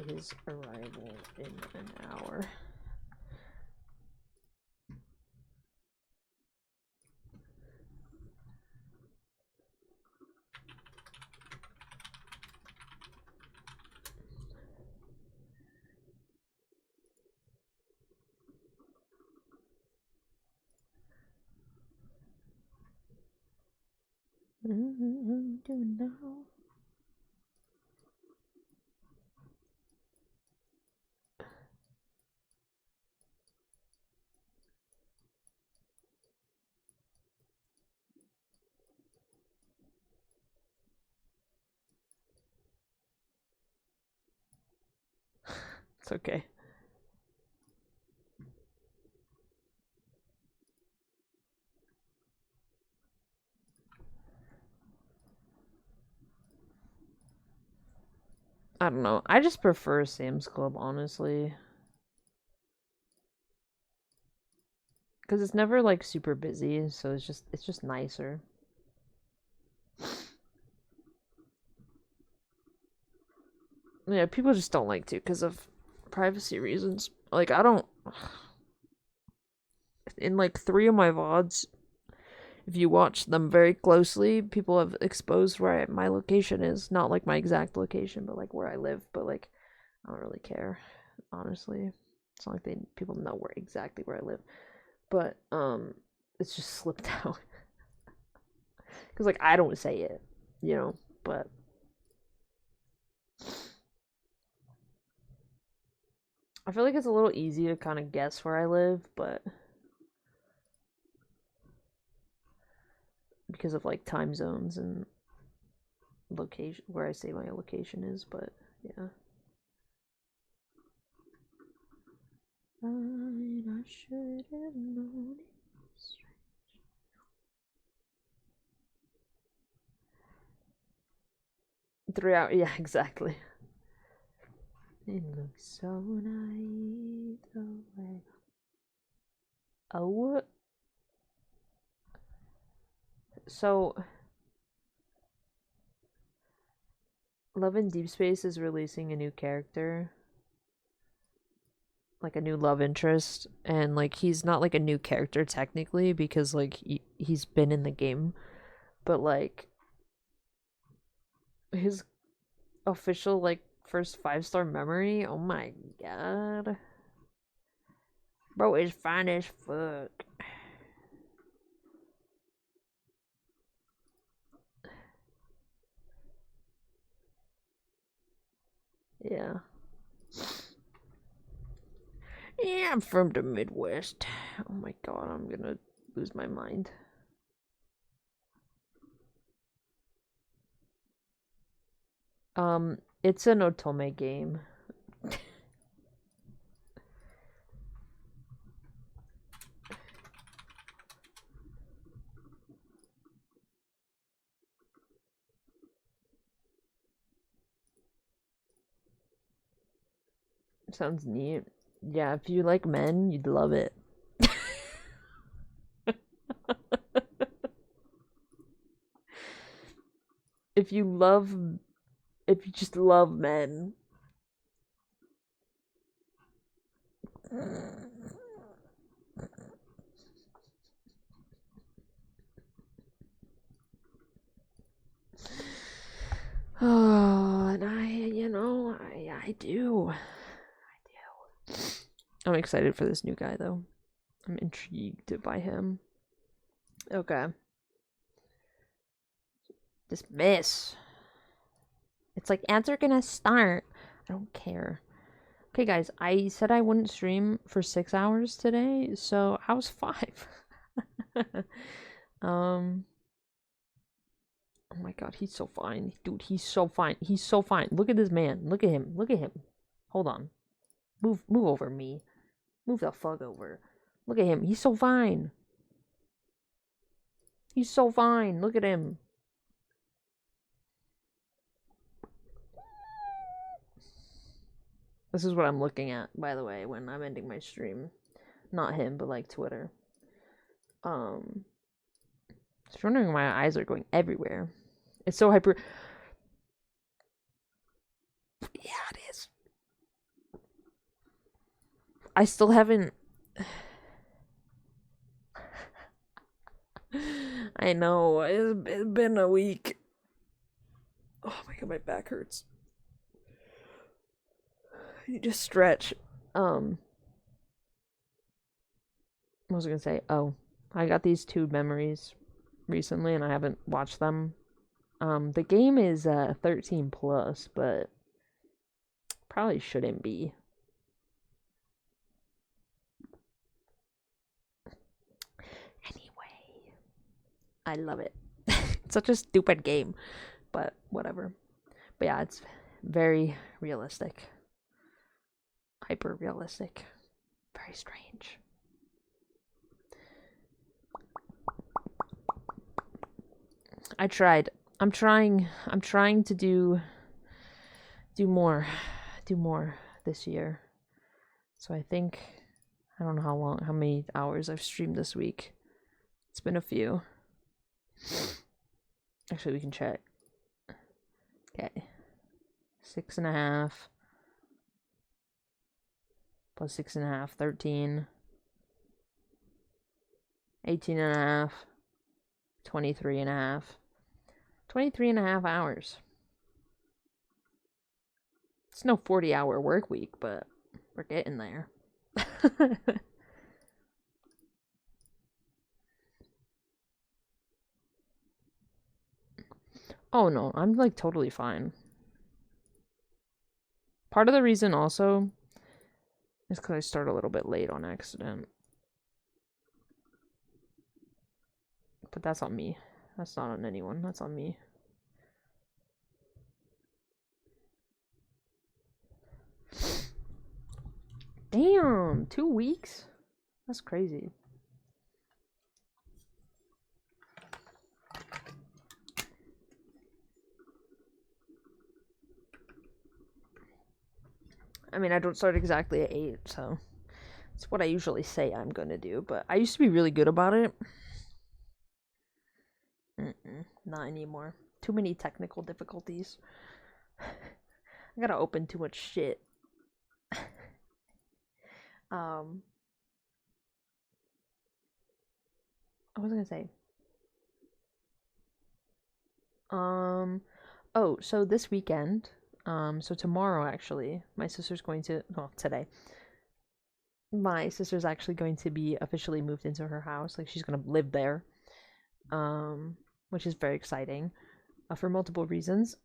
A: his arrival in an hour. Doing now. It's okay. I don't know. I just prefer Sam's Club, honestly. because it's never like super busy, so it's just nicer. Yeah, people just don't like to because of privacy reasons. Like, I don't. In like 3 of my VODs, if you watch them very closely, people have exposed where my location is. Not like my exact location, but like where I live. But like, I don't really care, honestly. It's not like people know exactly where I live. But it's just slipped out. Because like I don't say it, but. I feel like it's a little easy to kind of guess where I live, but because of like time zones and location, where I say my location is, but yeah. I should have known it. Throughout, yeah, exactly. It looks so naive the way. Oh. So, Love in Deep Space is releasing a new character. Like a new love interest. And, like, he's not, like, a new character technically because, like, he's been in the game. But, like, his official, like, first 5-star memory, oh my god. Bro is fine as fuck. Yeah. Yeah, I'm from the Midwest. Oh my god, I'm gonna lose my mind. It's an Otome game. Sounds neat. Yeah, if you like men, you'd love it. if you just love men. Oh, and I do. I'm excited for this new guy, though. I'm intrigued by him. Okay. Dismiss. It's like, ads are gonna start. I don't care. Okay, guys, I said I wouldn't stream for 6 hours today, so I was 5. Oh my god, he's so fine. Dude, he's so fine. He's so fine. Look at this man. Look at him. Look at him. Hold on. Move over, me. Move the fuck over. Look at him. He's so fine. He's so fine. Look at him. This is what I'm looking at, by the way, when I'm ending my stream. Not him, but like Twitter. Just wondering why my eyes are going everywhere. It's so hyper. Yeah, it is. I still haven't. I know. It's been a week. Oh my god, my back hurts. I need to stretch. What was I gonna say? Oh, I got these 2 memories recently, and I haven't watched them. The game is 13 plus, but probably shouldn't be. Anyway, I love it. It's such a stupid game, but whatever. But yeah, it's very realistic. Hyper realistic. Very strange. I tried. I'm trying to do more this year. So I think I don't know how many hours I've streamed this week. It's been a few. Actually, we can check. Okay. 6.5 plus 6.5, 13. 18.5. 23.5. 23.5 hours. It's no 40-hour work week, but we're getting there. Oh no, I'm like totally fine. Part of the reason also is because I start a little bit late on accident. But that's on me. That's not on anyone. That's on me. Damn, 2 weeks? That's crazy. I mean, I don't start exactly at 8, so it's what I usually say I'm gonna do, but I used to be really good about it. Not anymore. Too many technical difficulties. I gotta open too much shit. What was I gonna say? Oh, so this weekend, so tomorrow actually, my sister's going to, well, today, my sister's actually going to be officially moved into her house. Like, she's gonna live there, which is very exciting, for multiple reasons.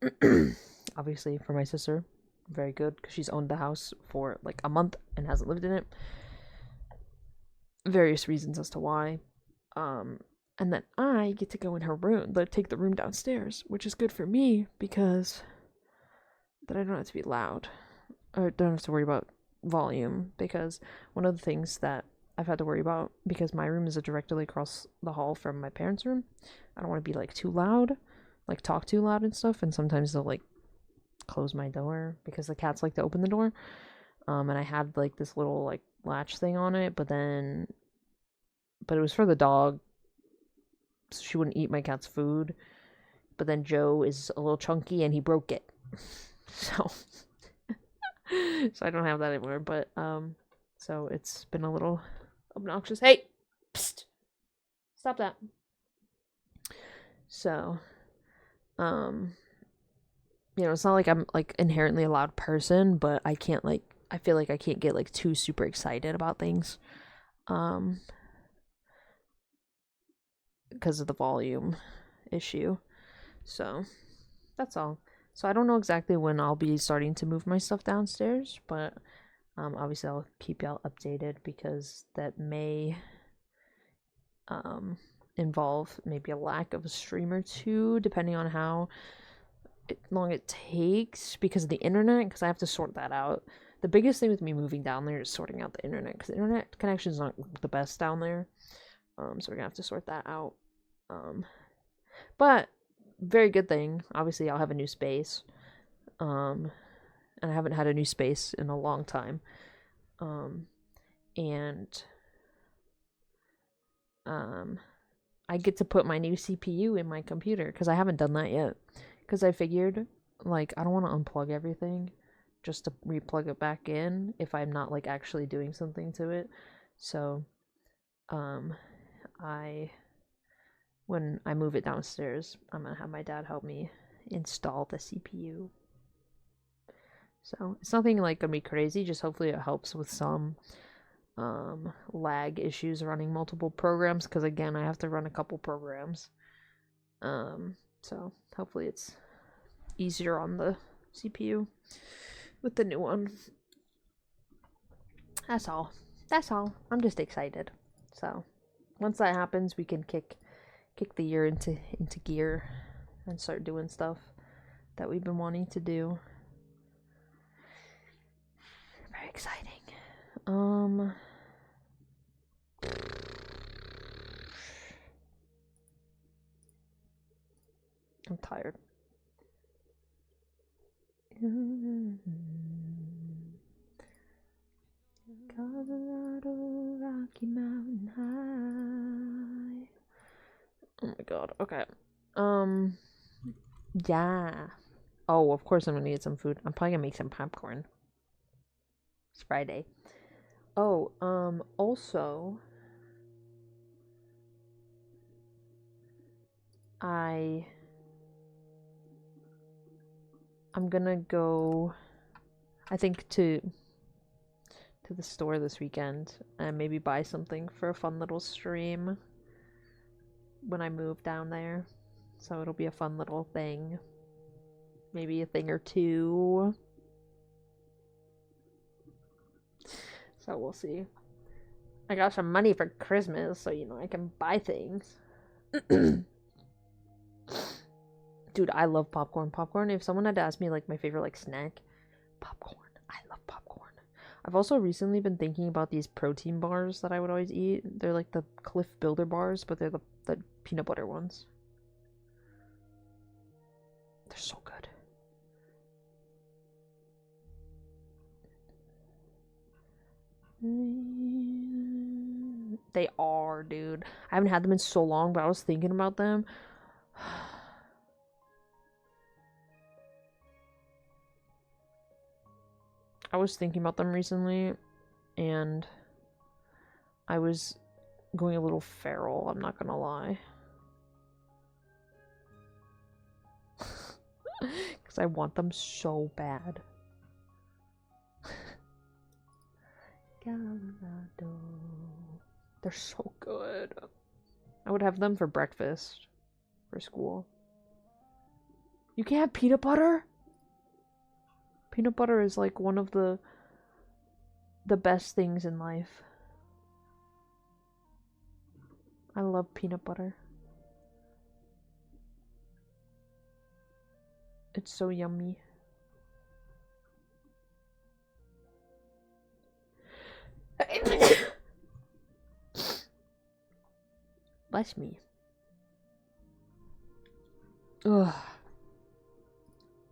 A: Obviously, for my sister, very good, because she's owned the house for like a month and hasn't lived in it. Various reasons as to why. And then I get to go in her room, take the room downstairs, which is good for me because then I don't have to be loud, or don't have to worry about volume, because one of the things that I've had to worry about, because my room is directly across the hall from my parents' room, I don't want to be like too loud, like talk too loud and stuff, and sometimes they'll like close my door because the cats like to open the door. And I had like this little like latch thing on it, but it was for the dog, so she wouldn't eat my cat's food. But then Joe is a little chunky and he broke it. So I don't have that anymore, but so it's been a little obnoxious. Hey, psst, stop that. So it's not like I'm like inherently a loud person, but I can't like, I feel like I can't get like too super excited about things because of the volume issue. So that's all. So I don't know exactly when I'll be starting to move my stuff downstairs, but obviously I'll keep y'all updated, because that may involve maybe a lack of a stream or two, depending on how long it takes because of the internet, because I have to sort that out. The biggest thing with me moving down there is sorting out the internet, because the internet connection is not the best down there. So we're gonna have to sort that out. But very good thing. Obviously, I'll have a new space. And I haven't had a new space in a long time. And I get to put my new CPU in my computer, because I haven't done that yet. Because I figured, like, I don't want to unplug everything just to replug it back in if I'm not like actually doing something to it. So when I move it downstairs, I'm gonna have my dad help me install the CPU. So it's nothing like gonna be crazy, just hopefully it helps with some lag issues running multiple programs, because again, I have to run a couple programs. So hopefully it's easier on the CPU with the new one. That's all. I'm just excited. So once that happens, we can kick the year into gear and start doing stuff that we've been wanting to do. Very exciting. I'm tired. Colorado. Rocky Mountain High. Oh my god. Okay. Yeah. Oh, of course I'm gonna get some food. I'm probably gonna make some popcorn. It's Friday. Oh, also, I'm gonna go, I think, to the store this weekend and maybe buy something for a fun little stream when I move down there. So it'll be a fun little thing. Maybe a thing or two. So we'll see. I got some money for Christmas, so I can buy things. Dude, I love popcorn. Popcorn, if someone had asked me like my favorite like snack, popcorn. I love popcorn. I've also recently been thinking about these protein bars that I would always eat. They're like the Cliff Builder bars, but they're the peanut butter ones. They're so good. They are, dude. I haven't had them in so long, but I was thinking about them. I was thinking about them recently, and I was going a little feral, I'm not gonna lie. Because I want them so bad. Colorado. They're so good. I would have them for breakfast for school. You can't have peanut butter? Peanut butter is like one of the best things in life. I love peanut butter. It's so yummy. Bless me. Ugh.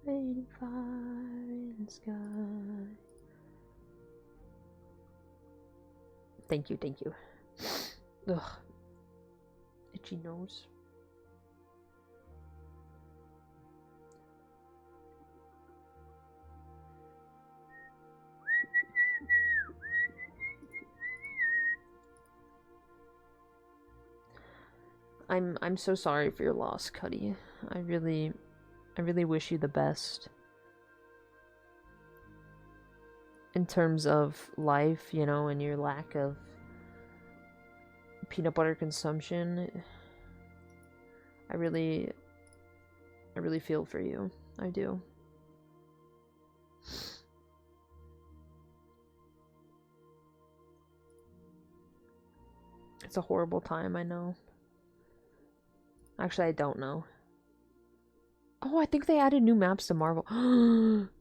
A: Raining fire in the sky. Thank you, thank you. Ugh. Itchy nose. I'm so sorry for your loss, Cuddy. I really wish you the best. In terms of life, and your lack of peanut butter consumption. I really feel for you. I do. It's a horrible time, I know. Actually, I don't know. Oh, I think they added new maps to Marvel.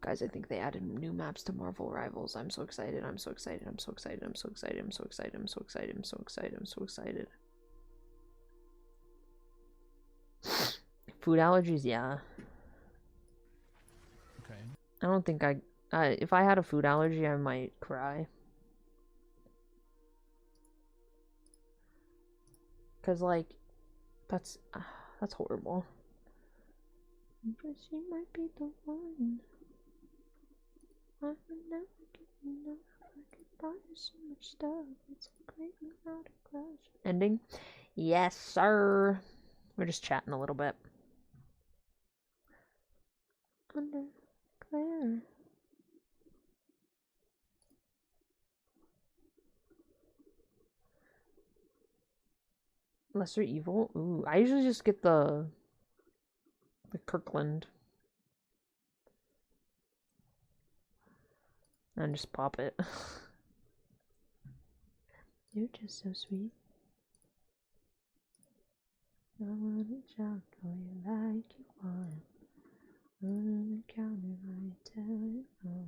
A: Guys, I think they added new maps to Marvel Rivals. I'm so excited. I'm so excited. I'm so excited. I'm so excited. I'm so excited. I'm so excited. I'm so excited. I'm so excited. Food allergies, yeah.
J: Okay.
A: I don't think if I had a food allergy, I might cry. Cause like, that's horrible. But she might be the one. I would never get enough. I could buy her so much stuff. It's a great amount of crush. Ending? Yes, sir. We're just chatting a little bit. Under Claire. Lesser Evil? Ooh, I usually just get the Kirkland. And just pop it. You're just so sweet. I want a chocolate you like you want. On the counter, I tell you.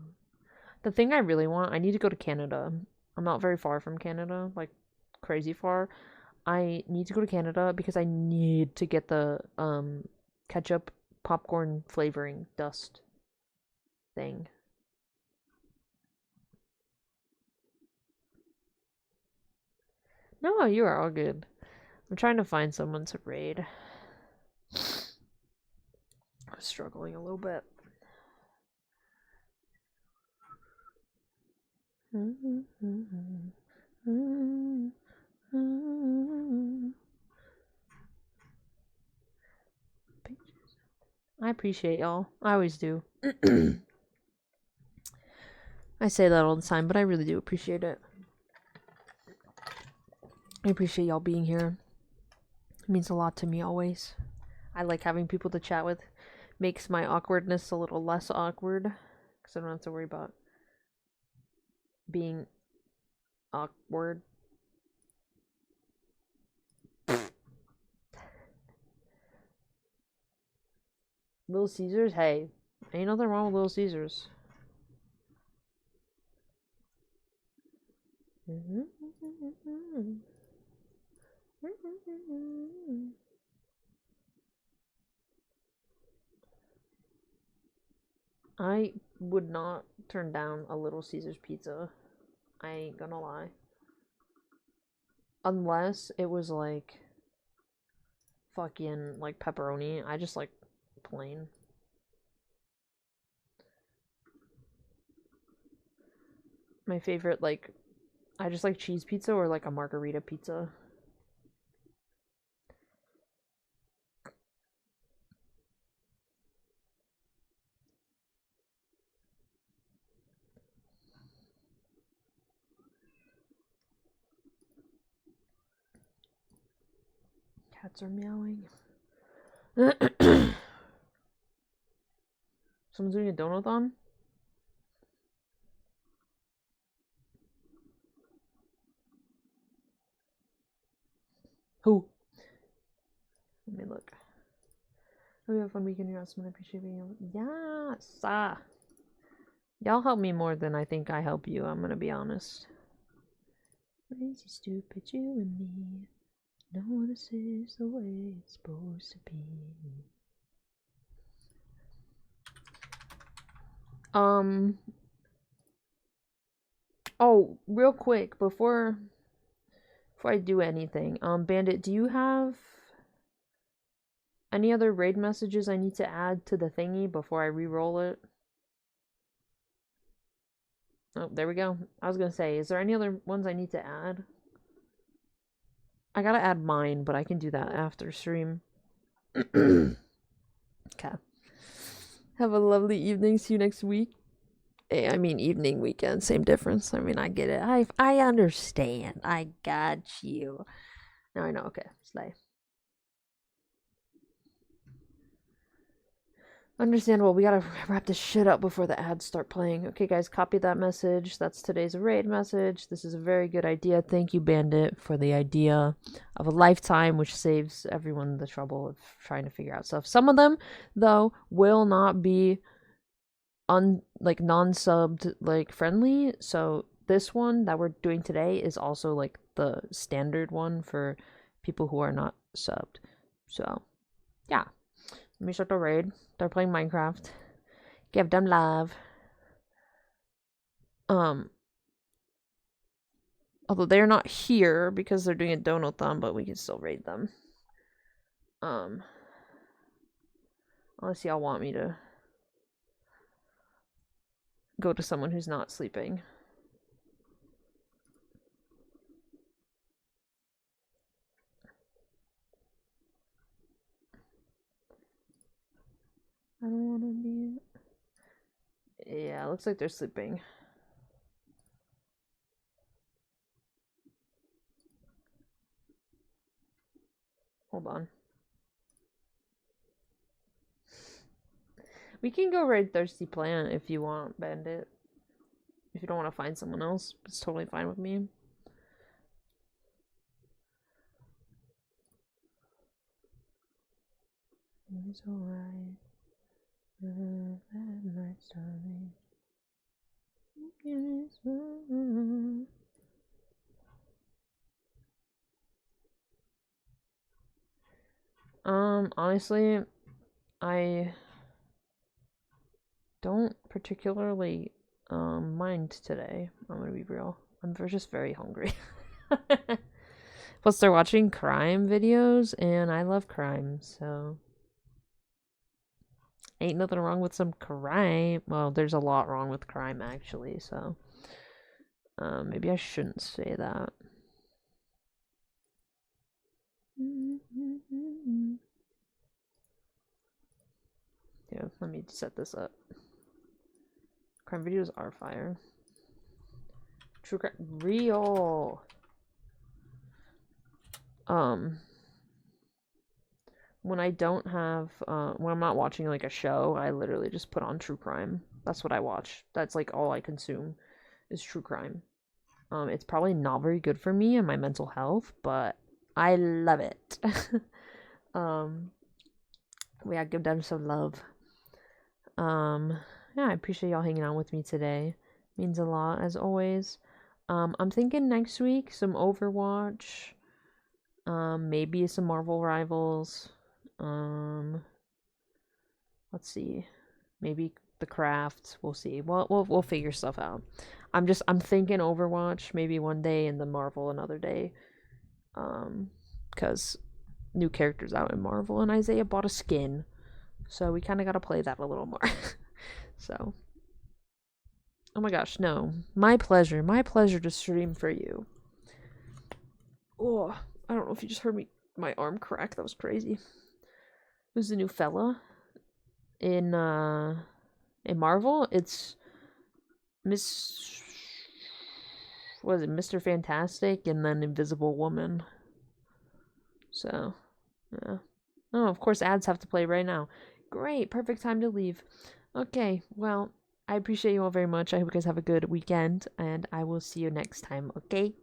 A: The thing I really want, I need to go to Canada. I'm not very far from Canada, like crazy far. I need to go to Canada because I need to get the ketchup popcorn flavoring dust thing. No, you are all good. I'm trying to find someone to raid. I'm struggling a little bit. I appreciate y'all. I always do. I say that all the time, but I really do appreciate it. I appreciate y'all being here. It means a lot to me always. I like having people to chat with. Makes my awkwardness a little less awkward. Because I don't have to worry about being awkward. Little Caesars? Hey, ain't nothing wrong with Little Caesars. I would not turn down a Little Caesars pizza. I ain't gonna lie. Unless it was like fucking like pepperoni. I just like plain. My favorite, like, I just like cheese pizza or like a margarita pizza. Cats are meowing. Someone's doing a donut-thon? Who? Let me look. Hope you have a fun weekend. You're awesome. I appreciate being able. Yes! Y'all help me more than I think I help you. I'm gonna be honest. Crazy, stupid, you and me. No, this is the way it's supposed to be. Oh, real quick, before I do anything, Bandit, do you have any other raid messages I need to add to the thingy before I re-roll it? Oh, there we go. I was gonna say, is there any other ones I need to add? I gotta add mine, but I can do that after stream. Okay. Have a lovely evening. See you next week. Hey, I mean evening, weekend, same difference. I mean, I get it. I understand. I got you. Now I know. Okay, slay. Understandable. We gotta wrap this shit up before the ads start playing. Okay, guys, copy that message. That's today's raid message. This is a very good idea. Thank you, Bandit, for the idea of a lifetime, which saves everyone the trouble of trying to figure out stuff. Some of them, though, will not be non-subbed like friendly. So this one that we're doing today is also like the standard one for people who are not subbed. So yeah. Let me start the raid. They're playing Minecraft. Give them love. Although they're not here because they're doing a donut-thon, but we can still raid them. Unless y'all want me to go to someone who's not sleeping. I don't want to be... Yeah, looks like they're sleeping. Hold on. We can go raid Thirsty Plant if you want, Bandit. If you don't want to find someone else, it's totally fine with me. It's alright. Bad nights, darling. Honestly, I don't particularly mind today. I'm gonna be real. I'm just very hungry. Plus, they're watching crime videos, and I love crime, so ain't nothing wrong with some crime. Well, there's a lot wrong with crime, actually, so maybe I shouldn't say that. Yeah, let me set this up. Crime videos are fire. True crime, real. When I don't have, when I'm not watching like a show, I literally just put on true crime. That's what I watch. That's like all I consume is true crime. It's probably not very good for me and my mental health, but I love it. Yeah, give them some love. Yeah, I appreciate y'all hanging out with me today. Means a lot, as always. I'm thinking next week some Overwatch. Maybe some Marvel Rivals. Let's see. Maybe the craft. We'll see. We'll figure stuff out. I'm thinking Overwatch maybe one day and then Marvel another day. Because new characters out in Marvel and Isaiah bought a skin. So we kind of got to play that a little more. So. Oh my gosh, no. My pleasure to stream for you. Oh, I don't know if you just heard my arm crack. That was crazy. Who's the new fella in Marvel? It's what is it, Mr. Fantastic and then Invisible Woman. So, yeah. Oh, of course ads have to play right now. Great, perfect time to leave. Okay, well, I appreciate you all very much. I hope you guys have a good weekend, and I will see you next time, okay?